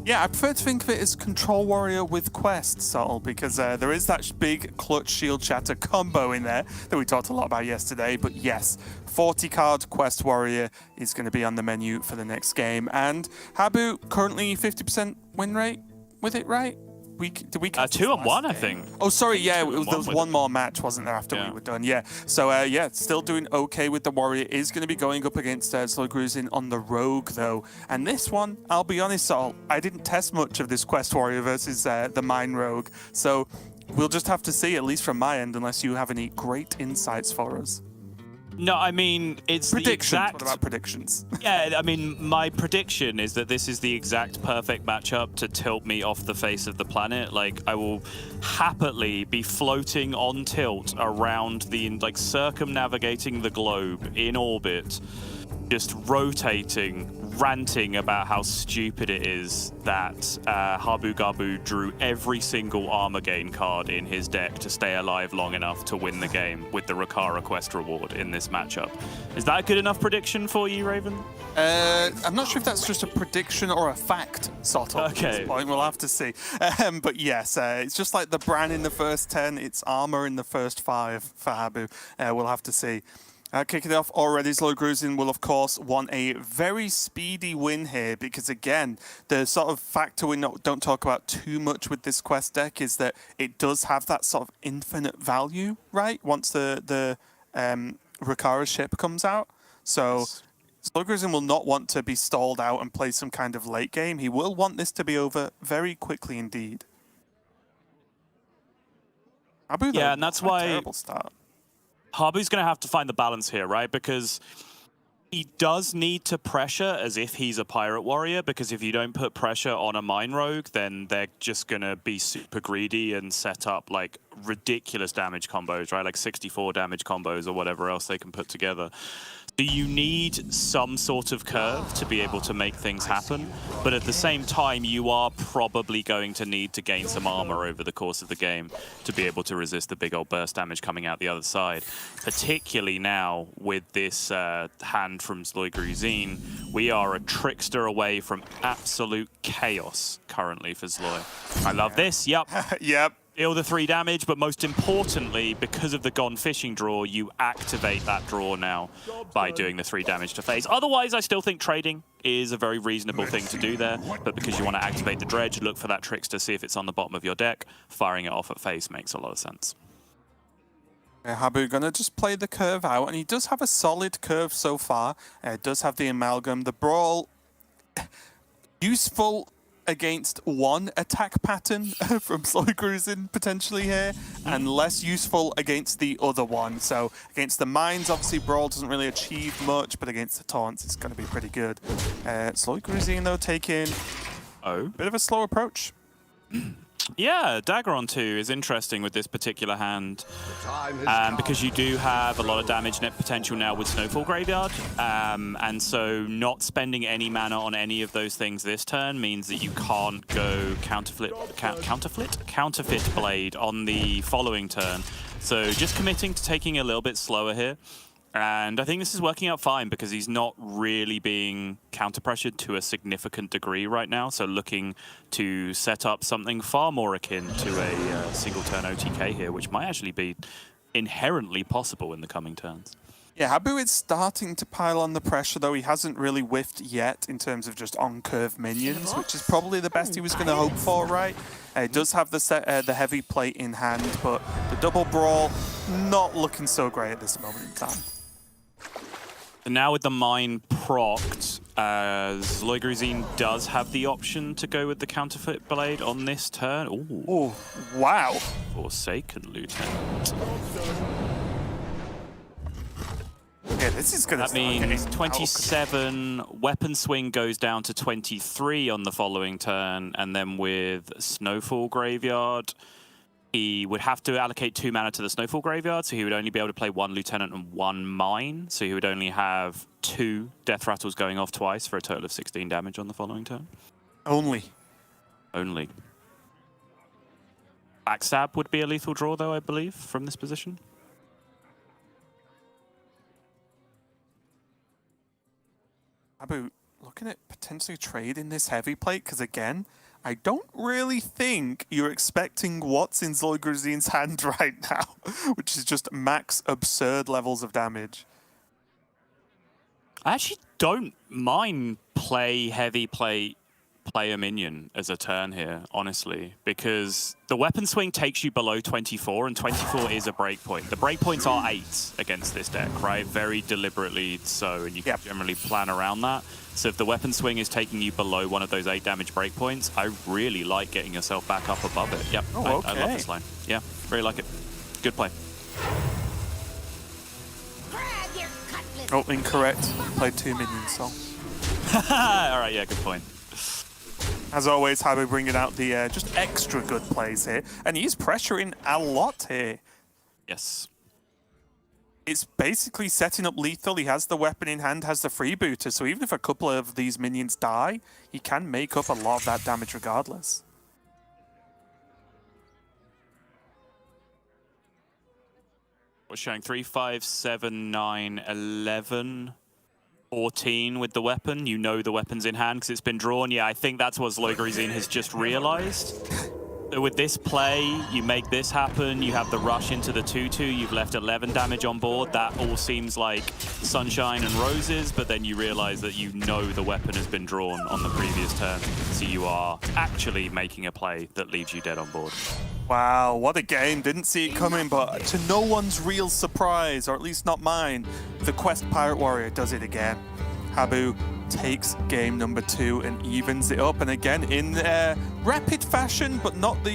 Yeah, I prefer to think of it as Control Warrior with Quest, Sol, because there is that big Clutch Shield Shatter combo in there that we talked a lot about yesterday. But yes, 40-card Quest Warrior is going to be on the menu for the next game. And Habu, currently 50% win rate with it, right? Did we 2-1, I think. Oh, sorry, yeah, there was one it. more match, wasn't there, after we were done? Yeah. So, yeah, still doing okay with the Warrior. Is going to be going up against Slow Gruzin on the Rogue, though. And this one, I'll be honest, Sol, I didn't test much of this Quest Warrior versus the Mine Rogue. So we'll just have to see, at least from my end, unless you have any great insights for us. No, I mean, it's predictions. The exact... What about predictions? Yeah, I mean, my prediction is that this is the exact perfect matchup to tilt me off the face of the planet. Like, I will happily be floating on tilt around the, like, circumnavigating the globe in orbit, just rotating ranting about how stupid it is that Habu Gabu drew every single armor gain card in his deck to stay alive long enough to win the game with the Rakara quest reward in this matchup. Is that a good enough prediction for you, Raven? I'm not sure if that's just a prediction or a fact, sort of, at this point. We'll have to see. But yes, it's just like the Bran in the first 10, it's armor in the first 5 for Habu. We'll have to see. Kicking it off already, Zlogrusin will, of course, want a very speedy win here because, again, the sort of factor we don't talk about too much with this quest deck is that it does have that sort of infinite value, right? Once the Rakara ship comes out. So Zlogrusin will not want to be stalled out and play some kind of late game. He will want this to be over very quickly indeed. Habu, though, and that's why... terrible start. Habu's going to have to find the balance here, right? Because he does need to pressure as if he's a pirate warrior, because if you don't put pressure on a mine rogue, then they're just going to be super greedy and set up like ridiculous damage combos, right? Like 64 damage combos or whatever else they can put together. So you need some sort of curve to be able to make things happen, but at the same time, you are probably going to need to gain some armor over the course of the game to be able to resist the big old burst damage coming out the other side. Particularly now with this hand from Zlogrusin, we are a trickster away from absolute chaos currently for Zloy. I love this, yep. Yep. Deal the 3 damage, but most importantly, because of the Gone Fishing draw, you activate that draw now by doing the 3 damage to phase. Otherwise, I still think trading is a very reasonable thing to do there, but because you want to activate the Dredge, look for that Trickster, see if it's on the bottom of your deck, firing it off at phase makes a lot of sense. Habu gonna just play the curve out, and he does have a solid curve so far. Does have the Amalgam. The Brawl, useful against one attack pattern from Zlogrusin potentially here, and less useful against the other one. So against the mines, obviously Brawl doesn't really achieve much, but against the taunts, it's going to be pretty good. Zlogrusin though taking a bit of a slow approach. Yeah, Dagger on 2 is interesting with this particular hand because you do have a lot of damage net potential now with Snowfall Graveyard, and so not spending any mana on any of those things this turn means that you can't go counterfeit Blade on the following turn. So just committing to taking a little bit slower here. And I think this is working out fine because he's not really being counter-pressured to a significant degree right now. So looking to set up something far more akin to a single-turn OTK here, which might actually be inherently possible in the coming turns. Yeah, Habu is starting to pile on the pressure, though he hasn't really whiffed yet in terms of just on-curve minions, which is probably the best he was going to hope for, right? He does have the heavy plate in hand, but the double Brawl not looking so great at this moment in time. And now with the mine procced, Zlogrusin does have the option to go with the counterfeit blade on this turn. Ooh. Oh, wow. Forsaken Lieutenant. Yeah, this is going to That means 27, weapon swing goes down to 23 on the following turn, and then with Snowfall Graveyard, he would have to allocate 2 mana to the Snowfall Graveyard, so he would only be able to play 1 Lieutenant and 1 Mine, so he would only have 2 Death Rattles going off twice for a total of 16 damage on the following turn. Only. Backstab would be a lethal draw, though, I believe, from this position. Habu looking at potentially trading this heavy plate, because again, I don't really think you're expecting what's in Zlogrusin's hand right now, which is just max absurd levels of damage. I actually don't mind play heavy plate, play a minion as a turn here, honestly, because the weapon swing takes you below 24, and 24 is a breakpoint. The breakpoints are 8 against this deck, right? Very deliberately so, and you can generally plan around that. So if the weapon swing is taking you below one of those 8 damage breakpoints, I really like getting yourself back up above it. Yep, oh, okay. I love this line. Yeah, really like it. Good play. Oh, incorrect. Played 2 minions, so. All right, yeah, good point. As always, Habu bringing out the just extra good plays here. And he's pressuring a lot here. Yes. it's basically setting up lethal. He has the weapon in hand, has the freebooter, so even if a couple of these minions die, he can make up a lot of that damage regardless. We're showing 3, 5, 7, 9, 11, 14 with the weapon. You know the weapon's in hand because it's been drawn. Yeah, I think that's what Zloigrazine has just realized. So with this play, you make this happen, you have the rush into the 2-2, you've left 11 damage on board. That all seems like sunshine and roses, but then you realize that you know the weapon has been drawn on the previous turn, so you are actually making a play that leaves you dead on board. Wow, what a game. Didn't see it coming, but to no one's real surprise, or at least not mine, the Quest Pirate Warrior does it again. Habu takes game number 2 and evens it up, and again in rapid fashion, but not the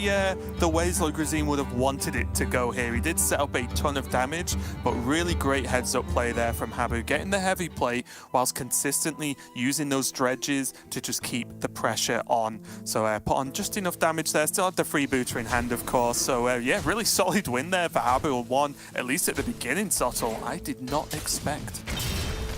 way Zloigrazine would have wanted it to go here. He did set up a ton of damage, but really great heads-up play there from Habu, getting the heavy play whilst consistently using those dredges to just keep the pressure on. So put on just enough damage there, still had the freebooter in hand, of course. So yeah, really solid win there for Habu, one, at least at the beginning, Subtle, I did not expect.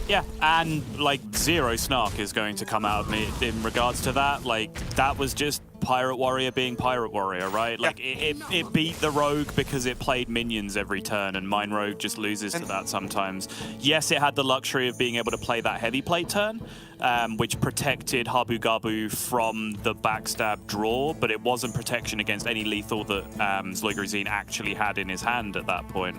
Yeah, and like zero snark is going to come out of me in regards to that. Like, that was just Pirate Warrior being Pirate Warrior, right? Like, it beat the Rogue because it played minions every turn, and Mine Rogue just loses to that sometimes. Yes, it had the luxury of being able to play that heavy plate turn, which protected Habu Gabu from the backstab draw, but it wasn't protection against any lethal that Zloigrazine actually had in his hand at that point.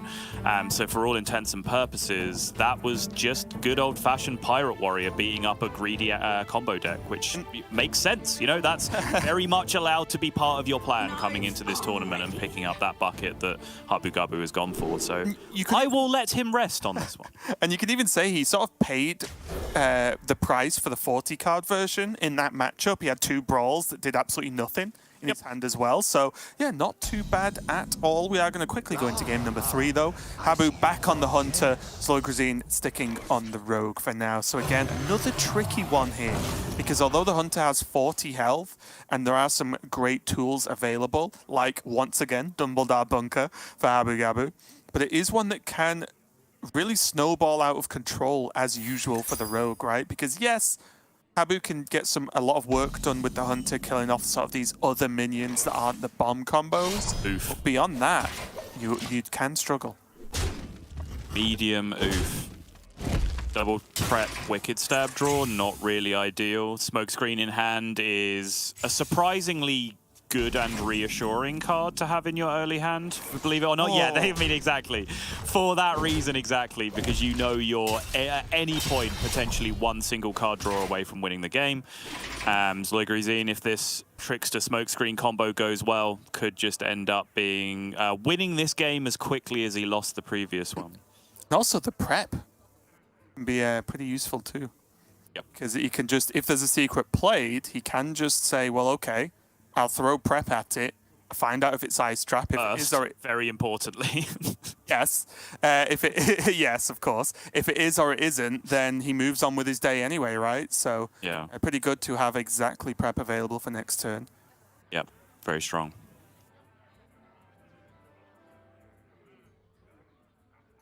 So for all intents and purposes, that was just good old-fashioned Pirate Warrior beating up a greedy combo deck, which makes sense. You know, that's very much allowed to be part of your plan coming into this tournament and picking up that bucket that Habu Gabu has gone for. So I will let him rest on this one. And you could even say he sort of paid the price for the 40 card version in that matchup. He had 2 brawls that did absolutely nothing in his hand as well. So yeah, not too bad at all. We are going to quickly go into game number 3 though. Habu back on the Hunter, Zloigrazine sticking on the Rogue for now. So again, another tricky one here, because although the Hunter has 40 health and there are some great tools available, like once again, Dumbledore Bunker for Habu Gabu, but it is one that can really snowball out of control as usual for the Rogue, right? Because yes, Habu can get a lot of work done with the Hunter, killing off sort of these other minions that aren't the bomb combos. Oof. But beyond that, you can struggle. Medium oof. Double prep Wicked Stab draw, not really ideal. Smokescreen in hand is a surprisingly good and reassuring card to have in your early hand, believe it or not. Oh. Yeah, they mean exactly. For that reason, exactly, because you know you're at any point potentially one single card draw away from winning the game. Zloigrazine, if this Trickster Smokescreen combo goes well, could just end up being winning this game as quickly as he lost the previous one. And also the prep can be pretty useful too. Yep. Because he can just, if there's a secret played, he can just say, well, okay, I'll throw prep at it, find out if it's Ice Trap. If First, it is or very importantly. yes. If it yes, of course. If it is or it isn't, then he moves on with his day anyway, right? So yeah, pretty good to have exactly prep available for next turn. Yep, very strong.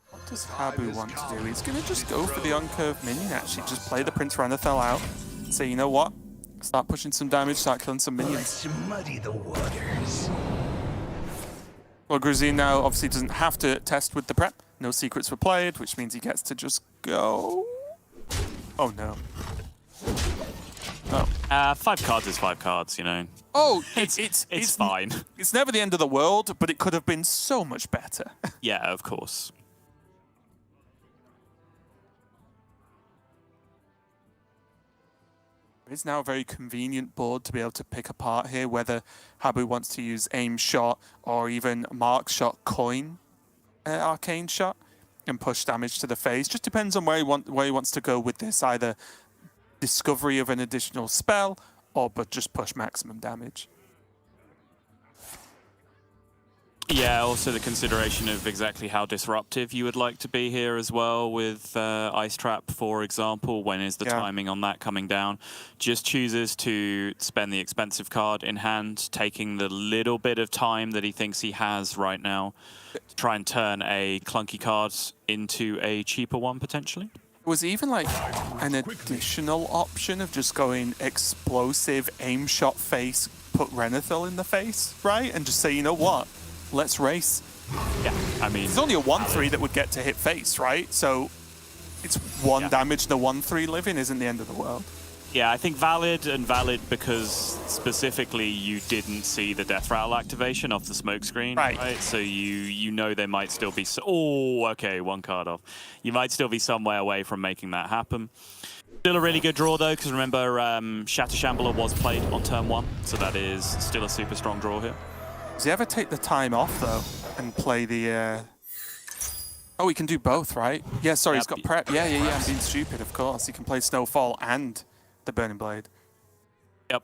What does Habu want to do? He's going to just go for the uncurved minion, actually. Just play the Prince Ranethel out. Say, you know what? Start pushing some damage, start killing some minions. Let's muddy the waters. Well, Zloigrazine now obviously doesn't have to test with the prep. No secrets were played, which means he gets to just go. Oh no. Oh. 5 cards is 5 cards, you know. Oh, it's fine. It's never the end of the world, but it could have been so much better. Yeah, of course. It's now a very convenient board to be able to pick apart here, whether Habu wants to use Aim Shot or even Mark Shot Coin Arcane Shot and push damage to the face. Just depends on where he wants to go with this, either discovery of an additional spell or but just push maximum damage. Yeah, also the consideration of exactly how disruptive you would like to be here as well with Ice Trap, for example. When is the timing on that coming down? Just chooses to spend the expensive card in hand, taking the little bit of time that he thinks he has right now to try and turn a clunky card into a cheaper one, potentially. Was even like an additional option of just going explosive aim shot face, put Renathal in the face, right? And just say, you know what? Let's race. Yeah, I mean... It's only a 1-3 that would get to hit face, right? So it's 1 damage and a 1-3 living isn't the end of the world. Yeah, I think valid because specifically you didn't see the death rattle activation off the smoke screen, right? So you know they might still be... Oh, okay, 1 card off. You might still be some way away from making that happen. Still a really good draw though, because remember Shatter Shambler was played on turn 1, so that is still a super strong draw here. Does he ever take the time off, though, and play the... Oh, he can do both, right? Yeah, sorry, he's got prep. Yeah, I'm being stupid, of course. He can play Snowfall and the Burning Blade. Yep.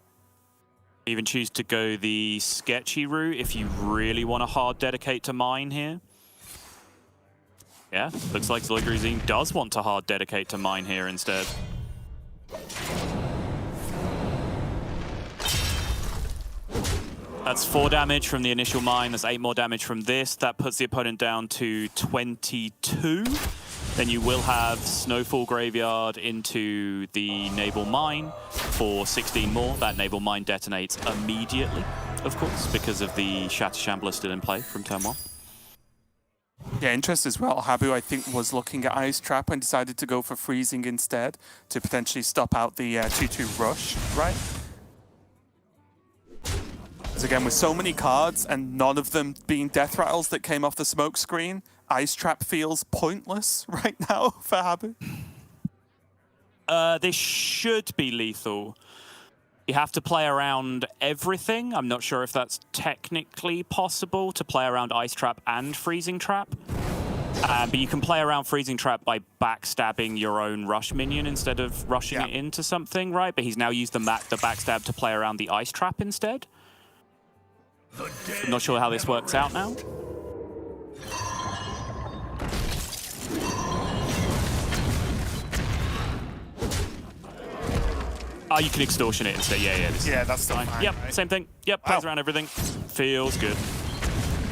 Even choose to go the sketchy route if you really want to hard dedicate to mine here. Yeah, looks like Zolgruzine does want to hard dedicate to mine here instead. That's 4 damage from the initial mine. That's 8 more damage from this. That puts the opponent down to 22. Then you will have Snowfall Graveyard into the Naval Mine for 16 more. That Naval Mine detonates immediately, of course, because of the Shatter Shambler still in play from turn 1. Yeah, interest as well. Habu, I think, was looking at Ice Trap and decided to go for freezing instead to potentially stop out the 2-2 rush, right? Because again, with so many cards and none of them being death rattles that came off the smoke screen, Ice Trap feels pointless right now for Habu. This should be lethal. You have to play around everything. I'm not sure if that's technically possible to play around Ice Trap and Freezing Trap. But you can play around Freezing Trap by backstabbing your own rush minion instead of rushing it into something, right? But he's now used the backstab to play around the Ice Trap instead. I'm not sure how this works out now. Oh, you can extortion it instead. Yeah, that's still fine. Yep, right? same thing. Yep, plays around everything. Feels good.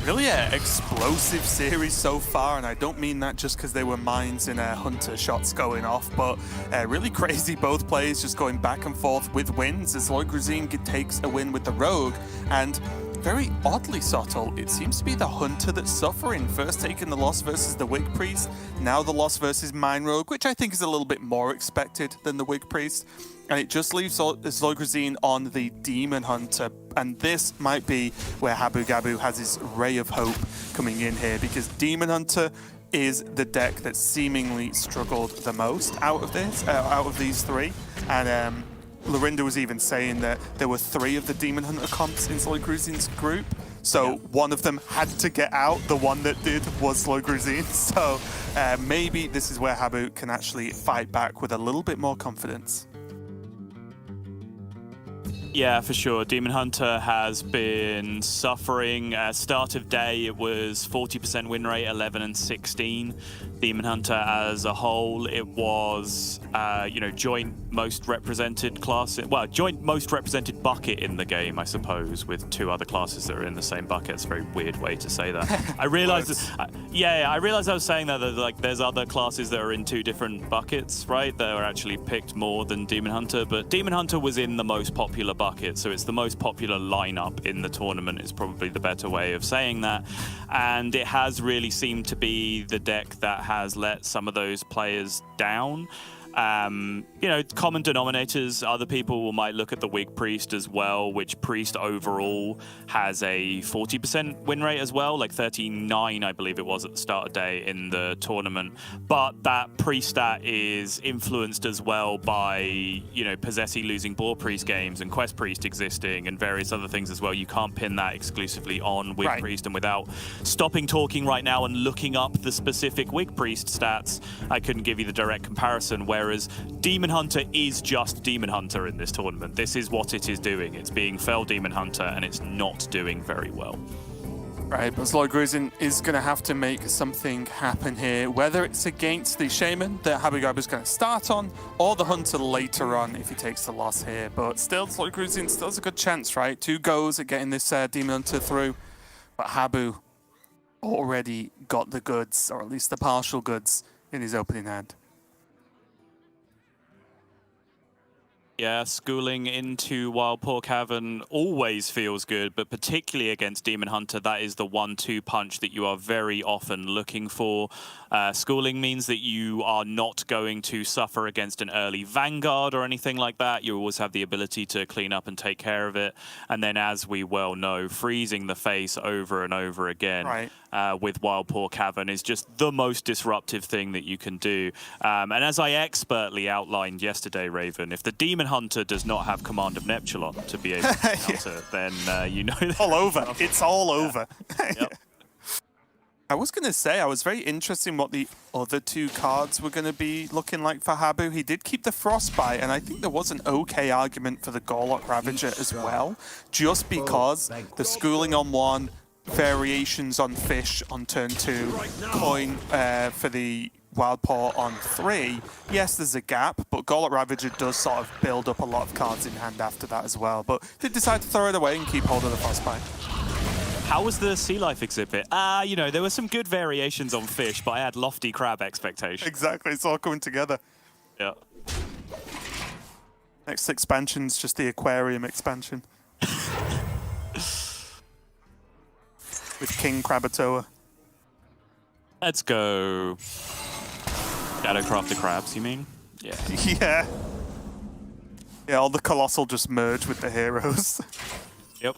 Really explosive series so far, and I don't mean that just because there were mines and Hunter shots going off, but really crazy both players just going back and forth with wins as Zolgruzine takes a win with the Rogue, and very oddly subtle, it seems to be the Hunter that's suffering. First taking the loss versus the Wig Priest, now the loss versus Mine Rogue, which I think is a little bit more expected than the Wig Priest. And it just leaves Zolgruzine on the Demon Hunter. And this might be where Habu Gabu has his ray of hope coming in here, because Demon Hunter is the deck that seemingly struggled the most out of these 3. And Lorinda was even saying that there were 3 of the Demon Hunter comps in Zolgruzine's group. So one of them had to get out. The one that did was Zolgruzine. So maybe this is where Habu can actually fight back with a little bit more confidence. Yeah, for sure. Demon Hunter has been suffering. Start of day, it was 40% win rate, 11 and 16. Demon Hunter as a whole, it was, joint most represented class. Well, joint most represented bucket in the game, I suppose, with 2 other classes that are in the same bucket. It's a very weird way to say that. I realized, I realized I was saying that like there's other classes that are in 2 different buckets, right? That are actually picked more than Demon Hunter, but Demon Hunter was in the most popular bucket, so it's the most popular lineup in the tournament is probably the better way of saying that. And it has really seemed to be the deck that has let some of those players down. Common denominators, other people might look at the Wig Priest as well, which Priest overall has a 40% win rate as well, like 39, I believe it was at the start of day in the tournament. But that Priest stat is influenced as well by, Possessi losing Boar Priest games and Quest Priest existing and various other things as well. You can't pin that exclusively on Wig Priest, and without stopping talking right now and looking up the specific Wig Priest stats, I couldn't give you the direct comparison, whereas Demon Hunter is just Demon Hunter in this tournament. This is what it is doing. It's being fell Demon Hunter, and it's not doing very well. Right, but Zloigrusin is going to have to make something happen here, whether it's against the Shaman that Habigab is going to start on, or the Hunter later on if he takes the loss here. But still, Zloigrusin still has a good chance, right? 2 goes at getting this Demon Hunter through. But Habu already got the goods, or at least the partial goods, in his opening hand. Yeah, schooling into Wild Paw Cavern always feels good, but particularly against Demon Hunter, that is the 1-2 punch that you are very often looking for. Schooling means that you are not going to suffer against an early Vanguard or anything like that. You always have the ability to clean up and take care of it. And then, as we well know, freezing the face over and over again with Wild Paw Cavern is just the most disruptive thing that you can do. And as I expertly outlined yesterday, Raven, if the Demon Hunter does not have command of Neptulon to be able to counter, then you know that all over. It's all over. Yep. I was going to say, I was very interested in what the other 2 cards were going to be looking like for Habu. He did keep the Frostbite, and I think there was an okay argument for the Gorlock Ravager as well, just because the schooling on 1, variations on Fish on turn 2, coin for the Wild Paw on 3. Yes, there's a gap, but Gorlock Ravager does sort of build up a lot of cards in hand after that as well. But did decide to throw it away and keep hold of the Frostbite. How was the Sea Life exhibit? You know, there were some good variations on Fish, but I had lofty crab expectations. Exactly, it's all coming together. Yeah. Next expansion's just the aquarium expansion. With King Krabatoa. Let's go. Shadowcraft the crabs, you mean? Yeah. Yeah. Yeah, all the Colossal just merge with the heroes. Yep.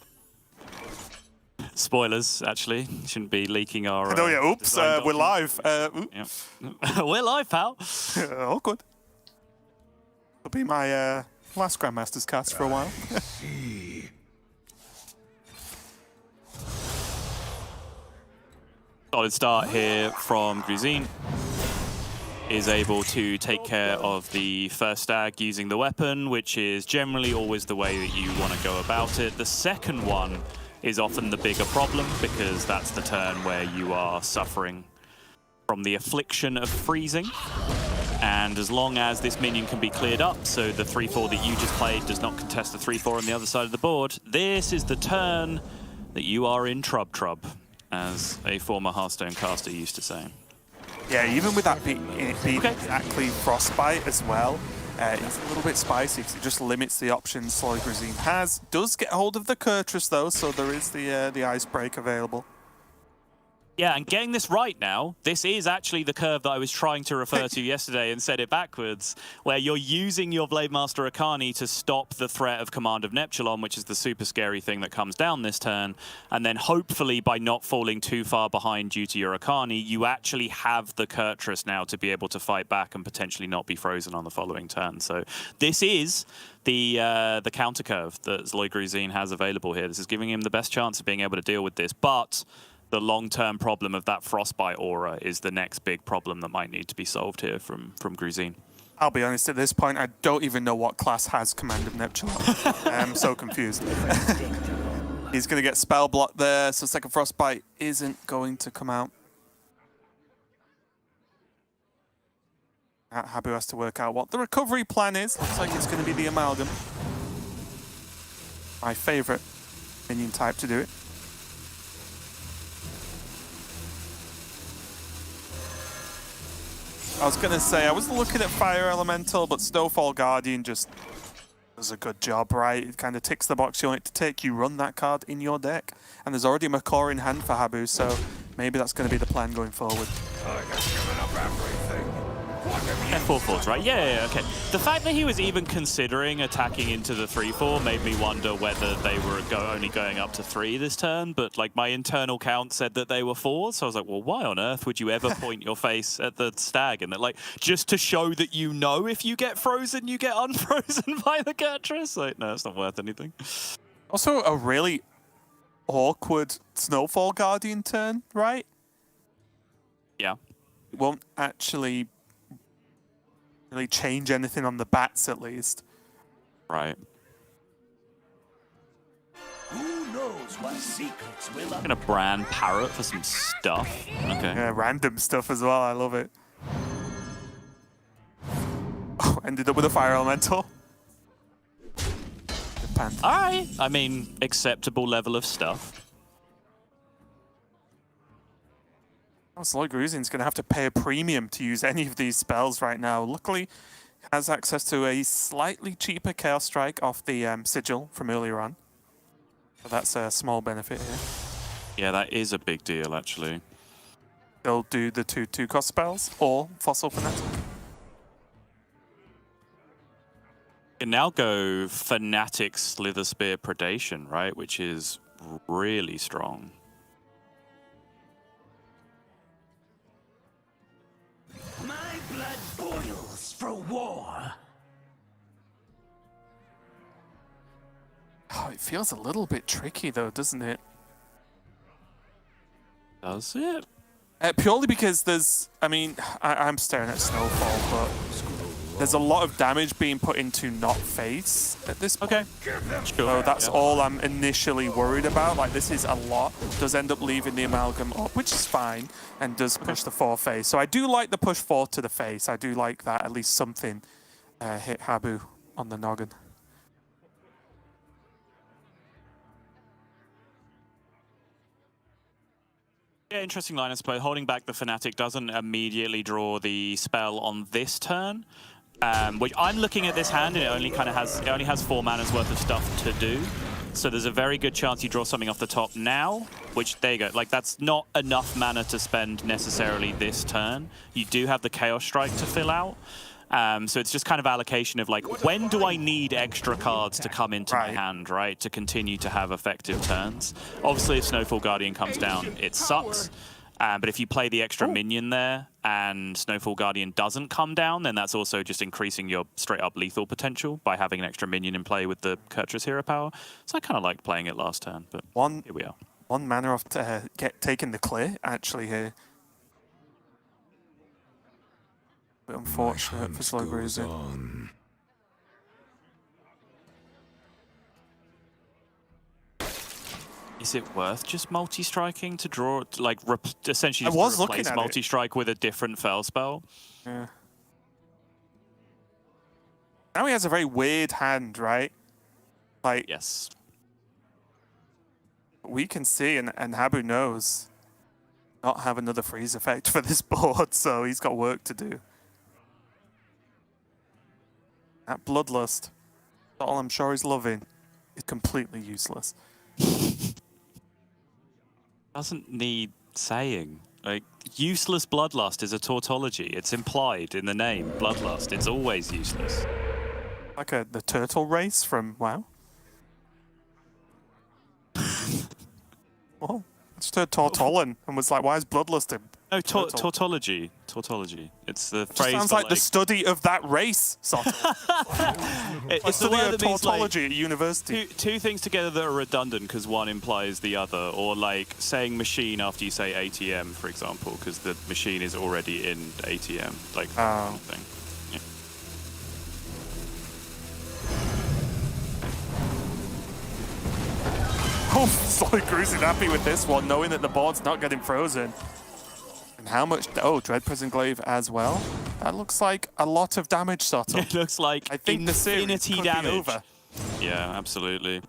Spoilers, actually. Shouldn't be leaking our... Oh yeah, oops, we're live. Yep. We're live, pal. Oh, good. It'll be my last Grandmasters cast for a while. Solid start here from Gruzin. Is able to take care of the first stag using the weapon, which is generally always the way that you want to go about it. The second one is often the bigger problem, because that's the turn where you are suffering from the affliction of freezing. And as long as this minion can be cleared up, so the 3-4 that you just played does not contest the 3-4 on the other side of the board, this is the turn that you are in trub, as a former Hearthstone caster used to say. Yeah, even with that being exactly Frostbite as well, it's a little bit spicy because it just limits the options Zloigrusin has. Does get hold of the Kurtrus though, so there is the Icebreak available. Yeah, and getting this right now, this is actually the curve that I was trying to refer to yesterday and said it backwards, where you're using your Blademaster Akani to stop the threat of Command of Neptulon, which is the super scary thing that comes down this turn, and then hopefully by not falling too far behind due to your Akani, you actually have the Kurtrus now to be able to fight back and potentially not be frozen on the following turn. So this is the counter curve that Zloigrusin has available here. This is giving him the best chance of being able to deal with this, but the long-term problem of that Frostbite aura is the next big problem that might need to be solved here from Gruzin. I'll be honest, at this point, I don't even know what class has Command of Neptulon. I'm so confused. He's going to get spell blocked there, so second Frostbite isn't going to come out. Habu has to work out what the recovery plan is. Looks like it's going to be the Amalgam. My favourite minion type to do it. I was going to say, I was looking at Fire Elemental, but Snowfall Guardian just does a good job, right? It kind of ticks the box you want it to tick. You run that card in your deck, and there's already a Macaw in hand for Habu, so maybe that's going to be the plan going forward. F4-4s, right? Yeah, okay. The fact that he was even considering attacking into the 3-4 made me wonder whether they were only going up to 3 this turn, but like my internal count said that they were 4s, so I was like, well, why on earth would you ever point your face at the stag? And that, like, just to show that you know if you get frozen, you get unfrozen by the Kurtrus? Like, no, it's not worth anything. Also, a really awkward Snowfall Guardian turn, right? Yeah. It won't actually really change anything on the bats, at least. Right. Who knows knows what secrets will Gonna brand Parrot for some stuff. Okay. Yeah, random stuff as well. I love it. Oh, ended up with a fire elemental. Alright. I mean, acceptable level of stuff. Oh, Sloy Gruzin's going to have to pay a premium to use any of these spells right now. Luckily, he has access to a slightly cheaper Chaos Strike off the Sigil from earlier on. So that's a small benefit here. Yeah, that is a big deal, actually. They'll do the 2/2 cost spells or Fossil Fanatic. Can now go Fanatic Slither Spear Predation, right? Which is really strong. My blood boils for war. Oh, it feels a little bit tricky though, doesn't it? Does it? Purely because there's, I mean, I'm staring at Snowfall, but there's a lot of damage being put into not face at this point. Okay. So that's all I'm initially worried about. Like, this is a lot. Does end up leaving the Amalgam up, which is fine, and does push the 4 face. So I do like the push 4 to the face. I do like that. At least something hit Habu on the noggin. Yeah, interesting line of play. Holding back the Fanatic doesn't immediately draw the spell on this turn. Which I'm looking at this hand, and it only has 4 mana's worth of stuff to do. So there's a very good chance you draw something off the top now, which, there you go. Like, that's not enough mana to spend necessarily this turn. You do have the Chaos Strike to fill out. So it's just kind of allocation of, like, when do I need extra cards to come into my hand, right, to continue to have effective turns? Obviously, if Snowfall Guardian comes down, it sucks. But if you play the extra minion there and Snowfall Guardian doesn't come down, then that's also just increasing your straight-up lethal potential by having an extra minion in play with the Kurtrus hero power. So I kind of liked playing it last turn, but here we are. 1 mana off taking the clear, actually, here. Bit unfortunate for Slow Gruzin. Is it worth just multi-striking to draw, like, essentially just was to replace looking at multi-strike with a different fell spell? Yeah. Now he has a very weird hand, right? Like, Yes. we can see, and Habu knows, not have another freeze effect for this board, so he's got work to do. That Bloodlust, all I'm sure he's loving, is completely useless. Doesn't need saying. Like, useless Bloodlust is a tautology. It's implied in the name, Bloodlust. It's always useless. Like the turtle race from WoW. Well, I just heard Tortolan and was like, why is Bloodlust a No, turtle? tautology. Tautology. It's the Just phrase sounds that, like the study of that race, Soto. It's The the study word of that means, like, tautology at university. two things together that are redundant because one implies the other, or like saying machine after you say ATM, for example, because the machine is already in ATM, like that kind of thing. Yeah. Oh, Sloy Gruzin happy with this one, knowing that the board's not getting frozen. And how much? Oh, Dread Prison Glaive as well. That looks like a lot of damage, Soto. It looks like I think the series infinity could be damage. over. Yeah, absolutely.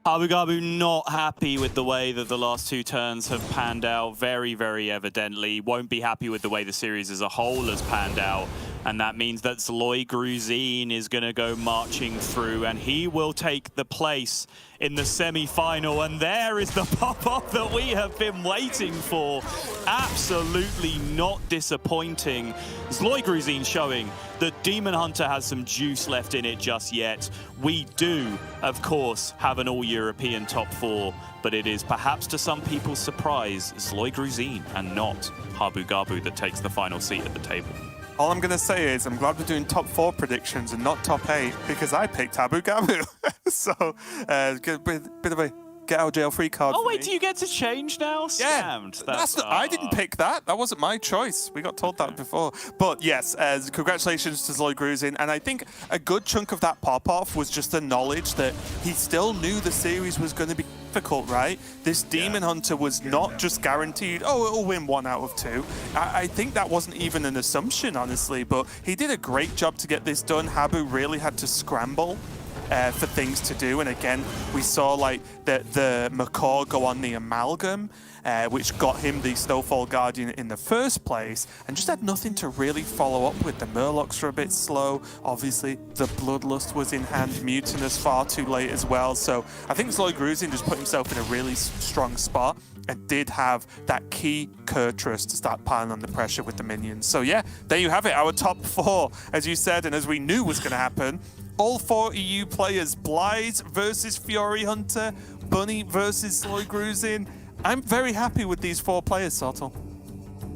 Habu Gabu not happy with the way that the last 2 turns have panned out, very, very evidently. Won't be happy with the way the series as a whole has panned out. And that means that Sloy Gruzin is going to go marching through, and he will take the place in the semi-final. And there is the pop-up that we have been waiting for. Absolutely not disappointing. Sloy Gruzin showing that Demon Hunter has some juice left in it just yet. We do, of course, have an all-European top 4, but it is perhaps to some people's surprise Sloy Gruzin and not Habu Gabu that takes the final seat at the table. All I'm going to say is I'm glad we're doing top 4 predictions and not top 8 because I picked Habu Gabu. So, bit of a get out of jail free card. Oh, for wait, me. do you get to change now? Yeah, Scammed. I didn't pick that. That wasn't my choice. We got told that before. But yes, congratulations to Sloy Gruzin. And I think a good chunk of that pop-off was just the knowledge that he still knew the series was going to be difficult, right? This Demon Hunter was not just guaranteed, oh, it'll win 1 out of 2. I think that wasn't even an assumption, honestly, but he did a great job to get this done. Habu really had to scramble for things to do, and again, we saw like the Macaw go on the Amalgam, which got him the Snowfall Guardian in the first place, and just had nothing to really follow up with. The Murlocs were a bit slow. Obviously, the Bloodlust was in hand, Mutinous far too late as well. So I think Sloy Gruzin just put himself in a really strong spot and did have that key Kurtrus to start piling on the pressure with the minions. So yeah, there you have it, our top 4, as you said, and as we knew was going to happen. All 4 EU players, Blyze versus Fury Hunter, Bunny versus Sloy Gruzin. I'm very happy with these 4 players, Sotel.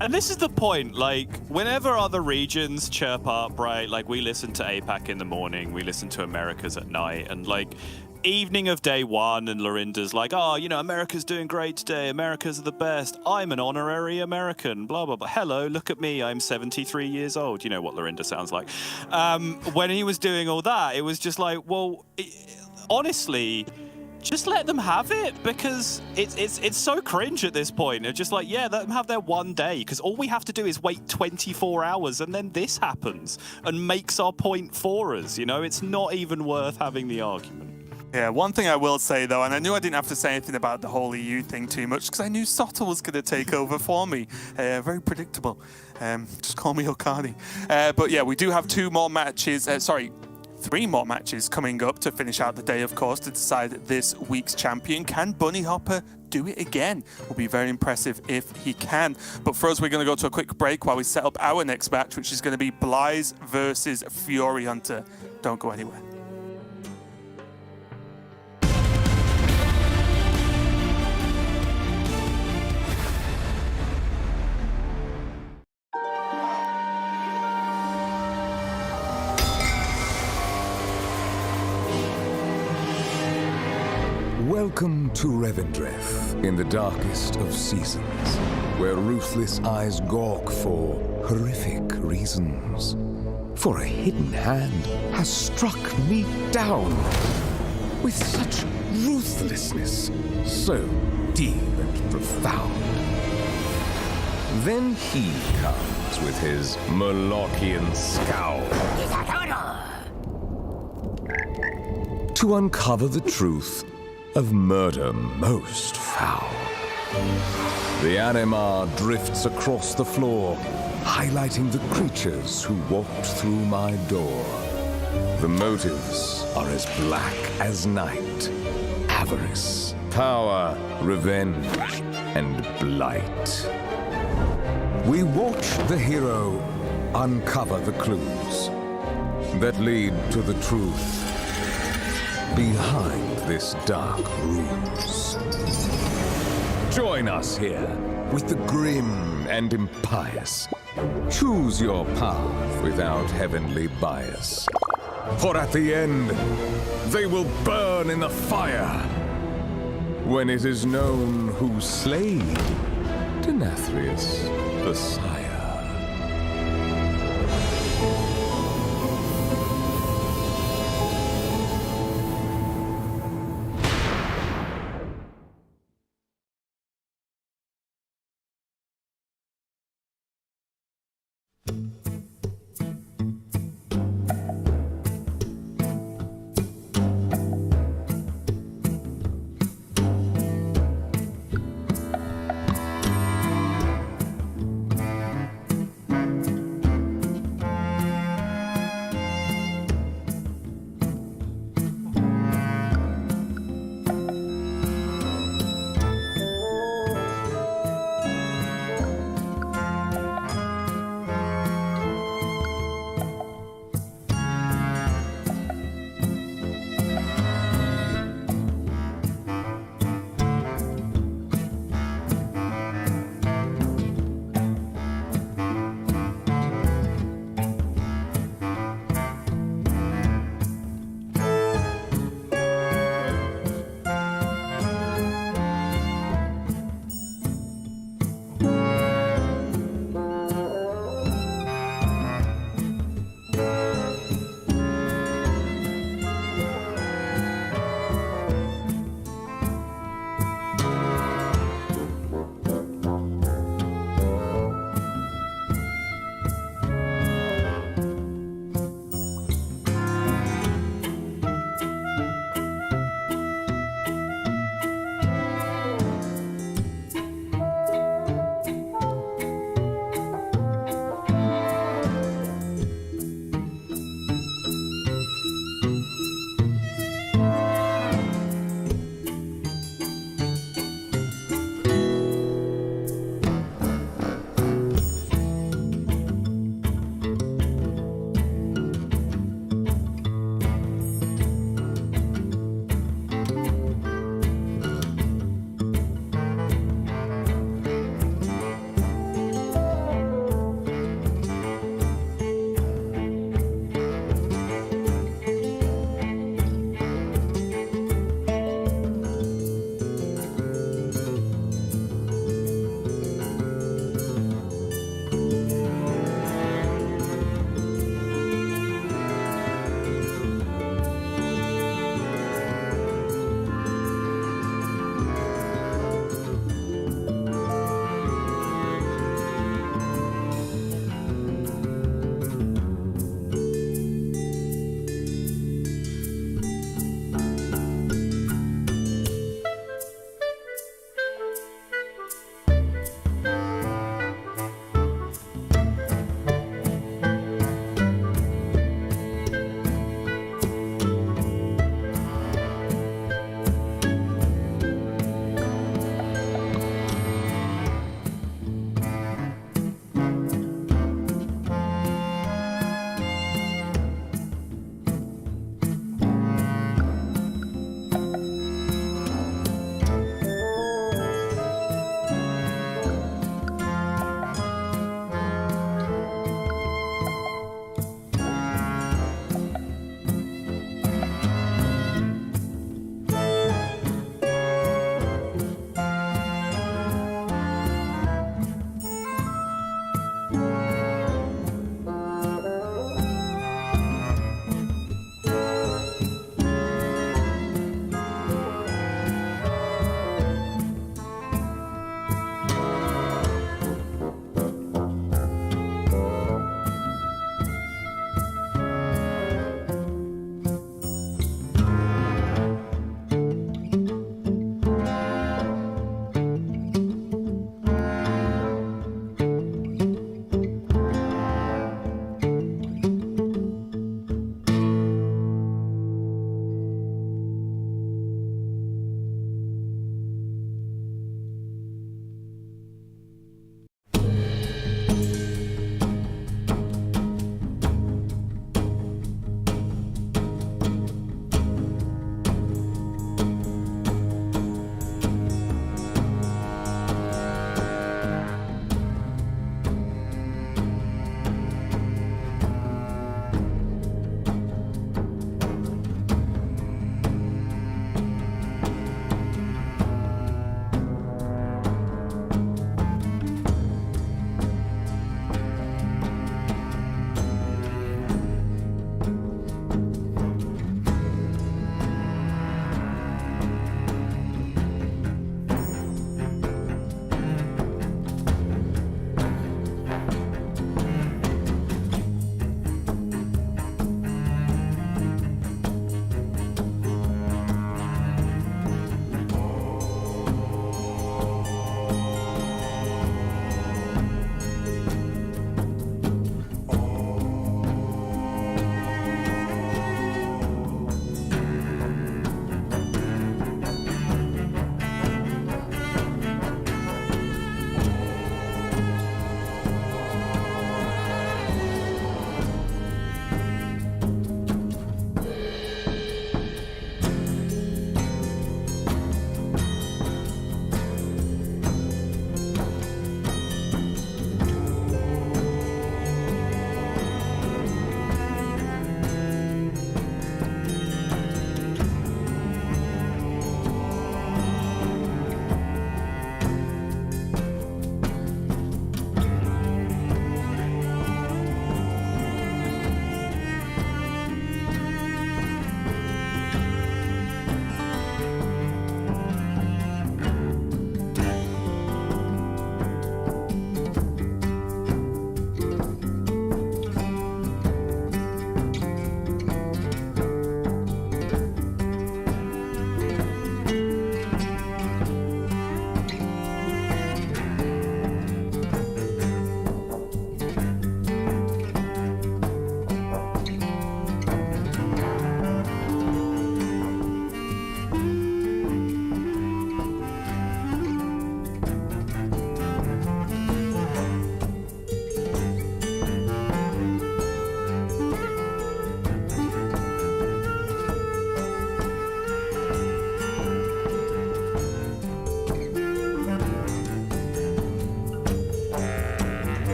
And this is the point, like, whenever other regions chirp up, right, like, we listen to APAC in the morning, we listen to Americas at night, and, like, evening of day 1, and Lorinda's like, oh, you know, America's doing great today, America's the best, I'm an honorary American, blah, blah, blah. Hello, look at me, I'm 73 years old. You know what Lorinda sounds like. When he was doing all that, it was just like, well, honestly, just let them have it, because it's so cringe at this point. It's just like, yeah, let them have their one day, because all we have to do is wait 24 hours and then this happens and makes our point for us. You know, it's not even worth having the argument. Yeah, one thing I will say though, and I knew I didn't have to say anything about the whole EU thing too much because I knew Sotel was going to take over for me. Very predictable. Just call me Okani. But yeah, we do have 2 more matches. 3 more matches coming up to finish out the day, of course, to decide this week's champion. Can Bunny Hopper do it again? Will be very impressive if he can. But for us, we're going to go to a quick break while we set up our next match, which is going to be Blyze versus Fury Hunter. Don't go anywhere. Welcome to Revendreth, in the darkest of seasons, where ruthless eyes gawk for horrific reasons. For a hidden hand has struck me down with such ruthlessness, so deep and profound. Then he comes with his Molochian scowl to uncover the truth of murder most foul. The Animar drifts across the floor, highlighting the creatures who walked through my door. The motives are as black as night: avarice, power, revenge, and blight. We watch the hero uncover the clues that lead to the truth behind this dark ruse. Join us here with the grim and impious. Choose your path without heavenly bias. For at the end, they will burn in the fire when it is known who slayed Denathrius the Sire.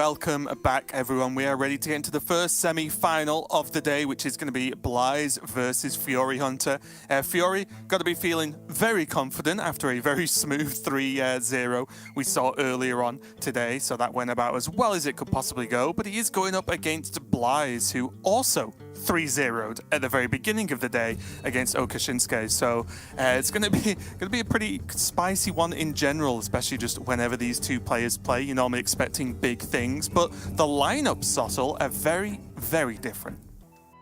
welcome back, everyone. We are ready to get into the first semi-final of the day, which is going to be Blaze versus Fury Hunter. Fury got to be feeling very confident after a very smooth 3-0 we saw earlier on today, so that went about as well as it could possibly go. But he is going up against Blaze, who also 3-0'd at the very beginning of the day against Okashinsuke. So it's going to be a pretty spicy one in general, especially just whenever these two players play. You're normally expecting big things, but the lineups, Sottle, are very, very different.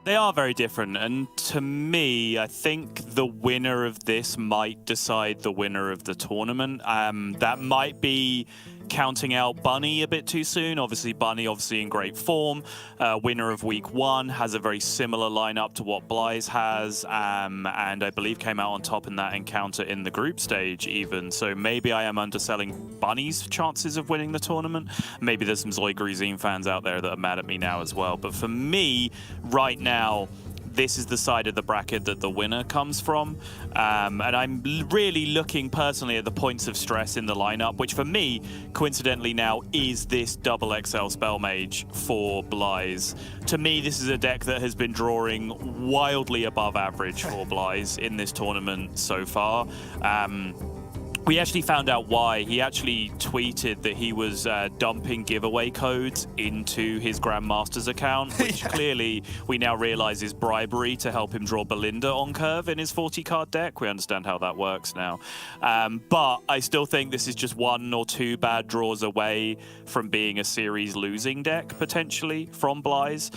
They are very different, and to me, I think the winner of this might decide the winner of the tournament. That might be counting out Bunny a bit too soon. Obviously, Bunny in great form. Winner of week 1 has a very similar lineup to what Blaze has, and I believe came out on top in that encounter in the group stage even. So maybe I am underselling Bunny's chances of winning the tournament. Maybe there's some Zoid Grizine fans out there that are mad at me now as well. But for me, right now, this is the side of the bracket that the winner comes from. And I'm really looking personally at the points of stress in the lineup, which for me, coincidentally now, is this double XL Spell Mage for Blaze. To me, this is a deck that has been drawing wildly above average for Blaze in this tournament so far. We actually found out why. He actually tweeted that he was dumping giveaway codes into his Grandmasters account, which clearly we now realize is bribery to help him draw Belinda on curve in his 40-card deck. We understand how that works now. But I still think this is just 1 or 2 bad draws away from being a series losing deck, potentially, from Blaze.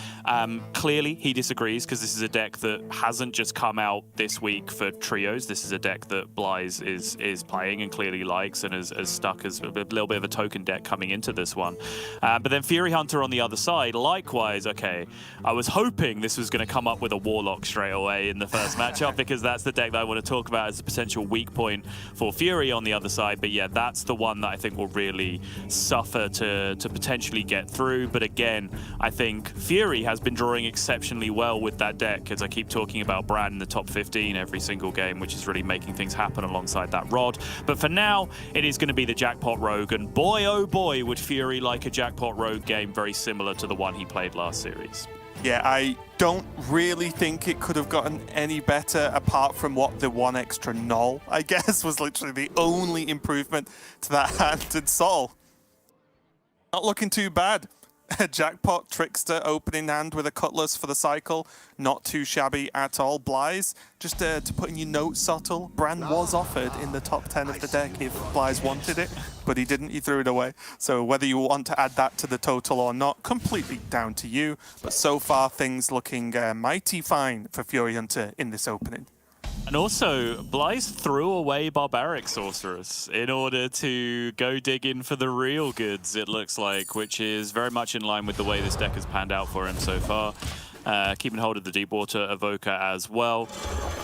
Clearly, he disagrees, because this is a deck that hasn't just come out this week for trios. This is a deck that Blaze is playing and clearly likes, and is stuck as a little bit of a token deck coming into this one. But then Fury Hunter on the other side, likewise, okay, I was hoping this was going to come up with a Warlock straight away in the first matchup, because that's the deck that I want to talk about as a potential weak point for Fury on the other side. But yeah, that's the one that I think will really suffer to potentially get through. But again, I think Fury has been drawing exceptionally well with that deck, as I keep talking about Brand in the top 15 every single game, which is really making things happen alongside that Rod. But for now, it is going to be the Jackpot Rogue, and boy, oh boy, would Fury like a Jackpot Rogue game very similar to the one he played last series. Yeah, I don't really think it could have gotten any better, apart from what the 1 extra null, I guess, was literally the only improvement to that hand. And Sol, not looking too bad. Jackpot, Trickster, opening hand with a Cutlass for the cycle. Not too shabby at all. Blaze, just to put in your notes, Subtle, Brand was offered in the top 10 of the deck if Blaze wanted it, but he didn't, he threw it away. So whether you want to add that to the total or not, completely down to you. But so far, things looking mighty fine for Fury Hunter in this opening. And also, Blaze threw away Barbaric Sorceress in order to go dig in for the real goods, it looks like, which is very much in line with the way this deck has panned out for him so far. Keeping hold of the Deepwater Evoker as well.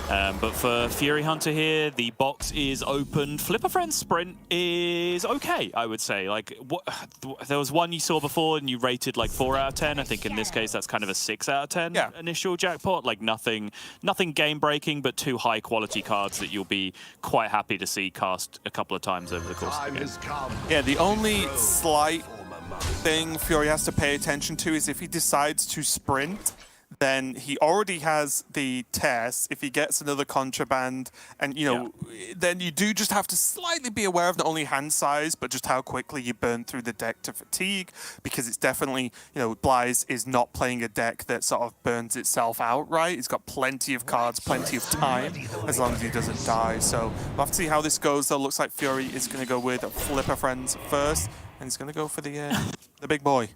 But for Fury Hunter here, the box is opened. Flipper Friend's Sprint is okay, I would say. Like, there was one you saw before and you rated like 4 out of 10. I think in this case, that's kind of a 6 out of 10 initial jackpot. Like nothing game-breaking, but 2 high-quality cards that you'll be quite happy to see cast a couple of times over the course of the game. Yeah, the only slight thing Fury has to pay attention to is if he decides to sprint, then he already has the test. If he gets another contraband, and you know, then you do just have to slightly be aware of not only hand size, but just how quickly you burn through the deck to fatigue, because it's definitely, you know, Blaze is not playing a deck that sort of burns itself outright. He's got plenty of cards, plenty of time, as long as he doesn't die. So we'll have to see how this goes, though. Looks like Fury is going to go with Flipper Friends first, and he's going to go for the big boy.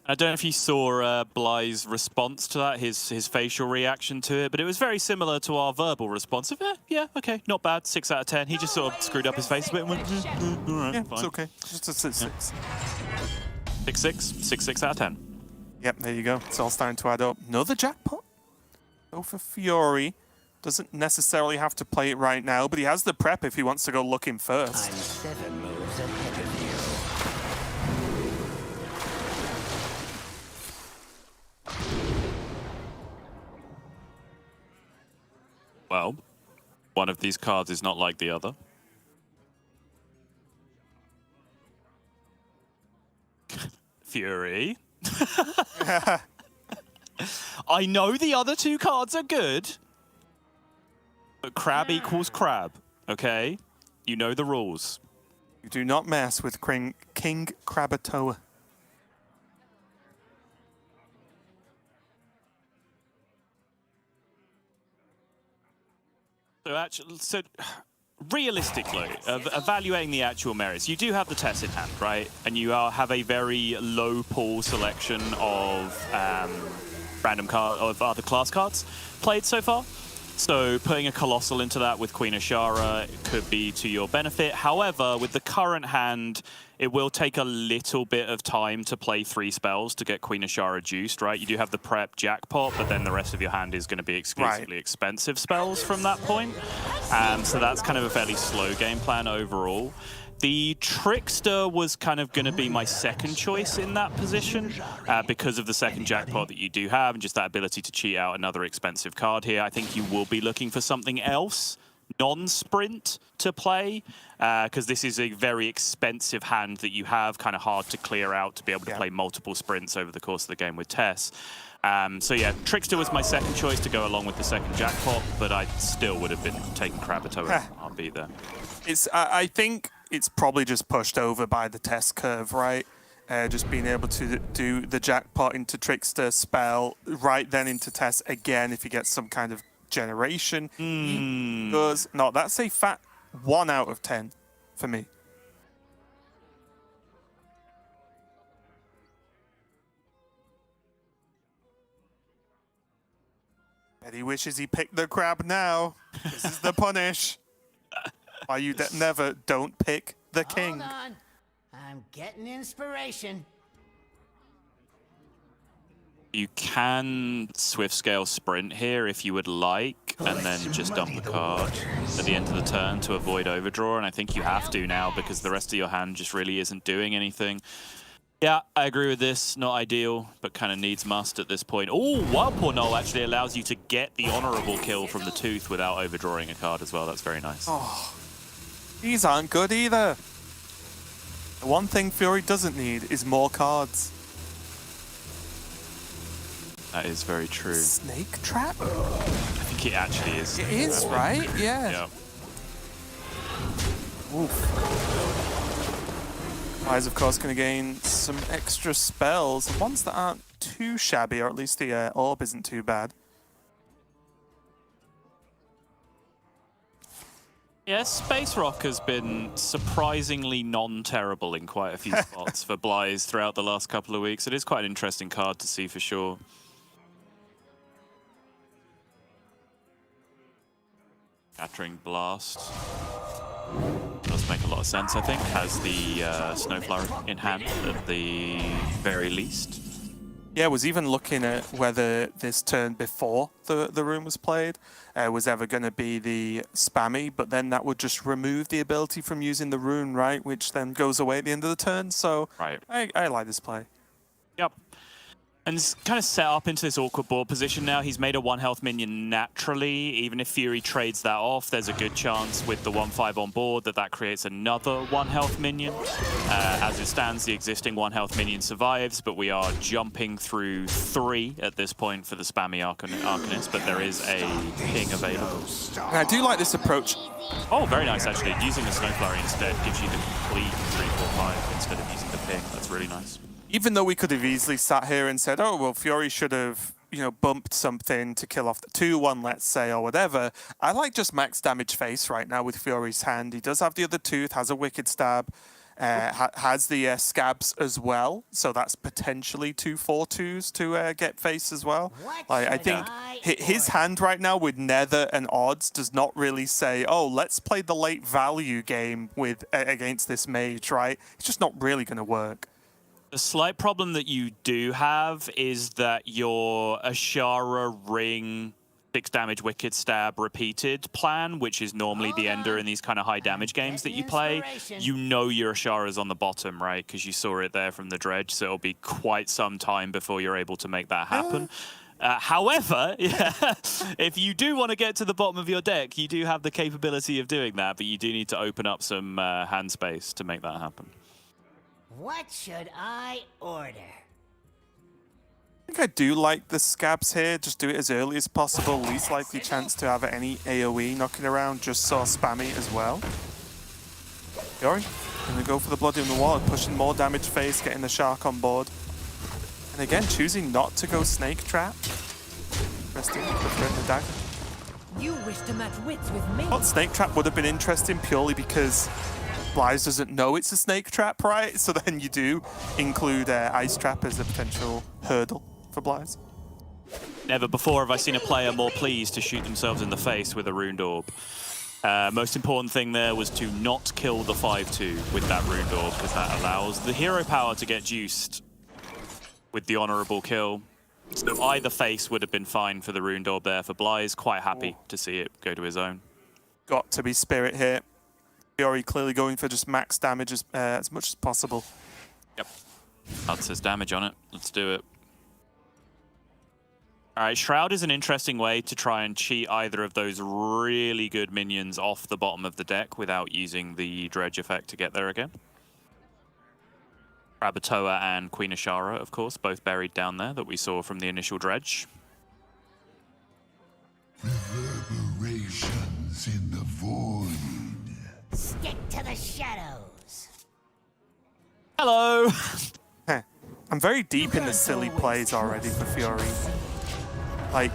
I don't know if you saw Bly's response to that, his facial reaction to it, but it was very similar to our verbal response of, yeah, okay, not bad, 6 out of 10. He just sort of screwed up his face a bit and went, all right, yeah, fine. It's okay. Just a 6. 6 out of 10. Yep, there you go. It's all starting to add up. Another jackpot. Go for Fury. Doesn't necessarily have to play it right now, but he has the prep if he wants to go looking first. I'm 7 moves ahead of you. Well, one of these cards is not like the other. Fury. I know the other two cards are good, but crab equals crab, okay? You know the rules. You do not mess with King Krabatoa. So realistically, evaluating the actual merits, you do have the test in hand, right? And you have a very low pool selection of of other class cards played so far. So putting a Colossal into that with Queen Ashara could be to your benefit. However, with the current hand, it will take a little bit of time to play 3 spells to get Queen Ashara juiced, right? You do have the prep jackpot, but then the rest of your hand is going to be exclusively expensive spells from that point. So that's kind of a fairly slow game plan overall. The Trickster was kind of going to be my second choice in that position because of the second jackpot that you do have and just that ability to cheat out another expensive card here. I think you will be looking for something else, non-sprint, to play because this is a very expensive hand that you have, kind of hard to clear out to be able to play multiple sprints over the course of the game with Tess. So yeah, Trickster was my second choice to go along with the second jackpot, but I still would have been taking Krabatoa. I'll be there. I think it's probably just pushed over by the test curve, right? Just being able to do the jackpot into Trickster spell, right then into test again if you get some kind of generation. No, that's a fat 1 out of 10 for me. And he wishes he picked the crab now. This is the punish. Why you never don't pick the king. Hold on. I'm getting inspiration. You can Swift Scale Sprint here if you would like, and then just dump the card at the end of the turn to avoid overdraw, and I think you have to now because the rest of your hand just really isn't doing anything. Yeah, I agree with this. Not ideal, but kind of needs must at this point. Oh, Wild Porno actually allows you to get the honorable kill from the Tooth without overdrawing a card as well. That's very nice. Oh, these aren't good either. The one thing Fury doesn't need is more cards. That is very true. Snake Trap? I think it actually is. It is, right? Yeah. Yeah. Oof. Wise, of course, going to gain some extra spells, ones that aren't too shabby, or at least the orb isn't too bad. Yeah, Space Rock has been surprisingly non-terrible in quite a few spots for Blythe throughout the last couple of weeks. It is quite an interesting card to see for sure. Scattering Blast. Does make a lot of sense, I think. Has the Snow Flurry in hand at the very least. Yeah, was even looking at whether this turn before the rune was played was ever going to be the spammy, but then that would just remove the ability from using the rune, right? Which then goes away at the end of the turn, so right. I like this play. Yep. And it's kind of set up into this awkward board position now. He's made a 1 health minion naturally. Even if Fury trades that off, there's a good chance with the 1/5 on board that creates another 1 health minion. As it stands, the existing 1 health minion survives, but we are jumping through 3 at this point for the spammy Arcanist, but there is a ping available. And I do like this approach. Oh, very nice, actually. Using the Snow Flurry instead gives you the complete 3, 4, 5 instead of using the ping. That's really nice. Even though we could have easily sat here and said, oh, well, Fury should have, you know, bumped something to kill off the 2/1, let's say, or whatever. I like just max damage face right now with Fury's hand. He does have the other tooth, has a Wicked Stab, has the scabs as well. So that's potentially 2 4/2s to get face as well. Like, I think his hand right now with Nether and odds does not really say, oh, let's play the late value game with against this mage, right? It's just not really going to work. The slight problem that you do have is that your Ashara Ring 6 damage Wicked Stab repeated plan, which is normally the ender in these kind of high damage games that you play, you know your Ashara's on the bottom, right? Because you saw it there from the dredge, so it'll be quite some time before you're able to make that happen. However, if you do want to get to the bottom of your deck, you do have the capability of doing that, but you do need to open up some hand space to make that happen. What should I order? I think I do like the scabs here. Just do it as early as possible. Least likely chance to have any AoE knocking around. Just so spammy as well. Fiori, gonna go for the Blood in the Wall, pushing more damage phase, getting the Shark on board. And again, choosing not to go Snake Trap. Interesting, preferring the dagger. You wish to match wits with me. Well, Snake Trap would have been interesting purely because Blythe doesn't know it's a Snake Trap, right? So then you do include Ice Trap as a potential hurdle for Blythe. Never before have I seen a player more pleased to shoot themselves in the face with a Runed Orb. Most important thing there was to not kill the 5-2 with that Runed Orb, because that allows the hero power to get juiced with the honorable kill. So either face would have been fine for the Runed Orb there. For Blythe, quite happy to see it go to his own. Got to be Spirit here. Fiori clearly going for just max damage as much as possible. Yep. That says damage on it. Let's do it. All right, Shroud is an interesting way to try and cheat either of those really good minions off the bottom of the deck without using the Dredge effect to get there again. Krakatoa and Queen Ashara, of course, both buried down there that we saw from the initial Dredge. Reverberations in the void. Stick to the shadows. Hello! I'm very deep in the silly plays already for Fiori. Like,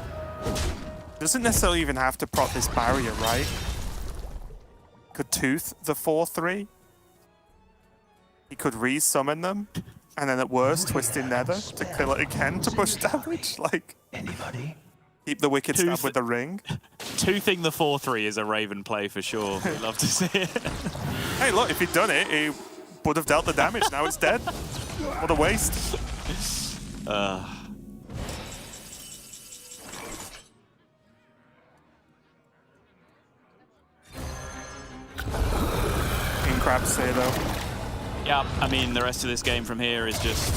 doesn't necessarily even have to prot this barrier, right? Could tooth the 4-3. He could re-summon them, and then at worst, twist in Nether to kill it again to push damage. Like, Anybody? keep the Wicked Stab with the ring. Toothing the 4-3 is a Raven play for sure. We'd love to see it. Hey, look, if he'd done it, he would have dealt the damage. Now it's dead. What a waste. In Crab's say, though. Yeah, I mean, the rest of this game from here is just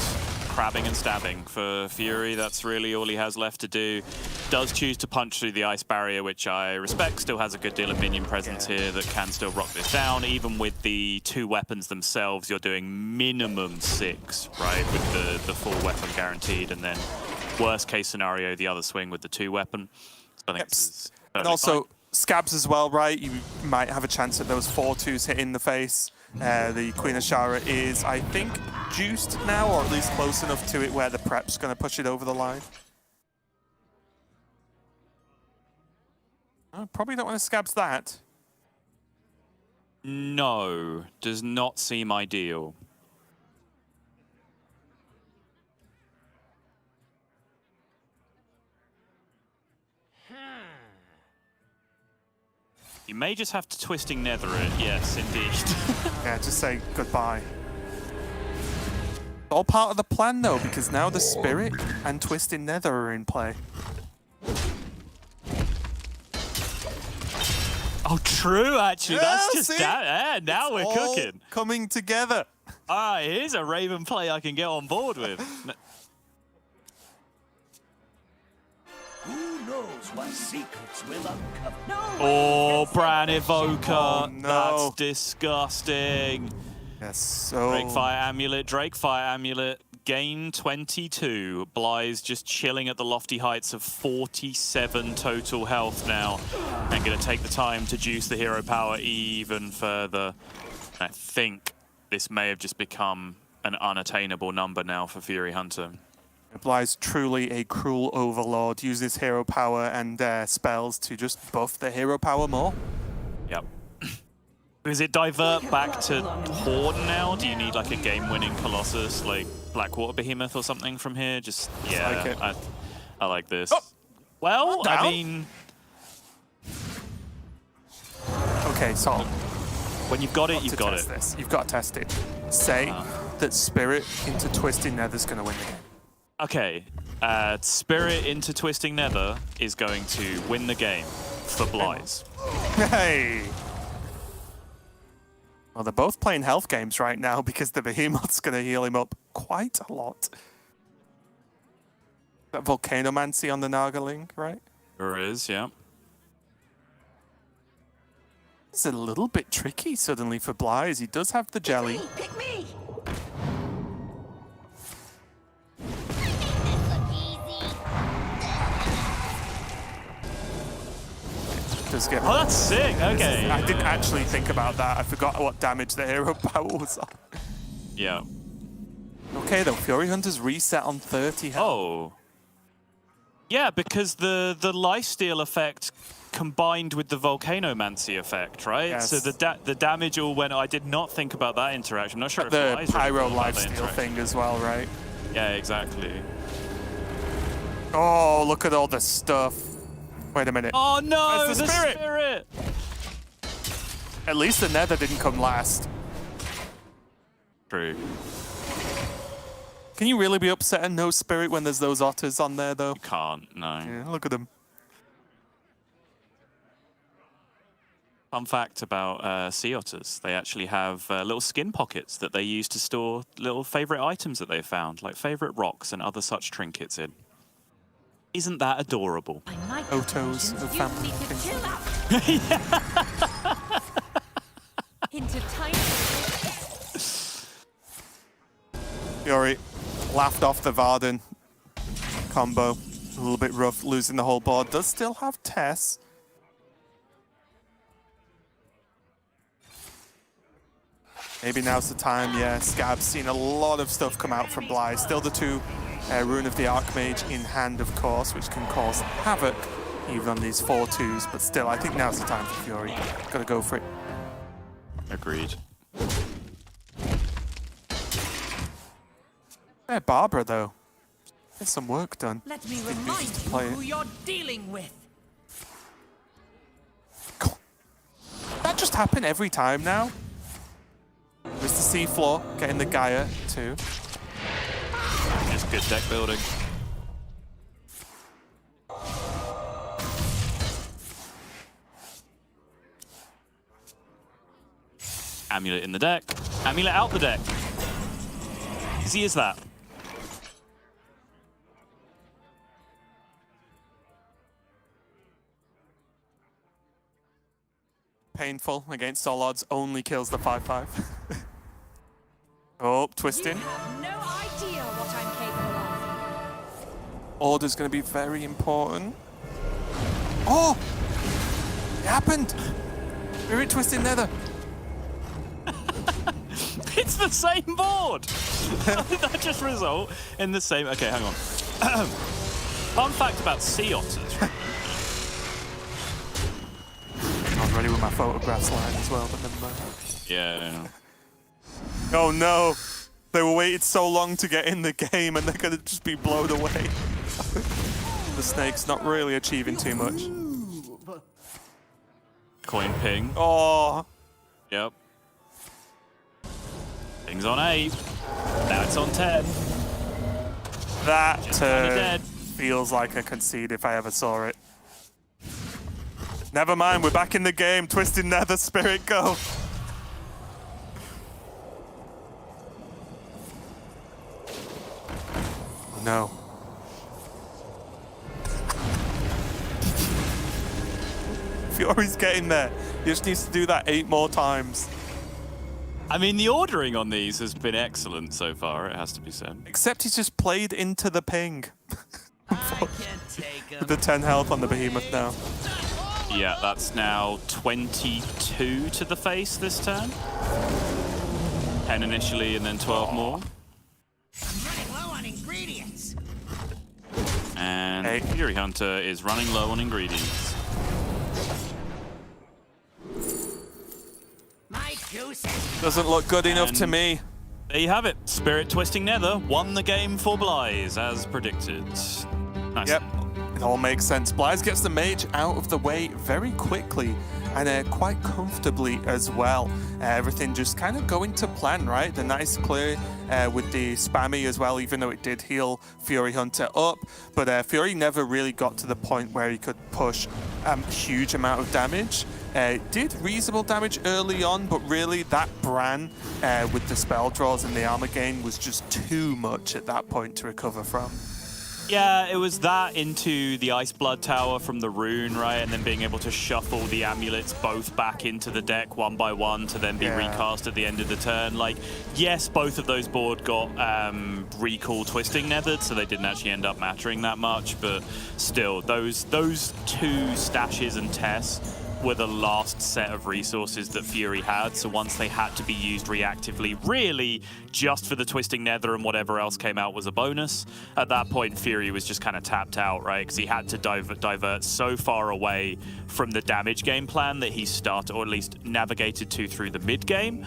crabbing and stabbing. For Fury, that's really all he has left to do. Does choose to punch through the ice barrier, which I respect. Still has a good deal of minion presence here that can still rock this down. Even with the 2 weapons themselves, you're doing minimum 6, right? With the full weapon guaranteed, and then worst case scenario, the other swing with the 2 weapon. So I think this is And also, fine. Scabs as well, right? You might have a chance at those 4-2s hitting the face. The Queen Ashara is, I think, juiced now, or at least close enough to it where the prep's going to push it over the line. Oh, probably don't want to Scabs that. No, does not seem ideal. You may just have to Twisting Nether it, yes, indeed. Yeah, just say goodbye. All part of the plan, though, because now the Spirit and Twisting Nether are in play. Oh, true, actually. That's Yeah, just see? that. Yeah, now we're All cooking. coming together. All right, here's a Raven play I can get on board with. Who knows what secrets will uncover? No Oh, Bran Evoker. Oh, no. That's disgusting. Yes, so... Drake Fire Amulet. Gain 22. Bly's just chilling at the lofty heights of 47 total health now. And going to take the time to juice the hero power even further. I think this may have just become an unattainable number now for Fury Hunter. Bly's truly a cruel overlord. Uses hero power and spells to just buff the hero power more. Yep. Does it divert back to Horde now? Do you need like a game-winning Colossus, like Blackwater Behemoth or something from here? Just, yeah, like it. I like this. Oh, well, down. I mean... Okay, so... When you've got it, you've got it. This. You've got to test it. Say that Spirit into Twisting Nether's going to win the game. Okay, Spirit into Twisting Nether is going to win the game for Bly's. Hey! Well, they're both playing health games right now because the Behemoth's going to heal him up quite a lot. That Volcanomancy on the Nargaling, right? There is, yeah. It's a little bit tricky suddenly for Bly's. He does have the jelly. Pick me! does get... Oh, that's sick. Okay. I didn't actually think about that. I forgot what damage the hero power was on. Yeah. Okay, though. Fury Hunter's reset on 30 health. Oh. Yeah, because the lifesteal effect combined with the Volcanomancy effect, right? Yes. So the damage all went... I did not think about that interaction. I'm not sure if The Liza Pyro really thought about that lifesteal interaction. thing as well, right? Yeah, exactly. Oh, look at all the stuff. Wait a minute. Oh no, Where's the spirit? At least the Nether didn't come last. True. Can you really be upset and no spirit when there's those otters on there, though? You can't, no. Yeah, look at them. Fun fact about sea otters, they actually have little skin pockets that they use to store little favorite items that they've found, like favorite rocks and other such trinkets in. Isn't that adorable? Otos of family. Into tiny. Fury laughed off the Varden combo. A little bit rough, losing the whole board. Does still have Tess. Maybe now's the time, yeah. Scab's seen a lot of stuff come out from Bly. Still the two Rune of the Archmage in hand, of course, which can cause havoc even on these 4-2s. But still, I think now's the time for Fury. Gotta go for it. Agreed. Barbara, though. Get some work done. Let me remind you who you're dealing with. That just happen every time now. There's the seafloor, getting the Gaia too. Just good deck building. Amulet in the deck. Amulet out the deck. Easy as that. Painful against all odds, only kills the 5-5. Oh, twisting. You have no idea what I'm capable of. Order's going to be very important. Oh! It happened! Spirit twisting Nether. It's the same board! How did that just result in the same... Okay, hang on. Fun fact about sea otters. I was ready with my photographs line as well, but never mind. Yeah. Oh no! They were waiting so long to get in the game and they're going to just be blown away. The snake's not really achieving too much. Coin ping. Oh! Yep. Ping's on 8. Now it's on 10. That dead. feels like a concede if I ever saw it. Never mind, we're back in the game. Twisted Nether, Spirit, go. Oh, no. Fury's getting there. He just needs to do that 8 more times. I mean, the ordering on these has been excellent so far, it has to be said. Except he's just played into the ping. With the 10 health on the Behemoth now. Yeah, that's now 22 to the face this turn. 10 initially and then 12 more. I'm running low on ingredients. And Fury Hunter is running low on ingredients. My goose. Doesn't look good enough to me. There you have it. Spirit Twisting Nether won the game for Blyze, as predicted. Nice. Yep, it all makes sense. Blyze gets the mage out of the way very quickly and quite comfortably as well. Everything just kind of going to plan, right? The nice clear with the spammy as well, even though it did heal Fury Hunter up. But Fury never really got to the point where he could push a huge amount of damage. Did reasonable damage early on, but really that Bran with the spell draws and the armor gain was just too much at that point to recover from. Yeah, it was that into the Ice Blood Tower from the rune, right? And then being able to shuffle the amulets both back into the deck one by one to then be recast at the end of the turn. Like, yes, both of those boards got recall Twisting Nethered, so they didn't actually end up mattering that much. But still, those two stashes and tests were the last set of resources that Fury had, so once they had to be used reactively, really just for the Twisting Nether and whatever else came out was a bonus. At that point, Fury was just kind of tapped out, right? Because he had to divert so far away from the damage game plan that he started, or at least navigated to through the mid game.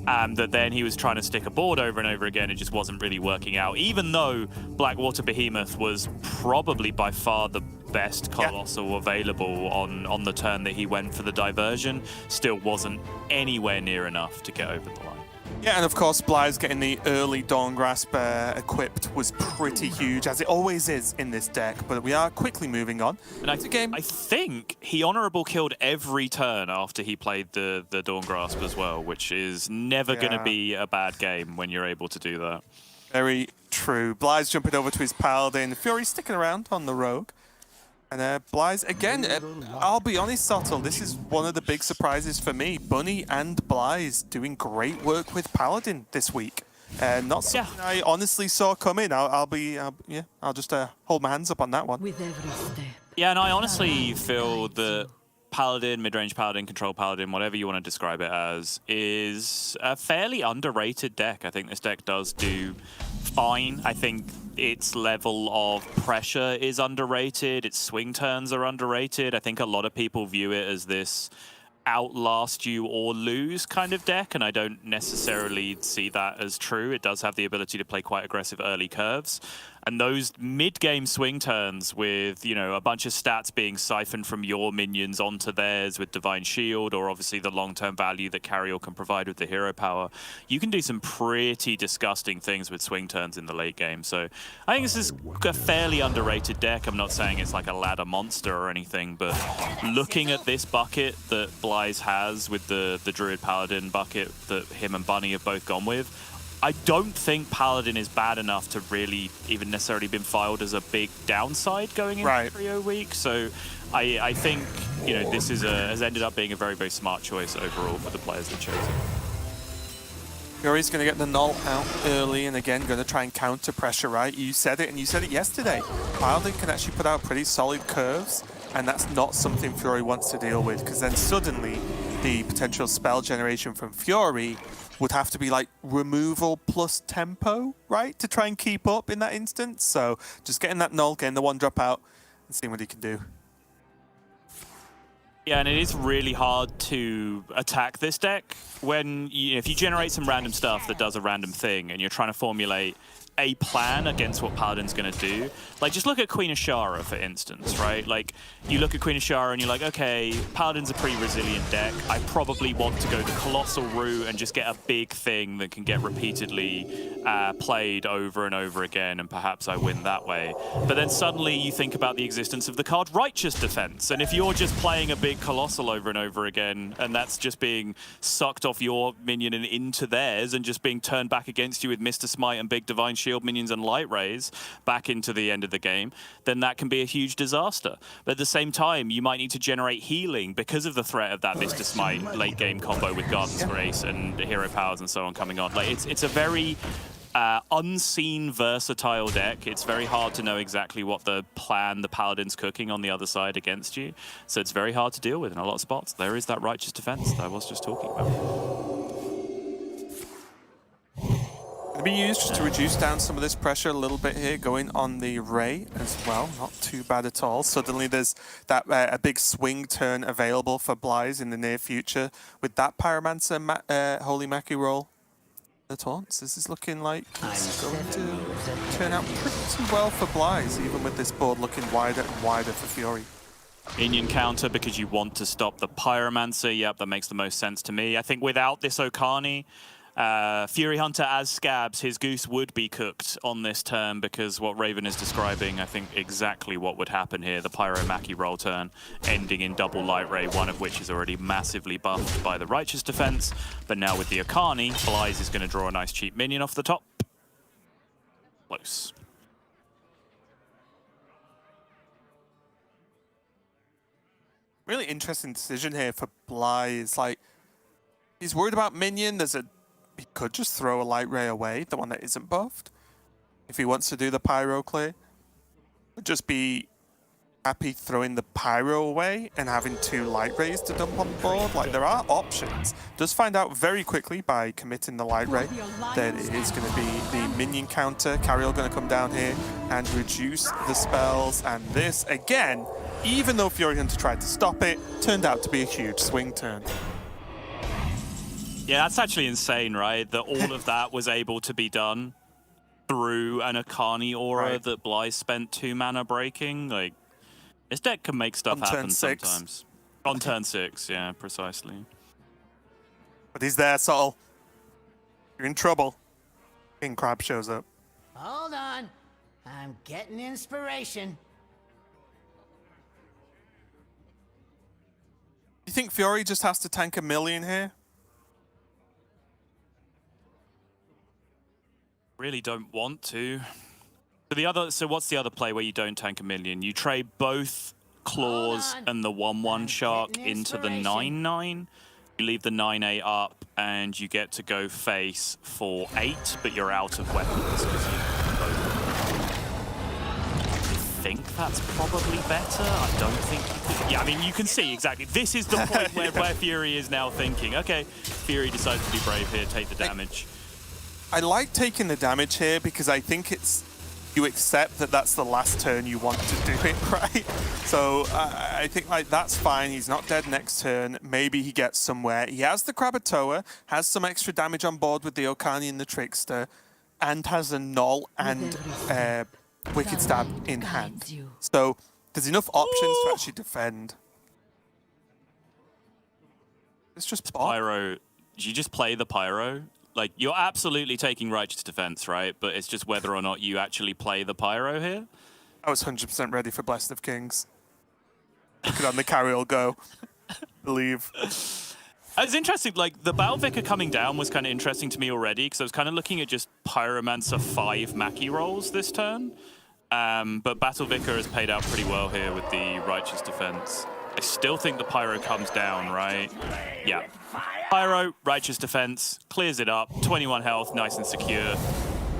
That then he was trying to stick a board over and over again. It just wasn't really working out, even though Blackwater Behemoth was probably by far the best Colossal available on the turn that he went for the diversion. Still wasn't anywhere near enough to get over the line. Yeah, and of course, Bly's getting the early Dawn Grasp equipped was pretty huge, as it always is in this deck, but we are quickly moving on. And I think he honorable killed every turn after he played the Dawn Grasp as well, which is never going to be a bad game when you're able to do that. Very true. Bly's jumping over to his Paladin. Fury sticking around on the Rogue. And Bly's, again, I'll be honest, Sottle, this is one of the big surprises for me. Bunny and Bly's doing great work with Paladin this week. Not something I honestly saw coming. I'll just hold my hands up on that one. With every step. Yeah, and I honestly feel that Paladin, mid-range Paladin, control Paladin, whatever you want to describe it as, is a fairly underrated deck. I think this deck does do fine. I think its level of pressure is underrated. Its swing turns are underrated. I think a lot of people view it as this outlast you or lose kind of deck, and I don't necessarily see that as true. It does have the ability to play quite aggressive early curves. And those mid-game swing turns with, you know, a bunch of stats being siphoned from your minions onto theirs with Divine Shield, or obviously the long-term value that Carrier can provide with the hero power, you can do some pretty disgusting things with swing turns in the late game. So I think this is a fairly underrated deck. I'm not saying it's like a ladder monster or anything, but looking at this bucket that Bly's has with the Druid Paladin bucket that him and Bunny have both gone with, I don't think Paladin is bad enough to really even necessarily been filed as a big downside going into Trio Week. So I think, you know, this is has ended up being a very, very smart choice overall for the players that chose it. Fury's going to get the null out early, and again, going to try and counter pressure, right? You said it, and you said it yesterday. Paladin can actually put out pretty solid curves, and that's not something Fury wants to deal with, because then suddenly the potential spell generation from Fury would have to be like removal plus tempo, right? To try and keep up in that instance. So just getting that null, getting the one drop out, and seeing what he can do. Yeah, and it is really hard to attack this deck when if you generate some random stuff that does a random thing and you're trying to formulate a plan against what Paladin's going to do. Like, just look at Queen Ashara, for instance, right? Like, you look at Queen Ashara and you're like, okay, Paladin's a pretty resilient deck. I probably want to go the Colossal route and just get a big thing that can get repeatedly played over and over again, and perhaps I win that way. But then suddenly you think about the existence of the card Righteous Defense, and if you're just playing a big Colossal over and over again, and that's just being sucked off your minion and into theirs, and just being turned back against you with Mr. Smite and big Divine Shield minions and Light Rays back into the end of the game, then that can be a huge disaster. But at the same time, you might need to generate healing because of the threat of that Mr. Smite late game combo with Garden's Grace and hero powers and so on coming on. Like, it's a very unseen, versatile deck. It's very hard to know exactly what the plan the Paladin's cooking on the other side against you. So it's very hard to deal with in a lot of spots. There is that Righteous Defense that I was just talking about. Going to be used just to reduce down some of this pressure a little bit here, going on the Ray as well. Not too bad at all. Suddenly there's that a big swing turn available for Bly's in the near future with that Pyromancer Holy Maki roll. The taunts. This is looking like it's going to turn out pretty well for Bly's, even with this board looking wider and wider for Fury. Minion counter because you want to stop the Pyromancer. Yep, that makes the most sense to me. I think without this Okani, Fury Hunter as Scabs, his goose would be cooked on this turn, because what Raven is describing, I think exactly what would happen here. The Pyro Maki roll turn ending in double Light Ray, one of which is already massively buffed by the Righteous Defense. But now with the Okani, Bly's is going to draw a nice cheap minion off the top. Close. Really interesting decision here for Bly's. Like, he's worried about minion. He could just throw a Light Ray away, the one that isn't buffed. If he wants to do the Pyro clear, it would just be happy throwing the pyro away and having 2 light rays to dump on the board. Like, there are options. Does find out very quickly by committing the light ray that it is going to be the minion counter. Carriel going to come down here and reduce the spells. And this, again, even though Fury Hunter tried to stop it, turned out to be a huge swing turn. Yeah, that's actually insane, right? That all of that was able to be done through an Akani aura that Blythe spent 2 mana breaking. Like, this deck can make stuff happen sometimes. On turn 6, yeah, precisely. But he's there, Sol. You're in trouble. King Crab shows up. Hold on. I'm getting inspiration. You think Fury just has to tank 1 million here? Really don't want to. So what's the other play where you don't tank 1 million? You trade both Claws and the 1/1 Shark into the 9/9. You leave the 9/8 up, and you get to go face for 8, but you're out of weapons. I think that's probably better. I don't think you could. Yeah, I mean, you can see exactly. This is the point where Fury is now thinking, okay, Fury decides to be brave here, take the damage. I like taking the damage here because I think it's, you accept that that's the last turn you want to do it, right? So I think like that's fine. He's not dead next turn. Maybe he gets somewhere. He has the Krakatoa, has some extra damage on board with the Okani and the Trickster, and has a Null and Wicked Stab in hand. So there's enough options to actually defend. It's just Pyro. Did you just play the Pyro? Like, you're absolutely taking Righteous Defense, right? But it's just whether or not you actually play the Pyro here. I was 100% ready for Blessed of Kings. Look at on the Carriel go. Believe. It's interesting, like, the Battle Vicar coming down was kind of interesting to me already, because I was kind of looking at just Pyromancer 5 Mackie rolls this turn. But Battle Vicar has paid out pretty well here with the Righteous Defense. I still think the Pyro comes down, right? Yeah. Pyro, Righteous Defense, clears it up, 21 health, nice and secure.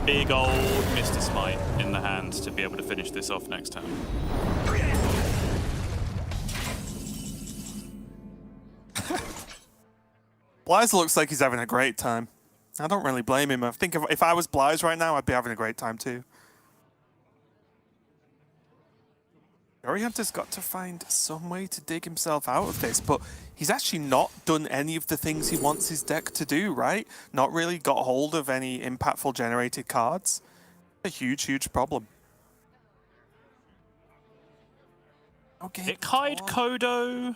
Big old Mr. Smite in the hand to be able to finish this off next turn. Blythe looks like he's having a great time. I don't really blame him. I think if I was Blythe right now, I'd be having a great time too. Fury Hunter's got to find some way to dig himself out of this, but he's actually not done any of the things he wants his deck to do, right? Not really got hold of any impactful generated cards. A huge, huge problem. Okay. Ikide Kodo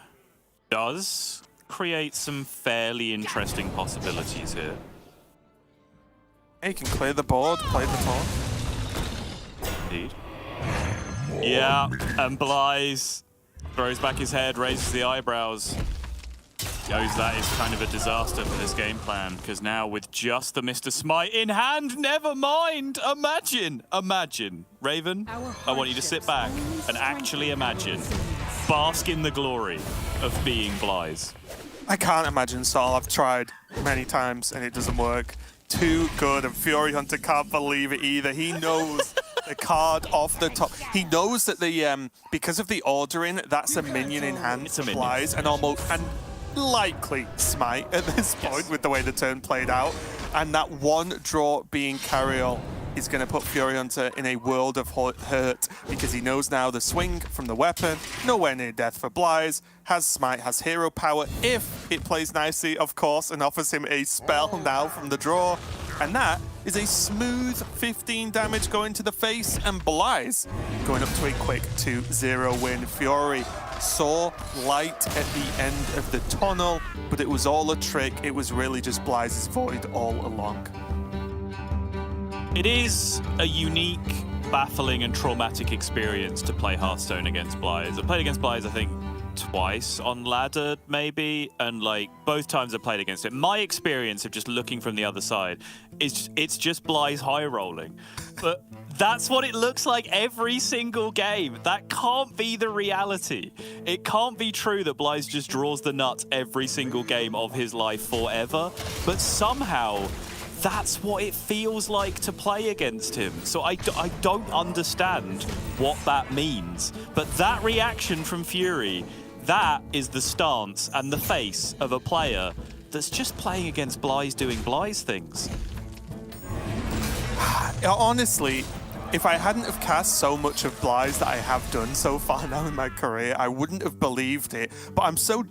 does create some fairly interesting possibilities here. He can clear the board, play the taunt. Indeed. Yeah, and Blythe throws back his head, raises the eyebrows. Knows that is kind of a disaster for this game plan, because now with just the Mr. Smite in hand, never mind! Imagine. Raven, I want you to sit back and actually imagine. Bask in the glory of being Blythe. I can't imagine Sol. I've tried many times and it doesn't work. Too good, and Fury Hunter can't believe it either. He knows the card off the top. He knows that the because of the ordering, that's a minion in hand. It's a minion. Blythe, and almost and likely Smite at this point with the way the turn played out. And that one draw being Carriel is going to put Fury Hunter in a world of hurt because he knows now the swing from the weapon, nowhere near death for Blythe, has Smite, has hero power, if it plays nicely, of course, and offers him a spell now from the draw. And that is a smooth 15 damage going to the face, and Blythe going up to a quick 2-0 win. Fury saw light at the end of the tunnel, but it was all a trick. It was really just Blythe's void all along. It is a unique, baffling, and traumatic experience to play Hearthstone against Blythe. I played against Blythe, I think, twice on ladder, maybe, and like both times I played against it. My experience of just looking from the other side is it's just Blythe high rolling. But that's what it looks like every single game. That can't be the reality. It can't be true that Blythe just draws the nuts every single game of his life forever. But somehow, that's what it feels like to play against him. So I don't understand what that means. But that reaction from Fury, that is the stance and the face of a player that's just playing against Bly's doing Bly's things. Honestly, if I hadn't have cast so much of Bly's that I have done so far now in my career, I wouldn't have believed it. But I'm so,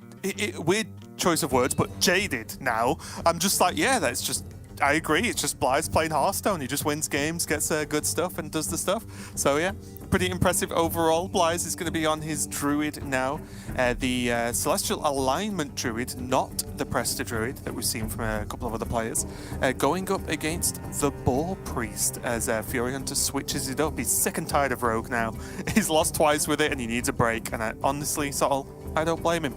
weird choice of words, but jaded now. I'm just like, yeah, that's just, I agree. It's just Bly's playing Hearthstone. He just wins games, gets good stuff, and does the stuff. So yeah, pretty impressive overall. Bly's is going to be on his Druid now. The Celestial Alignment Druid, not the Presta Druid that we've seen from a couple of other players. Going up against the Boar Priest as Fury Hunter switches it up. He's sick and tired of Rogue now. He's lost twice with it and he needs a break. And honestly, Sol, I don't blame him.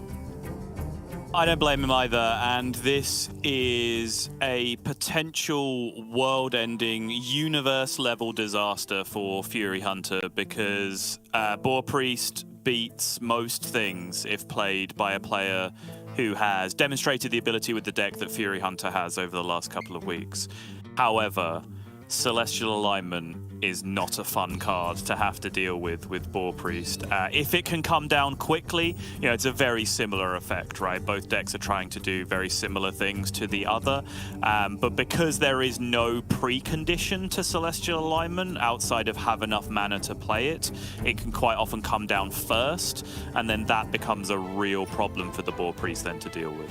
I don't blame him either, and this is a potential world-ending, universe-level disaster for Fury Hunter because Boar Priest beats most things if played by a player who has demonstrated the ability with the deck that Fury Hunter has over the last couple of weeks. However, Celestial Alignment is not a fun card to have to deal with Boar Priest. If it can come down quickly, you know, it's a very similar effect, right? Both decks are trying to do very similar things to the other, but because there is no precondition to Celestial Alignment outside of have enough mana to play it, it can quite often come down first, and then that becomes a real problem for the Boar Priest then to deal with.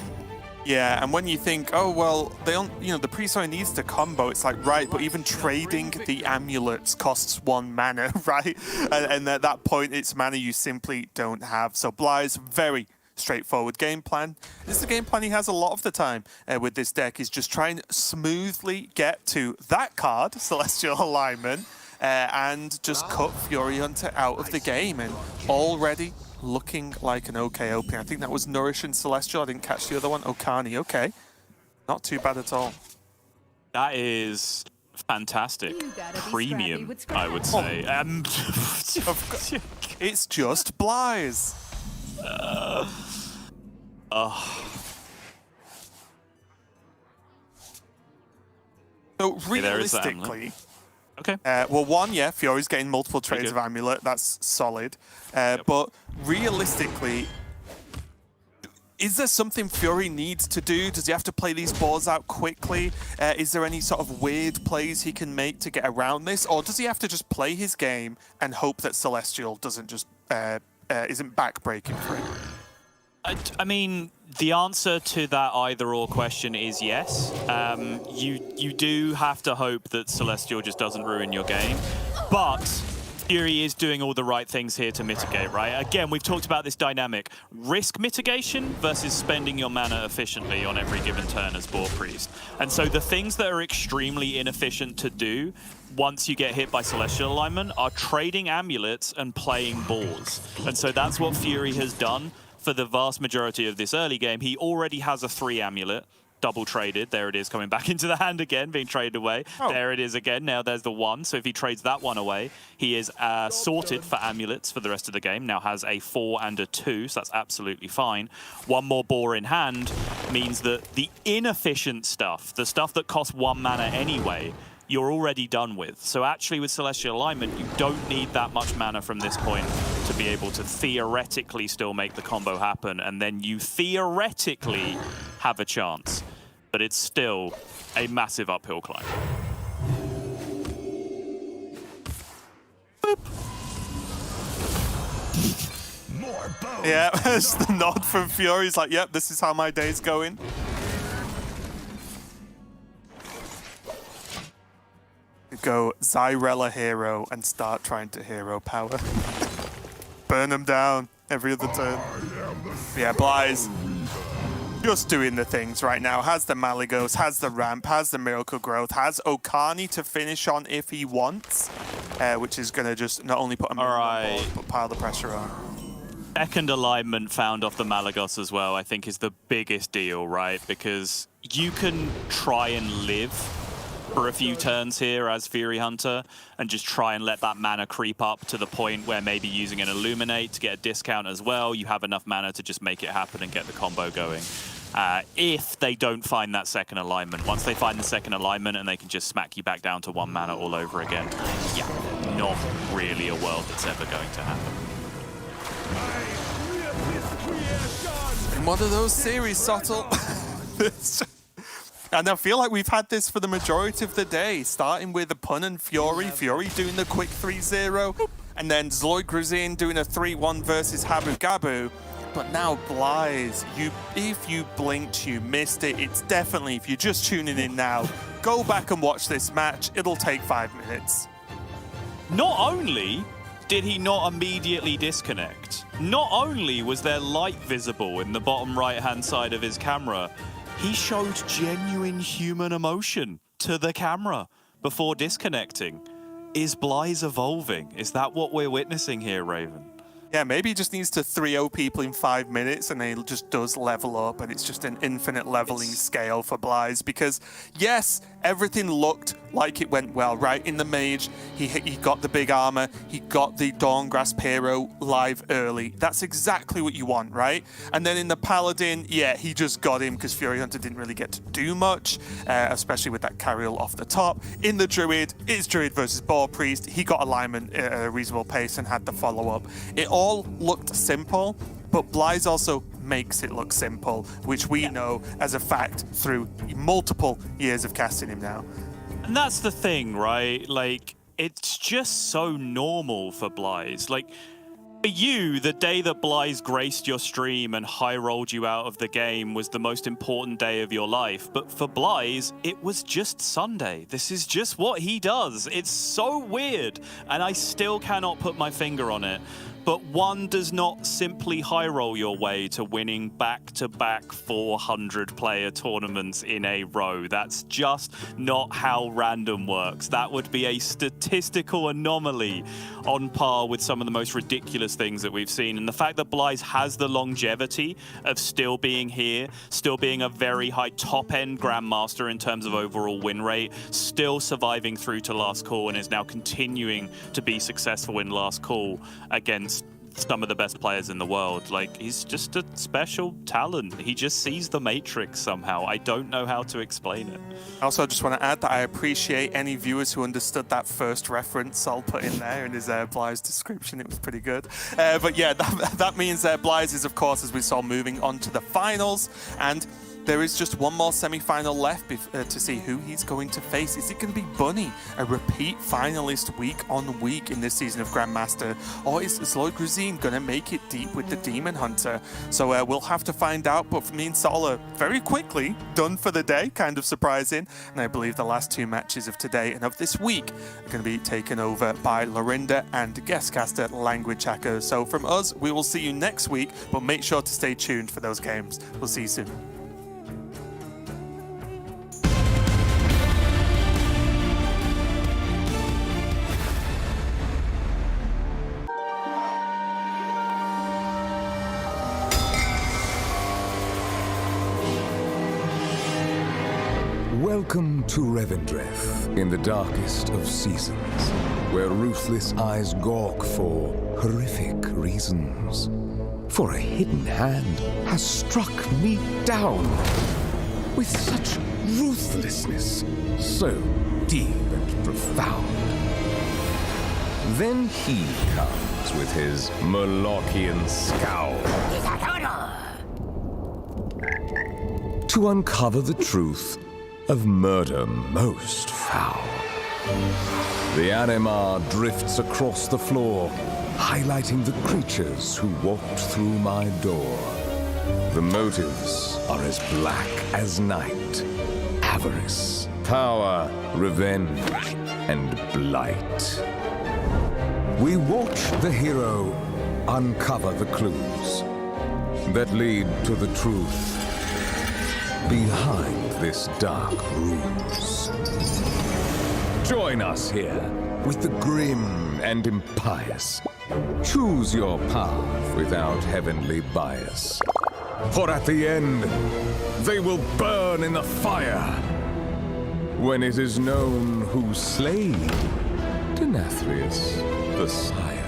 Yeah, and when you think, oh, well, they don't, you know, the priest only needs to combo, it's like, right, but even trading the amulets costs 1 mana, right? And at that point, it's mana you simply don't have. So Bly's very straightforward game plan. This is the game plan he has a lot of the time with this deck, is just try and smoothly get to that card, Celestial Alignment, and just cut Fury Hunter out of the game. And already looking like an okay opening. I think that was Nourish and Celestial. I didn't catch the other one. Okani, okay. Not too bad at all. That is fantastic. Premium, I would say. It's just Bly's. So realistically, okay. Well, one, yeah, Fury's getting multiple trades of Amulet. That's solid. But realistically, is there something Fury needs to do? Does he have to play these boards out quickly? Is there any sort of weird plays he can make to get around this? Or does he have to just play his game and hope that Celestial doesn't just isn't backbreaking for him? I mean, the answer to that either-or question is yes. You do have to hope that Celestial just doesn't ruin your game, but Fury is doing all the right things here to mitigate, right? Again, we've talked about this dynamic. Risk mitigation versus spending your mana efficiently on every given turn as Boar Priest. And so the things that are extremely inefficient to do once you get hit by Celestial Alignment are trading amulets and playing boars. And so that's what Fury has done for the vast majority of this early game. He already has a 3 amulet, double traded. There it is, coming back into the hand again, being traded away. Oh. There it is again. Now there's the 1. So if he trades that one away, he is sorted for amulets for the rest of the game. Now has a 4 and a 2, so that's absolutely fine. 1 more boar in hand means that the inefficient stuff, the stuff that costs 1 mana anyway, you're already done with. So actually with Celestial Alignment, you don't need that much mana from this point to be able to theoretically still make the combo happen, and then you theoretically have a chance. But it's still a massive uphill climb. Boop. More bones. Yeah, it's the nod from Fury. He's like, yep, this is how my day's going. Go Zyrella hero and start trying to hero power. Burn them down every other turn. Yeah, Bly's just doing the things right now. Has the Malygos, has the ramp, has the Miracle Growth, has Okani to finish on if he wants, which is going to just not only put him on board, but pile the pressure on. Second alignment found off the Malygos as well, I think, is the biggest deal, right? Because you can try and live for a few turns here as Fury Hunter and just try and let that mana creep up to the point where maybe using an Illuminate to get a discount as well, you have enough mana to just make it happen and get the combo going. if they don't find that second alignment. Once they find the second alignment and they can just smack you back down to 1 mana all over again, yeah, not really a world that's ever going to happen. In one of those series, Subtle. And I feel like we've had this for the majority of the day, starting with the pun and Fury. Fury doing the quick 3-0, and then Zloy Gruzin doing a 3-1 versus Habu Gabu. But now Blyze, if you blinked, you missed it. It's definitely, if you're just tuning in now, go back and watch this match. It'll take 5 minutes. Not only did he not immediately disconnect, not only was there light visible in the bottom right-hand side of his camera, he showed genuine human emotion to the camera before disconnecting. Is Blyze evolving? Is that what we're witnessing here, Raven? Yeah, maybe he just needs to 3-0 people in 5 minutes and he just does level up, and it's just an infinite leveling scale for Blyze, because yes, everything looked like it went well, right? In the mage, he got the big armor, he got the Dawngrasp hero live early. That's exactly what you want, right? And then in the paladin, yeah, he just got him because Fury Hunter didn't really get to do much, especially with that carriel off the top. In the druid, it's druid versus boar priest. He got alignment at a reasonable pace and had the follow-up. It all looked simple, but Blyze also makes it look simple, which we know as a fact through multiple years of casting him now. And that's the thing, right? Like, it's just so normal for Blyze. Like, for you, the day that Blyze graced your stream and high-rolled you out of the game was the most important day of your life. But for Blyze, it was just Sunday. This is just what he does. It's so weird, and I still cannot put my finger on it. But one does not simply high roll your way to winning back-to-back 400-player tournaments in a row. That's just not how random works. That would be a statistical anomaly on par with some of the most ridiculous things that we've seen. And the fact that Blyze has the longevity of still being here, still being a very high top-end Grandmaster in terms of overall win rate, still surviving through to last call, and is now continuing to be successful in last call against some of the best players in the world. Like, he's just a special talent. He just sees the Matrix somehow. I don't know how to explain it. Also, I just want to add that I appreciate any viewers who understood that first reference I'll put in there in his Blyze description. It was pretty good. But yeah, that means Blyze is, of course, as we saw, moving on to the finals. And there is just one more semi-final left to see who he's going to face. Is it going to be Bunny, a repeat finalist week on week in this season of Grandmaster? Or is Zloy Gruzin going to make it deep with the Demon Hunter? So we'll have to find out. But for me and Sol are very quickly done for the day, kind of surprising. And I believe the last 2 matches of today and of this week are going to be taken over by Lorinda and guestcaster Language Hacker. So from us, we will see you next week, but make sure to stay tuned for those games. We'll see you soon. Welcome to Revendreth, in the darkest of seasons, where ruthless eyes gawk for horrific reasons. For a hidden hand has struck me down with such ruthlessness, so deep and profound. Then he comes with his Molochian scowl to uncover the truth of murder most foul. The Animar drifts across the floor, highlighting the creatures who walked through my door. The motives are as black as night: avarice, power, revenge, and blight. We watch the hero uncover the clues that lead to the truth behind this dark ruse. Join us here with the grim and impious. Choose your path without heavenly bias. For at the end, they will burn in the fire when it is known who slayed Denathrius the Sire.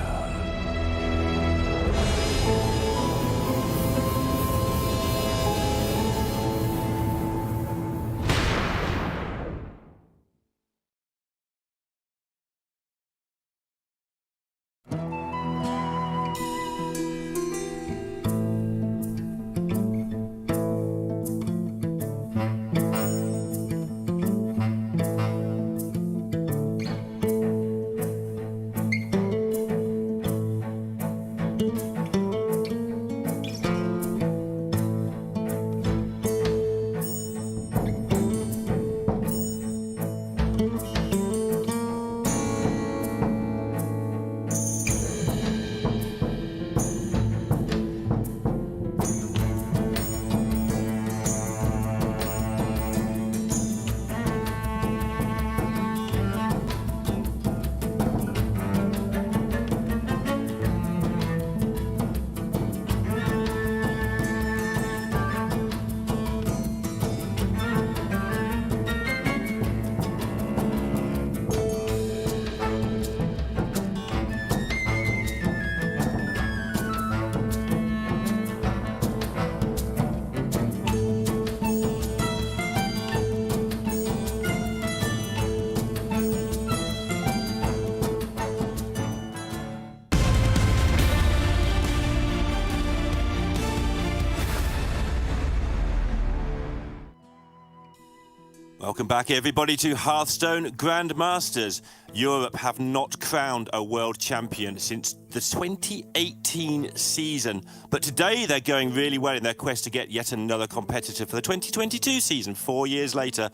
Welcome back, everybody, to Hearthstone Grandmasters. Europe have not crowned a world champion since the 2018 season, but today they're going really well in their quest to get yet another competitor for the 2022 season, 4 years later.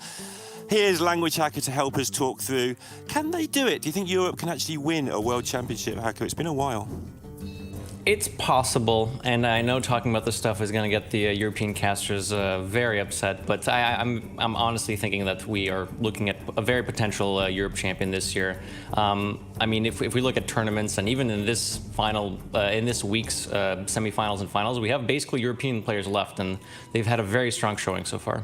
Here's Language Hacker to help us talk through, can they do it? Do you think Europe can actually win a world championship, Hacker? It's been a while. It's possible, and I know talking about this stuff is going to get the European casters very upset, but I'm honestly thinking that we are looking at a very potential Europe champion this year. I mean, if we look at tournaments, and even in this final, in this week's semifinals and finals, we have basically European players left, and they've had a very strong showing so far.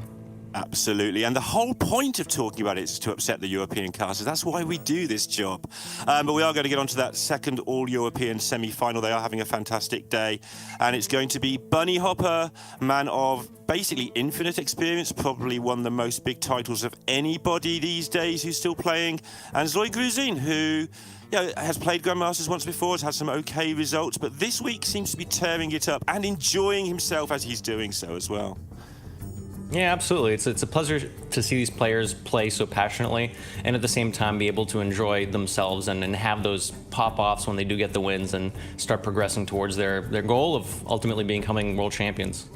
Absolutely, and the whole point of talking about it is to upset the European casters. That's why we do this job. But we are going to get onto that second all-European semi-final. They are having a fantastic day, and it's going to be Bunny Hopper, man of basically infinite experience, probably won the most big titles of anybody these days who's still playing, and Zoe Gruzin, who has played Grandmasters once before, has had some okay results, but this week seems to be tearing it up and enjoying himself as he's doing so as well. Yeah, absolutely. It's a pleasure to see these players play so passionately and at the same time be able to enjoy themselves and have those pop-offs when they do get the wins and start progressing towards their goal of ultimately becoming world champions.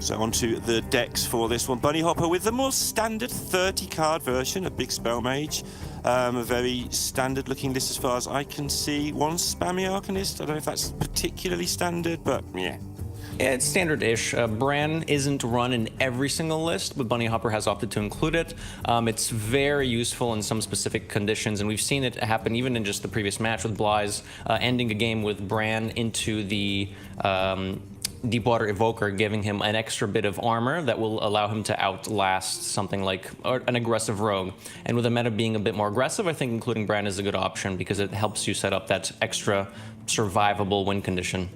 So onto the decks for this one. Bunny Hopper with the more standard 30-card version, a big spell mage. A very standard looking list as far as I can see. One spammy Arcanist. I don't know if that's particularly standard, but yeah. Yeah, it's standard-ish. Bran isn't run in every single list, but Bunny Hopper has opted to include it. It's very useful in some specific conditions, and we've seen it happen even in just the previous match with Bly's ending a game with Bran into the Deepwater Evoker, giving him an extra bit of armor that will allow him to outlast something like an aggressive rogue. And with the meta being a bit more aggressive, I think including Bran is a good option because it helps you set up that extra survivable win condition.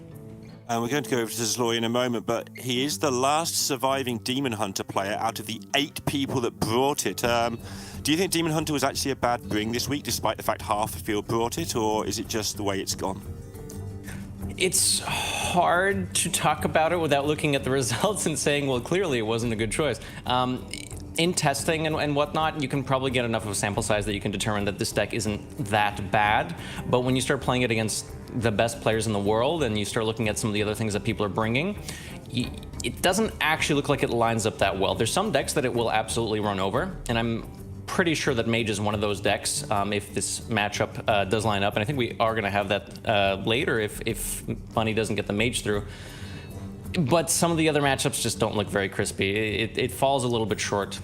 And we're going to go over to Zloy in a moment, but he is the last surviving Demon Hunter player out of the 8 people that brought it. Do you think Demon Hunter was actually a bad bring this week, despite the fact half the field brought it, or is it just the way it's gone? It's hard to talk about it without looking at the results and saying, well, clearly it wasn't a good choice. In testing and whatnot, you can probably get enough of a sample size that you can determine that this deck isn't that bad. But when you start playing it against the best players in the world and you start looking at some of the other things that people are bringing, it doesn't actually look like it lines up that well. There's some decks that it will absolutely run over, and I'm pretty sure that Mage is one of those decks if this matchup does line up. And I think we are going to have that later if Bunny doesn't get the Mage through. But some of the other matchups just don't look very crispy. It falls a little bit short,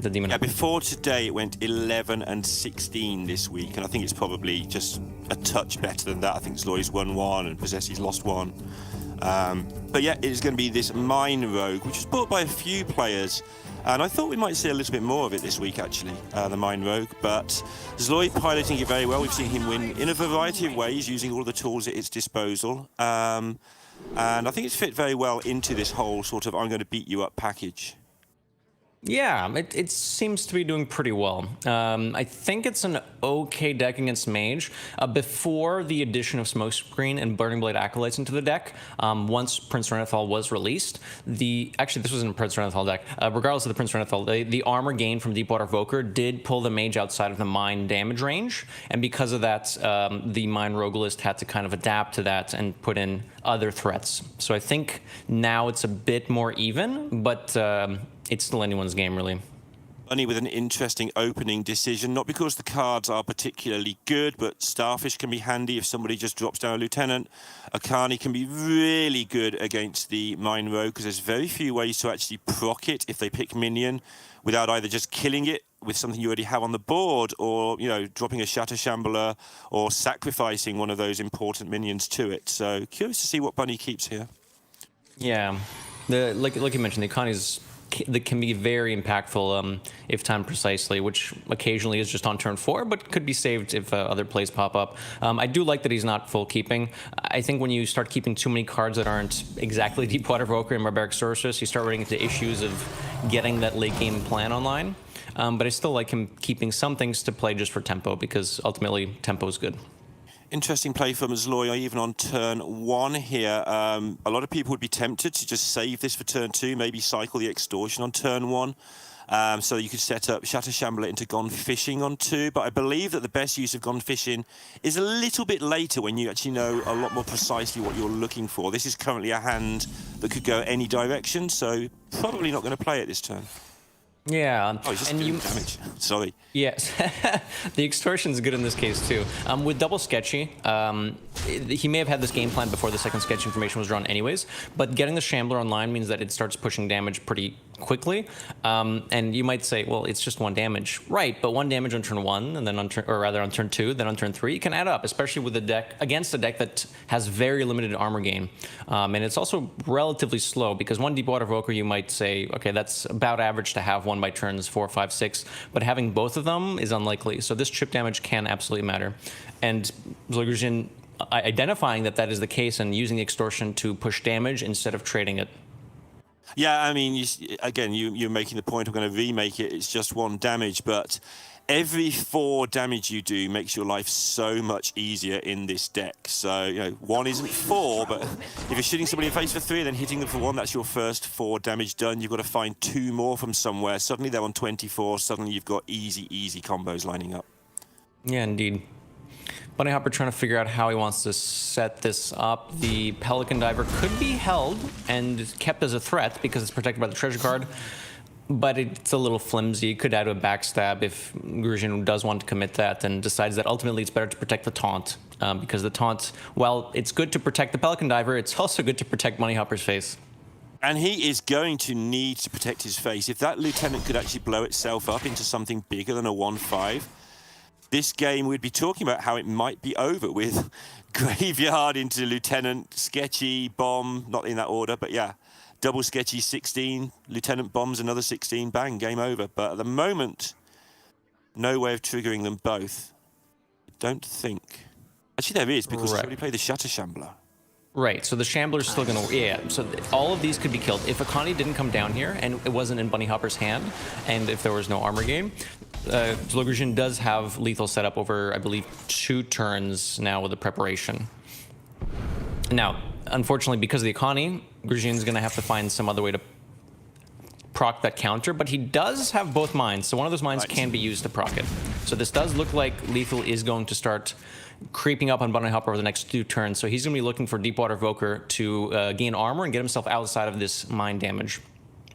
the Demon Hunter. Before today, it went 11 and 16 this week, and I think it's probably just a touch better than that. I think Zloy's won 1 and Possessi's lost 1. But yeah, it is going to be this Mine Rogue, which was bought by a few players, and I thought we might see a little bit more of it this week, actually, the Mine Rogue. But Zloy piloting it very well. We've seen him win in a variety of ways, using all the tools at its disposal. And I think it's fit very well into this whole sort of I'm going to beat you up package. Yeah, it seems to be doing pretty well. I think it's an okay deck against Mage. Before the addition of Smokescreen and Burning Blade Acolytes into the deck, once Prince Renethal was released, actually this wasn't a Prince Renethal deck, regardless of the Prince Renethal, the armor gain from Deepwater Evoker did pull the Mage outside of the Mine damage range, and because of that, the Mine Rogue list had to kind of adapt to that and put in other threats. So I think now it's a bit more even, but it's still anyone's game, really. Bunny with an interesting opening decision, not because the cards are particularly good, but Starfish can be handy if somebody just drops down a Lieutenant. Akani can be really good against the Mine Rogue, because there's very few ways to actually proc it if they pick Minion without either just killing it with something you already have on the board, or, dropping a Shatter Shambler, or sacrificing one of those important minions to it. So curious to see what Bunny keeps here. Yeah, like you mentioned, the Akani's that can be very impactful if timed precisely, which occasionally is just on turn 4, but could be saved if other plays pop up. I do like that he's not full keeping. I think when you start keeping too many cards that aren't exactly Deepwater Evoker and Barbaric Sorceress, you start running into issues of getting that late game plan online. But I still like him keeping some things to play just for tempo, because ultimately tempo is good. Interesting play from Zloy, even on turn 1 here. A lot of people would be tempted to just save this for turn 2, maybe cycle the Extortion on turn 1. So you could set up Shatter Shambler into Gone Fishing on 2, but I believe that the best use of Gone Fishing is a little bit later when you actually know a lot more precisely what you're looking for. This is currently a hand that could go any direction, so probably not going to play it this turn. Yeah, Oh, he's just doing damage. Sorry. Yes, the extortion's good in this case too. With double sketchy, he may have had this game plan before the second sketch information was drawn anyways, but getting the Shambler online means that it starts pushing damage pretty quickly. And you might say, well, it's just 1 damage. Right, but 1 damage on turn 1, and then on turn 2, then on turn 3, it can add up, especially with the deck, against a deck that has very limited armor gain. And it's also relatively slow, because 1 Deepwater Evoker, you might say, okay, that's about average to have 1 by turns 4, 5, 6, but having both of them is unlikely. So this chip damage can absolutely matter. And Zolgruzhin identifying that is the case and using the extortion to push damage instead of trading it. Yeah, I mean, you're making the point, I'm going to remake it, it's just 1 damage, but every 4 damage you do makes your life so much easier in this deck. So, you know, 1 isn't 4, but if you're shooting somebody in the face for 3 and then hitting them for 1, that's your first 4 damage done. You've got to find 2 more from somewhere. Suddenly they're on 24, suddenly you've got easy combos lining up. Yeah, indeed. Bunny Hopper trying to figure out how he wants to set this up. The Pelican Diver could be held and kept as a threat because it's protected by the treasure card, but it's a little flimsy. It could add a backstab if Gruzhin does want to commit that and decides that ultimately it's better to protect the taunt, because the taunt, while it's good to protect the Pelican Diver, it's also good to protect Bunny Hopper's face. And he is going to need to protect his face. If that Lieutenant could actually blow itself up into something bigger than a 1/5, this game we'd be talking about how it might be over with Graveyard into Lieutenant, Sketchy, Bomb, not in that order, but yeah, double Sketchy 16, Lieutenant bombs another 16, bang, game over. But at the moment, no way of triggering them both. Don't think. Actually, there is, because he's already played the Shatter Shambler. Right, so the Shambler's still going to... Yeah, so all of these could be killed. If Akani didn't come down here, and it wasn't in Bunny Hopper's hand, and if there was no armor game, Zolgruzhin does have lethal setup over, I believe, 2 turns now with the preparation. Now, unfortunately, because of the Akani, Gruzhin's going to have to find some other way to proc that counter, but he does have both mines, so one of those mines can be used to proc it. So this does look like lethal is going to start creeping up on Bunny Hopper over the next 2 turns, so he's going to be looking for Deepwater Evoker to gain armor and get himself outside of this mine damage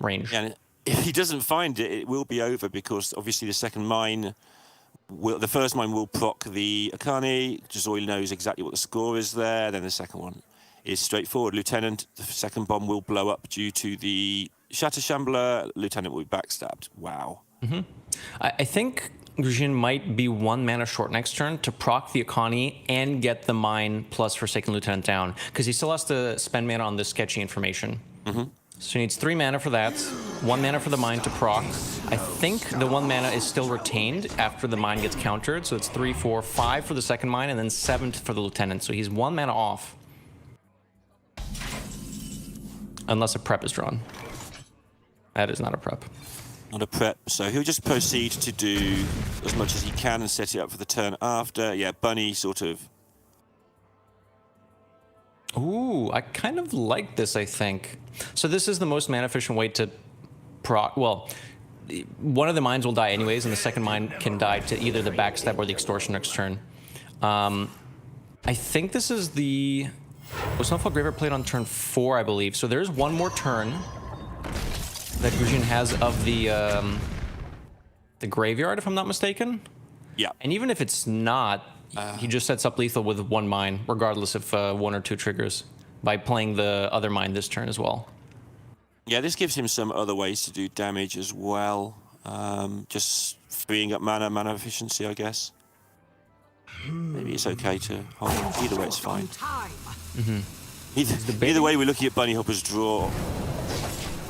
range. And if he doesn't find it, it will be over, because obviously the second mine, the first mine will proc the Akani, just so he knows exactly what the score is there. Then the second one is straightforward. Lieutenant, the second bomb will blow up due to the Shatter Shambler. Lieutenant will be backstabbed. Wow. I think Gruzhin might be 1 mana short next turn to proc the Akani and get the mine plus Forsaken Lieutenant down, because he still has to spend mana on the sketchy information. So he needs 3 mana for that, 1 mana for the mine to proc. I think the 1 mana is still retained after the mine gets countered, so it's 3, 4, 5 for the second mine, and then 7 for the Lieutenant. So he's 1 mana off. Unless a prep is drawn. That is not a prep. Not a prep, so he'll just proceed to do as much as he can and set it up for the turn after. Yeah, Bunny sort of... Ooh, I kind of like this, I think. So this is the most mana efficient way to proc... Well, one of the mines will die anyways, and the second mine can die to either the backstab or the extortion next turn. I think this is the... Snowfall Graveyard played on turn 4, I believe. So there's 1 more turn that Gruzhin has of the Graveyard, if I'm not mistaken. Yeah. And even if it's not, he just sets up lethal with 1 mine, regardless if 1 or 2 triggers, by playing the other mine this turn as well. Yeah, this gives him some other ways to do damage as well. Just freeing up mana efficiency, I guess. Maybe it's okay to hold on. Either way, it's fine. Either way, we're looking at Bunny Hopper's draw.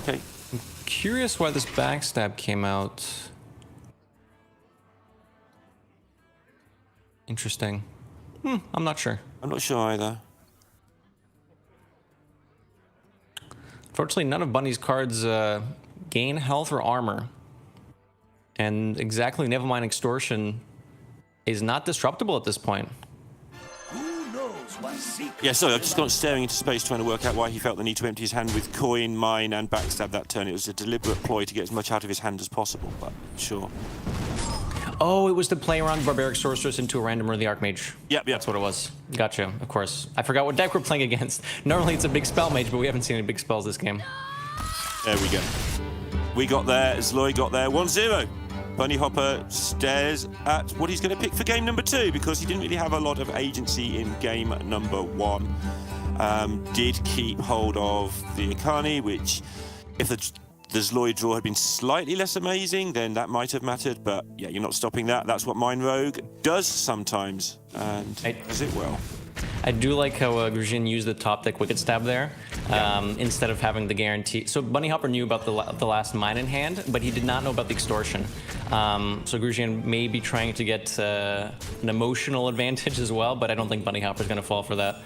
Okay. I'm curious why this backstab came out. Interesting. I'm not sure. I'm not sure either. Fortunately, none of Bunny's cards gain health or armor. And exactly, Nevermind Extortion is not disruptible at this point. Who knows Yeah, sorry, I've just gone staring into space trying to work out why he felt the need to empty his hand with coin, mine, and backstab that turn. It was a deliberate ploy to get as much out of his hand as possible, but sure. Oh, it was to play around Barbaric Sorceress into a random or the Archmage. Yep. That's what it was. Gotcha, of course. I forgot what deck we're playing against. Normally it's a big spell mage, but we haven't seen any big spells this game. There we go. We got there, Zloy got there, 1-0. Bunny Hopper stares at what he's going to pick for game number 2 because he didn't really have a lot of agency in game number 1. Did keep hold of the Akani, which if the Zloy draw had been slightly less amazing, then that might have mattered, but yeah, you're not stopping that. That's what Mind Rogue does sometimes, and does it well. I do like how Grushin used the top deck Wicked Stab there, instead of having the guarantee. So Bunny Hopper knew about the last mine in hand, but he did not know about the extortion. So Grushin may be trying to get an emotional advantage as well, but I don't think Bunny Hopper's going to fall for that.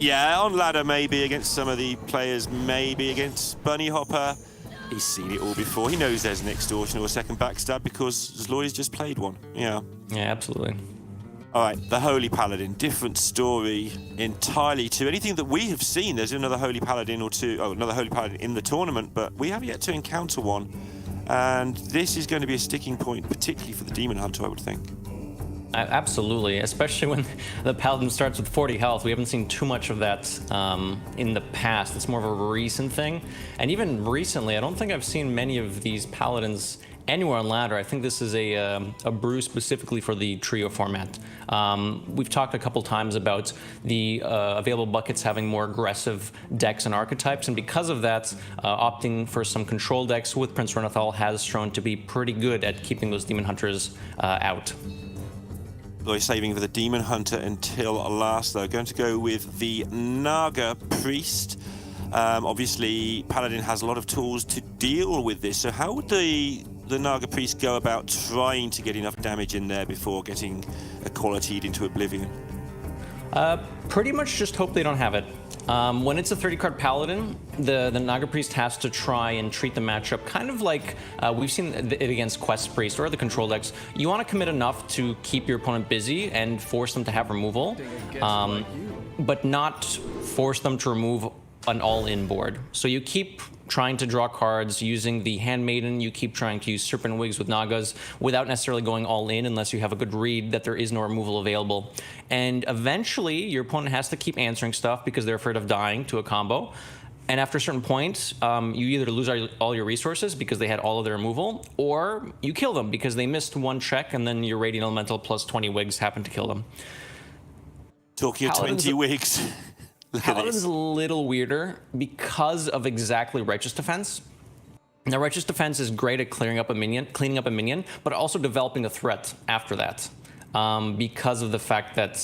Yeah, on ladder maybe, against some of the players maybe, against Bunny Hopper. He's seen it all before. He knows there's an extortion or a second backstab because Zloy's just played one. Yeah. Yeah, absolutely. All right, the Holy Paladin, different story entirely to anything that we have seen. There's another Holy Paladin or two, another Holy Paladin in the tournament, but we have yet to encounter one. And this is going to be a sticking point, particularly for the Demon Hunter, I would think. Absolutely, especially when the Paladin starts with 40 health. We haven't seen too much of that in the past. It's more of a recent thing. And even recently, I don't think I've seen many of these Paladins anywhere on ladder. I think this is a brew specifically for the trio format. We've talked a couple times about the available buckets having more aggressive decks and archetypes, and because of that, opting for some control decks with Prince Renathal has shown to be pretty good at keeping those Demon Hunters out. They're saving for the Demon Hunter until last, though. Going to go with the Naga Priest. Obviously, Paladin has a lot of tools to deal with this, so how would the Naga Priest go about trying to get enough damage in there before getting equality'd into oblivion? Pretty much just hope they don't have it. When it's a 30-card Paladin, the Naga Priest has to try and treat the matchup kind of like we've seen it against Quest Priest or the control decks. You want to commit enough to keep your opponent busy and force them to have removal, but not force them to remove an all-in board. So you keep trying to draw cards using the Handmaiden, you keep trying to use Serpent Wigs with Nagas without necessarily going all in unless you have a good read that there is no removal available. And eventually your opponent has to keep answering stuff because they're afraid of dying to a combo. And after a certain point, you either lose all your resources because they had all of their removal, or you kill them because they missed one check and then your Radiant Elemental plus 20 Wigs happen to kill them. Talking of 20 Wigs. Paladin's a little weirder because of exactly Righteous Defense. Now, Righteous Defense is great at cleaning up a minion, but also developing a threat after that. Because of the fact that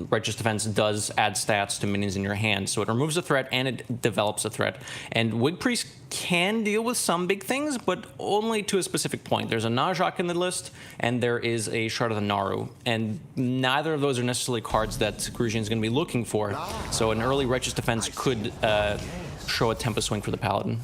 Righteous Defense does add stats to minions in your hand. So it removes a threat and it develops a threat. And Wig Priest can deal with some big things, but only to a specific point. There's a Najak in the list, and there is a Shard of the Naru. And neither of those are necessarily cards that Grushin is going to be looking for. So an early Righteous Defense could show a Tempest Swing for the Paladin.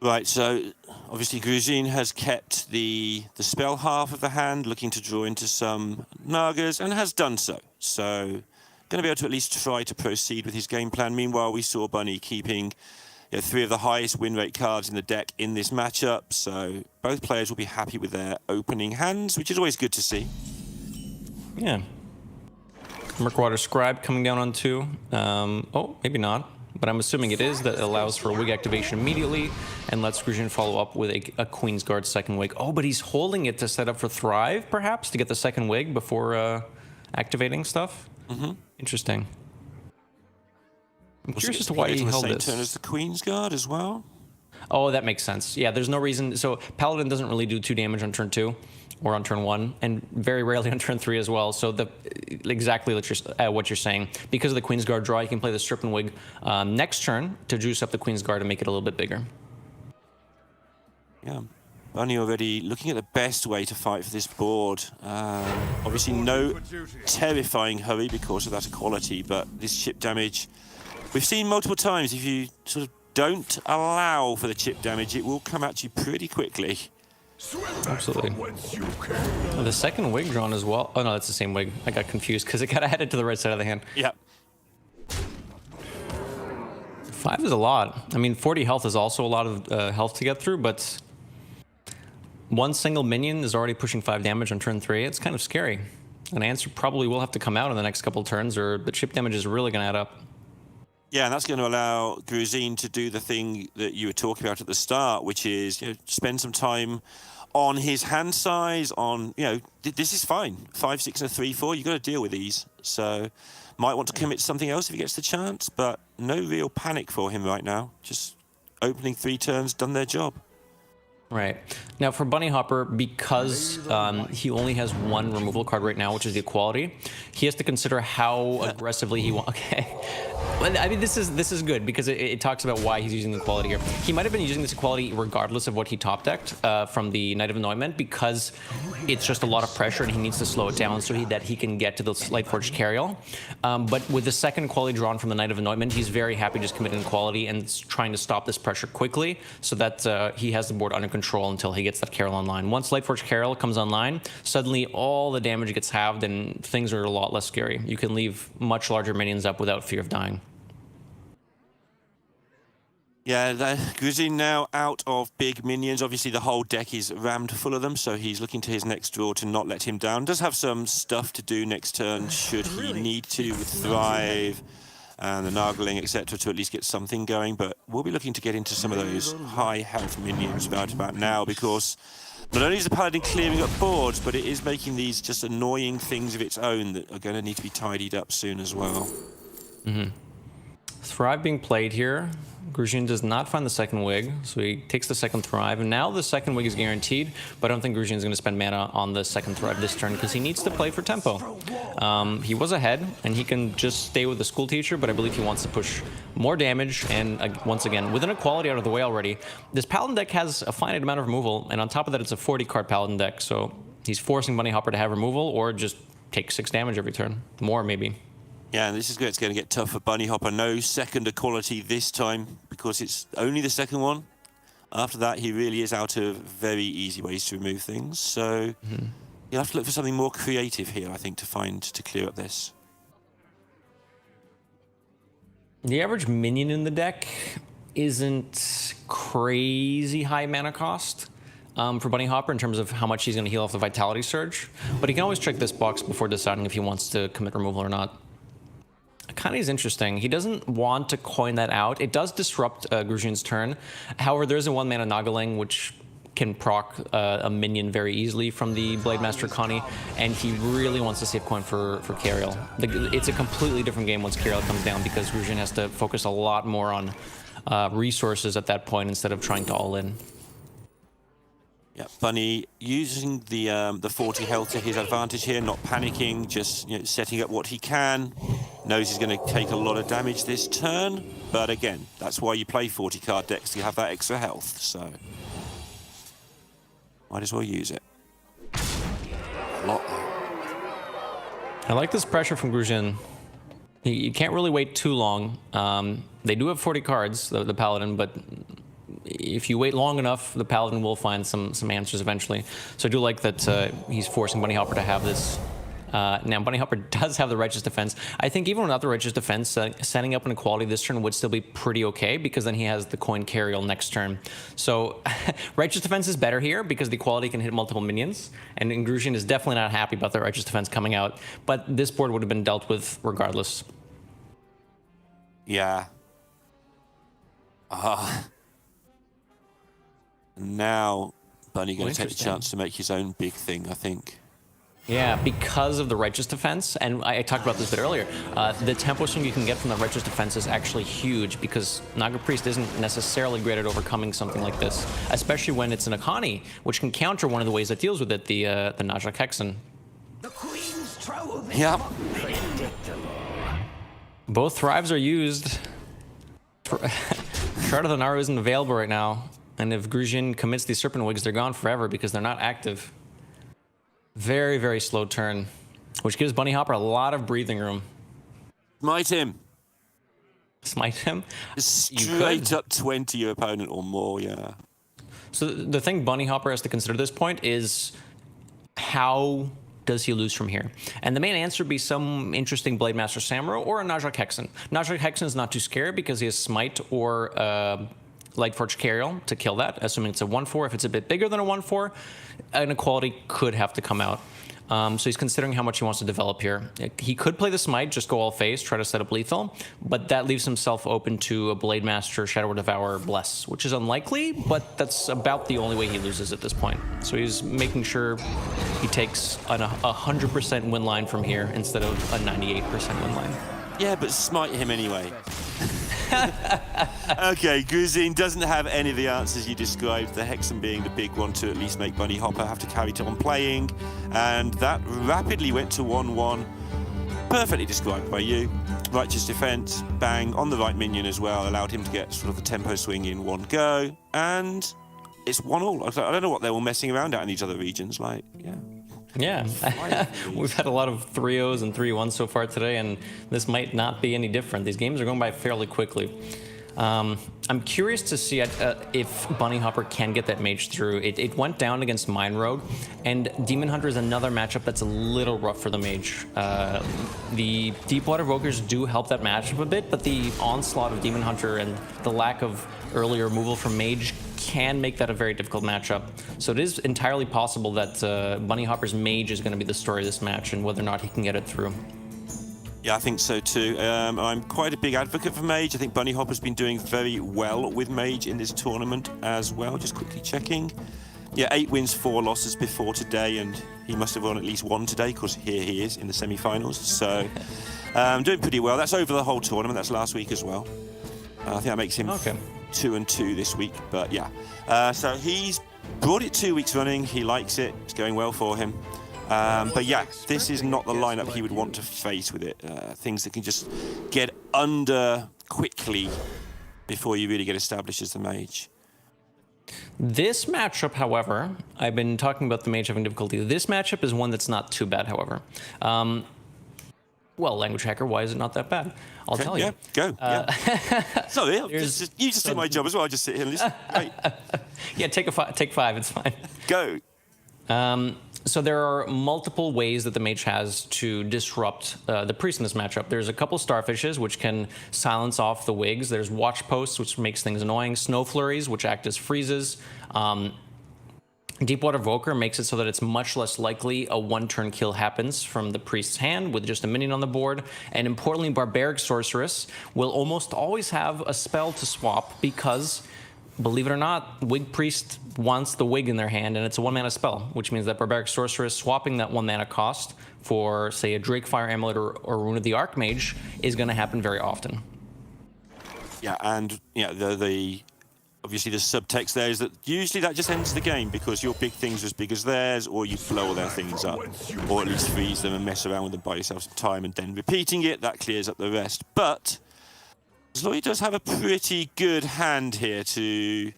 Right, so obviously Grushin has kept the spell half of the hand, looking to draw into some Nagas, and has done so. So going to be able to at least try to proceed with his game plan. Meanwhile, we saw Bunny keeping 3 of the highest win rate cards in the deck in this matchup. So both players will be happy with their opening hands, which is always good to see. Yeah. Murkwater Scribe coming down on 2. Oh, maybe not. But I'm assuming it is. That allows for a Wig activation immediately and lets Grushin follow up with a Queen's Guard second Wig. Oh, but he's holding it to set up for Thrive, perhaps, to get the second Wig before activating stuff? Mm-hmm. Interesting. I'm curious as to why he held this. Same turn as the Queen's Guard as well? Oh, that makes sense. Yeah, there's no reason. So Paladin doesn't really do 2 damage on turn 2 or on turn 1, and very rarely on turn 3 as well. So exactly what you're saying. Because of the Queen's Guard draw, you can play the Serpent Wig next turn to juice up the Queen's Guard and make it a little bit bigger. Yeah. Bunny already looking at the best way to fight for this board. Obviously no terrifying hurry because of that equality, but this chip damage, we've seen multiple times. If you sort of don't allow for the chip damage, it will come at you pretty quickly. Absolutely. The second wig drawn as well. Oh no, that's the same wig. I got confused because it got headed to the right side of the hand. Yep. 5 is a lot. I mean, 40 health is also a lot of health to get through, but one single minion is already pushing 5 damage on turn 3. It's kind of scary. An answer probably will have to come out in the next couple of turns, or the chip damage is really going to add up. Yeah, and that's going to allow Gruzin to do the thing that you were talking about at the start, which is, you know, spend some time on his hand size, on, you know, this is fine. 5, 6, and a 3, 4, you've got to deal with these. So might want to commit to something else if he gets the chance, but no real panic for him right now. Just opening 3 turns, done their job. Right. Now for Bunny Hopper, because he only has 1 removal card right now, which is the Equality, he has to consider how aggressively he wants. Okay. Well, I mean, this is good because it talks about why he's using the Equality here. He might have been using this Equality regardless of what he top decked from the Knight of Anointment, because it's just a lot of pressure and he needs to slow it down so that he can get to the Lightforged Carriel. But with the second Equality drawn from the Knight of Anointment, he's very happy just committing Equality and trying to stop this pressure quickly so that he has the board under control until he gets that Carriel online. Once Lightforged Carriel comes online, suddenly all the damage gets halved and things are a lot less scary. You can leave much larger minions up without fear of dying. Yeah, Gruzin now out of big minions. Obviously, the whole deck is rammed full of them, so he's looking to his next draw to not let him down. Does have some stuff to do next turn should he need to, with Thrive and the Nargling, etc., to at least get something going, but we'll be looking to get into some of those high health minions right about now, because not only is the Paladin clearing up boards, but it is making these just annoying things of its own that are going to need to be tidied up soon as well. Thrive being played here. Gruzin does not find the second wig, so he takes the second Thrive, and now the second wig is guaranteed, but I don't think Gruzin is going to spend mana on the second Thrive this turn because he needs to play for tempo. He was ahead, and he can just stay with the school teacher, but I believe he wants to push more damage, and once again, with an Equality out of the way already, this Paladin deck has a finite amount of removal, and on top of that, it's a 40-card Paladin deck, so he's forcing Bunny Hopper to have removal or just take 6 damage every turn. More, maybe. Yeah, and this is good. It's going to get tough for Bunny Hopper. No second Equality this time because it's only the second one. After that, he really is out of very easy ways to remove things. So you'll have to look for something more creative here, I think, to clear up this. The average minion in the deck isn't crazy high mana cost for Bunny Hopper in terms of how much he's going to heal off the Vitality Surge, but he can always check this box before deciding if he wants to commit removal or not. Akane is interesting. He doesn't want to coin that out. It does disrupt Gruzin's turn. However, there's a 1-mana Nagaling, which can proc a minion very easily from the Blademaster Connie, and he really wants to save coin for Carriel. It's a completely different game once Carriel comes down because Gruzin has to focus a lot more on resources at that point instead of trying to all in. Yeah, Bunny using the 40 health to his advantage here, not panicking, just setting up what he can. Knows he's going to take a lot of damage this turn, but again, that's why you play 40-card decks, to have that extra health, so might as well use it. A lot. I like this pressure from Gruzin. You can't really wait too long. They do have 40 cards, the Paladin, but if you wait long enough, the Paladin will find some answers eventually. So I do like that he's forcing Bunny Hopper to have this. Now, Bunny Hopper does have the Righteous Defense. I think even without the Righteous Defense, setting up an Equality this turn would still be pretty okay because then he has the coin Carriel next turn. So Righteous Defense is better here because the Equality can hit multiple minions, and Gruzin is definitely not happy about the Righteous Defense coming out, but this board would have been dealt with regardless. Yeah. Now, Bunny going to take the chance to make his own big thing, I think. Yeah, because of the Righteous Defense, and I talked about this a bit earlier, the tempo swing you can get from the Righteous Defense is actually huge because Naga Priest isn't necessarily great at overcoming something like this, especially when it's an Akane, which can counter one of the ways that deals with it, the Najak Hexen. The Queen's Trove. Yep. Both Thrives are used. Shard of the Naru isn't available right now, and if Gruzin commits these Serpent Wigs, they're gone forever because they're not active. Very, very slow turn, which gives Bunny Hopper a lot of breathing room. Smite him. Smite him? Straight up 20 your opponent or more, yeah. So the thing Bunny Hopper has to consider at this point is how does he lose from here? And the main answer would be some interesting Blade Master Samuro or a Najak Hexen. Najak Hexen is not too scary because he has Smite or Lightforged Carriel to kill that, assuming it's a 1/4. If it's a bit bigger than a 1/4, an equality could have to come out. So he's considering how much he wants to develop here. He could play the Smite, just go all phase, try to set up lethal, but that leaves himself open to a Blade Master, Shadow Devour, Bless, which is unlikely, but that's about the only way he loses at this point. So he's making sure he takes a 100% win line from here instead of a 98% win line. Yeah, but smite him anyway. Okay, Guzin doesn't have any of the answers you described, the Hexen being the big one to at least make Bunny Hopper have to carry on playing, and that rapidly went to 1-1. Perfectly described by you. Righteous defense, bang, on the right minion as well, allowed him to get sort of the tempo swing in one go, and it's 1-1. I don't know what they're all messing around at in these other regions, like, yeah. Yeah, we've had a lot of 3-0s and 3-1s so far today, and this might not be any different. These games are going by fairly quickly. I'm curious to see if Bunny Hopper can get that mage through. It went down against Mine Rogue, and Demon Hunter is another matchup that's a little rough for the mage. The Deepwater Evokers do help that matchup a bit, but the onslaught of Demon Hunter and the lack of early removal from mage can make that a very difficult matchup. So it is entirely possible that Bunny Hopper's mage is going to be the story of this match, and whether or not he can get it through. Yeah, I think so too. I'm quite a big advocate for Mage. I think Bunny Hopper's been doing very well with Mage in this tournament as well. Just quickly checking. Yeah, 8 wins, 4 losses before today, and he must have won at least one today because here he is in the semi-finals. So doing pretty well. That's over the whole tournament. That's last week as well. I think that makes him 2-2 this week. But yeah, so he's brought it 2 weeks running. He likes it. It's going well for him. But yeah, this is not the lineup he would want to face with it. Things that can just get under quickly before you really get established as the mage. This matchup, however, I've been talking about the mage having difficulty. This matchup is one that's not too bad, however. Well, Language Hacker, why is it not that bad? I'll tell you. Yeah, go. Sorry, you just did my job as well. I'll just sit here and listen. Great. Yeah, take 5, it's fine. Go. So there are multiple ways that the mage has to disrupt the priest in this matchup. There's a couple starfishes, which can silence off the wigs. There's watch posts, which makes things annoying. Snow flurries, which act as freezes. Deepwater Evoker makes it so that it's much less likely a one-turn kill happens from the priest's hand with just a minion on the board. And importantly, Barbaric Sorceress will almost always have a spell to swap because, believe it or not, Wig Priest wants the wig in their hand, and it's a 1-mana spell, which means that Barbaric Sorceress swapping that 1-mana cost for, say, a Drakefire Amulet or Rune of the Archmage is going to happen very often. Yeah, and yeah, the obviously the subtext there is that usually that just ends the game because your big things are as big as theirs, or you blow their things up, or at least freeze them and mess around with them, buy yourself some time, and then repeating it, that clears up the rest. But Zloy does have a pretty good hand here to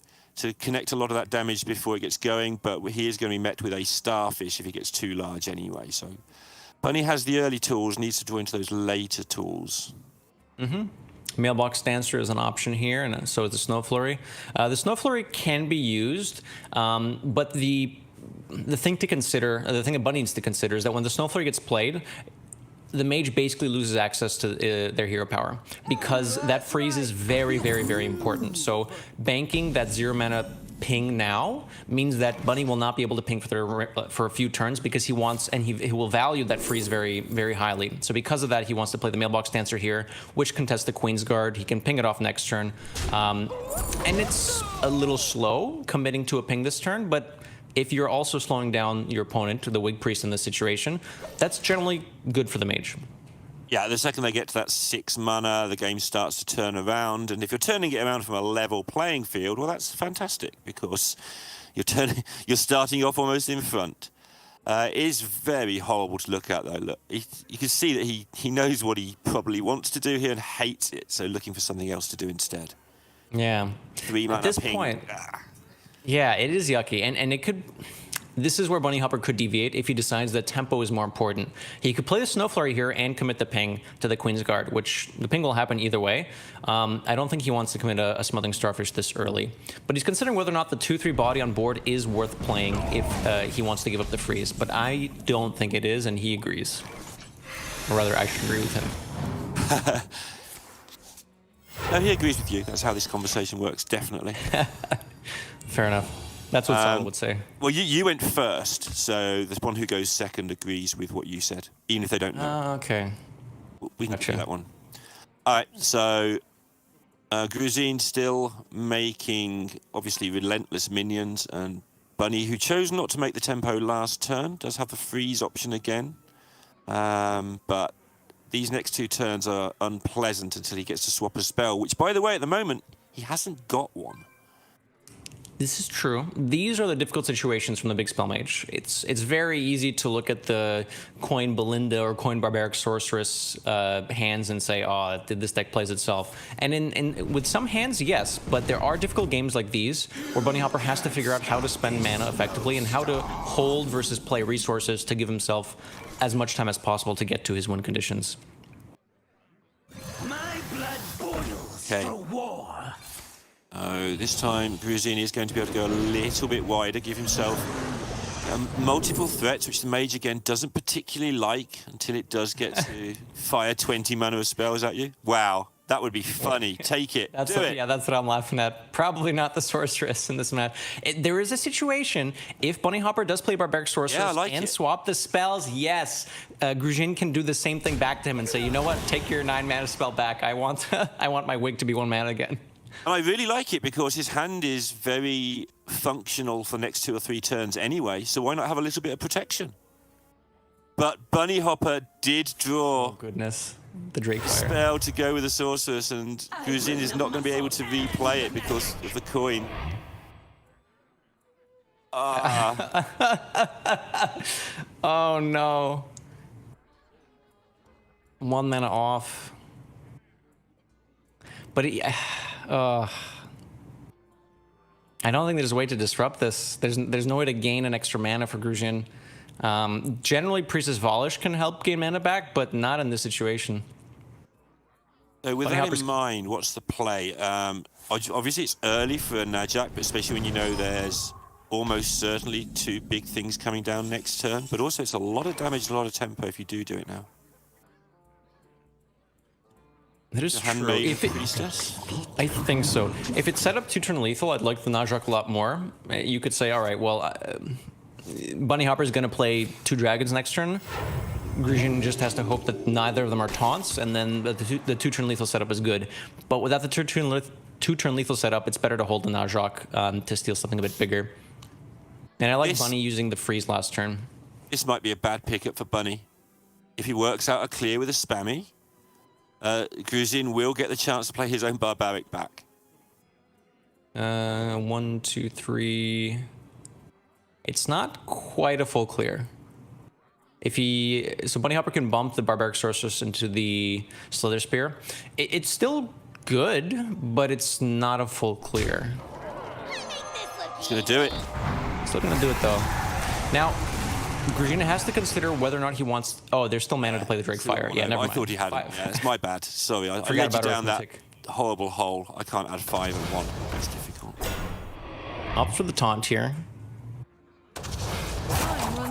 connect a lot of that damage before it gets going, but he is going to be met with a Starfish if he gets too large anyway. So Bunny has the early tools, needs to draw into those later tools. Mailbox Dancer is an option here, and so is the Snow Flurry. The Snow Flurry can be used, but the thing to consider, the thing that Bunny needs to consider is that when the Snow Flurry gets played, the mage basically loses access to their hero power because that freeze is very, very, very important. So banking that 0-mana ping now means that Bunny will not be able to ping for a few turns because he wants, and he will value that freeze very, very highly. So because of that, he wants to play the Mailbox Dancer here, which contests the Queen's Guard. He can ping it off next turn. And it's a little slow committing to a ping this turn, but if you're also slowing down your opponent, the Wig Priest in this situation, that's generally good for the mage. Yeah, the second they get to that 6 mana, the game starts to turn around, and if you're turning it around from a level playing field, well, that's fantastic because you're starting off almost in front. It is very horrible to look at, though. Look, you can see that he knows what he probably wants to do here and hates it, so looking for something else to do instead. Yeah. 3 mana at this ping. point, yeah, it is yucky, and it could. this is where Bunny Hopper could deviate if he decides that tempo is more important. He could play the Snow Flurry here and commit the ping to the Queen's Guard, which the ping will happen either way. I don't think he wants to commit a Smothering Starfish this early. But he's considering whether or not the 2-3 body on board is worth playing if he wants to give up the freeze. But I don't think it is, and he agrees. Or rather, I should agree with him. No, he agrees with you. That's how this conversation works, definitely. Fair enough. That's what Sal would say. Well, you went first, so the one who goes second agrees with what you said, even if they don't know. Okay. We can do that one. All right, so Gruzin still making, obviously, relentless minions, and Bunny, who chose not to make the tempo last turn, does have the freeze option again. But these next 2 turns are unpleasant until he gets to swap a spell, which, by the way, at the moment, he hasn't got one. This is true. These are the difficult situations from the big spell mage. It's very easy to look at the coin Belinda or coin Barbaric Sorceress hands and say, oh, this deck plays itself. And with some hands, yes, but there are difficult games like these where Bunny Hopper has to figure out how to spend mana effectively and how to hold versus play resources to give himself as much time as possible to get to his win conditions. My blood boils for war. This time, Gruzin is going to be able to go a little bit wider, give himself multiple threats, which the mage, again, doesn't particularly like until it does get to fire 20 mana of spells at you. Wow, that would be funny. Take it. Do it. Yeah, that's what I'm laughing at. Probably not the Sorceress in this match. There is a situation, if Bunny Hopper does play Barbaric Sorceress and swap the spells, yes, Gruzin can do the same thing back to him and say, you know what, take your 9 mana spell back. I want my wig to be 1 mana again. And I really like it because his hand is very functional for next 2 or 3 turns anyway, so why not have a little bit of protection? But Bunny Hopper did draw... Oh, goodness. The Drake Fire. Spell to go with the Sorceress, and Gruzin is not going to be able to replay it because of the coin. Oh, no. 1 mana off. But I don't think there's a way to disrupt this. There's no way to gain an extra mana for Gruzin. Generally, Priestess Volish can help gain mana back, but not in this situation. So with that in mind, what's the play? Obviously, it's early for a Najak, but especially when you know there's almost certainly 2 big things coming down next turn. But also, it's a lot of damage, a lot of tempo if you do it now. That is true. I think so. If it's set up 2-turn lethal, I'd like the Najak a lot more. You could say, all right, well, Bunny Hopper is going to play 2 dragons next turn. Gruzin just has to hope that neither of them are taunts, and then the 2-turn lethal setup is good. But without the 2-turn lethal setup, it's better to hold the Najak to steal something a bit bigger. And I like Bunny using the freeze last turn. This might be a bad pickup for Bunny. If he works out a clear with a spammy, Gruzin will get the chance to play his own Barbaric back. 1, 2, 3. It's not quite a full clear. So Bunny Hopper can bump the Barbaric Sorceress into the Slither Spear. It's still good, but it's not a full clear. He's gonna do it. Still gonna do it though. Now, Gruzin has to consider whether or not he wants... Oh, there's still mana to play the Drake Fire. Yeah, never mind. I thought he had it. Yeah, it's my bad. Sorry, I led you down that horrible hole. I can't add 5 and 1. It's difficult. Opts for the taunt here.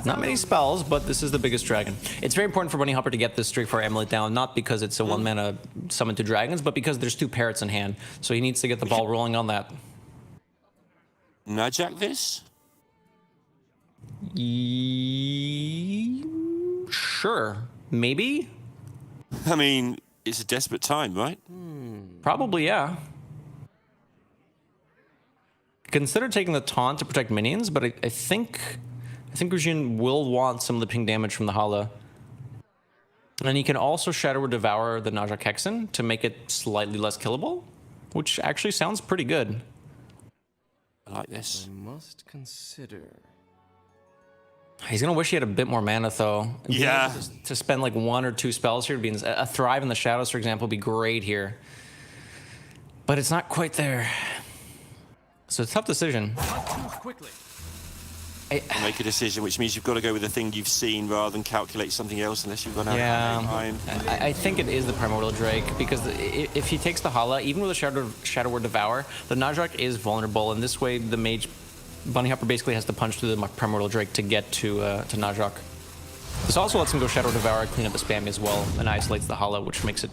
Not many spells, but this is the biggest dragon. It's very important for Bunny Hopper to get this Drake Fire Amulet down, not because it's a 1 mana summon to dragons, but because there's 2 parrots in hand. So he needs to get the ball rolling on that. Najak this? Sure. Maybe? I mean, it's a desperate time, right? Probably, yeah. Consider taking the taunt to protect minions, but I think Gruzin will want some of the ping damage from the Hala. And he can also Shadow or Devour the Najak Hexen to make it slightly less killable, which actually sounds pretty good. I like this. I must consider. He's gonna wish he had a bit more mana, though. Yeah. To spend like 1 or 2 spells here, a Thrive in the Shadows, for example, would be great here. But it's not quite there. So it's a tough decision. Not too quickly. to make a decision, which means you've got to go with the thing you've seen rather than calculate something else unless you've gone out. Yeah, I think it is the Primordial Drake, because if he takes the Hala, even with a Shadow Word Devour, the Najrak is vulnerable, and this way the mage Bunny Hopper basically has to punch through the Primordial Drake to get to Najrak. This also lets him go Shadow Devour, clean up the spam as well, and isolates the Hala, which makes it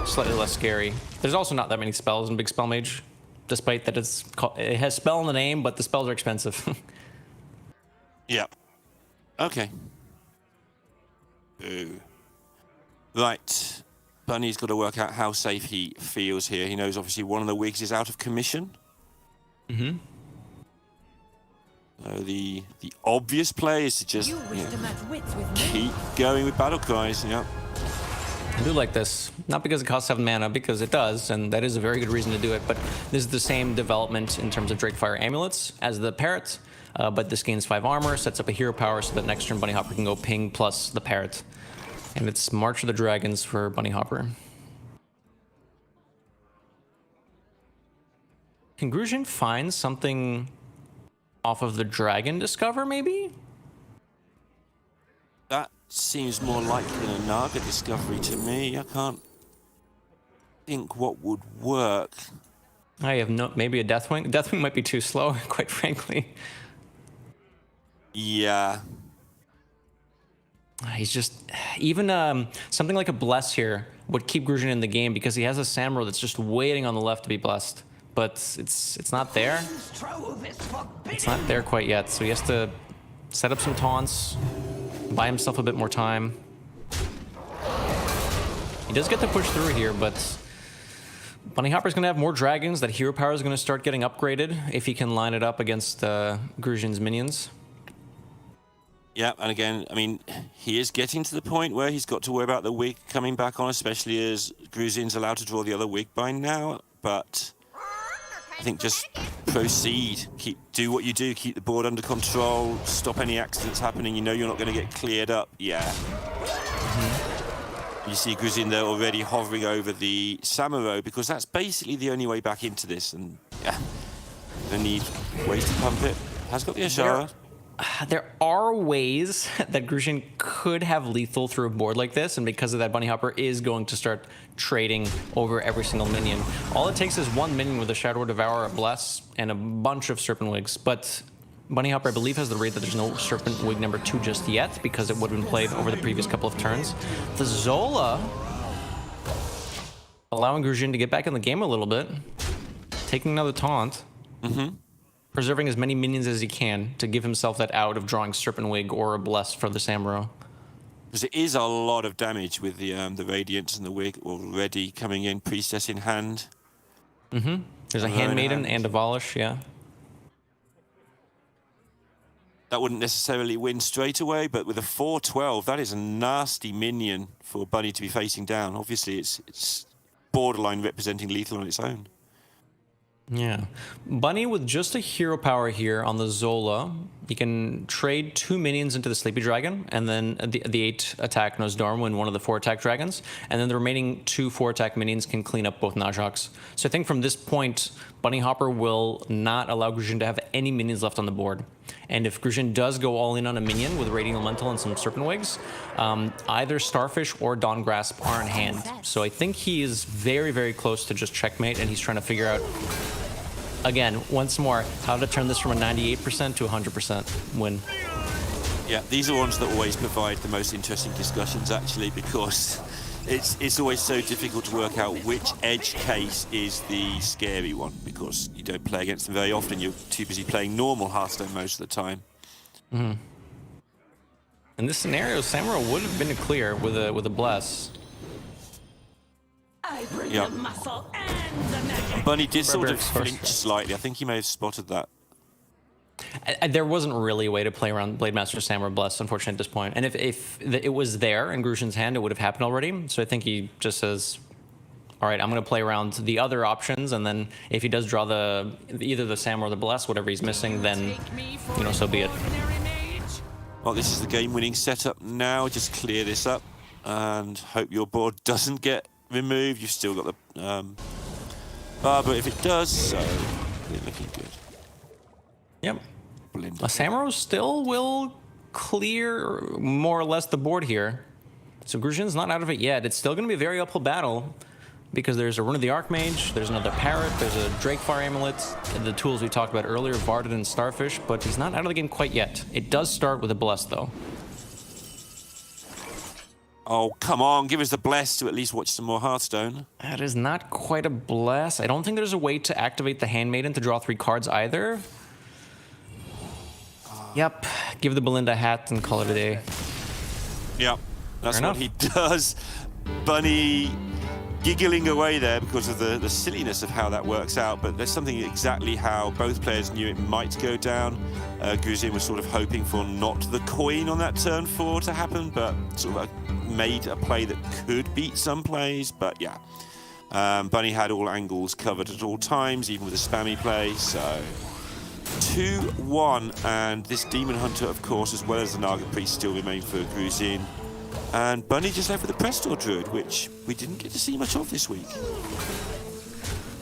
slightly less scary. There's also not that many spells in Big Spell Mage, despite that it has spell in the name, but the spells are expensive. Yeah. Okay. Ooh. Right. Bunny's got to work out how safe he feels here. He knows obviously one of the wigs is out of commission. Mm-hmm. So the obvious play is to just keep going with battle cries. Yeah. I do like this, not because it costs 7 mana, because it does, and that is a very good reason to do it, but this is the same development in terms of Drakefire Amulets as the Parrot, but this gains 5 armor, sets up a hero power so that next turn Bunny Hopper can go ping plus the Parrot. And it's March of the Dragons for Bunny Hopper. Can Grushin find something off of the Dragon Discover, maybe? That seems more likely than a Naga Discovery to me. I can't think what would work. I have no... maybe a Deathwing? Deathwing might be too slow, quite frankly. Yeah. He's just... even something like a Bless here would keep Grushin in the game, because he has a Samuro that's just waiting on the left to be blessed. But it's not there. It's not there quite yet, so he has to set up some taunts, buy himself a bit more time. He does get to push through here, but Bunny Hopper's going to have more dragons. That hero power is going to start getting upgraded if he can line it up against Grushin's minions. Yeah, and again, I mean, he is getting to the point where he's got to worry about the wig coming back on, especially as Grushin's allowed to draw the other wig by now, but I think just proceed, do what you do, keep the board under control, stop any accidents happening. You know you're not going to get cleared up. Yeah. You see Grushin there already hovering over the Samuro, because that's basically the only way back into this, and yeah, no need ways to pump it. Has got the Ashara. There are ways that Grushin could have lethal through a board like this, and because of that, Bunny Hopper is going to start trading over every single minion. All it takes is one minion with a Shadow Devour, a Bless, and a bunch of Serpent Wigs. But Bunny Hopper, I believe, has the rate that there's no Serpent Wig number 2 just yet, because it would have been played over the previous couple of turns. The Zola allowing Grushin to get back in the game a little bit, taking another taunt. Preserving as many minions as he can to give himself that out of drawing Serpent Wig or a Bless for the Samuro. Because it is a lot of damage with the Radiance and the Wig already coming in, Priestess in hand. There's a Handmaiden and a Volish, yeah. That wouldn't necessarily win straight away, but with a 4/12, that is a nasty minion for Bunny to be facing down. Obviously, it's borderline representing lethal on its own. Yeah. Bunny with just a hero power here on the Zola. He can trade 2 minions into the Sleepy Dragon, and then the 8 attack Nosdorm win one of the 4 attack dragons, and then the remaining 2 4 attack minions can clean up both Najaks. So I think from this point, Bunny Hopper will not allow Grushin to have any minions left on the board. And if Grushin does go all in on a minion with Radiant Elemental and some Serpent Wigs, either Starfish or Dawn Grasp are in hand. So I think he is very, very close to just checkmate, and he's trying to figure out, again, once more, how to turn this from a 98% to 100% win. Yeah, these are ones that always provide the most interesting discussions, actually, because it's always so difficult to work out which edge case is the scary one, because you don't play against them very often. You're too busy playing normal Hearthstone most of the time. In this scenario, Samuro would have been a clear with a Bless. I bring the muscle and the magic. Bunny did sort of flinch slightly. I think he may have spotted that. There wasn't really a way to play around Blade Master Samuro Bless, unfortunately, at this point. And if it was there in Grushin's hand, it would have happened already. So I think he just says, all right, I'm going to play around the other options, and then if he does draw either the Samuro or the Bless, whatever he's missing, then, you know, so be it. Well, this is the game-winning setup now. Just clear this up and hope your board doesn't get removed. You've still got the bar, but if it does, so you're looking good. Yep. Belinda. Samuro still will clear more or less the board here. So Grushin's not out of it yet. It's still going to be a very uphill battle because there's a Rune of the Archmage, there's another Parrot, there's a Drakefire Amulet, and the tools we talked about earlier, Varden and Starfish, but he's not out of the game quite yet. It does start with a Bless, though. Oh, come on, give us the bless to at least watch some more Hearthstone. That is not quite a Bless. I don't think there's a way to activate the Handmaiden to draw 3 cards either. Yep, give the Belinda hat and call it a day. Yep, that's what he does. Bunny giggling away there because of the silliness of how that works out, but there's something exactly how both players knew it might go down. Gruzin was sort of hoping for not the coin on that turn 4 to happen, but sort of made a play that could beat some plays, but yeah. Bunny had all angles covered at all times, even with a spammy play, so 2-1, and this Demon Hunter, of course, as well as the Naga Priest, still remain for Gruzin. And Bunny just left with the Prestor Druid, which we didn't get to see much of this week.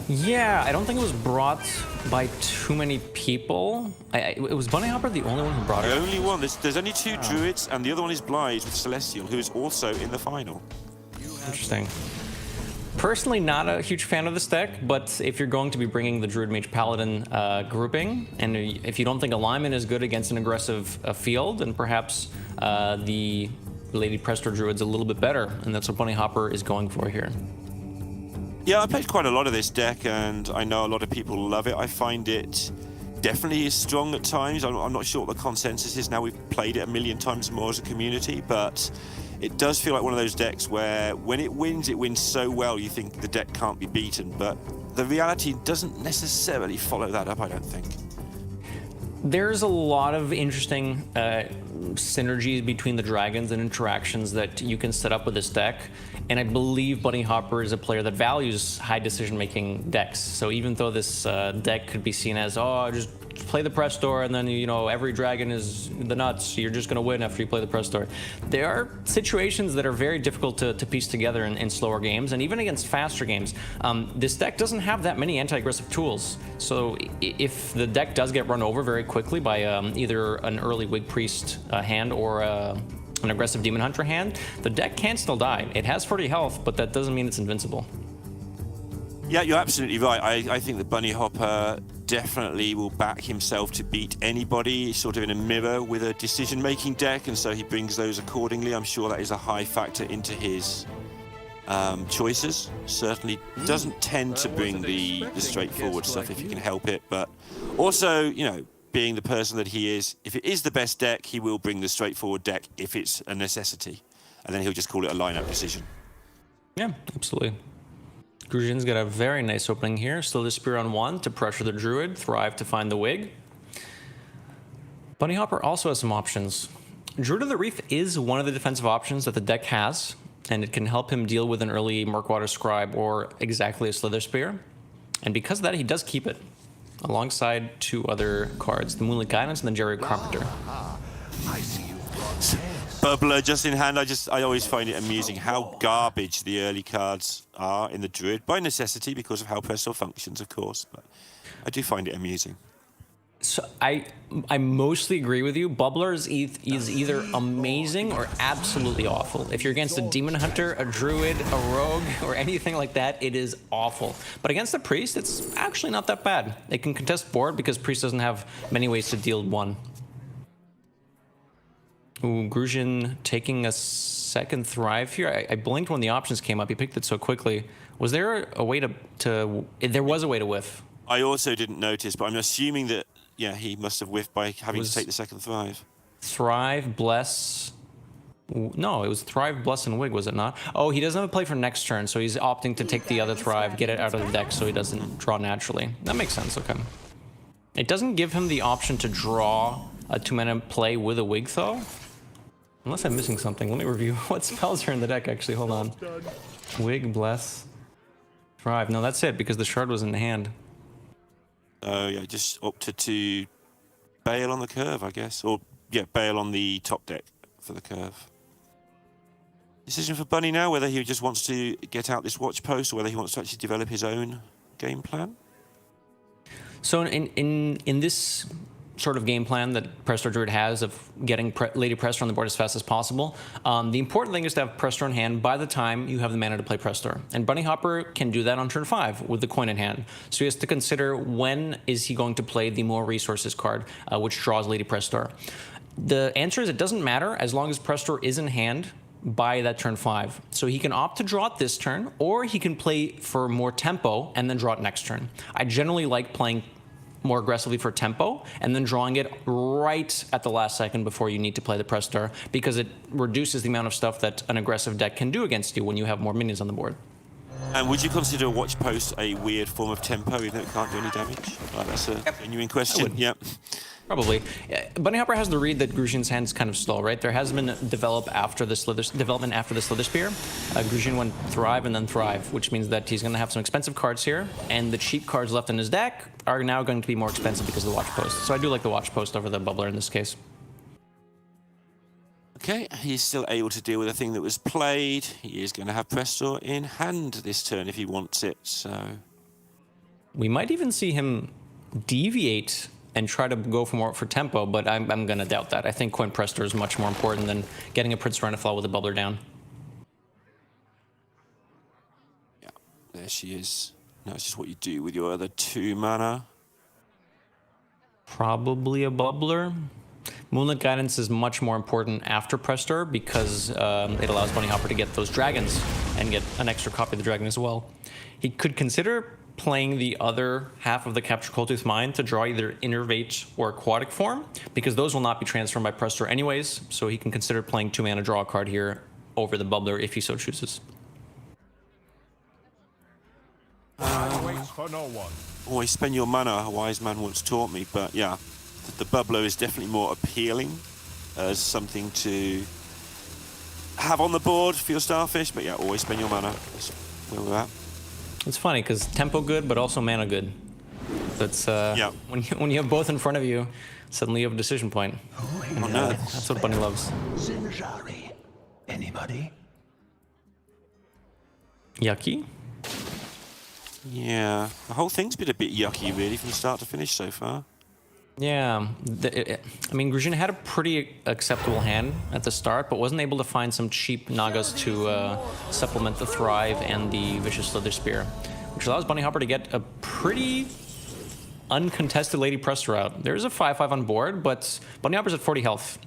Yeah, I don't think it was brought by too many people. It was Bunny Hopper the only one who brought it? The only one. There's only 2 Druids, and the other one is Blythe with Celestial, who is also in the final. Interesting. Personally, not a huge fan of this deck, but if you're going to be bringing the Druid Mage Paladin grouping, and if you don't think alignment is good against an aggressive field, then perhaps the Lady Prestor Druid's a little bit better, and that's what Bunny Hopper is going for here. Yeah, I played quite a lot of this deck, and I know a lot of people love it. I find it definitely is strong at times. I'm not sure what the consensus is now. We've played it a million times more as a community, but it does feel like one of those decks where when it wins so well you think the deck can't be beaten, but the reality doesn't necessarily follow that up, I don't think. There's a lot of interesting synergies between the dragons and interactions that you can set up with this deck, and I believe Bunny Hopper is a player that values high decision-making decks. So even though this deck could be seen as, oh, just play the Prestor and then, you know, every dragon is the nuts, you're just going to win after you play the Prestor. There are situations that are very difficult to piece together in slower games, and even against faster games. This deck doesn't have that many anti-aggressive tools, so if the deck does get run over very quickly by either an early Wig Priest hand or an aggressive Demon Hunter hand, the deck can still die. It has 40 health, but that doesn't mean it's invincible. Yeah, you're absolutely right. I think that Bunny Hopper definitely will back himself to beat anybody. He's sort of in a mirror with a decision-making deck, and so he brings those accordingly. I'm sure that is a high factor into his choices. Certainly doesn't tend to bring the straightforward stuff if you can help it, but also, you know, being the person that he is, if it is the best deck, he will bring the straightforward deck if it's a necessity, and then he'll just call it a lineup decision. Yeah, absolutely. Gruzhin's got a very nice opening here. Still the Spear on 1 to pressure the Druid, Thrive to find the Wig. Bunny Hopper also has some options. Druid of the Reef is one of the defensive options that the deck has, and it can help him deal with an early Murkwater Scribe or exactly a Slither Spear. And because of that, he does keep it, alongside 2 other cards, the Moonlit Guidance and the Jerry Carpenter. I see you. Bubbler just in hand. I always find it amusing how garbage the early cards are in the Druid, by necessity because of how Prestor functions, of course, but I do find it amusing. So I mostly agree with you. Bubbler is either amazing or absolutely awful. If you're against a Demon Hunter, a Druid, a Rogue, or anything like that, it is awful. But against the Priest, it's actually not that bad. It can contest board because Priest doesn't have many ways to deal 1. Ooh, Gruzhin taking a second Thrive here. I blinked when the options came up. He picked it so quickly. Was there a way to there was a way to whiff. I also didn't notice, but I'm assuming that, yeah, he must have whiffed by having to take the second Thrive. Thrive, Bless. No, it was Thrive, Bless, and Wig, was it not? Oh, he doesn't have a play for next turn, so he's opting to take the other Thrive, get it out of the deck so he doesn't draw naturally. That makes sense, okay. It doesn't give him the option to draw a 2-mana play with a Wig, though. Unless I'm missing something. Let me review what spells are in the deck, actually. Hold on. Wig, Bless, Thrive. No, that's it, because the shard was in the hand. Oh, yeah, just opted to bail on the curve, I guess. Or, yeah, bail on the top deck for the curve. Decision for Bunny now, whether he just wants to get out this watch post or whether he wants to actually develop his own game plan. So in this sort of game plan that Presto Druid has of getting Lady Presto on the board as fast as possible. The important thing is to have Presto in hand by the time you have the mana to play Presto. And Bunny Hopper can do that on turn 5 with the coin in hand. So he has to consider when is he going to play the more resources card, which draws Lady Presto. The answer is it doesn't matter as long as Presto is in hand by that turn 5. So he can opt to draw it this turn, or he can play for more tempo and then draw it next turn. I generally like playing more aggressively for tempo and then drawing it right at the last second before you need to play the Presto, because it reduces the amount of stuff that an aggressive deck can do against you when you have more minions on the board. And would you consider a watch post a weird form of tempo even though it can't do any damage? Like, that's a genuine question. Yep. Probably. Bunny Hopper has the read that Grushin's hand is kind of slow, right? There has been development after the Slither Spear. Grushin went Thrive and then Thrive, which means that he's going to have some expensive cards here, and the cheap cards left in his deck are now going to be more expensive because of the Watch Post. So I do like the Watch Post over the Bubbler in this case. Okay, he's still able to deal with a thing that was played. He is going to have Presto in hand this turn if he wants it, so... We might even see him deviate and try to go for more for tempo, but I'm going to doubt that. I think Coin Presto is much more important than getting a Prince Renafel with a Bubbler down. Yeah, there she is. Now it's just what you do with your other 2 mana. Probably a Bubbler. Moonlit Guidance is much more important after Presto because it allows Bunny Hopper to get those dragons and get an extra copy of the dragon as well. He could consider playing the other half of the Capture Coldtooth Mine to draw either Innervate or Aquatic Form, because those will not be transformed by Presto anyways, so he can consider playing 2 mana draw a card here over the Bubbler if he so chooses. Always spend your mana, a wise man once taught me, but yeah, the Bubbler is definitely more appealing as something to have on the board for your Starfish, but yeah, always spend your mana. That's where we're at. It's funny because tempo good, but also mana good. That's when you have both in front of you, suddenly you have a decision point. And, that's what Bunny loves. Zinjari. Anybody? Yucky? Yeah, the whole thing's been a bit yucky really from start to finish so far. Yeah, I mean, Grushin had a pretty acceptable hand at the start, but wasn't able to find some cheap Nagas to supplement the Thrive and the Vicious Slither Spear, which allows Bunny Hopper to get a pretty uncontested Lady Presto out. There's a 5/5 on board, but Bunny Hopper's at 40 health.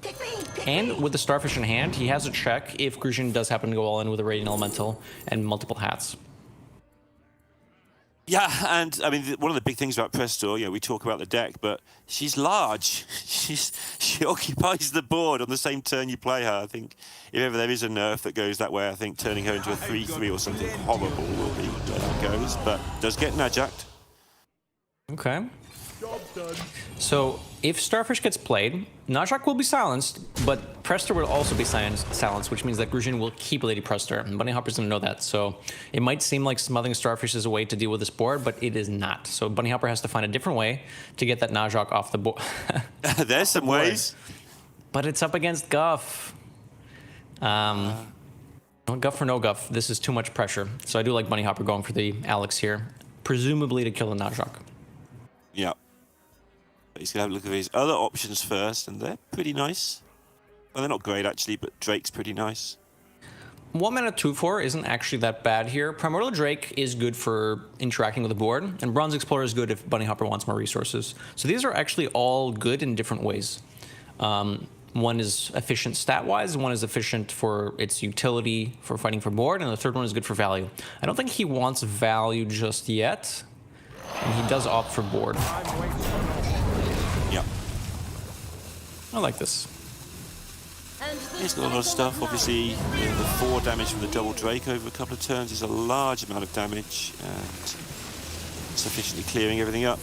And with the Starfish in hand, he has a check if Grushin does happen to go all in with a Radiant Elemental and multiple hats. Yeah, and I mean, one of the big things about Presto, we talk about the deck, but she's large. She occupies the board on the same turn you play her. I think if ever there is a nerf that goes that way, I think turning her into a 3/3 or something horrible will be where it goes, but does get Najacked. Okay. So if Starfish gets played, Najak will be silenced, but Presto will also be silenced, which means that Grushin will keep Lady Presto, and Bunny Hopper's gonna know that. So it might seem like smothering Starfish is a way to deal with this board, but it is not. So Bunny Hopper has to find a different way to get that Najak off the board. There's some ways. But it's up against Guff. Guff or no Guff, this is too much pressure. So I do like Bunny Hopper going for the Alex here, presumably to kill the Najak. Yeah. But he's going to have a look at his other options first, and they're pretty nice. Well, they're not great, actually, but Drake's pretty nice. 1 mana 2/4 isn't actually that bad here. Primordial Drake is good for interacting with the board, and Bronze Explorer is good if Bunny Hopper wants more resources. So these are actually all good in different ways. One is efficient stat-wise, one is efficient for its utility for fighting for board, and the third one is good for value. I don't think he wants value just yet, and he does opt for board. Yeah. I like this. He's got a lot of stuff. Obviously, the 4 damage from the double Drake over a couple of turns is a large amount of damage, and sufficiently clearing everything up,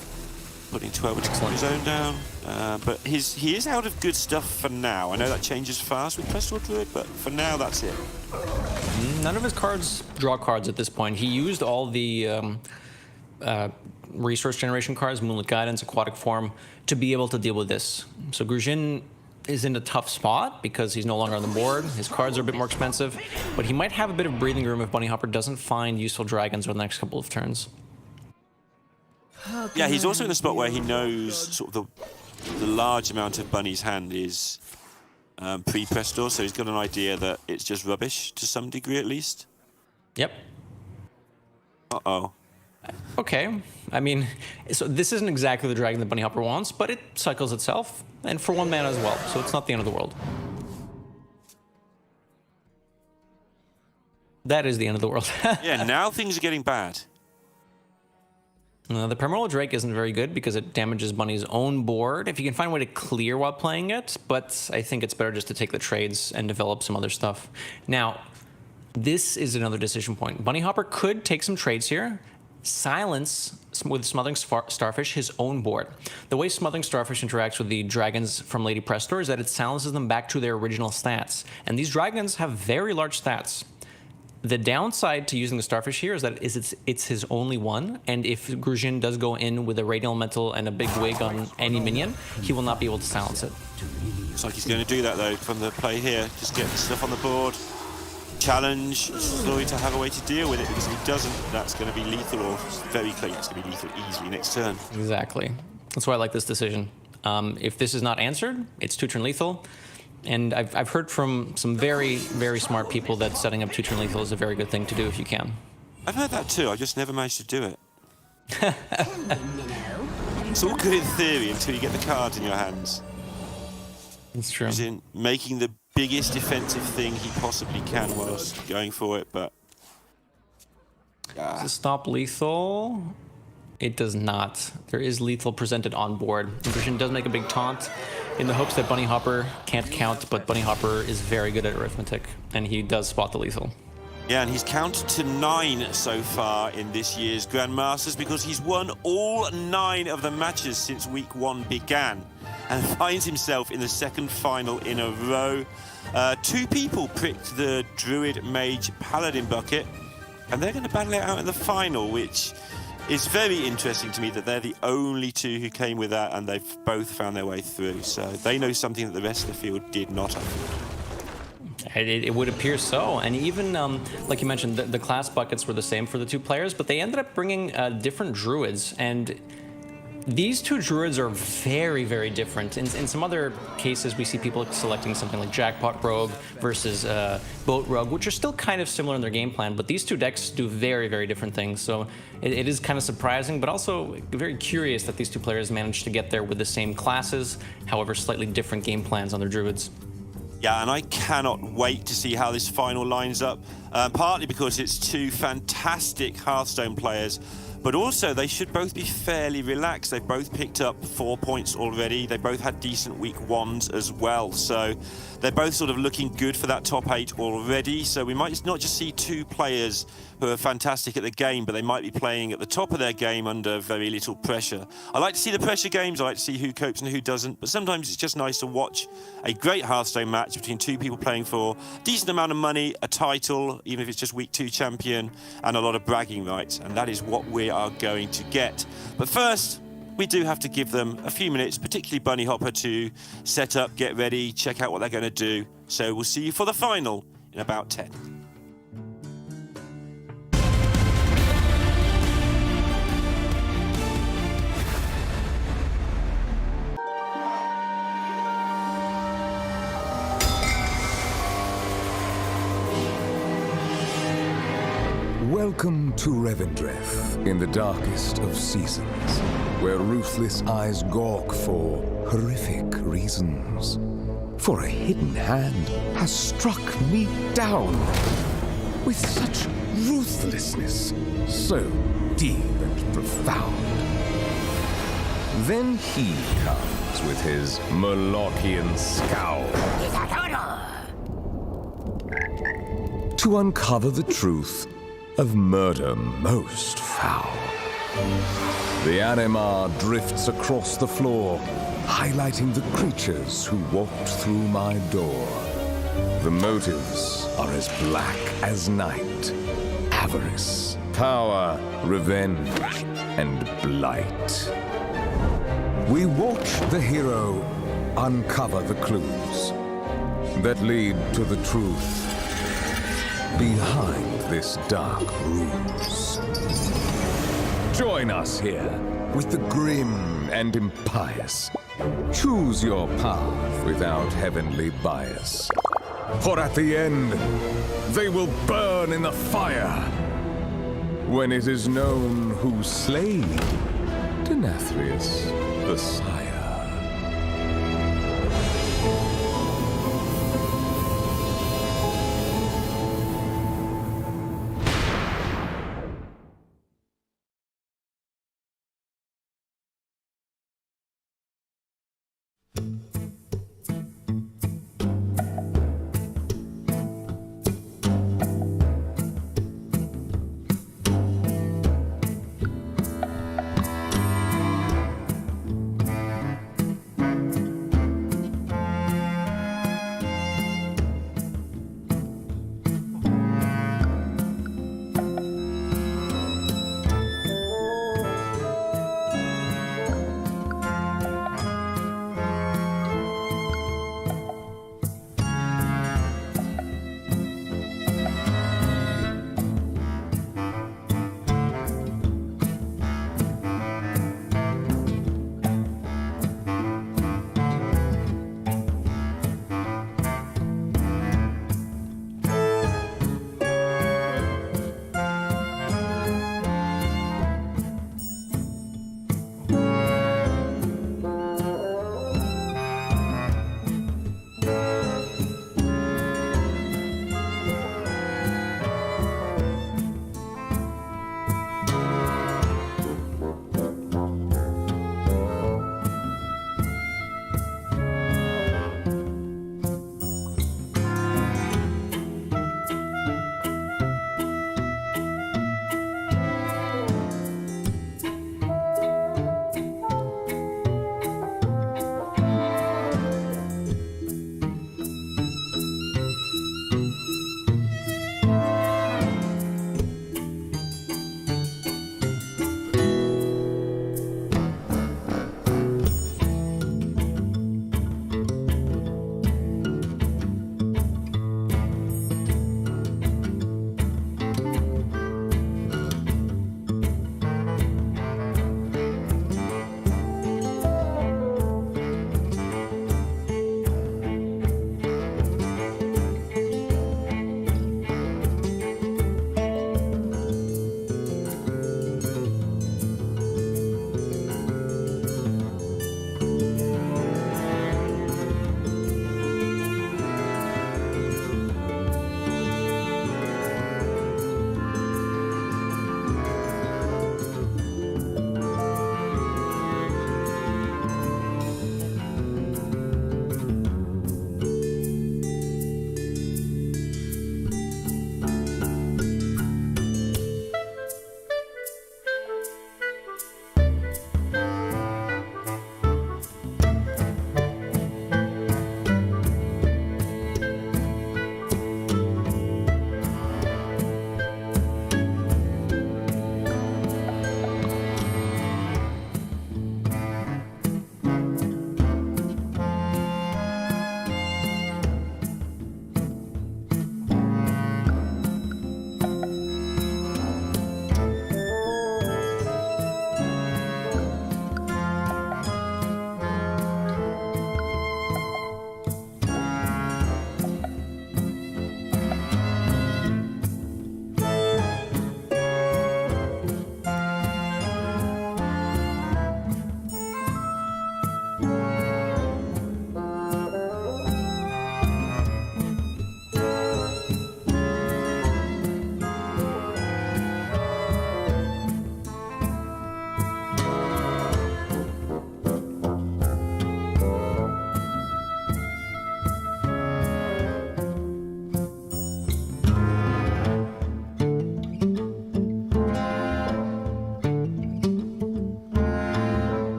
putting 12 attacks on his own down. But he is out of good stuff for now. I know that changes fast with Presto Druid, but for now, that's it. None of his cards draw cards at this point. He used all the resource generation cards, Moonlit Guidance, Aquatic Form, to be able to deal with this. So Grushin is in a tough spot because he's no longer on the board. His cards are a bit more expensive, but he might have a bit of breathing room if Bunny Hopper doesn't find useful dragons over the next couple of turns. Yeah, he's also in a spot where he knows sort of the large amount of Bunny's hand is pre-pressed door, so he's got an idea that it's just rubbish to some degree at least. Yep. Uh-oh. Okay. I mean, so this isn't exactly the dragon that Bunny Hopper wants, but it cycles itself, and for 1 mana as well, so it's not the end of the world. That is the end of the world. Yeah, now things are getting bad. The Primordial Drake isn't very good because it damages Bunny's own board if you can find a way to clear while playing it, but I think it's better just to take the trades and develop some other stuff. Now, this is another decision point. Bunny Hopper could take some trades here, silence with Smothering Starfish his own board. The way Smothering Starfish interacts with the dragons from Lady Prestor is that it silences them back to their original stats, and these dragons have very large stats. The downside to using the Starfish here is that it's his only one, and if Grushin does go in with a Radiant Elemental and a big wig on any minion, he will not be able to silence it. Looks like he's going to do that though from the play here. Just get stuff on the board. Challenge Sloy to have a way to deal with it, because if he doesn't, that's going to be lethal, or very close. It's going to be lethal easily next turn. Exactly. That's why I like this decision. If this is not answered, it's 2-turn lethal. And I've heard from some very, very smart people that setting up 2-turn lethal is a very good thing to do if you can. I've heard that too. I just never managed to do it. It's all good in theory until you get the cards in your hands. It's true. As in making the biggest defensive thing he possibly can whilst going for it, but... Does it stop lethal? It does not. There is lethal presented on board. Grushin does make a big taunt in the hopes that Bunny Hopper can't count, but Bunny Hopper is very good at arithmetic, and he does spot the lethal. Yeah, and he's counted to 9 so far in this year's Grandmasters, because he's won all 9 of the matches since week 1 began, and finds himself in the second final in a row. 2 people pricked the Druid Mage Paladin bucket, and they're going to battle it out in the final, which is very interesting to me that they're the only 2 who came with that, and they've both found their way through. So they know something that the rest of the field did not. It would appear so. And even, like you mentioned, the class buckets were the same for the 2 players, but they ended up bringing different druids. And these 2 druids are very, very different. In some other cases, we see people selecting something like Jackpot Rogue versus Boat Rogue, which are still kind of similar in their game plan, but these 2 decks do very, very different things. So it is kind of surprising, but also very curious that these 2 players managed to get there with the same classes, however slightly different game plans on their druids. Yeah, and I cannot wait to see how this final lines up, partly because it's 2 fantastic Hearthstone players, but also they should both be fairly relaxed. They've both picked up 4 points already. They both had decent week 1s as well. So they're both sort of looking good for that top 8 already. So we might not just see 2 players who are fantastic at the game, but they might be playing at the top of their game under very little pressure. I like to see the pressure games. I like to see who copes and who doesn't. But sometimes it's just nice to watch a great Hearthstone match between 2 people playing for a decent amount of money, a title, even if it's just week 2 champion, and a lot of bragging rights. And that is what we are going to get. But first, we do have to give them a few minutes, particularly Bunny Hopper, to set up, get ready, check out what they're going to do. So we'll see you for the final in about 10. Welcome to Revendreth, in the darkest of seasons, where ruthless eyes gawk for horrific reasons. For a hidden hand has struck me down with such ruthlessness, so deep and profound. Then he comes with his Molochian scowl to uncover the truth of murder most foul. The Animar drifts across the floor, highlighting the creatures who walked through my door. The motives are as black as night: avarice, power, revenge, and blight. We watch the hero uncover the clues that lead to the truth behind this dark ruse. Join us here with the grim and impious Choose your path without heavenly bias. For at the end, they will burn in the fire. When it is known who slayed Denathrius the Sire.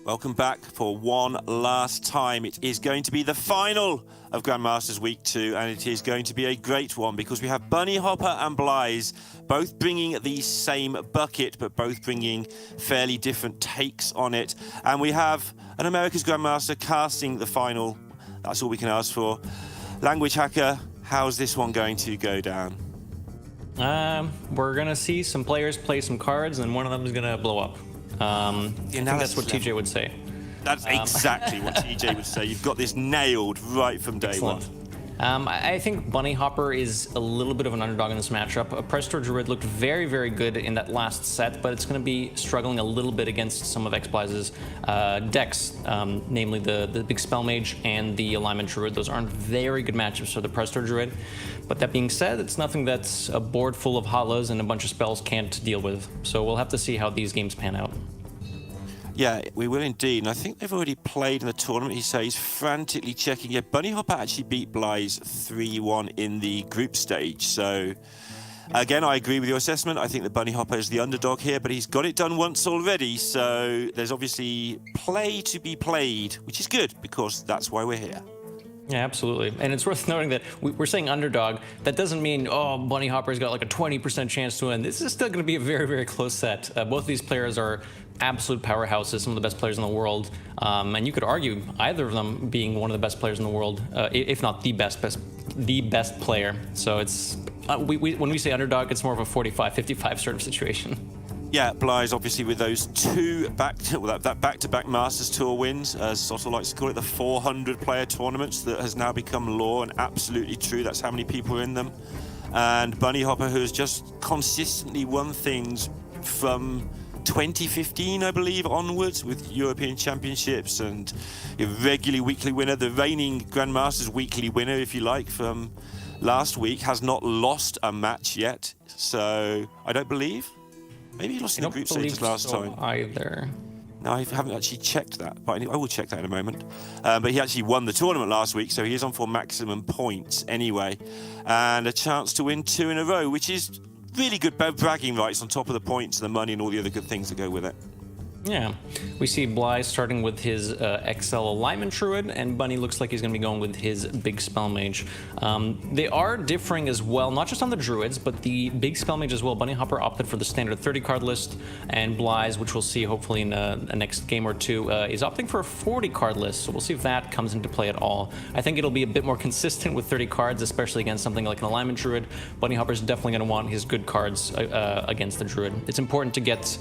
Welcome back for one last time. It is going to be the final of Grandmasters Week 2, and it is going to be a great one because we have Bunny Hopper and Blyze both bringing the same bucket, but both bringing fairly different takes on it. And we have an America's Grandmaster casting the final. That's all we can ask for. Language Hacker, how's this one going to go down? We're going to see some players play some cards, and one of them is going to blow up. I think that's what TJ would say. That's exactly what TJ would say. You've got this nailed right from day one. I think Bunny Hopper is a little bit of an underdog in this matchup. Presto Druid looked very, very good in that last set, but it's going to be struggling a little bit against some of X-Blyze's decks, namely the Big Spell Mage and the Alignment Druid. Those aren't very good matchups for the Presto Druid. But that being said, it's nothing that's a board full of hollows and a bunch of spells can't deal with. So we'll have to see how these games pan out. Yeah, we will indeed. And I think they've already played in the tournament. He says he's frantically checking. Yeah, Bunny Hopper actually beat Blyze 3-1 in the group stage. So, again, I agree with your assessment. I think that Bunny Hopper is the underdog here, but he's got it done once already. So there's obviously play to be played, which is good because that's why we're here. Yeah, absolutely. And it's worth noting that we're saying underdog. That doesn't mean, oh, Bunny Hopper's got like a 20% chance to win. This is still going to be a very, very close set. Both of these players are absolute powerhouses, some of the best players in the world. And you could argue either of them being one of the best players in the world, if not the best player. So it's when we say underdog, it's more of a 45-55 sort of situation. Yeah, Blyze obviously with those two back-to-back Masters Tour wins, as Soto likes to call it, the 400-player tournaments that has now become law and absolutely true. That's how many people are in them. And Bunny Hopper, who has just consistently won things from 2015, I believe, onwards with European Championships and a regularly weekly winner, the reigning Grandmasters weekly winner, if you like, from last week, has not lost a match yet. So I don't believe. Maybe he lost in the group stages last time. Either. No, I haven't actually checked that, but I will check that in a moment. But he actually won the tournament last week, so he is on for maximum points anyway. And a chance to win 2 in a row, which is really good bragging rights on top of the points and the money and all the other good things that go with it. Yeah, we see Blyze starting with his XL Alignment Druid, and Bunny looks like he's going to be going with his Big Spell Mage. They are differing as well, not just on the Druids, but the Big Spell Mage as well. Bunny Hopper opted for the standard 30-card list, and Blyze, which we'll see hopefully in a next game or two, is opting for a 40-card list, so we'll see if that comes into play at all. I think it'll be a bit more consistent with 30 cards, especially against something like an Alignment Druid. Bunny Hopper's definitely going to want his good cards against the Druid. It's important to get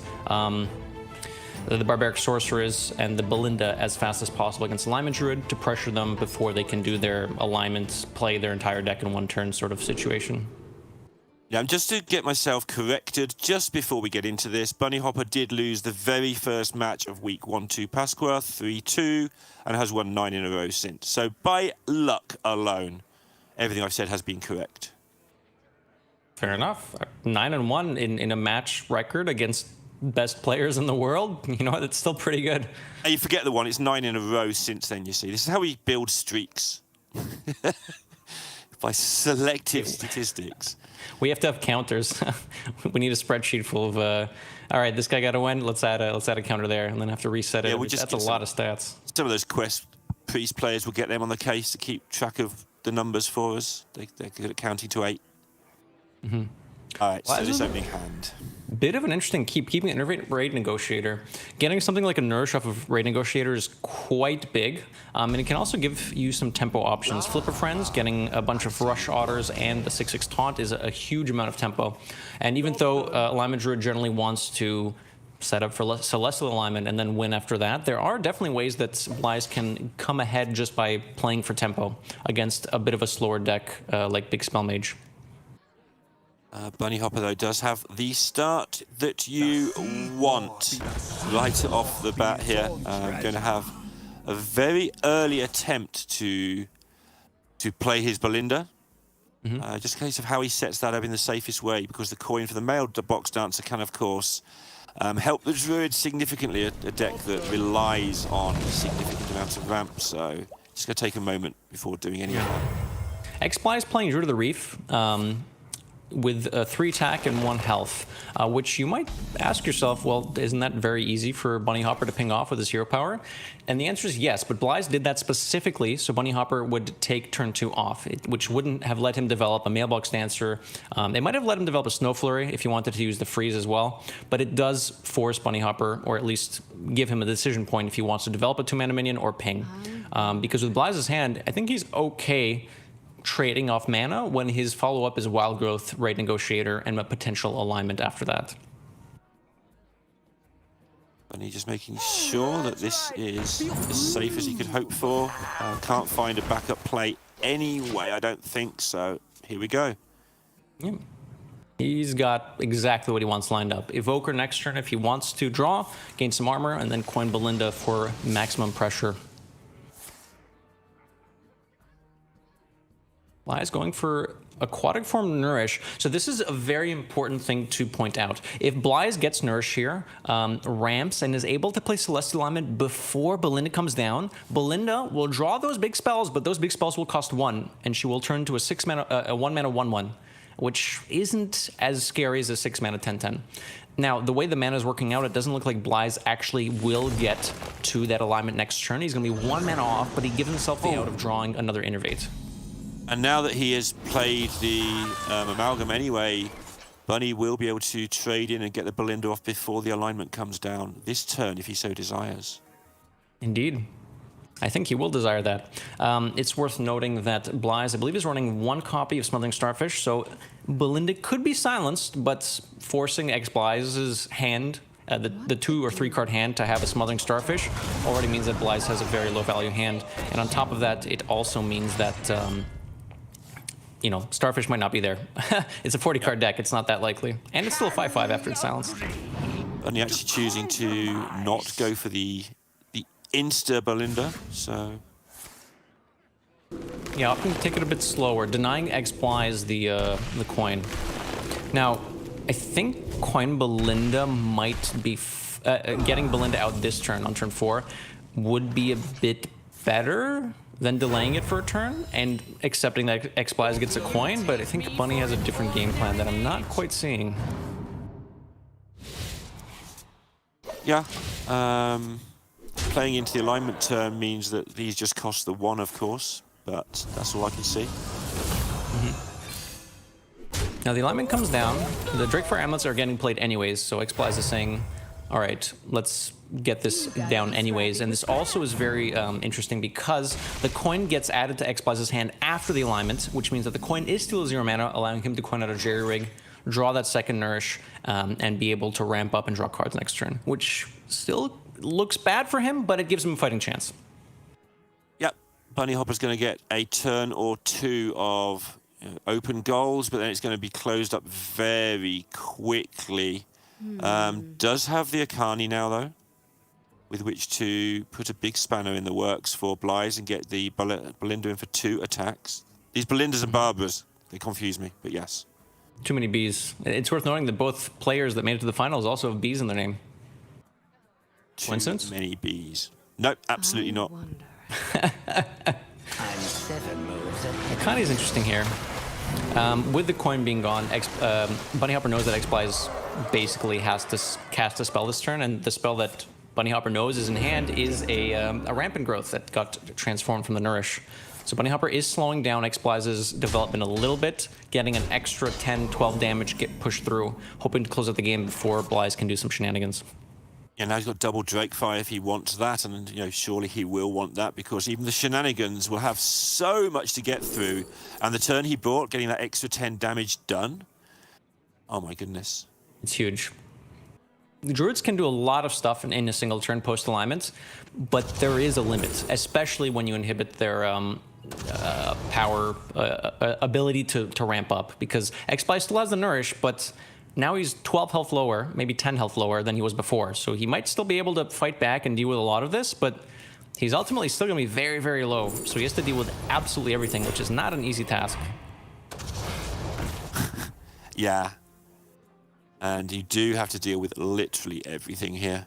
the Barbaric Sorceress and the Belinda as fast as possible against Alignment Druid to pressure them before they can do their alignments, play their entire deck in one turn sort of situation. Now, just to get myself corrected, just before we get into this, Bunny Hopper did lose the very first match of week 1-2 Pasqua, 3-2, and has won 9 in a row since. So by luck alone, everything I've said has been correct. Fair enough. 9-1 in a match record against best players in the world. You know, that's still pretty good. And you forget the one, it's 9 in a row since then, you see. This is how we build streaks. By selective statistics. We have to have counters. We need a spreadsheet full of, all right, this guy got a win. Let's add a counter there, and then have to reset it. Yeah, That's a lot of stats. Some of those Quest Priest players will get them on the case to keep track of the numbers for us. They're good at counting to 8. Mm-hmm. All right, so this opening hand. Bit of an interesting keeping an Raid Negotiator. Getting something like a Nourish off of Raid Negotiator is quite big, and it can also give you some tempo options. Flipper Friends, getting a bunch of Rush Otters and the 6/6 Taunt is a huge amount of tempo. And even though Alignment Druid generally wants to set up for Celestial Alignment and then win after that, there are definitely ways that Blaiz can come ahead just by playing for tempo against a bit of a slower deck like Big Spell Mage. Bunny Hopper, though, does have the start that you want right off the bat here. Going to have a very early attempt to play his Belinda. Just in case of how he sets that up in the safest way, because the coin for the mailbox dancer can, of course, help the Druid significantly, a deck that relies on a significant amount of ramp. So just going to take a moment before doing any of that. X-Ply is playing Druid of the Reef. With 3 attack and 1 health, which you might ask yourself, well, isn't that very easy for Bunny Hopper to ping off with his hero power? And the answer is yes, but Blaiz did that specifically so Bunny Hopper would take turn 2 off, which wouldn't have let him develop a Mailbox Dancer. It might have let him develop a Snow Flurry if he wanted to use the freeze as well, but it does force Bunny Hopper, or at least give him a decision point if he wants to develop a 2-mana minion or ping. Because with Blaiz's hand, I think he's okay trading off mana when his follow-up is Wild Growth, Raid Negotiator, and a potential alignment after that. And he's just making sure that this is as safe as he could hope for. Can't find a backup play anyway, I don't think, so here we go. Yeah. He's got exactly what he wants lined up. Evoker next turn if he wants to draw, gain some armor, and then coin Belinda for maximum pressure. Blaiz going for Aquatic Form Nourish. So this is a very important thing to point out. If Blaiz gets Nourish here, ramps, and is able to play Celestial Alignment before Belinda comes down, Belinda will draw those big spells, but those big spells will cost 1, and she will turn to a 6-mana, a 1-mana 1/1, which isn't as scary as a 6-mana 10/10. Now, the way the mana is working out, it doesn't look like Blaiz actually will get to that alignment next turn. He's going to be 1 mana off, but he gives himself the out of drawing another Innervate. And now that he has played the Amalgam anyway, Bunny will be able to trade in and get the Belinda off before the alignment comes down this turn, if he so desires. Indeed. I think he will desire that. It's worth noting that Blaiz, I believe, is running 1 copy of Smothering Starfish, so Belinda could be silenced, but forcing X-Blaiz's hand, the 2 or 3 card hand, to have a Smothering Starfish already means that Blaiz has a very low value hand. And on top of that, it also means that you know, Starfish might not be there. It's a 40 card deck, it's not that likely. And it's still a 5/5 after it's silenced. And he's actually choosing to not go for the insta Belinda, so... Yeah, opting to take it a bit slower, denying X-Blaiz the coin. Now, I think coin Belinda might be... getting Belinda out this turn, on turn 4, would be a bit better than delaying it for a turn and accepting that X-Blaiz gets a coin, but I think Bunny has a different game plan that I'm not quite seeing. Yeah, playing into the alignment turn means that these just cost the 1, of course, but that's all I can see. Now the alignment comes down, the Drakefire Amulets are getting played anyways, so X-Blaiz is saying, all right, let's get this down anyways. And this also is very interesting because the coin gets added to X-Blaiz's hand after the alignment, which means that the coin is still 0 mana, allowing him to coin out a Jerry Rig, draw that second Nourish, and be able to ramp up and draw cards next turn, which still looks bad for him, but it gives him a fighting chance. Yep, Bunny Hopper's going to get a turn or 2 of open goals, but then it's going to be closed up very quickly. Does have the Akani now, though, with which to put a big spanner in the works for Blythe and get the Belinda in for 2 attacks. These Belindas and Barbaras, they confuse me, but yes. Too many Bs. It's worth noting that both players that made it to the finals also have Bs in their name. Coincidence? Too many Bs. Nope, absolutely not. I'm 7 moves ahead. Akani's interesting here. With the coin being gone, Bunny Hopper knows that X-Blythe basically has to cast a spell this turn, and the spell that Bunny Hopper knows is in hand is a Rampant Growth that got transformed from the Nourish. So Bunny Hopper is slowing down X-Blythe's development a little bit, getting an extra 10, 12 damage get pushed through, hoping to close out the game before Blythe can do some shenanigans. Yeah, now he's got double Drakefire if he wants that, and surely he will want that, because even the shenanigans will have so much to get through, and the turn he brought, getting that extra 10 damage done, oh my goodness. It's huge. The Druids can do a lot of stuff in a single turn post-alignment, but there is a limit, especially when you inhibit their power ability to ramp up, because X-Blythe still has the Nourish, but now he's 12 health lower, maybe 10 health lower than he was before. So he might still be able to fight back and deal with a lot of this, but he's ultimately still going to be very, very low. So he has to deal with absolutely everything, which is not an easy task. Yeah. And you do have to deal with literally everything here.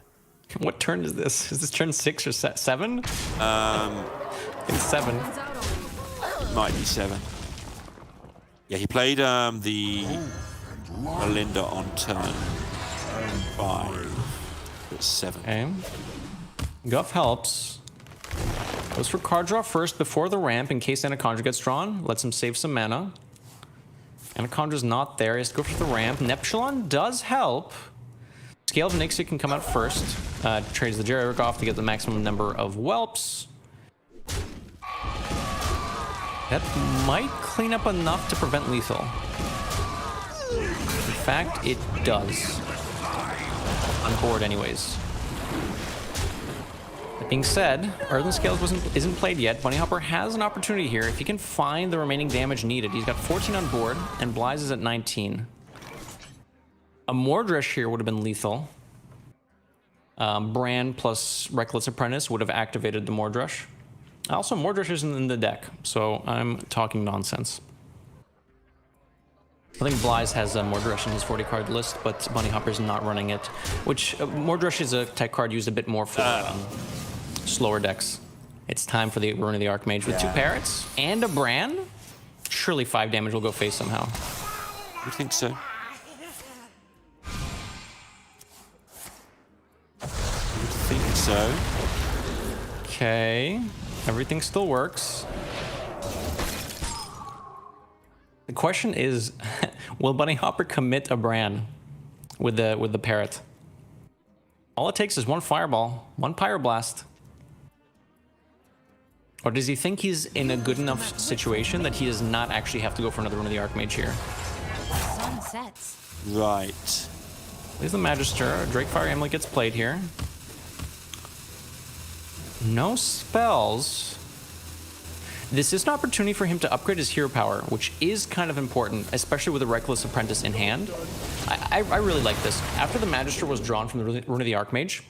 What turn is this? Is this turn 6 or 7? It's 7. It might be 7. Yeah, he played the Belinda on turn 5. It's 7. Okay. Guff helps. Goes for card draw first before the ramp in case Anacondra gets drawn. Lets him save some mana. Anacondra's not there. He has to go for the ramp. Neptulon does help. Scale of Nixie can come out first. Trades the Jerrick off to get the maximum number of whelps. That might clean up enough to prevent lethal. In fact, it does. On board anyways. That being said, Earthen Scales isn't played yet. Bunny Hopper has an opportunity here if he can find the remaining damage needed. He's got 14 on board, and Blythe is at 19. A Mordresh here would have been lethal. Bran plus Reckless Apprentice would have activated the Mordresh. Also, Mordresh isn't in the deck, so I'm talking nonsense. I think Blythe has a Mordresh in his 40-card list, but Bunny Hopper's not running it. Which, Mordresh is a tech card used a bit more for slower decks. It's time for the Rune of the Archmage with 2 Parrots and a Bran. Surely 5 damage will go face somehow. I think so. I think so. Okay. Everything still works. The question is, will Bunny Hopper commit a Bran with the Parrot? All it takes is 1 Fireball, 1 Pyroblast. Or does he think he's in a good enough situation that he does not actually have to go for another Rune of the Archmage here? Sun sets. Right. There's the Magister. Drakefire Amulet gets played here. No spells. This is an opportunity for him to upgrade his hero power, which is kind of important, especially with a Reckless Apprentice in hand. I really like this. After the Magister was drawn from the Rune of the Archmage,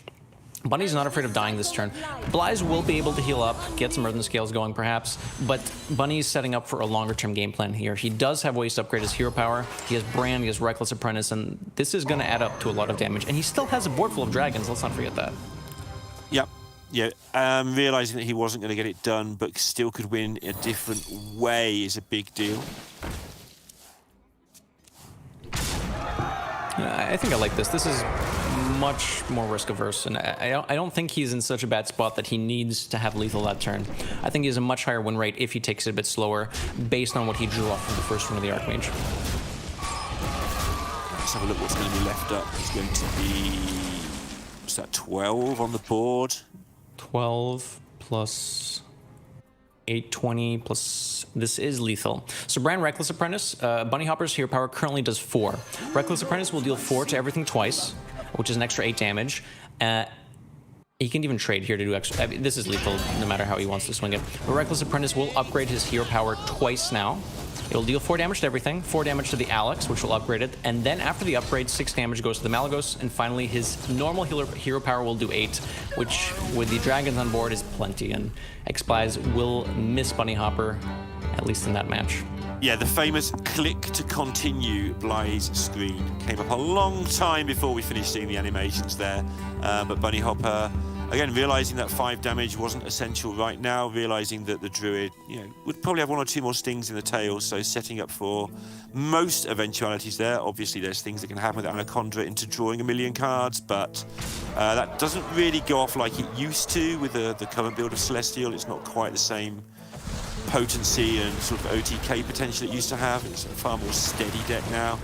Bunny's not afraid of dying this turn. Blythe will be able to heal up, get some Earthen Scales going perhaps, but Bunny's setting up for a longer term game plan here. He does have ways to upgrade his hero power. He has Brand, he has Reckless Apprentice, and this is going to add up to a lot of damage. And he still has a board full of dragons, let's not forget that. Yep. Yeah, realizing that he wasn't going to get it done, but still could win a different way is a big deal. I think I like this. This is much more risk averse, and I don't think he's in such a bad spot that he needs to have lethal that turn. I think he has a much higher win rate if he takes it a bit slower, based on what he drew off from the first Rune of the Archmage. Let's have a look what's going to be left up. It's going to be, what's that, 12 on the board? 12 plus 820 plus, this is lethal. So Bran Reckless Apprentice, Bunny Hopper's hero power currently does 4. Reckless Apprentice will deal 4 to everything twice, which is an extra 8 damage. He can even trade here to do extra. I mean, this is lethal no matter how he wants to swing it. But Reckless Apprentice will upgrade his hero power twice now. It'll deal 4 damage to everything, 4 damage to the Alex, which will upgrade it, and then after the upgrade, 6 damage goes to the Malagos, and finally his normal hero power will do 8, which with the dragons on board is plenty, and Xplies will miss Bunny Hopper, at least in that match. Yeah, the famous click to continue Bly's screen came up a long time before we finished seeing the animations there, but Bunny Hopper, again, realizing that 5 damage wasn't essential right now, realizing that the Druid, would probably have 1 or 2 more stings in the tail, so setting up for most eventualities there. Obviously, there's things that can happen with Anaconda into drawing 1,000,000 cards, but that doesn't really go off like it used to with the current build of Celestial. It's not quite the same potency and sort of OTK potential it used to have. It's a far more steady deck now.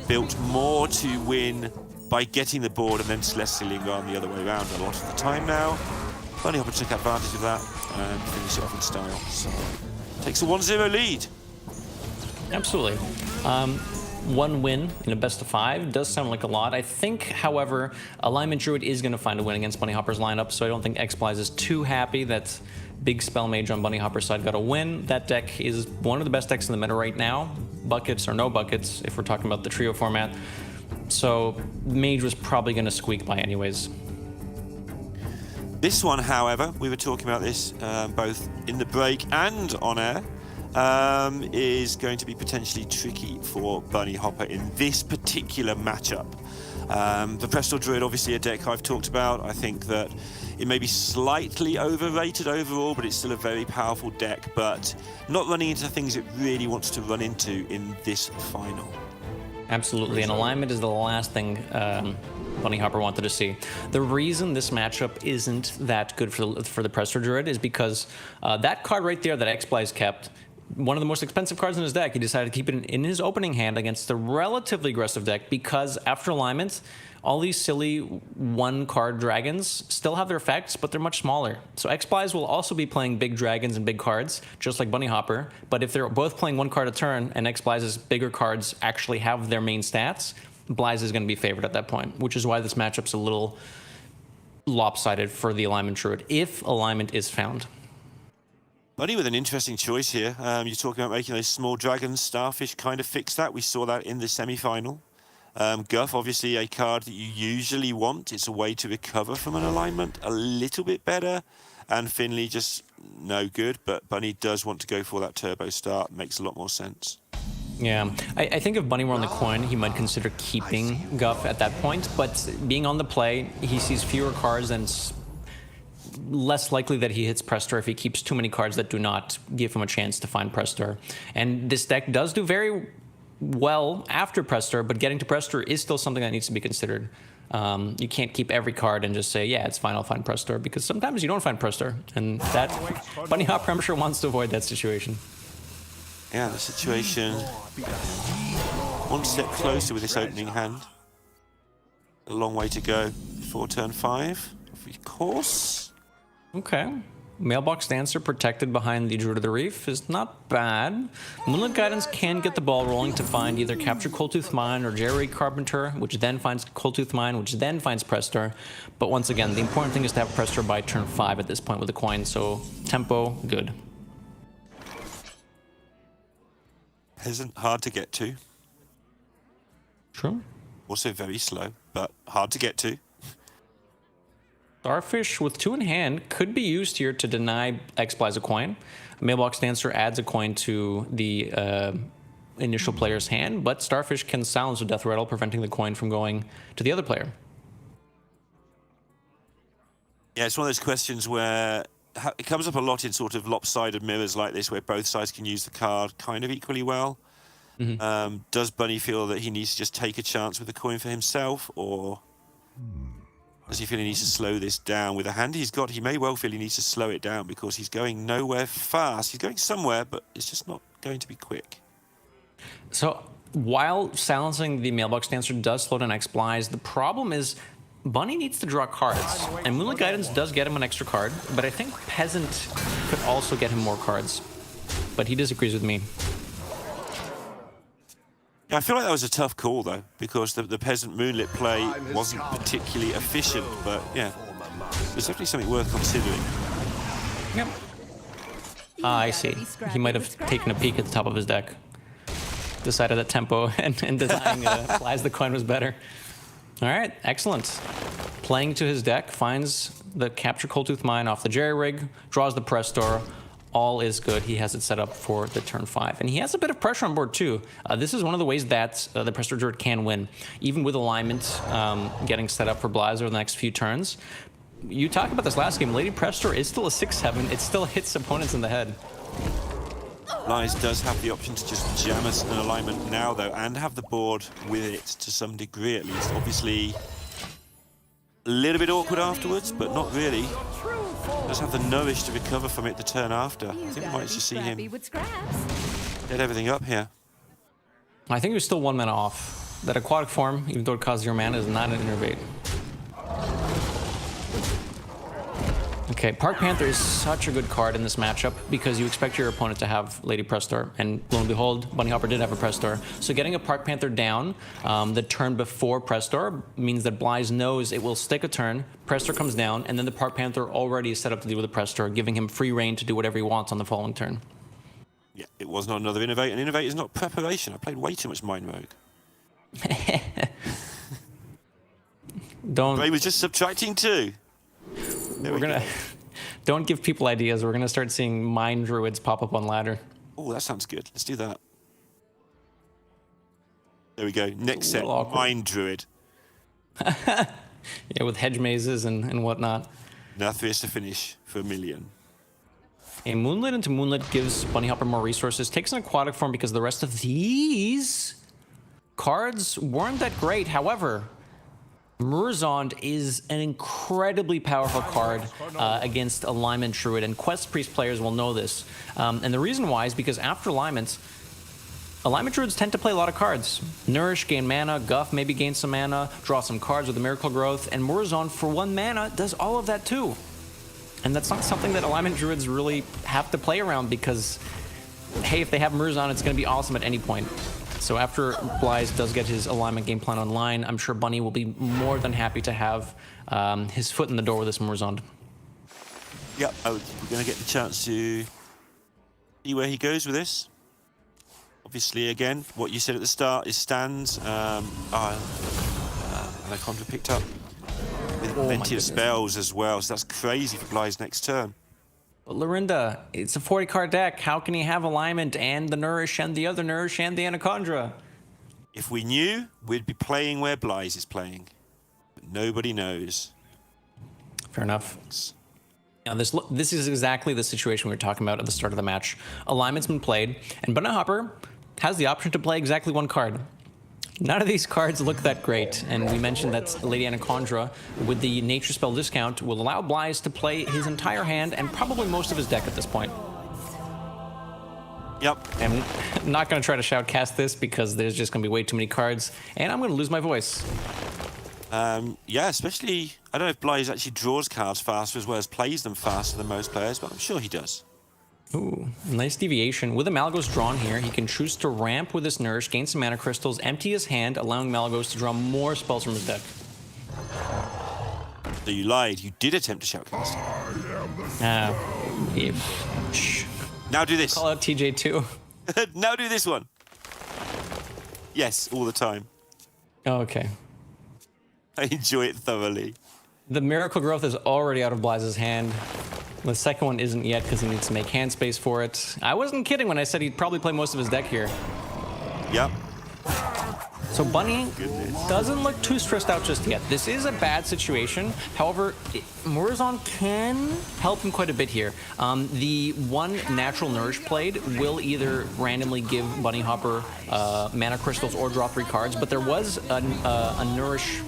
Built more to win by getting the board and then Celestialing rather than the other way around a lot of the time now. Bunny Hopper took advantage of that and finished it off in style. So takes a 1-0 lead. Absolutely. 1 win in a best of 5 does sound like a lot. I think, however, Alignment Druid is going to find a win against Bunny Hopper's lineup, so I don't think Xplies is too happy that Big Spell Mage on Bunny Hopper's side got a win. That deck is one of the best decks in the meta right now. Buckets or no buckets, if we're talking about the trio format. So Mage was probably going to squeak by anyways. This one, however, we were talking about this both in the break and on air, is going to be potentially tricky for Bunny Hopper in this particular matchup. The Presto Druid, obviously a deck I've talked about. I think that it may be slightly overrated overall, but it's still a very powerful deck, but not running into things it really wants to run into in this final. Absolutely, and alignment is the last thing Bunny Hopper wanted to see. The reason this matchup isn't that good for the Presto Druid is because that card right there that Xplies kept, one of the most expensive cards in his deck, he decided to keep it in his opening hand against a relatively aggressive deck because after alignment, all these silly 1-card dragons still have their effects, but they're much smaller. So Xplies will also be playing big dragons and big cards, just like Bunny Hopper. But if they're both playing 1 card a turn and Xplies' bigger cards actually have their main stats, Bly's is going to be favored at that point, which is why this matchup's a little lopsided for the Alignment Druid, if alignment is found. Bunny with an interesting choice here. You're talking about making those small dragons. Starfish kind of fixed that. We saw that in the semi-final. Guff, obviously a card that you usually want. It's a way to recover from an alignment a little bit better. And Finley just no good, but Bunny does want to go for that turbo start. Makes a lot more sense. Yeah, I think if Bunny were on the coin, he might consider keeping Guff at that point, but being on the play, he sees fewer cards and less likely that he hits Prestor if he keeps too many cards that do not give him a chance to find Prestor. And this deck does do very well after Prestor, but getting to Prestor is still something that needs to be considered. You can't keep every card and just say, yeah, it's fine, I'll find Prestor, because sometimes you don't find Prestor, and that Bunny Hopper, I'm sure, wants to avoid that situation. Yeah, the situation one step closer with this opening hand. A long way to go before turn 5, of course. Okay. Mailbox Dancer protected behind the Druid of the Reef is not bad. Moonlit Guidance can get the ball rolling to find either Capture Coldtooth Mine or Jerry Carpenter, which then finds Coldtooth Mine, which then finds Prestor. But once again, the important thing is to have Prestor by turn 5 at this point with the coin, so tempo, good. Isn't hard to get to. True. Also very slow, but hard to get to. Starfish with 2 in hand could be used here to deny Xplies a coin. Mailbox Dancer adds a coin to the initial player's hand, but Starfish can silence a Death Rattle, preventing the coin from going to the other player. Yeah, it's one of those questions where it comes up a lot in sort of lopsided mirrors like this, where both sides can use the card kind of equally well. Mm-hmm. Does Bunny feel that he needs to just take a chance with the coin for himself, or does he feel he needs to slow this down with a hand he's got? He may well feel he needs to slow it down because he's going nowhere fast. He's going somewhere, but it's just not going to be quick. So while silencing the Mailbox Dancer does slow down Xplies, the problem is Bunny needs to draw cards, and Moonlit Guidance does get him an extra card, but I think Peasant could also get him more cards. But he disagrees with me. Yeah, I feel like that was a tough call, though, because the Peasant Moonlit play wasn't particularly efficient, but yeah. It's definitely something worth considering. Yep. I see. He might have taken a peek at the top of his deck. Decided that tempo and designing Flies the Coin was better. All right, excellent. Playing to his deck, finds the Capture Coldtooth Mine off the jerry-rig, draws the Press Store. All is good. He has it set up for the turn 5. And he has a bit of pressure on board too. This is one of the ways that the Press Store Druid can win. Even with alignment getting set up for Blaiz over the next few turns. You talked about this last game. Lady Press Store is still a 6/7. It still hits opponents in the head. Blaiz does have the option to just jam us an alignment now, though, and have the board with it to some degree at least. Obviously, a little bit awkward afterwards, but not really. Does have the Nourish to recover from it the turn after. I think we might just see him get everything up here. I think he was still 1 mana off. That Aquatic Form, even though it costs 0 mana, is not an Innervate. Okay, Park Panther is such a good card in this matchup because you expect your opponent to have Lady Press Store, and lo and behold, Bunny Hopper did have a Press Store. So getting a Park Panther down the turn before Press Store means that Blaiz knows it will stick a turn, Press Store comes down, and then the Park Panther already is set up to deal with the Press Store, giving him free reign to do whatever he wants on the following turn. Yeah, it was not another Innovate, and Innovate is not preparation. I played way too much Mind Rogue. Don't. Ray was just subtracting 2. We're gonna don't give people ideas. We're gonna start seeing Mind Druids pop up on ladder. Oh, that sounds good. Let's do that. There we go. Next set, Mind Druid. Yeah, with hedge mazes and whatnot. Nathrius to finish for 1 million. A Moonlit into Moonlit gives Bunny Hopper more resources. Takes an Aquatic Form because the rest of these cards weren't that great. However, Murzond is an incredibly powerful card against Alignment Druid, and Quest Priest players will know this. And the reason why is because after Alignment Druids tend to play a lot of cards. Nourish, gain mana, Guff, maybe gain some mana, draw some cards with the Miracle Growth, and Murzond for 1 mana does all of that too. And that's not something that Alignment Druids really have to play around because, hey, if they have Murzond, it's going to be awesome at any point. So after Blaiz does get his alignment game plan online, I'm sure Bunny will be more than happy to have his foot in the door with this Murzond. Yep, we're going to get the chance to see where he goes with this. Obviously, again, what you said at the start is stands. Anaconda picked up with plenty of spells as well, so that's crazy for Blaiz next turn. But Lorinda, it's a 40-card deck. How can he have alignment and the Nourish and the other Nourish and the Anaconda? If we knew, we'd be playing where Blaiz is playing. But nobody knows. Fair enough. Now, this is exactly the situation we were talking about at the start of the match. Alignment's been played, and Bunny Hopper has the option to play exactly 1 card. None of these cards look that great, and we mentioned that Lady Anaconda, with the Nature Spell discount, will allow Blaiz to play his entire hand and probably most of his deck at this point. Yep. I'm not going to try to shoutcast this because there's just going to be way too many cards, and I'm going to lose my voice. Yeah, especially, I don't know if Blaiz actually draws cards faster as well as plays them faster than most players, but I'm sure he does. Ooh, nice deviation. With a Malagos drawn here, he can choose to ramp with his Nourish, gain some mana crystals, empty his hand, allowing Malagos to draw more spells from his deck. So you lied. You did attempt to shoutcast. Now do this. Call out TJ2. Now do this one. Yes, all the time. Oh, okay. I enjoy it thoroughly. The Miracle Growth is already out of Blaiz's hand. The second one isn't yet because he needs to make hand space for it. I wasn't kidding when I said he'd probably play most of his deck here. Yep. So Bunny doesn't look too stressed out just yet. This is a bad situation. However, Murzond can help him quite a bit here. The 1 natural Nourish played will either randomly give Bunny Hopper mana crystals or draw 3 cards, but there was a Nourish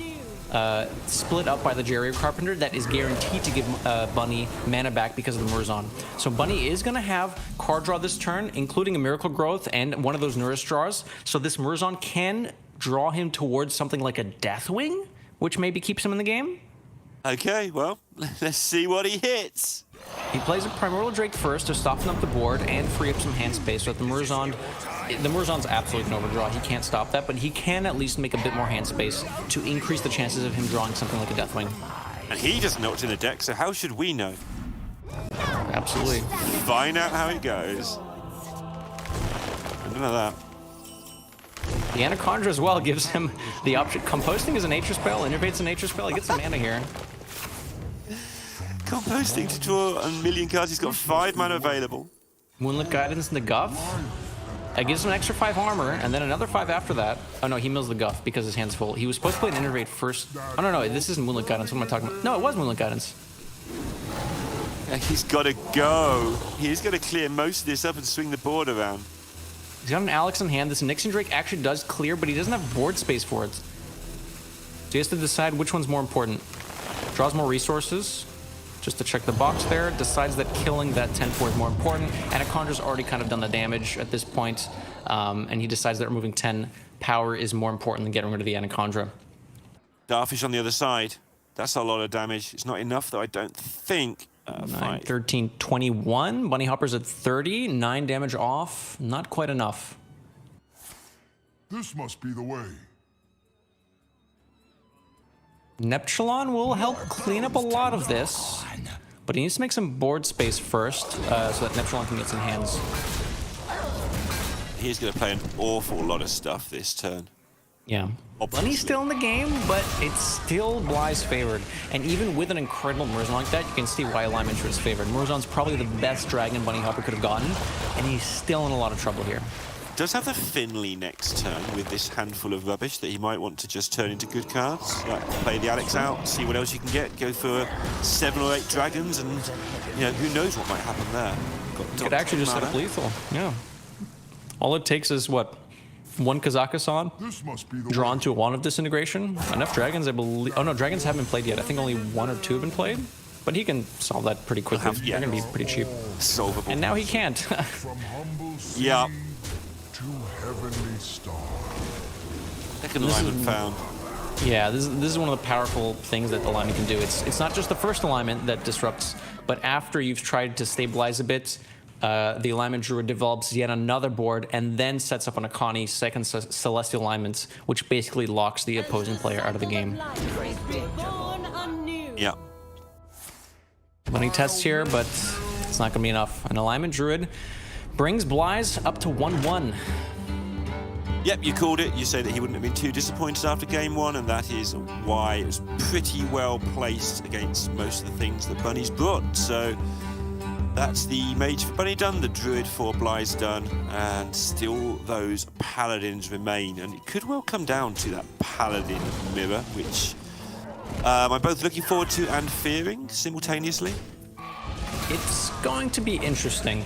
split up by the Jerry Carpenter that is guaranteed to give Bunny mana back because of the Murzond. So Bunny is going to have card draw this turn, including a Miracle Growth and one of those Nourish draws. So this Murzond can draw him towards something like a Deathwing, which maybe keeps him in the game. Okay, well, let's see what he hits. He plays a Primordial Drake first to soften up the board and free up some hand space so that the Murzond's absolutely an overdraw. He can't stop that, but he can at least make a bit more hand space to increase the chances of him drawing something like a Deathwing. And he doesn't know what's in the deck, so how should we know? Absolutely. Find out how it goes. None of that. The Anaconda as well gives him the option. Composting is a nature spell, innervate's a nature spell. He gets some mana here. Composting to draw a million cards. He's got 5 mana available. Moonlit Guidance in the Guff. It gives him an extra 5 armor, and then another 5 after that. Oh no, he mills the Guff because his hand's full. He was supposed to play an Innervate first. Oh no, this isn't Moonlit Guidance. What am I talking about? No, it was Moonlit Guidance. He's got to go. He's got to clear most of this up and swing the board around. He's got an Alex in hand. This Nixon Drake actually does clear, but he doesn't have board space for it. So he has to decide which one's more important. Draws more resources, just to check the box there. Decides that killing that 10-4 is more important. Anacondra's already kind of done the damage at this point, and he decides that removing 10 power is more important than getting rid of the Anaconda. Darfish on the other side. That's a lot of damage. It's not enough, though, I don't think. 9, 13, 21. Bunny Hopper's at 30. 9 damage off. Not quite enough. This must be the way. Neptulon will help clean up a lot of this, but he needs to make some board space first so that Neptulon can get some hands. He's going to play an awful lot of stuff this turn. Yeah. Bunny's still in the game, but it's still Bly's favored. And even with an incredible Murzon like that, you can see why Alignment is favored. Murzon's probably the best dragon Bunny Hopper could have gotten, and he's still in a lot of trouble here. Does have the Finley next turn with this handful of rubbish that he might want to just turn into good cards. Like play the Alex out, see what else you can get, go for 7 or 8 dragons, and you know, who knows what might happen there. Could actually just set up lethal. Yeah. All it takes is what? 1 Kazakhstan drawn to a Wand of Disintegration. Enough dragons, I believe. Oh no, dragons haven't been played yet. I think only 1 or 2 have been played. But he can solve that pretty quickly. They're going to be pretty cheap. Solvable. And now he can't. Yeah. To heavenly star. Second alignment found. Yeah, this is one of the powerful things that alignment can do. It's not just the first alignment that disrupts, but after you've tried to stabilize a bit, the alignment druid develops yet another board and then sets up on a Connie second celestial alignment, which basically locks the opposing player out of the game. Yeah. Bunny tests here, but it's not going to be enough. An alignment druid brings Bly's up to 1-1. Yep, you called it. You say that he wouldn't have been too disappointed after game 1, and that is why it was pretty well placed against most of the things that Bunny's brought. So that's the mage for Bunny done, the druid for Bly's done, and still those paladins remain. And it could well come down to that paladin mirror, which I'm both looking forward to and fearing simultaneously. It's going to be interesting.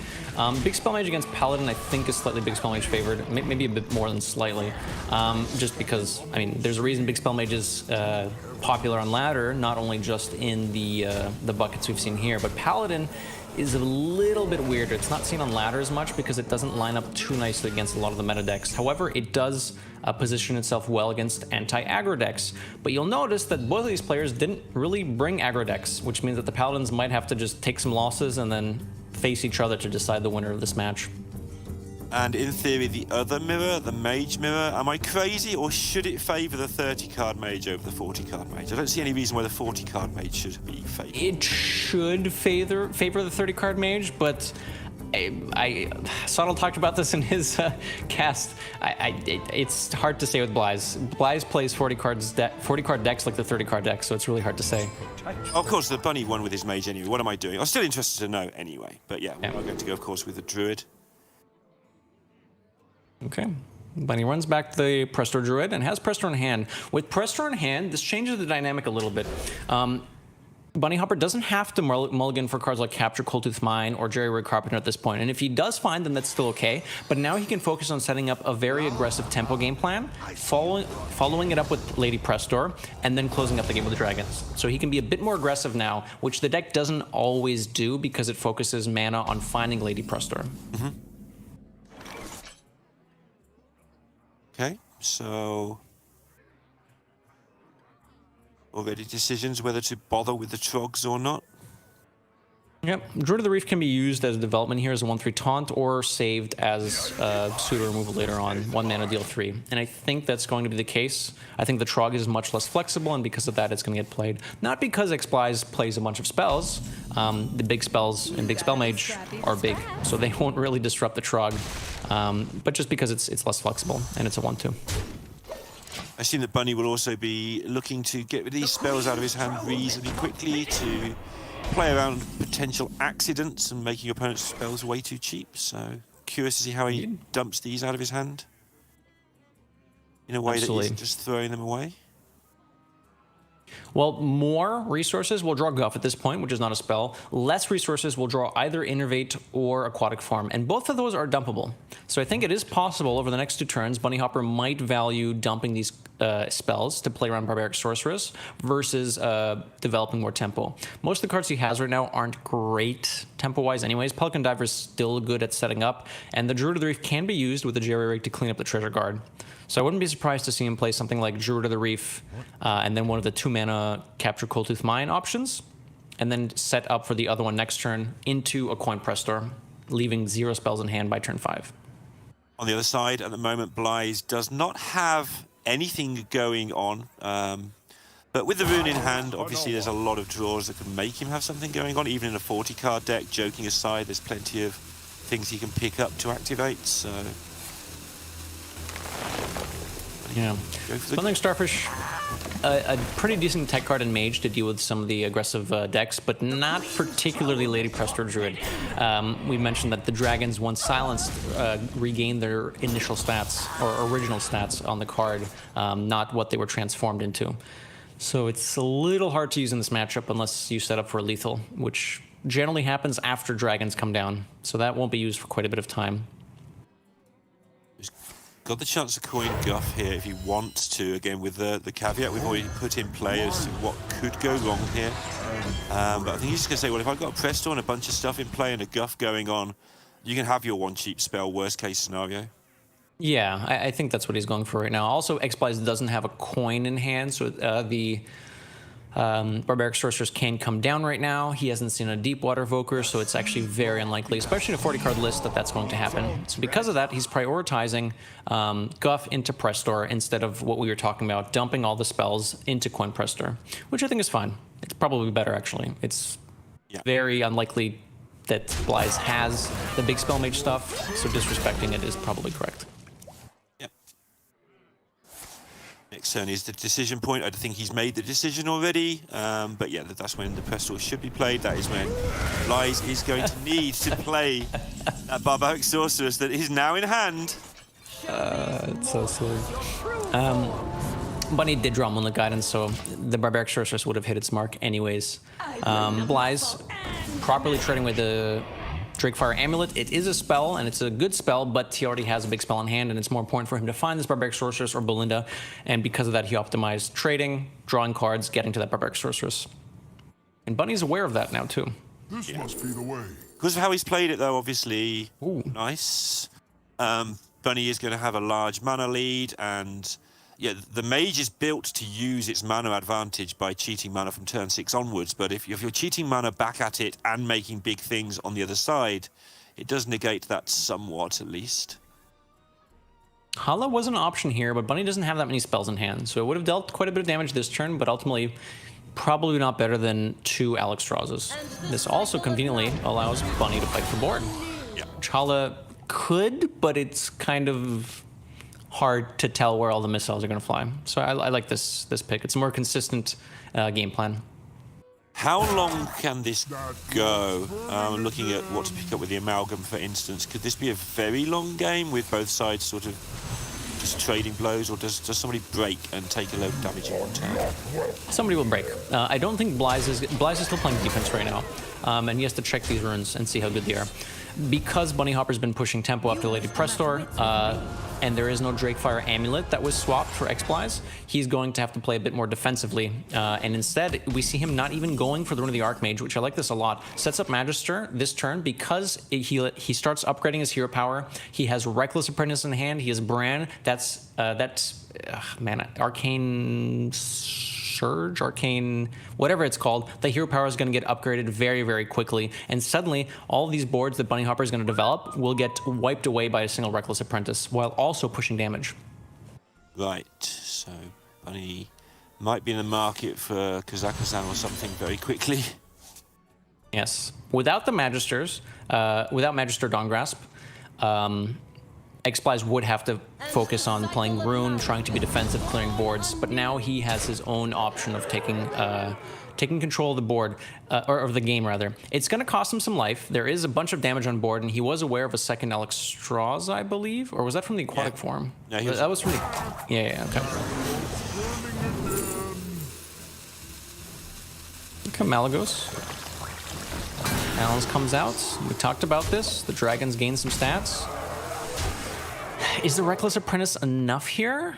Big Spell Mage against Paladin, I think, is slightly Big Spell Mage favored. Maybe a bit more than slightly. Just because, I mean, there's a reason Big Spell Mage is popular on ladder, not only just in the buckets we've seen here, but Paladin is a little bit weirder. It's not seen on ladder as much because it doesn't line up too nicely against a lot of the meta decks. However, it does position itself well against anti-aggro decks. But you'll notice that both of these players didn't really bring aggro decks, which means that the Paladins might have to just take some losses and then face each other to decide the winner of this match. And in theory, the other mirror, the mage mirror, am I crazy, or should it favour the 30-card mage over the 40-card mage? I don't see any reason why the 40-card mage should be favoured. It should favor the 30-card mage, but Sottle talked about this in his cast. It's hard to say with Bly's. Bly's plays 40-card decks like the 30-card deck, so it's really hard to say. Of course, the Bunny won with his mage anyway. What am I doing? I'm still interested to know anyway. But yeah, we're going to go, of course, with the druid. Okay. Bunny runs back the Presto Druid and has Presto in hand. With Presto in hand, this changes the dynamic a little bit. Bunny Hopper doesn't have to mulligan for cards like Capture Coldtooth Mine or Jerry Rig Carpenter at this point. And if he does find them, that's still okay. But now he can focus on setting up a very aggressive tempo game plan, following it up with Lady Prestor, and then closing up the game with the Dragons. So he can be a bit more aggressive now, which the deck doesn't always do because it focuses mana on finding Lady Prestor. Mm-hmm. Okay, so already decisions whether to bother with the Trogs or not. Yep, Druid of the Reef can be used as development here as a 1/3 taunt or saved as suitor removal later on, 1 mana deal 3. And I think that's going to be the case. I think the Trog is much less flexible, and because of that, it's going to get played. Not because Xplies plays a bunch of spells. The big spells in Big Spell Mage are big, so they won't really disrupt the Trog. But just because it's less flexible, and it's a 1/2. I assume that Bunny will also be looking to get these spells out of his hand reasonably quickly to play around potential accidents and making opponents' spells way too cheap. So curious to see how he dumps these out of his hand in a way that isn't just throwing them away. Well, more resources will draw Guff at this point, which is not a spell. Less resources will draw either Innervate or Aquatic Farm, and both of those are dumpable. So I think it is possible over the next 2 turns, Bunny Hopper might value dumping these spells to play around Barbaric Sorceress versus developing more tempo. Most of the cards he has right now aren't great tempo-wise anyways. Pelican Diver is still good at setting up, and the Druid of the Reef can be used with the Jerry Rig to clean up the Treasure Guard. So I wouldn't be surprised to see him play something like Druid of the Reef and then one of the 2-mana Capture Coldtooth Mine options, and then set up for the other one next turn into a Coin Press Store, leaving 0 spells in hand by turn 5. On the other side, at the moment, Blythe does not have anything going on. But with the rune in hand, obviously there's a lot of draws that can make him have something going on. Even in a 40-card deck, joking aside, there's plenty of things he can pick up to activate, so... Yeah. Smuggling Starfish, a pretty decent tech card in Mage to deal with some of the aggressive decks, but not particularly Lady Presto Druid. We mentioned that the dragons, once silenced, regain their initial stats, or original stats on the card, not what they were transformed into. So it's a little hard to use in this matchup unless you set up for a lethal, which generally happens after dragons come down. So that won't be used for quite a bit of time. Got the chance to coin Guff here if he wants to, again with the caveat we've already put in play as to what could go wrong here. But I think he's just going to say, well, if I've got a Presto and a bunch of stuff in play and a Guff going on, you can have your 1 cheap spell, worst case scenario. Yeah, I think that's what he's going for right now. Also, Xplies doesn't have a coin in hand, so the Barbaric Sorcerers can come down right now. He hasn't seen a Deep Water Evoker, so it's actually very unlikely, especially in a 40-card list, that that's going to happen. So because of that, he's prioritizing Guff into Press Store instead of what we were talking about, dumping all the spells into Coin Press Store, which I think is fine. It's probably better, actually. It's very unlikely that Blythe has the big Spell Mage stuff, so disrespecting it is probably correct. Next turn is the decision point. I think he's made the decision already. But yeah, that's when the Press Store should be played. That is when Blythe is going to need to play that Barbaric Sorceress that is now in hand. It's so silly. Bunny did draw Moonlit Guidance, so the Barbaric Sorceress would have hit its mark anyways. Blythe properly trading with the Drakefire Amulet. It is a spell, and it's a good spell, but he already has a big spell in hand, and it's more important for him to find this Barbaric Sorceress or Belinda, and because of that, he optimized trading, drawing cards, getting to that Barbaric Sorceress. And Bunny's aware of that now, too. This must be the way. Because of how he's played it, though, obviously, nice. Bunny is going to have a large mana lead, and yeah, the Mage is built to use its mana advantage by cheating mana from turn 6 onwards, but if you're cheating mana back at it and making big things on the other side, it does negate that somewhat, at least. Hala was an option here, but Bunny doesn't have that many spells in hand, so it would have dealt quite a bit of damage this turn, but ultimately probably not better than 2 Alexstraszes. This also conveniently allows Bunny to fight for board. Yeah. Which Hala could, but it's kind of hard to tell where all the missiles are going to fly. So I like this pick. It's a more consistent game plan. How long can this go? Looking at what to pick up with the Amalgam, for instance, could this be a very long game with both sides sort of just trading blows, or does somebody break and take a load of damage in one turn? Somebody will break. I don't think Blythe is still playing defense right now, and he has to check these runes and see how good they are. Because Bunny Hopper's been pushing tempo after Lady Press Store, and there is no Drakefire Amulet that was swapped for Xplies, he's going to have to play a bit more defensively. And instead, we see him not even going for the Rune of the Archmage, which I like this a lot. Sets up Magister this turn because he starts upgrading his hero power. He has Reckless Apprentice in hand. He has Bran. That's Arcane Surge, Arcane, whatever it's called, the hero power is going to get upgraded very, very quickly. And suddenly, all of these boards that Bunny Hopper is going to develop will get wiped away by a single Reckless Apprentice, while also pushing damage. Right, so Bunny might be in the market for Kazakhstan or something very quickly. Yes. Without the Magisters, without Magister Dawngrasp, Xplies would have to focus on playing Rune, trying to be defensive, clearing boards, but now he has his own option of taking control of the board, or of the game rather. It's going to cost him some life. There is a bunch of damage on board, and he was aware of a second Alexstrasza, I believe, or was that from the aquatic form? No, that was from the... Yeah, okay. Okay, Malagos. Balance comes out. We talked about this. The dragons gain some stats. Is the Reckless Apprentice enough here?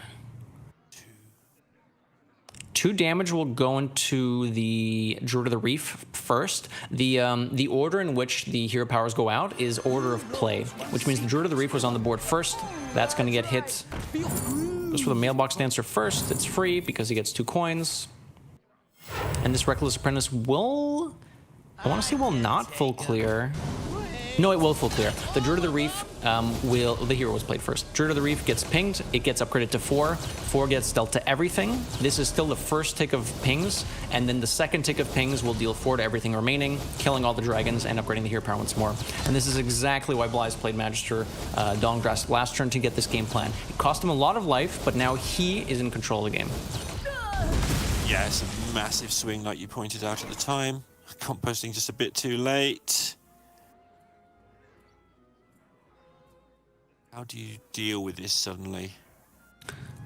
2 damage will go into the Druid of the Reef first. The order in which the hero powers go out is order of play, which means the Druid of the Reef was on the board first. That's going to get hit. Goes for the Mailbox Dancer first. It's free because he gets 2 coins. And this Reckless Apprentice will... I want to say will not full clear. No, it will full clear. The Druid of the Reef will... The hero was played first. Druid of the Reef gets pinged. It gets upgraded to 4. 4 gets dealt to everything. This is still the first tick of pings, and then the second tick of pings will deal 4 to everything remaining, killing all the dragons and upgrading the hero power once more. And this is exactly why Bly's played Magister Dawngrasp last turn to get this game plan. It cost him a lot of life, but now he is in control of the game. Yeah, it's a massive swing like you pointed out at the time. Composting just a bit too late. How do you deal with this suddenly?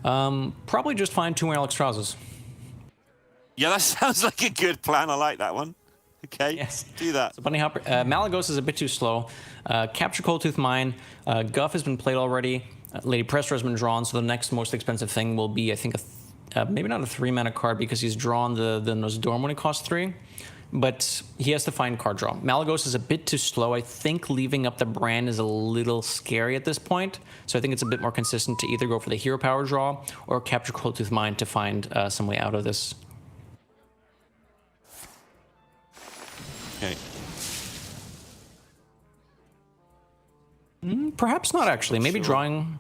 Probably just find 2 more Alexstrazzas. Yeah, that sounds like a good plan. I like that one. Okay, yes. Do that. So Bunny Hopper, Malagos is a bit too slow. Capture Coldtooth Mine. Guff has been played already. Lady Prester has been drawn, so the next most expensive thing will be, I think, maybe not a 3-mana card because he's drawn the Nosdorm when it costs 3. But he has to find card draw. Malagos is a bit too slow. I think leaving up the Bran is a little scary at this point. So I think it's a bit more consistent to either go for the hero power draw or capture Coldtooth Mine to find some way out of this. Okay. Perhaps not actually. Maybe drawing...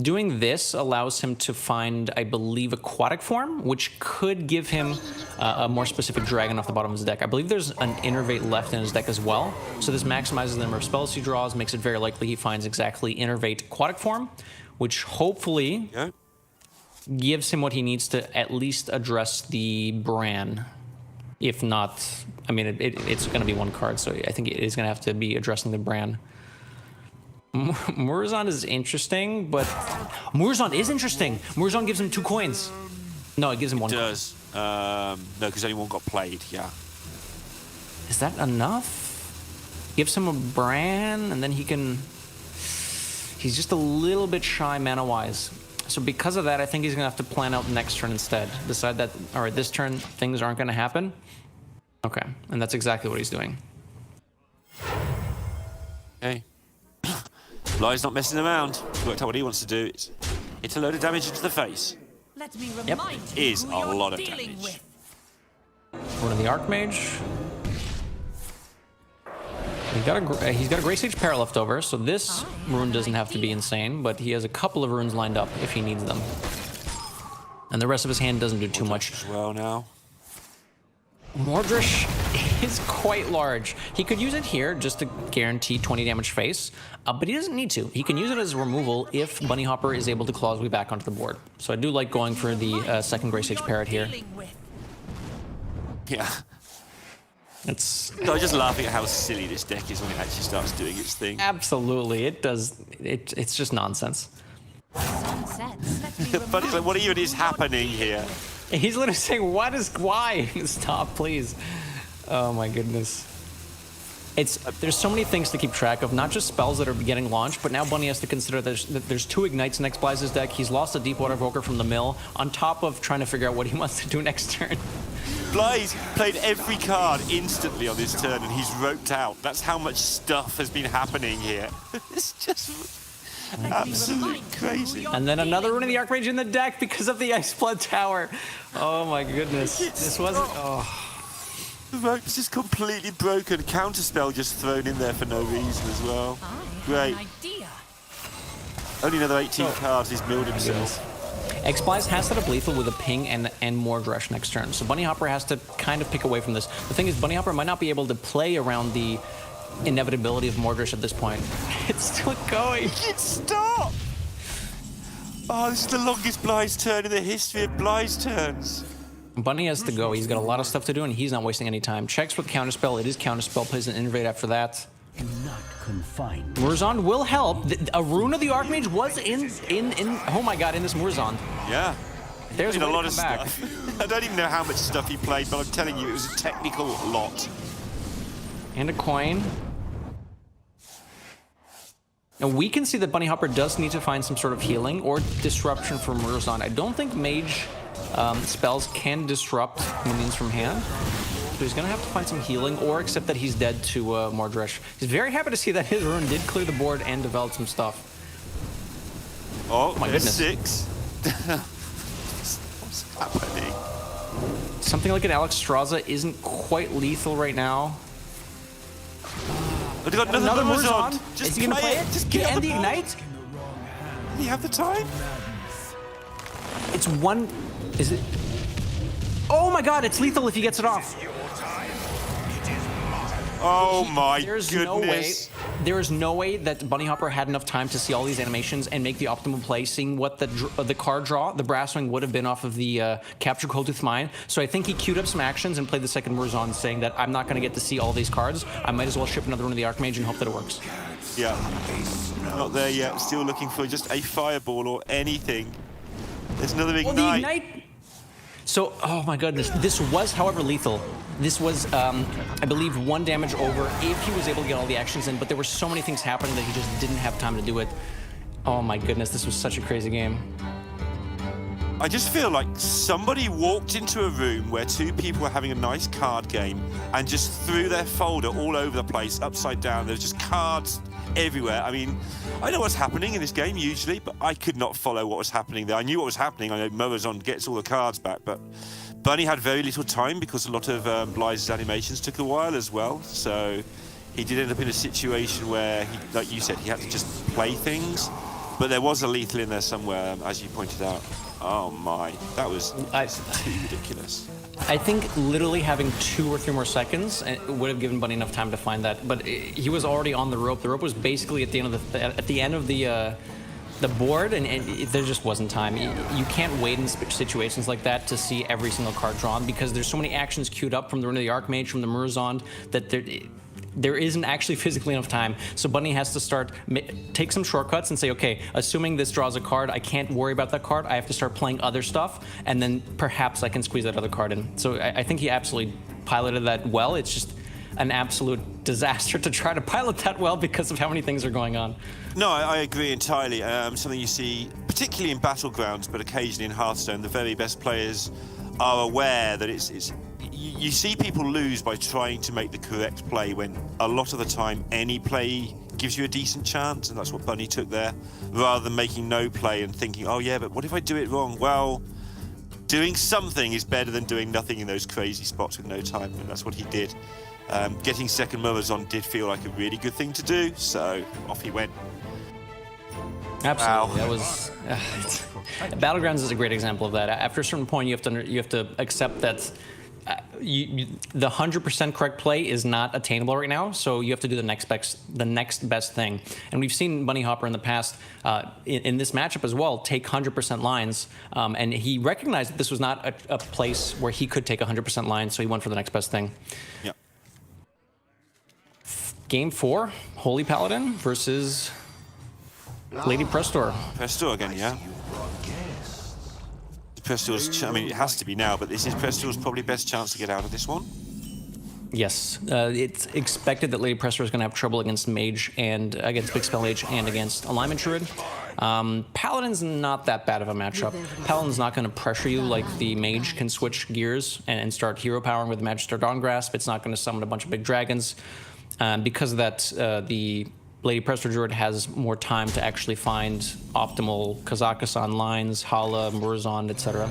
Doing this allows him to find, I believe, aquatic form, which could give him a more specific dragon off the bottom of his deck. I believe there's an Innervate left in his deck as well. So this maximizes the number of spells he draws, makes it very likely he finds exactly Innervate aquatic form, which hopefully gives him what he needs to at least address the Bran. If not, I mean, it's going to be 1 card, so I think it is going to have to be addressing the Bran. Murzon is interesting, but... Murzon is interesting! Murzon gives him 2 coins. No, it gives him 1 coin. It does. No, because only 1 got played, yeah. Is that enough? Gives him a Bran, and then he can... He's just a little bit shy mana-wise. So because of that, I think he's going to have to plan out next turn instead. Decide that, all right, this turn, things aren't going to happen. Okay, and that's exactly what he's doing. Okay. Bly's not messing around. He's worked out what he wants to do. It's hit a load of damage into the face. Let me remind It is a lot of dealing damage. One of the Archmage. He's got a Grey Sage Pair left over, so this rune doesn't have to be insane, but he has a couple of runes lined up if he needs them. And the rest of his hand doesn't do too much. As well now. Mordrish is quite large. He could use it here just to guarantee 20 damage face, but he doesn't need to. He can use it as removal if Bunny Hopper is able to claw his way back onto the board. So I do like going for the second Grey Sage Parrot here. Yeah. It's... No, I'm just laughing at how silly this deck is when it actually starts doing its thing. Absolutely, it does. It's just nonsense. But it's like, what even is happening here? He's literally saying, why? Stop, please. Oh my goodness. There's so many things to keep track of, not just spells that are getting launched, but now Bunny has to consider that there's 2 Ignites in X-Bly's deck. He's lost a Deepwater Evoker from the mill, on top of trying to figure out what he wants to do next turn. Bly's played every card instantly on this turn, and he's roped out. That's how much stuff has been happening here. It's just... Absolutely crazy. And then another Rune of the Archmage in the deck because of the Ice Blood Tower. Oh my goodness. This wasn't... Oh. The rope's just completely broken. Counterspell just thrown in there for no reason as well. Great. Only another 18 cards. He's milled himself. X-Splice has set up lethal with a ping and more Dresh next turn. So Bunny Hopper has to kind of pick away from this. The thing is, Bunny Hopper might not be able to play around the inevitability of Mordresh at this point. It's still going. Stop! Oh, this is the longest Bly's turn in the history of Bly's turns. Bunny has to go. He's got a lot of stuff to do, and he's not wasting any time. Checks with Counterspell. It is Counterspell. Plays an Innervate after that. Not confined. Murzond will help. A Rune of the Archmage was in oh my god, in this Murzond. Yeah. There's a lot of stuff. I don't even know how much stuff he played, but I'm telling you, it was a technical lot. And a coin. Now we can see that Bunny Hopper does need to find some sort of healing or disruption for Murzond. I don't think Mage spells can disrupt minions from hand. So he's going to have to find some healing or accept that he's dead to Mordresh. He's very happy to see that his rune did clear the board and develop some stuff. Oh, my goodness. 6. What's happening? Something like an Alex Straza isn't quite lethal right now. But got another Murzond. Is he going to play it? Just get end the Ignite? Do you have the time? It's one... Is it... Oh my god, it's lethal if he gets it off. Oh my goodness. There is no way that Bunny Hopper had enough time to see all these animations and make the optimal play, seeing what the card draw, the Brasswing would have been off of the Capture Coldtooth Mine. So I think he queued up some actions and played the second Murzond, saying that I'm not going to get to see all these cards. I might as well ship another one of the Archmage and hope that it works. Yeah. Not there yet. Still looking for just a fireball or anything. There's another Ignite. Oh, the Ignite! So, oh my goodness. This was, however, lethal. This was, I believe, 1 damage over if he was able to get all the actions in, but there were so many things happening that he just didn't have time to do it. Oh my goodness, this was such a crazy game. I just feel like somebody walked into a room where 2 people were having a nice card game and just threw their folder all over the place, upside down. There's just cards everywhere. I mean, I know what's happening in this game usually, but I could not follow what was happening there. I knew what was happening. I know Murzond gets all the cards back, but Bunny had very little time because a lot of Bly's animations took a while as well. So he did end up in a situation where, like you said, he had to just play things. But there was a lethal in there somewhere, as you pointed out. Oh my, that was too ridiculous. I think literally having 2 or 3 more seconds would have given Bunny enough time to find that, but he was already on the rope. The rope was basically at the end of the board, and there just wasn't time. You can't wait in situations like that to see every single card drawn because there's so many actions queued up from the Rune of the Archmage, from the Murzond, that there isn't actually physically enough time. So Bunny has to take some shortcuts and say, okay, assuming this draws a card, I can't worry about that card. I have to start playing other stuff, and then perhaps I can squeeze that other card in. So I think he absolutely piloted that well. It's just an absolute disaster to try to pilot that well because of how many things are going on. No, I agree entirely. Something you see, particularly in Battlegrounds, but occasionally in Hearthstone, the very best players are aware that you see people lose by trying to make the correct play when a lot of the time any play gives you a decent chance, and that's what Bunny took there, rather than making no play and thinking, oh yeah, but what if I do it wrong? Well, doing something is better than doing nothing in those crazy spots with no time, and that's what he did. Getting second Murzond did feel like a really good thing to do, so off he went. Absolutely, that was Battlegrounds is a great example of that. After a certain point, you have to accept that the 100% correct play is not attainable right now. So you have to do the next best thing. And we've seen Bunny Hopper in the past in this matchup as well take 100% lines, and he recognized that this was not a place where he could take 100% lines, so he went for the next best thing. Yep. Game 4, Holy Paladin versus Lady Prestor. Prestor again, yeah. Prestor's, I mean, it has to be now, but this is Prestor's probably best chance to get out of this one. Yes, it's expected that Lady Prestor is going to have trouble against Mage and against Big Spell Mage and against Alignment Druid. Paladin's not that bad of a matchup. Paladin's not going to pressure you like the Mage can switch gears and start hero powering with the Magister Dawn Grasp. It's not going to summon a bunch of big dragons. Because of that, the Lady Presto Druid has more time to actually find optimal Kazakhstan lines, Hala, Murazond, etc.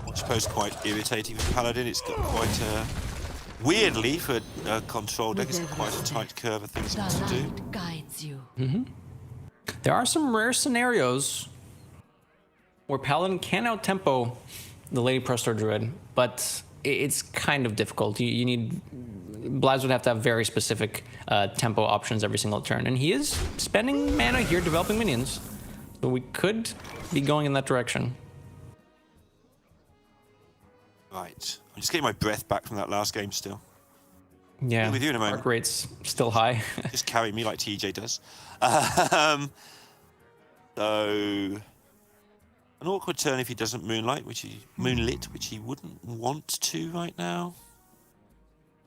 I suppose quite irritating for Paladin. It's got quite a... Weirdly, for a control deck, it's got quite a tight curve of things it wants to do. Guides you. There are some rare scenarios where Paladin can out-tempo the Lady Presto Druid, but it's kind of difficult. You need... Blaz would have to have very specific tempo options every single turn, and he is spending mana here developing minions, so we could be going in that direction. Right. I'm just getting my breath back from that last game still. Yeah, Be with you in a moment. heart rate's still high. Just carry me like TJ does. So an awkward turn if he doesn't moonlit, which he wouldn't want to right now.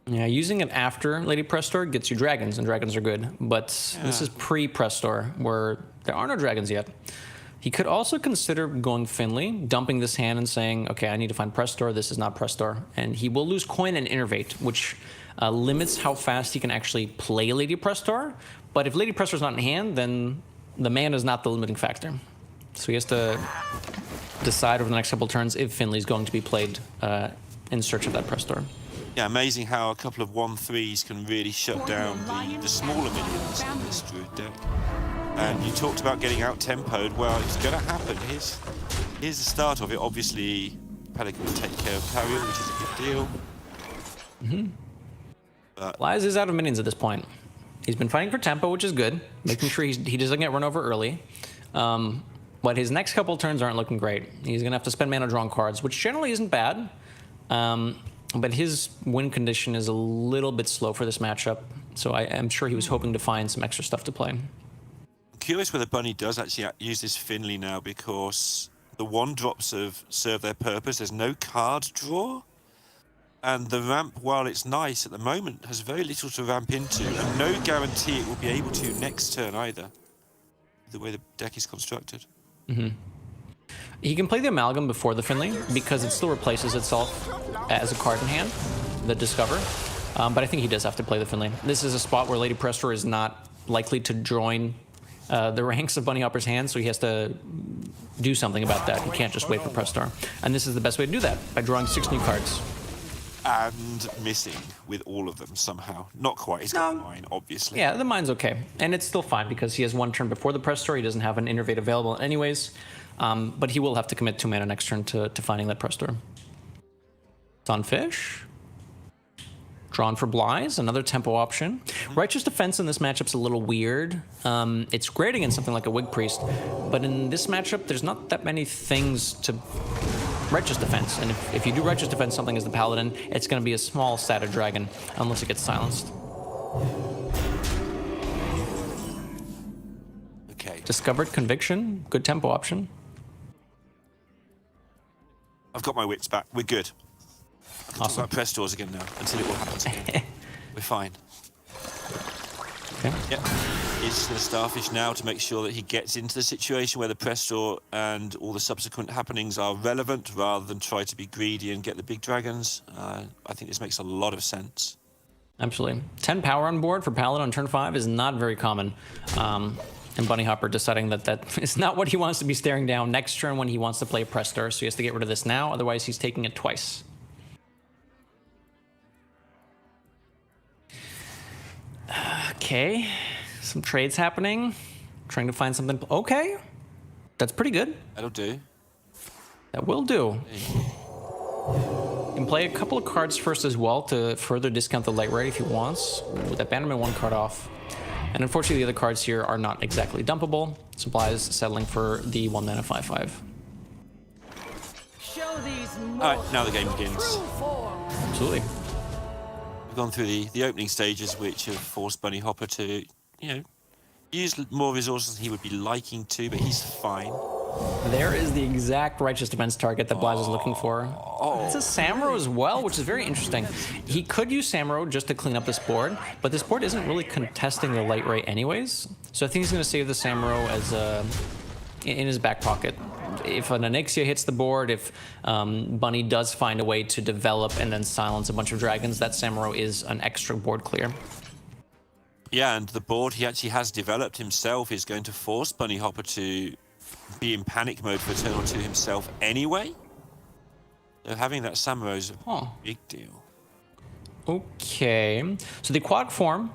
Yeah, using it after Lady Prestor gets you dragons, and dragons are good. But this is pre-Prestor, where there are no dragons yet. He could also consider going Finley, dumping this hand and saying, okay, I need to find Prestor, this is not Prestor. And he will lose coin and innervate, which limits how fast he can actually play Lady Prestor. But if Lady Prestor's not in hand, then the mana is not the limiting factor. So he has to decide over the next couple turns if Finley's going to be played in search of that Prestor. Yeah, amazing how a couple of 1/3s can really shut down the smaller minions in this Druid deck. And you talked about getting out-tempoed. Well, it's going to happen. Here's the start of it. Obviously, Pelican will take care of Pariel, which is a big deal. But Blaz is out of minions at this point. He's been fighting for tempo, which is good, making sure he doesn't get run over early. But his next couple turns aren't looking great. He's going to have to spend mana drawing cards, which generally isn't bad. But his win condition is a little bit slow for this matchup, so I'm sure he was hoping to find some extra stuff to play. I'm curious whether Bunny does actually use this Finley now, because the 1-drops have served their purpose. There's no card draw, and the ramp, while it's nice at the moment, has very little to ramp into, and no guarantee it will be able to next turn either, the way the deck is constructed. He can play the Amalgam before the Finley, because it still replaces itself as a card in hand, the Discover. But I think he does have to play the Finley. This is a spot where Lady Prestor is not likely to join the ranks of Bunny Hopper's hand, so he has to do something about that. He can't just wait for Prestor. And this is the best way to do that, by drawing 6 new cards. And missing with all of them somehow. Not quite. He's got mine, obviously. Yeah, the mine's okay. And it's still fine, because he has 1 turn before the Prestor. He doesn't have an Innervate available anyways. But he will have to commit 2 mana next turn to finding that Prestor. Sunfish. Drawn for Blaz, another tempo option. Righteous Defense in this matchup's a little weird. It's great against something like a Wig Priest, but in this matchup, there's not that many things to Righteous Defense. And if you do Righteous Defense something as the Paladin, it's going to be a small stat of Dragon, unless it gets silenced. Okay. Discovered Conviction, good tempo option. I've got my wits back. We're good. I can talk about Prestors again now, until it all happens again. We're fine. Okay. Yep. It's the Starfish now to make sure that he gets into the situation where the Prestor and all the subsequent happenings are relevant, rather than try to be greedy and get the big dragons. I think this makes a lot of sense. Absolutely. 10 power on board for Paladin on turn 5 is not very common. And Bunny Hopper deciding that is not what he wants to be staring down next turn when he wants to play Prestor, so he has to get rid of this now, otherwise he's taking it twice. Okay, some trades happening. Trying to find something. Okay, that's pretty good. That'll do. That will do. You can play a couple of cards first as well to further discount the light rate if he wants, with that Bannerman 1 card off. And unfortunately, the other cards here are not exactly dumpable. Supplies settling for the 1 mana 5/5. All right, now the game begins. Absolutely. We've gone through the opening stages, which have forced Bunny Hopper to, use more resources than he would be liking to, but he's fine. There is the exact Righteous Defense target that Blaz is looking for. It's a Samuro as well, which is very interesting. He could use Samuro just to clean up this board, but this board isn't really contesting the light rate anyways. So I think he's going to save the Samuro as in his back pocket. If an Onyxia hits the board, if Bunny does find a way to develop and then silence a bunch of dragons, that Samuro is an extra board clear. Yeah, and the board he actually has developed himself is going to force Bunny Hopper to be in panic mode for a turn or two himself anyway. So having that Samurai is a big deal. Okay, so the aquatic form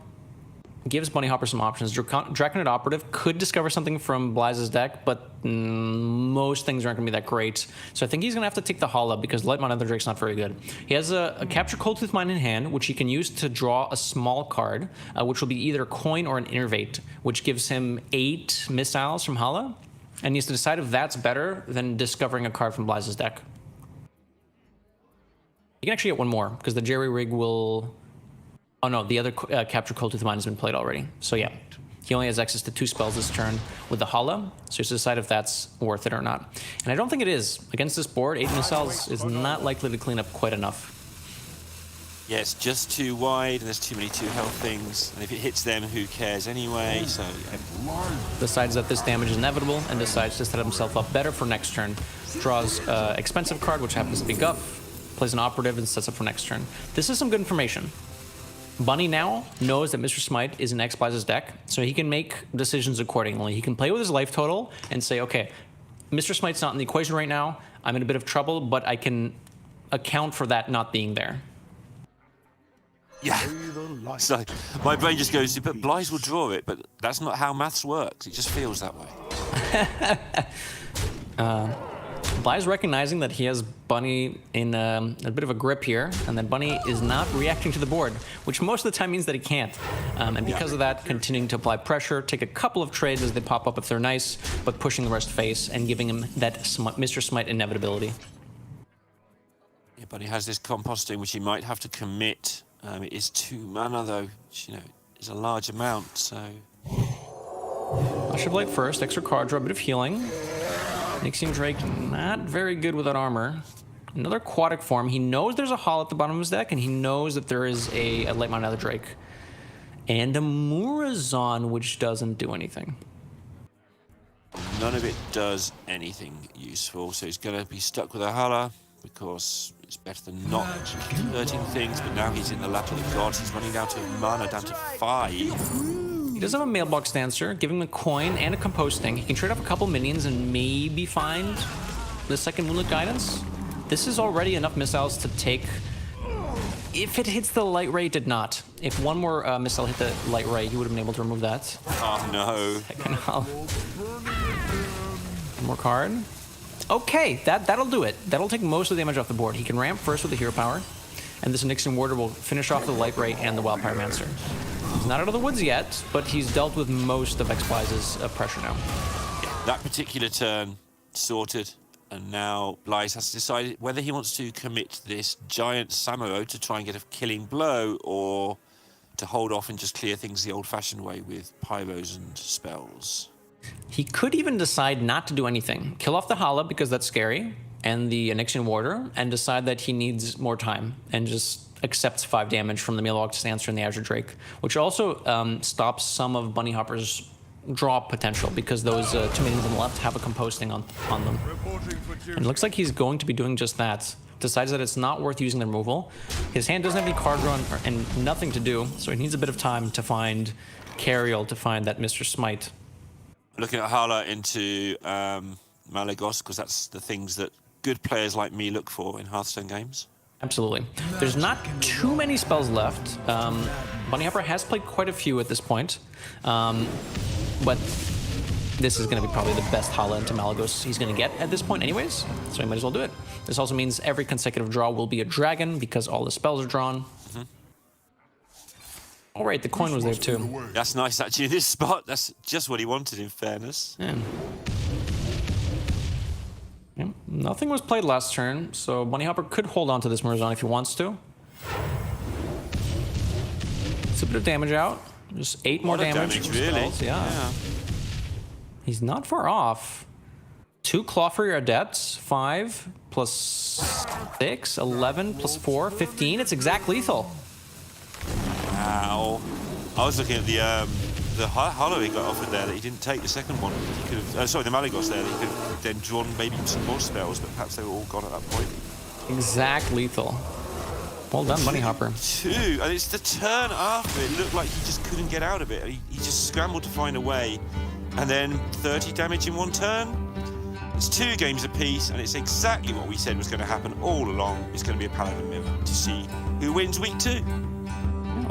gives Bunny Hopper some options. Draconid Operative could discover something from Blaze's deck, but most things aren't going to be that great. So I think he's going to have to take the Hala because Light Mine Nether Drake's not very good. He has a Capture Cold Tooth Mine in hand, which he can use to draw a small card, which will be either Coin or an Innervate, which gives him 8 missiles from Hala, and he has to decide if that's better than discovering a card from Blaze's deck. You can actually get one more, because the Jerry Rig will... Oh no, the other Capture Cold Tooth Mine has been played already. So yeah, he only has access to 2 spells this turn with the Hala, so he has to decide if that's worth it or not. And I don't think it is. Against this board, 8 missiles is not likely to clean up quite enough. Yeah, it's just too wide, and there's too many 2 health things, and if it hits them, who cares anyway, so... Yeah. Decides that this damage is inevitable, and decides to set himself up better for next turn. Draws expensive card, which happens to be Guff, plays an Operative, and sets up for next turn. This is some good information. Bunny now knows that Mr. Smite is in X-Blaze's deck, so he can make decisions accordingly. He can play with his life total and say, okay, Mr. Smite's not in the equation right now, I'm in a bit of trouble, but I can account for that not being there. Yeah, so my brain just goes, but Blaze will draw it, but that's not how maths works. It just feels that way. Blaze recognizing that he has Bunny in a bit of a grip here, and that Bunny is not reacting to the board, which most of the time means that he can't. And because of that, continuing to apply pressure, take a couple of trades as they pop up if they're nice, but pushing the rest face and giving him that Mr. Smite inevitability. Yeah, Bunny has this composting, which he might have to commit. It is 2 mana, though, which, you know, is a large amount, so... Usher Blade first, extra card draw, a bit of healing. Nixian Drake, not very good without armor. Another aquatic form. He knows there's a Hall at the bottom of his deck, and he knows that there is a Light Mine Nether Drake. And a Murazon, which doesn't do anything. None of it does anything useful, so he's going to be stuck with a Hala, because it's better than not hurting things, but now he's in the lap of the gods. He's running down to mana, down to 5. He does have a Mailbox Dancer, giving him a coin and a composting. He can trade off a couple minions and maybe find the second Moonlit Guidance. This is already enough missiles to take... If it hits the Light Ray, it did not. If one more missile hit the Light Ray, he would have been able to remove that. Oh no. One more card. Okay, that'll do it. That'll take most of the damage off the board. He can ramp first with the Hero Power, and this Nixian Warder will finish off the Light Ray and the Wild Pyromancer. He's not out of the woods yet, but he's dealt with most of X-Blaze's pressure now. That particular turn sorted, and now Blaze has to decide whether he wants to commit this giant Samuro to try and get a killing blow, or to hold off and just clear things the old-fashioned way with pyros and spells. He could even decide not to do anything. Kill off the Hala because that's scary, and the Nixian Warder, and decide that he needs more time, and just accepts 5 damage from the Mailbox Dancer and the Azure Drake, which also stops some of Bunny Hopper's draw potential, because those 2 minions on the left have a composting on them. And it looks like he's going to be doing just that. Decides that it's not worth using the removal. His hand doesn't have any card draw and nothing to do, so he needs a bit of time to find Cariel, to find that Mr. Smite. Looking at Hala into Malagos, because that's the things that good players like me look for in Hearthstone games. Absolutely. There's not too many spells left. Bunny Hopper has played quite a few at this point, but this is going to be probably the best Hala into Malagos he's going to get at this point anyways, so he might as well do it. This also means every consecutive draw will be a dragon, because all the spells are drawn. All right, the coin was there too. That's nice, actually, in this spot. That's just what he wanted, in fairness. Yeah. Yeah, nothing was played last turn, so Bunny Hopper could hold on to this Murazon if he wants to. It's a bit of damage out. Just 8 more damage. Really? Yeah. He's not far off. 2 Claw for your Adepts. 5 plus 6, 11 plus 4, 15. It's exact lethal. Wow. I was looking at the Hollow he got offered there, that he didn't take the second one. He could have, sorry, the Malagos there, that he could have then drawn maybe some more spells, but perhaps they were all gone at that point. Exact lethal. Well done, Bunny Hopper. 2, and it's the turn after it looked like he just couldn't get out of it. He just scrambled to find a way, and then 30 damage in 1 turn. It's 2 games apiece, and it's exactly what we said was going to happen all along. It's going to be a Paladin Mirror to see who wins week 2.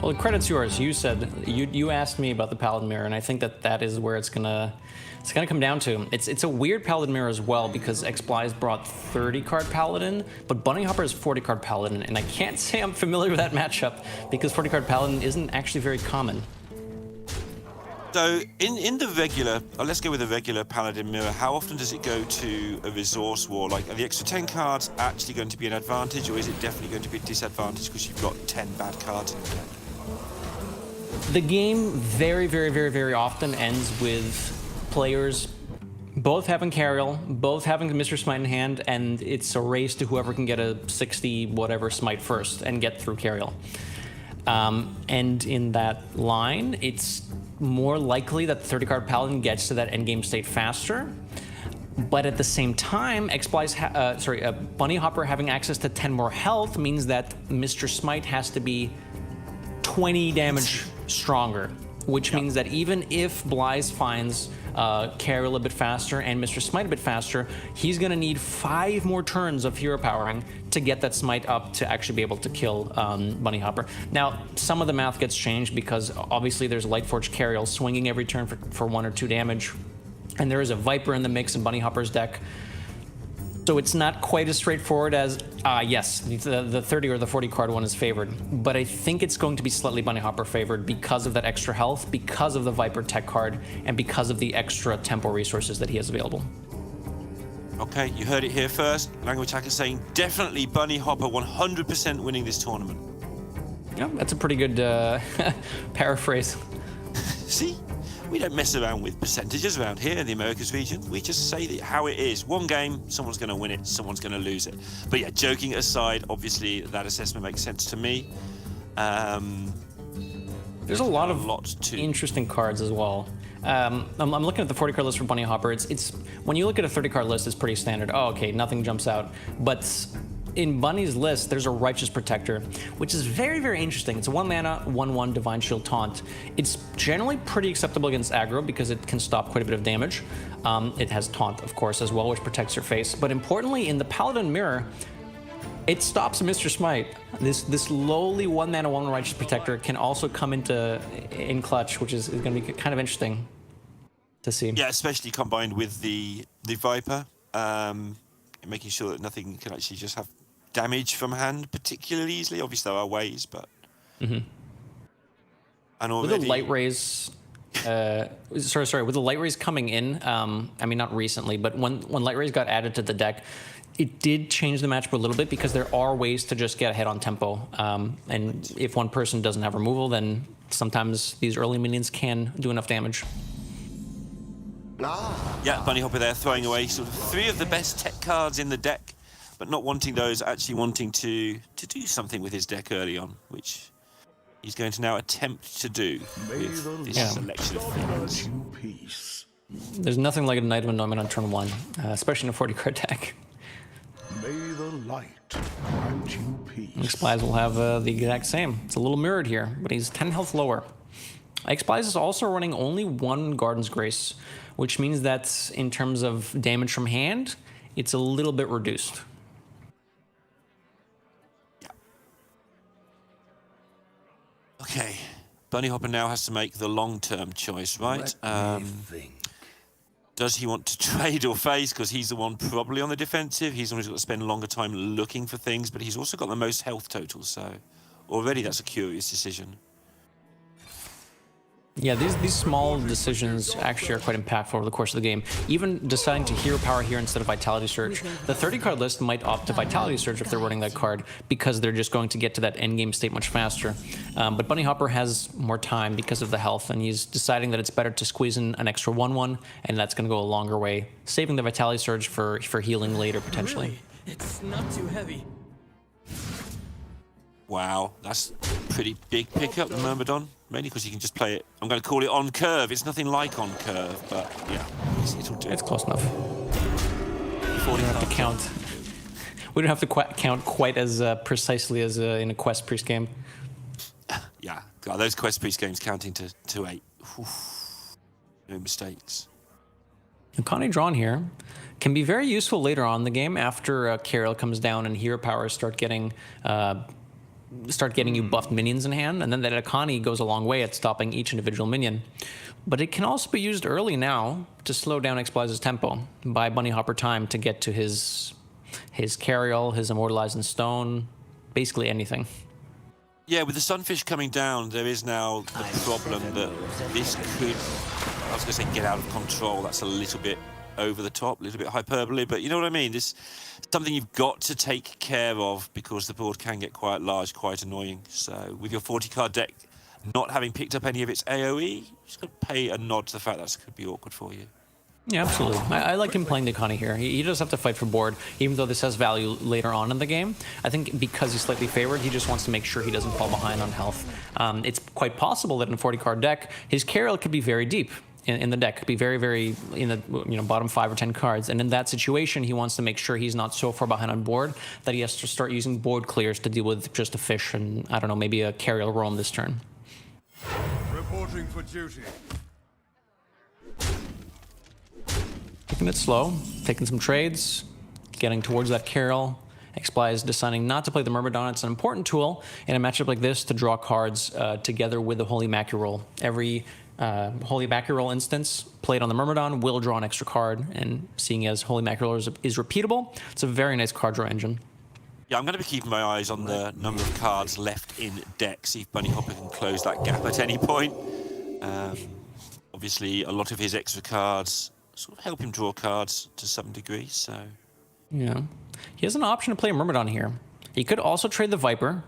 Well, the credit's yours. You said you asked me about the Paladin Mirror, and I think that is where it's gonna come down to. It's a weird Paladin Mirror as well because XBly's brought 30-card Paladin, but Bunny Hopper is 40-card Paladin, and I can't say I'm familiar with that matchup because 40-card Paladin isn't actually very common. So in the regular, let's go with the regular Paladin Mirror, how often does it go to a resource war? Like, are the extra 10 cards actually going to be an advantage, or is it definitely going to be a disadvantage because you've got 10 bad cards in the deck? The game very, very, very, very often ends with players both having Cariel, both having Mr. Smite in hand, and it's a race to whoever can get a 60 whatever Smite first and get through Cariel. And in that line, it's more likely that the 30-card Paladin gets to that endgame state faster. But at the same time, Bunny Hopper having access to 10 more health means that Mr. Smite has to be 20 damage stronger, which means that even if Blythe finds Cariel a bit faster and Mr. Smite a bit faster, he's going to need 5 more turns of hero powering to get that Smite up to actually be able to kill Bunny Hopper. Now, some of the math gets changed because obviously there's Lightforged Cariel swinging every turn for 1 or 2 damage, and there is a Viper in the mix in Bunny Hopper's deck. So it's not quite as straightforward as, yes, the 30 or the 40 card one is favored. But I think it's going to be slightly Bunny Hopper favored because of that extra health, because of the Viper tech card, and because of the extra tempo resources that he has available. Okay, you heard it here first. Language Hacker saying definitely Bunny Hopper 100% winning this tournament. Yeah, that's a pretty good paraphrase. See? We don't mess around with percentages around here in the Americas region. We just say that how it is. One game, someone's going to win it, someone's going to lose it. But yeah, joking aside, obviously that assessment makes sense to me. There's a lot of interesting cards as well. I'm looking at the 40 card list for Bunny Hopper. It's when you look at a 30 card list, it's pretty standard. Oh, okay, nothing jumps out. But in Bunny's list, there's a Righteous Protector, which is very, very interesting. It's a 1 mana, 1/1 Divine Shield Taunt. It's generally pretty acceptable against aggro because it can stop quite a bit of damage. It has Taunt, of course, as well, which protects your face. But importantly, in the Paladin Mirror, it stops Mr. Smite. This lowly 1 mana, 1 Righteous Protector can also come in clutch, which is going to be kind of interesting to see. Yeah, especially combined with the Viper, making sure that nothing can actually just have damage from hand particularly easily. Obviously there are ways, but and already with the light rays with the light rays coming in, I mean not recently, but when light rays got added to the deck, it did change the matchup a little bit because there are ways to just get ahead on tempo, and if one person doesn't have removal, then sometimes these early minions can do enough damage. Yeah, Bunny Hopper there throwing away sort of 3 of the best tech cards in the deck, but not wanting those, actually wanting to do something with his deck early on, which he's going to now attempt to do with this selection of things. There's nothing like a Knight of Anointment on turn 1, especially in a 40-card deck. May the light grant you peace. XBlythe will have the exact same. It's a little mirrored here, but he's 10 health lower. XBlythe is also running only 1 Garden's Grace, which means that in terms of damage from hand, it's a little bit reduced. Okay, Bunny Hopper now has to make the long-term choice, right? Does he want to trade or face? Because he's the one probably on the defensive. He's the one who's got to spend a longer time looking for things, but he's also got the most health total, so already that's a curious decision. Yeah, these small decisions actually are quite impactful over the course of the game. Even deciding to hero power here instead of Vitality Surge. The 30-card list might opt to Vitality Surge if they're running that card because they're just going to get to that endgame state much faster. But Bunny Hopper has more time because of the health, and he's deciding that it's better to squeeze in an extra 1/1, and that's going to go a longer way, saving the Vitality Surge for healing later, potentially. Really? It's not too heavy. Wow, that's a pretty big pickup, the Myrmidon. Mainly because you can just play it, I'm going to call it on curve. It's nothing like on curve, but yeah, it'll do. It's close enough. You don't have to count. We don't have to count quite as precisely as in a Quest Priest game. Yeah, God, those Quest Priest games counting to 8. Oof. No mistakes. Akani drawn here can be very useful later on in the game after Carol comes down and hero powers start getting you buffed minions in hand, and then that Akani goes a long way at stopping each individual minion. But it can also be used early now to slow down X-Blaze's tempo, buy Bunny Hopper time to get to his Carriel, his Immortalizing Stone, basically anything. Yeah, with the Sunfish coming down, there is now the problem that this could, I was going to say get out of control. That's a little bit over the top, a little bit hyperbole, but you know what I mean? This is something you've got to take care of because the board can get quite large, quite annoying. So with your 40-card deck not having picked up any of its AoE, just got to pay a nod to the fact that could be awkward for you. Yeah, absolutely. I like him playing the Akani here. He does have to fight for board, even though this has value later on in the game. I think because he's slightly favored, he just wants to make sure he doesn't fall behind on health. It's quite possible that in a 40-card deck, his Carriel could be very deep in the deck, could be very, very in the bottom 5 or 10 cards. And in that situation, he wants to make sure he's not so far behind on board that he has to start using board clears to deal with just a fish and, I don't know, maybe a Carriel roam this turn. Reporting for duty. Taking it slow, taking some trades, getting towards that Carriel. X-Blaze deciding not to play the Myrmidon. It's an important tool in a matchup like this to draw cards together with the Holy Mackerel. Every Holy Mackerel instance played on the Myrmidon will draw an extra card, and seeing as Holy Mackerel is repeatable, it's a very nice card draw engine. Yeah, I'm going to be keeping my eyes on the number of cards left in deck, see if Bunny Hopper can close that gap at any point. Obviously, a lot of his extra cards sort of help him draw cards to some degree, so... Yeah. He has an option to play a Myrmidon here. He could also trade the Viper.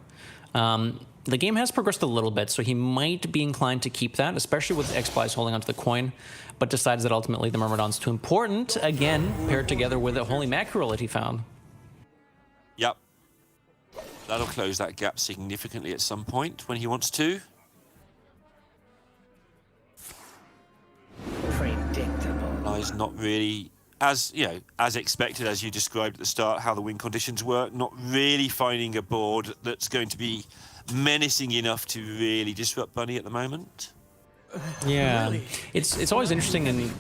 The game has progressed a little bit, so he might be inclined to keep that, especially with X-Blaze holding onto the coin, but decides that ultimately the Myrmidon's too important, again, paired together with a Holy Mackerel that he found. Yep. That'll close that gap significantly at some point when he wants to. Predictable. He's not really, as expected, as you described at the start, how the win conditions work, not really finding a board that's going to be menacing enough to really disrupt Bunny at the moment. Yeah, it's always interesting, and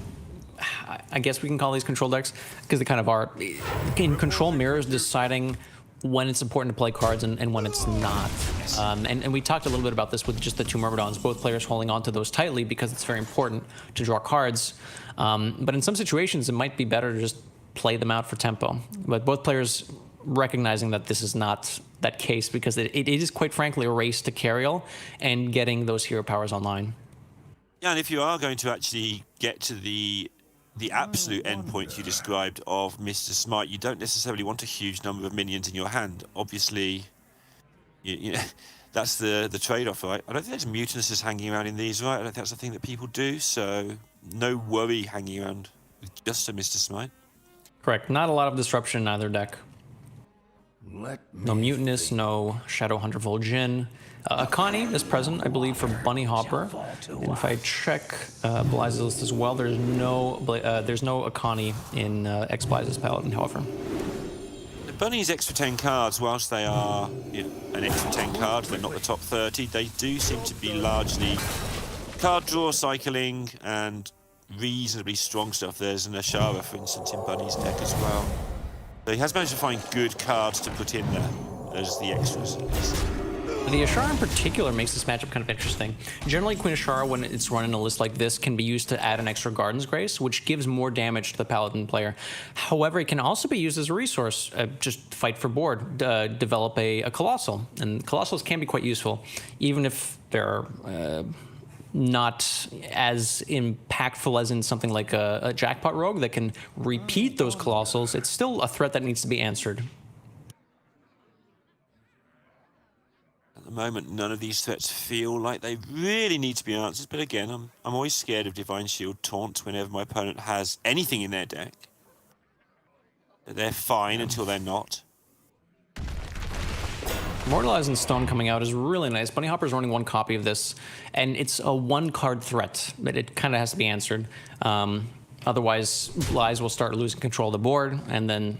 I guess we can call these control decks because they kind of are. In control mirrors, deciding when it's important to play cards and when it's not. And we talked a little bit about this with just the two Myrmidons, both players holding on to those tightly because it's very important to draw cards. But in some situations, it might be better to just play them out for tempo. But both players recognizing that this is not that case because it is quite frankly a race to Carriel and getting those hero powers online. Yeah, and if you are going to actually get to the absolute endpoint you described of Mr. Smite, you don't necessarily want a huge number of minions in your hand. Obviously, you know, that's the trade-off, right? I don't think there's mutinuses hanging around in these, right? I don't think that's the thing that people do, so no worry hanging around with just a Mr. Smite. Correct. Not a lot of disruption in either deck. No Mutinous, no Shadowhunter Vol'jin. Akani is present, I believe, for Bunny Hopper. And if I check Blaze's list as well, there's no Akani in X-Blaze's Paladin, however. The Bunny's extra 10 cards, whilst they are an extra 10 cards, they're not the top 30, they do seem to be largely card draw, cycling, and reasonably strong stuff. There's an Ashara, for instance, in Bunny's deck as well. So he has managed to find good cards to put in there as the extras. The Ashara in particular makes this matchup kind of interesting. Generally, Queen Ashara, when it's run in a list like this, can be used to add an extra Garden's Grace, which gives more damage to the Paladin player. However, it can also be used as a resource. Just fight for board, develop a Colossal. And Colossals can be quite useful, even if they're not as impactful as in something like a Jackpot Rogue that can repeat those Colossals. It's still a threat that needs to be answered. At the moment, none of these threats feel like they really need to be answered. But again, I'm always scared of Divine Shield taunts whenever my opponent has anything in their deck. They're fine until they're not. Immortalizing Stone coming out is really nice. Bunny Hopper's running one copy of this, and it's a one-card threat, but it kind of has to be answered. Otherwise, Blaze will start losing control of the board, and then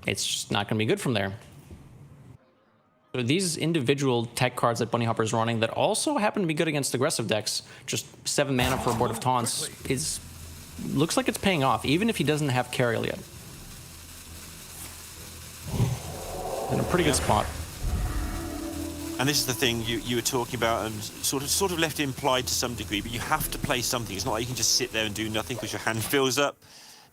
it's just not going to be good from there. So these individual tech cards that Bunny Hopper is running that also happen to be good against aggressive decks, just 7 mana for a board of taunts, looks like it's paying off, even if he doesn't have Cariel yet. In a pretty good spot. And this is the thing you were talking about, and sort of left implied to some degree, but you have to play something. It's not like you can just sit there and do nothing because your hand fills up.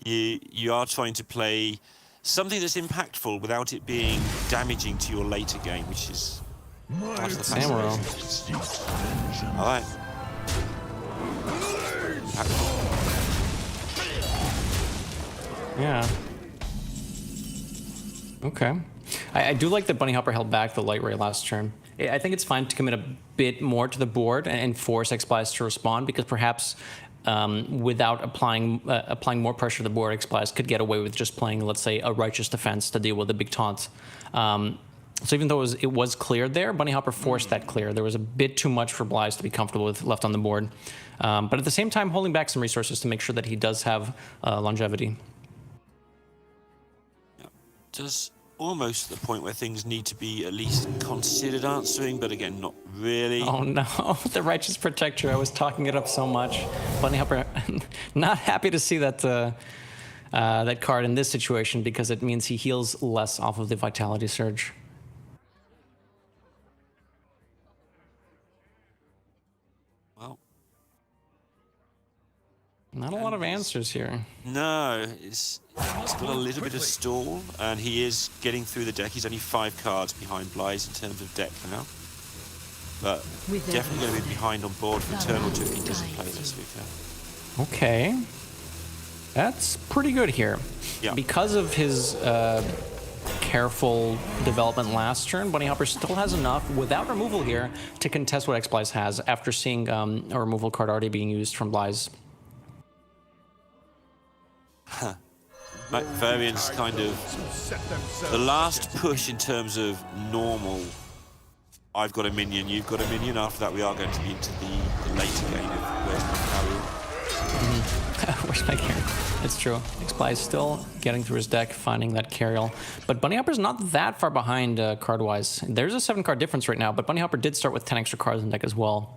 You are trying to play something that's impactful without it being damaging to your later game, which is part of the fascination. All right. Yeah. Okay. I do like that Bunny Hopper held back the Light Ray last turn. I think it's fine to commit a bit more to the board and force X-Blast to respond, because perhaps without applying more pressure to the board, X-Blast could get away with just playing, let's say, a Righteous Defense to deal with the big taunt. So even though it was cleared there, Bunny Hopper forced that clear. There was a bit too much for Blyze to be comfortable with left on the board. But at the same time, holding back some resources to make sure that he does have longevity. Just almost the point where things need to be at least considered answering, but again, not really. Oh no, the Righteous Protector. I was talking it up so much. Bunny Hopper, not happy to see that that card in this situation, because it means he heals less off of the Vitality Surge. Well, not a lot of answers here. No, it's got a little bit of stall, and he is getting through the deck. He's only 5 cards behind Blyze in terms of deck now, but definitely going to be behind on board for a turn or two if he doesn't play this weekend. Okay, that's pretty good here. Yeah. Because of his careful development last turn, Bunny Hopper still has enough without removal here to contest what X-Blyze has after seeing a removal card already being used from Blyze. Varian's kind of the last push in terms of normal. I've got a minion, you've got a minion. After that, we are going to be into the later game of Where's My Carriel. Where's my Carriel? It's true. X-Blyze still getting through his deck, finding that Carriel. But Bunny Hopper's not that far behind card-wise. There's a 7-card difference right now, but Bunny Hopper did start with 10 extra cards in deck as well.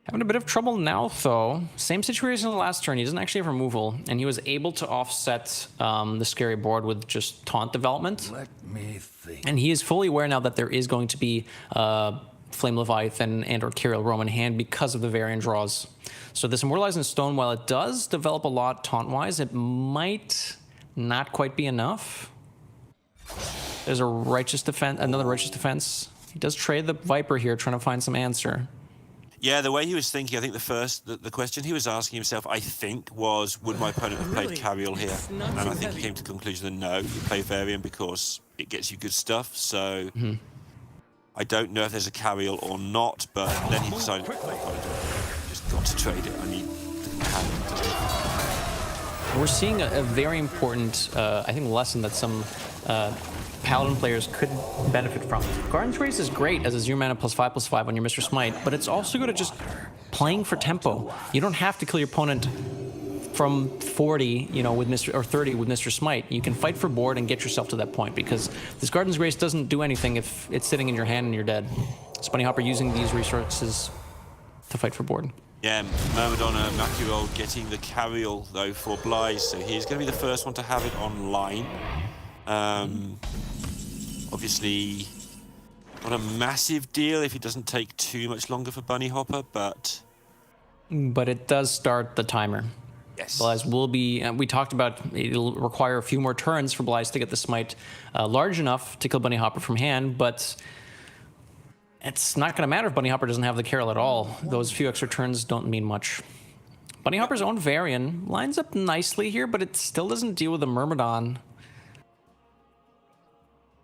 Having a bit of trouble now, though. Same situation as the last turn. He doesn't actually have removal, and he was able to offset the scary board with just taunt development. Let me think. And he is fully aware now that there is going to be Flame Leviathan and/or Cariel Roam in hand because of the Varian draws. So this Immortalizing Stone, while it does develop a lot taunt-wise, it might not quite be enough. There's a Righteous Defense, another Righteous Defense. He does trade the Viper here, trying to find some answer. Yeah, the way he was thinking, I think the question he was asking himself, I think, was, would my opponent have played Cariel here? And I think he came to the conclusion that no, you play Varian because it gets you good stuff. So I don't know if there's a Cariel or not, but then he decided, just got to trade it. I need the hand. We're seeing a very important, I think, lesson that some Paladin players could benefit from. Garden's Grace is great as a 0 mana +5/+5 on your Mr. Smite, but it's also good at just playing for tempo. You don't have to kill your opponent from 40, you know, with Mr. or 30 with Mr. Smite. You can fight for board and get yourself to that point, because this Garden's Grace doesn't do anything if it's sitting in your hand and you're dead. It's Bunny Hopper using these resources to fight for board. Yeah, Myrmidon Macurol getting the Cariel, though, for Blyze, so he's going to be the first one to have it online. Obviously, not a massive deal if it doesn't take too much longer for Bunny Hopper, but... But it does start the timer. Yes. Blyze will be, we talked about, it'll require a few more turns for Blyze to get the Smite large enough to kill Bunny Hopper from hand, but it's not going to matter if Bunny Hopper doesn't have the Cariel at all. Those few extra turns don't mean much. Bunny Hopper's own Varian lines up nicely here, but it still doesn't deal with the Myrmidon.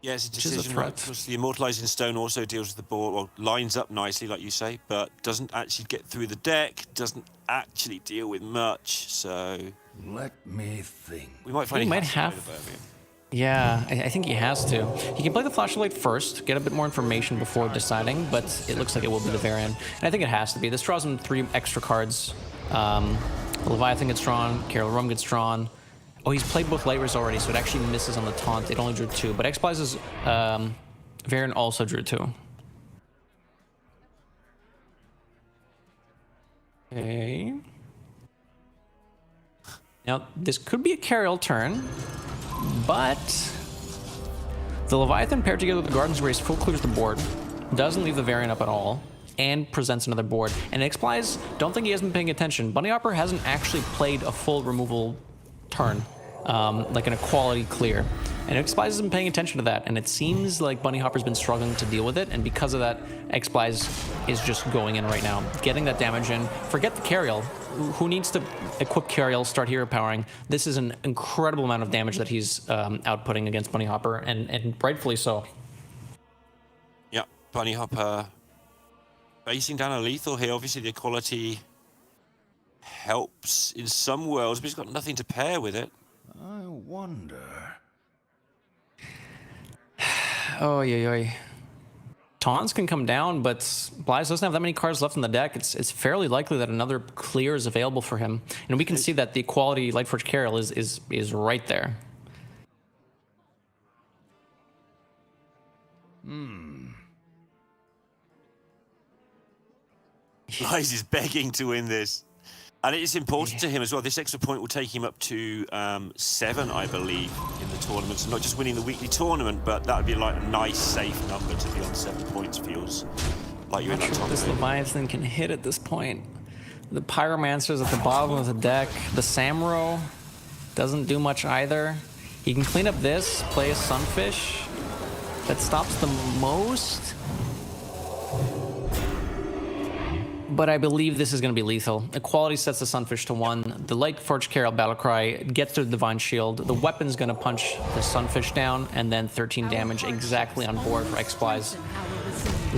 Yes, it's a decision, right? Because the Immortalizing Stone also deals with the board, well, lines up nicely, like you say, but doesn't actually get through the deck, doesn't actually deal with much, so... Let me think. We might find he might have... Yeah, I think he has to. He can play the Flashlight first, get a bit more information before deciding, but it looks like it will be the Varian. And I think it has to be. This draws him 3 extra cards. Leviathan gets drawn, Cariel Roam gets drawn. Oh, he's played both light rays already, so it actually misses on the taunt. It only drew 2, but X-Blaze's Varian also drew 2. Okay. Now, this could be a carry turn, but the Leviathan paired together with the Garden's Race full clears the board, doesn't leave the Varian up at all, and presents another board. And X-Blaze, don't think he hasn't been paying attention. Bunny Hopper hasn't actually played a full removal turn, like an equality clear. And X-Blaze has been paying attention to that, and it seems like Bunny Hopper's been struggling to deal with it, and because of that, X-Blaze is just going in right now, getting that damage in. Forget the Cariel. Who needs to equip Cariel, start hero powering? This is an incredible amount of damage that he's outputting against Bunny Hopper, and rightfully so. Yeah, Bunny Hopper facing down a lethal here. Obviously, the equality helps in some worlds, but he's got nothing to pair with it. I wonder. Oh, yeah. Taunts can come down, but Blaze doesn't have that many cards left in the deck. It's fairly likely that another clear is available for him. And we can see that the equality Lightforge Cariel is right there. Blaze is begging to win this. And it is important to him as well. This extra point will take him up to 7, I believe, in the tournament. So not just winning the weekly tournament, but that would be like a nice, safe number to be on 7 points. Feels like you're in that top This 8. Leviathan can hit at this point. The Pyromancer's at the bottom of the deck. The Samuro doesn't do much either. He can clean up this, play a Sunfish. That stops the most. But I believe this is going to be lethal. Equality sets the Sunfish to 1. The Lightforge Cariel Battlecry gets through the Divine Shield. The weapon's going to punch the Sunfish down, and then 13 damage exactly on board for X-Blaze.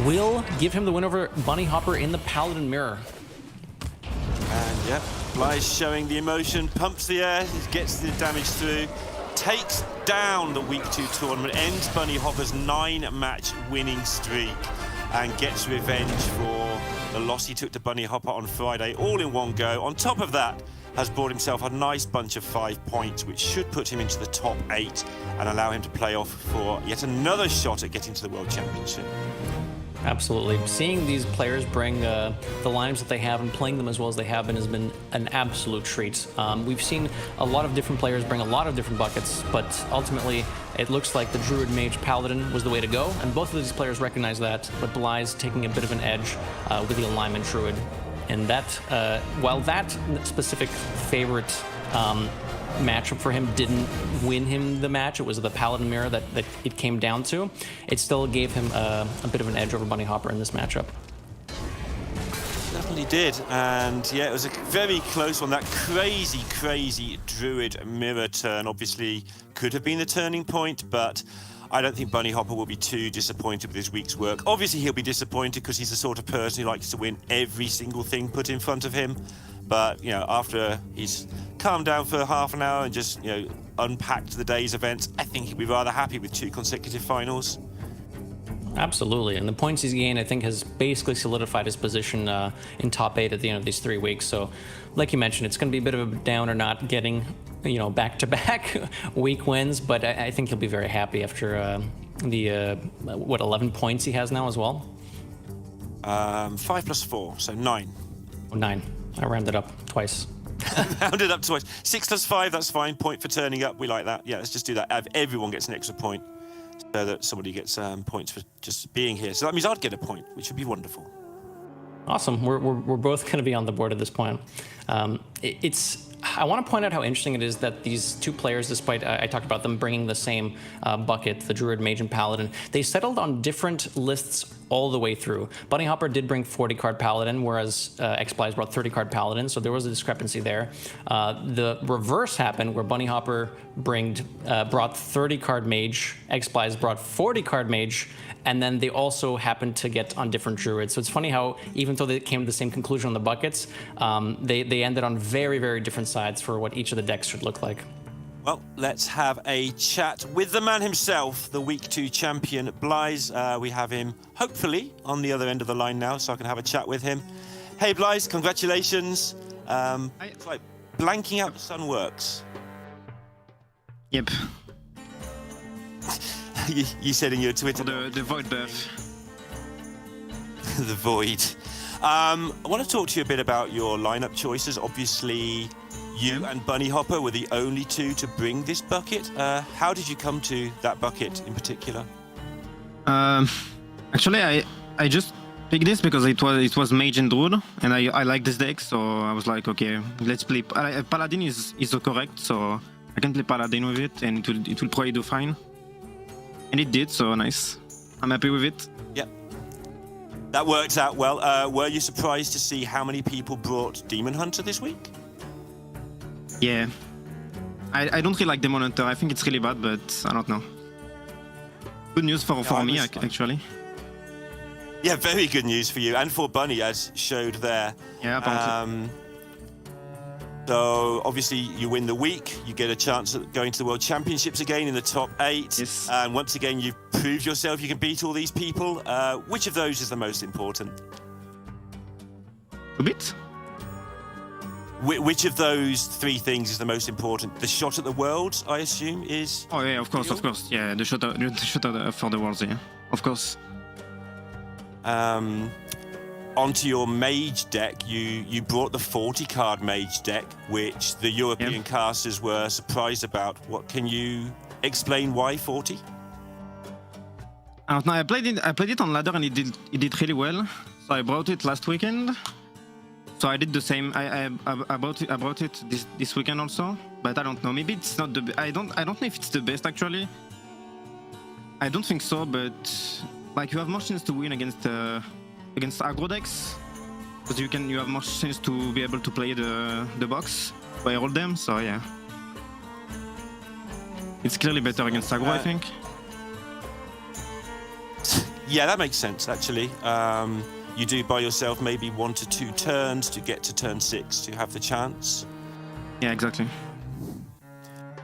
Will give him the win over Bunny Hopper in the Paladin Mirror. And yeah, Blaze showing the emotion, pumps the air, gets the damage through, takes down the Week 2 tournament, ends Bunny Hopper's 9-match winning streak, and gets revenge for the loss he took to Bunny Hopper on Friday, all in one go. On top of that, has brought himself a nice bunch of 5 points, which should put him into the top 8 and allow him to play off for yet another shot at getting to the World Championship. Absolutely. Seeing these players bring the lineups that they have and playing them as well as they have been has been an absolute treat. We've seen a lot of different players bring a lot of different buckets, but ultimately it looks like the Druid Mage Paladin was the way to go, and both of these players recognize that, but Blaze taking a bit of an edge with the Alignment Druid. And that, while that specific favorite matchup for him didn't win him the match, it was the Paladin Mirror that it came down to, it still gave him a bit of an edge over Bunny Hopper in this matchup. Definitely did, and yeah, it was a very close one. That crazy Druid Mirror turn obviously could have been the turning point, but I don't think Bunny Hopper will be too disappointed with this week's work. Obviously, he'll be disappointed because he's the sort of person who likes to win every single thing put in front of him. But, you know, after he's calmed down for half an hour and just, you know, unpacked the day's events, I think he'll be rather happy with 2 consecutive finals. Absolutely, and the points he's gained, I think, has basically solidified his position in top 8 at the end of these 3 weeks. So, like you mentioned, it's going to be a bit of a downer not getting, you know, back-to-back week wins, but I think he'll be very happy after the 11 points he has now as well. 5 plus 4, so 9. 9. I rounded up twice. Rounded up twice. 6 plus 5, that's fine. Point for turning up. We like that. Yeah, let's just do that. Everyone gets an extra point, so that somebody gets points for just being here. So that means I'd get a point, which would be wonderful. Awesome. We're both going to be on the board at this point. I want to point out how interesting it is that these 2 players, despite I talked about them bringing the same bucket, the Druid, Mage, and Paladin, they settled on different lists all the way through. Bunny Hopper did bring 40-card Paladin, whereas X-Blaze brought 30-card Paladin, so there was a discrepancy there. The reverse happened, where Bunny Hopper brought 30-card Mage, X-Blaze brought 40-card Mage, and then they also happened to get on different Druids. So it's funny how, even though they came to the same conclusion on the buckets, they ended on very different sides for what each of the decks should look like. Well, let's have a chat with the man himself, the Week 2 champion, Blaze. We have him, hopefully, on the other end of the line now, so I can have a chat with him. Hey, Blaze, congratulations. It's like blanking out the sun works. Yep. You said in your Twitter. The Void buff. The Void. I want to talk to you a bit about your lineup choices. Obviously, you and Bunny Hopper were the only two to bring this bucket. How did you come to that bucket in particular? Actually, I just picked this because it was Mage and Druid, and I like this deck, so I was like, okay, let's play. Paladin is correct, so I can play Paladin with it, and it will probably do fine. And it did, so nice. I'm happy with it. Yep. That worked out well. Were you surprised to see how many people brought Demon Hunter this week? Yeah. I don't really like Demon Hunter. I think it's really bad, but I don't know. Good news for me, actually. Yeah, very good news for you and for Bunny, as showed there. Yeah, apparently. So obviously you win the week, you get a chance at going to the World Championships again in the top 8. Yes. And once again, you've proved yourself you can beat all these people. Which of those is the most important? A bit? Which of those 3 things is the most important? The shot at the Worlds, I assume, is... Oh yeah, of course. Yeah, the shot for the Worlds, yeah. Of course. Onto your Mage deck, you brought the 40-card Mage deck, which the European casters were surprised about. What can you explain why 40? I don't know. I played it on ladder and it did really well. So I brought it last weekend. So I did the same. I brought it this weekend also. But I don't know. Maybe it's not the. I don't know if it's the best actually. I don't think so. But like you have more chance to win against aggro decks, because you have more chance to be able to play the box by roll them. So yeah, it's clearly better against aggro, I think. Yeah, that makes sense actually. You do buy yourself maybe 1 to 2 turns to get to turn 6 to have the chance. Yeah, exactly.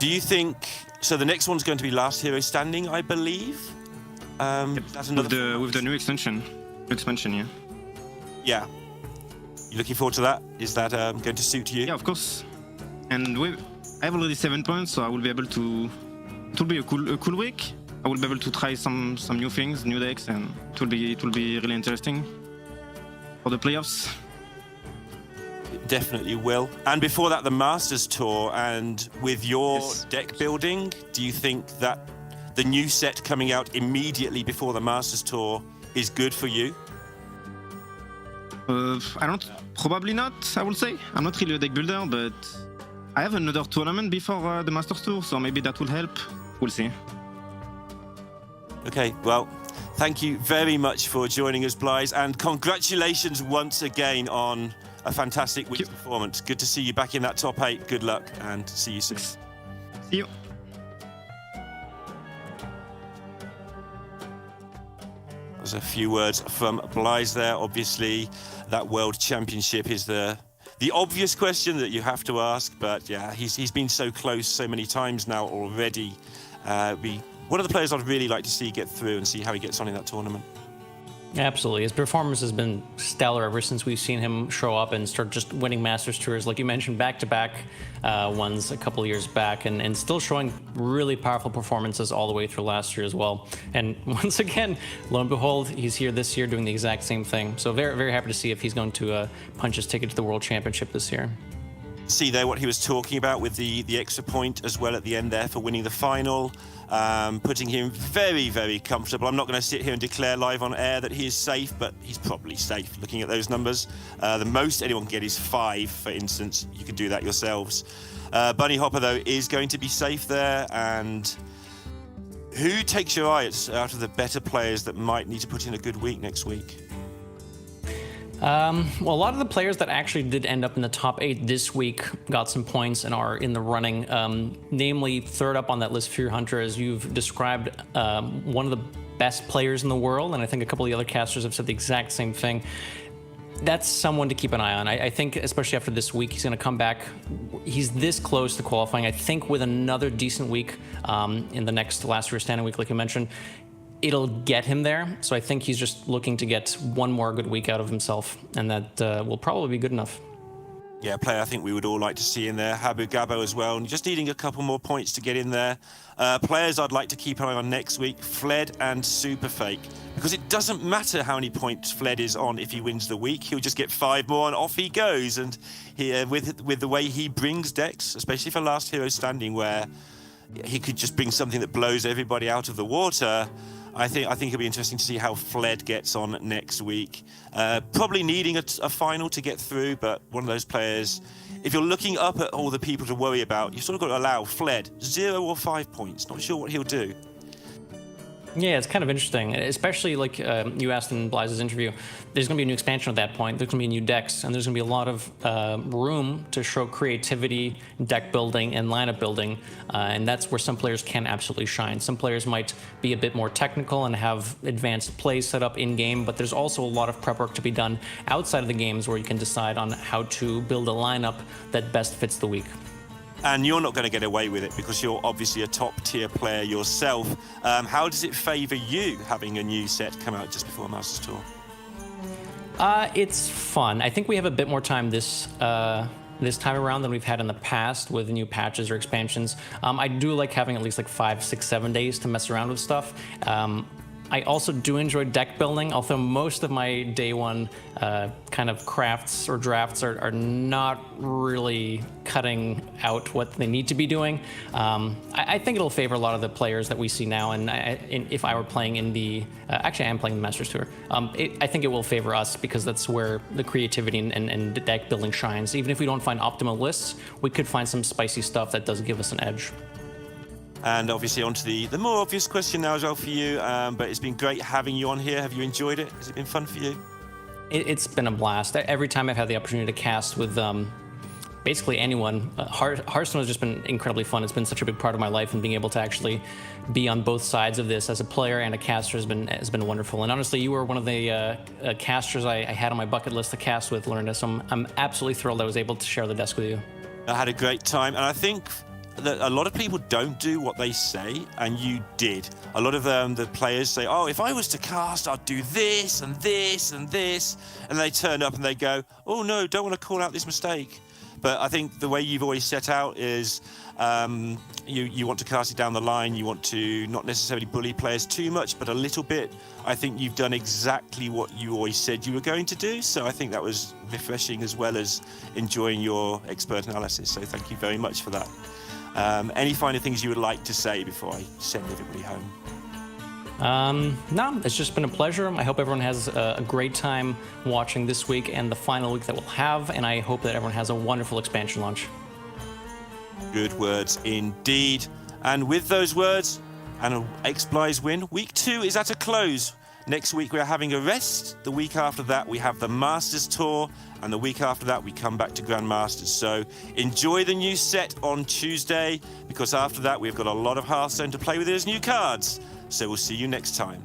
Do you think so? The next one's going to be Last Hero Standing, I believe. That's another with the new expansion. Yeah. Yeah. You looking forward to that? Is that going to suit you? Yeah, of course. And I have already 7 points, so I will be able to. It will be a cool week. I will be able to try some new things, new decks, and it will be really interesting for the playoffs. It definitely will. And before that, the Masters Tour. And with your deck building, do you think that the new set coming out immediately before the Masters Tour is good for you? Probably not, I would say. I'm not really a deck builder, but I have another tournament before the Masters Tour, so maybe that will help. We'll see. Okay, well, thank you very much for joining us, Blaise, and congratulations once again on a fantastic week's performance. Good to see you back in that top 8. Good luck, and see you soon. See you. There's a few words from Blaise there. Obviously, that World Championship is the obvious question that you have to ask, but yeah, he's been so close so many times now already. One of the players I'd really like to see get through and see how he gets on in that tournament. Absolutely. His performance has been stellar ever since we've seen him show up and start just winning Masters Tours, like you mentioned, back-to-back ones a couple of years back, and still showing really powerful performances all the way through last year as well. And once again, lo and behold, he's here this year doing the exact same thing. So very, very happy to see if he's going to punch his ticket to the World Championship this year. See there what he was talking about with the extra point as well at the end there for winning the final. Putting him very, very comfortable. I'm not going to sit here and declare live on air that he is safe, but he's probably safe looking at those numbers. The most anyone can get is 5, for instance. You can do that yourselves. Bunny Hopper, though, is going to be safe there. And who takes your eye out of the better players that might need to put in a good week next week? Well, a lot of the players that actually did end up in the top 8 this week got some points and are in the running. Namely, third up on that list, Fear Hunter, as you've described, one of the best players in the world, and I think a couple of the other casters have said the exact same thing. That's someone to keep an eye on. I think, especially after this week, he's going to come back. He's this close to qualifying. I think with another decent week in the next Last Year Standing week, like you mentioned, it'll get him there. So I think he's just looking to get one more good week out of himself, and that will probably be good enough. Yeah, a player I think we would all like to see in there. Habu Gabo as well, and just needing a couple more points to get in there. Players I'd like to keep an eye on next week, Fled and Superfake. Because it doesn't matter how many points Fled is on if he wins the week. He'll just get 5 more and off he goes. And he, with the way he brings decks, especially for Last Hero Standing, where he could just bring something that blows everybody out of the water, I think it'll be interesting to see how Fled gets on next week. Probably needing a final to get through, but one of those players, if you're looking up at all the people to worry about, you've sort of got to allow Fled 0 or 5 points. Not sure what he'll do. Yeah, it's kind of interesting, especially like you asked in Blaze's interview. There's going to be a new expansion at that point. There's going to be new decks, and there's going to be a lot of room to show creativity, deck building, and lineup building. And that's where some players can absolutely shine. Some players might be a bit more technical and have advanced plays set up in-game, but there's also a lot of prep work to be done outside of the games where you can decide on how to build a lineup that best fits the week. And you're not going to get away with it because you're obviously a top-tier player yourself. How does it favour you having a new set come out just before Masters Tour? It's fun. I think we have a bit more time this time around than we've had in the past with new patches or expansions. I do like having at least like 5, 6, 7 days to mess around with stuff. I also do enjoy deck building, although most of my day one kind of crafts or drafts are not really cutting out what they need to be doing. I think it'll favor a lot of the players that we see now, and if I were playing in the... actually, I am playing the Masters Tour. I think it will favor us because that's where the creativity and the deck building shines. Even if we don't find optimal lists, we could find some spicy stuff that does give us an edge. And obviously onto the more obvious question now as well for you, but it's been great having you on here. Have you enjoyed it? Has it been fun for you? It's been a blast. Every time I've had the opportunity to cast with basically anyone, Hearthstone has just been incredibly fun. It's been such a big part of my life, and being able to actually be on both sides of this as a player and a caster has been wonderful. And honestly, you were one of the casters I had on my bucket list to cast with, Lorna, so I'm absolutely thrilled I was able to share the desk with you. I had a great time, and I think that a lot of people don't do what they say, and you did. A lot of the players say, oh, if I was to cast, I'd do this and this and this, and they turn up and they go, oh no, don't want to call out this mistake. But I think the way you've always set out is you want to cast it down the line, you want to not necessarily bully players too much, but a little bit. I think you've done exactly what you always said you were going to do, so I think that was refreshing as well as enjoying your expert analysis, so thank you very much for that. Any final things you would like to say before I send everybody home? No, it's just been a pleasure. I hope everyone has a great time watching this week and the final week that we'll have, and I hope that everyone has a wonderful expansion launch. Good words indeed. And with those words, and an X-Blaze win, week 2 is at a close. Next week we're having a rest. The week after that we have the Masters Tour, and the week after that we come back to Grandmasters. So enjoy the new set on Tuesday, because after that we've got a lot of Hearthstone to play with as new cards. So we'll see you next time.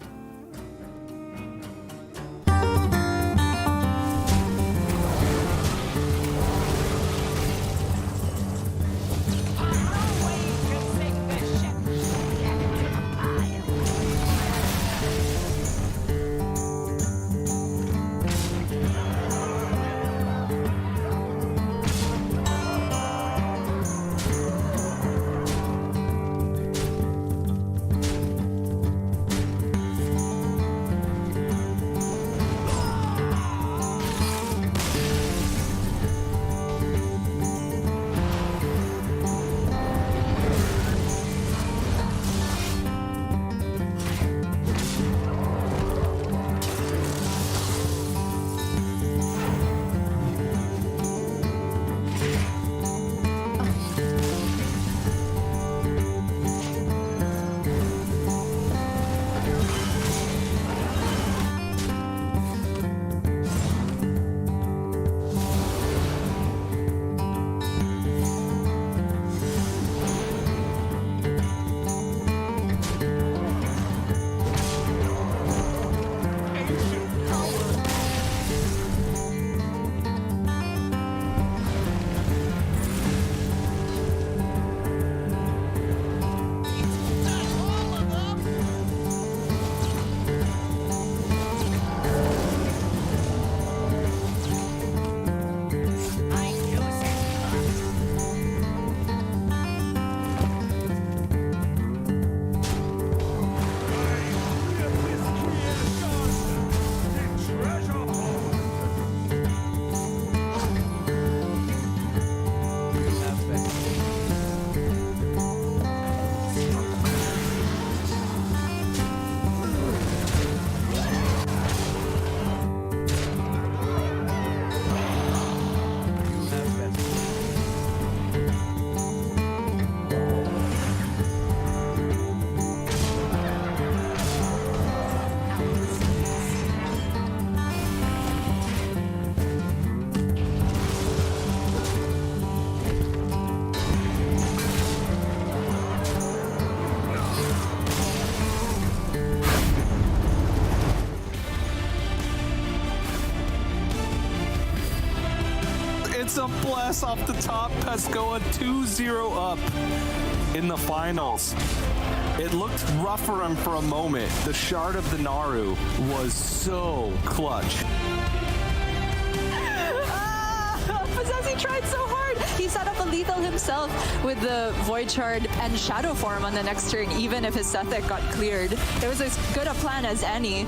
gets a bless off the top. Pescoa 2-0 up in the finals. It looked rough for him for a moment. The shard of the Naru was so clutch. He tried so hard. He set up a lethal himself with the Void Shard and Shadow Form on the next turn, even if his Sethek got cleared. It was as good a plan as any.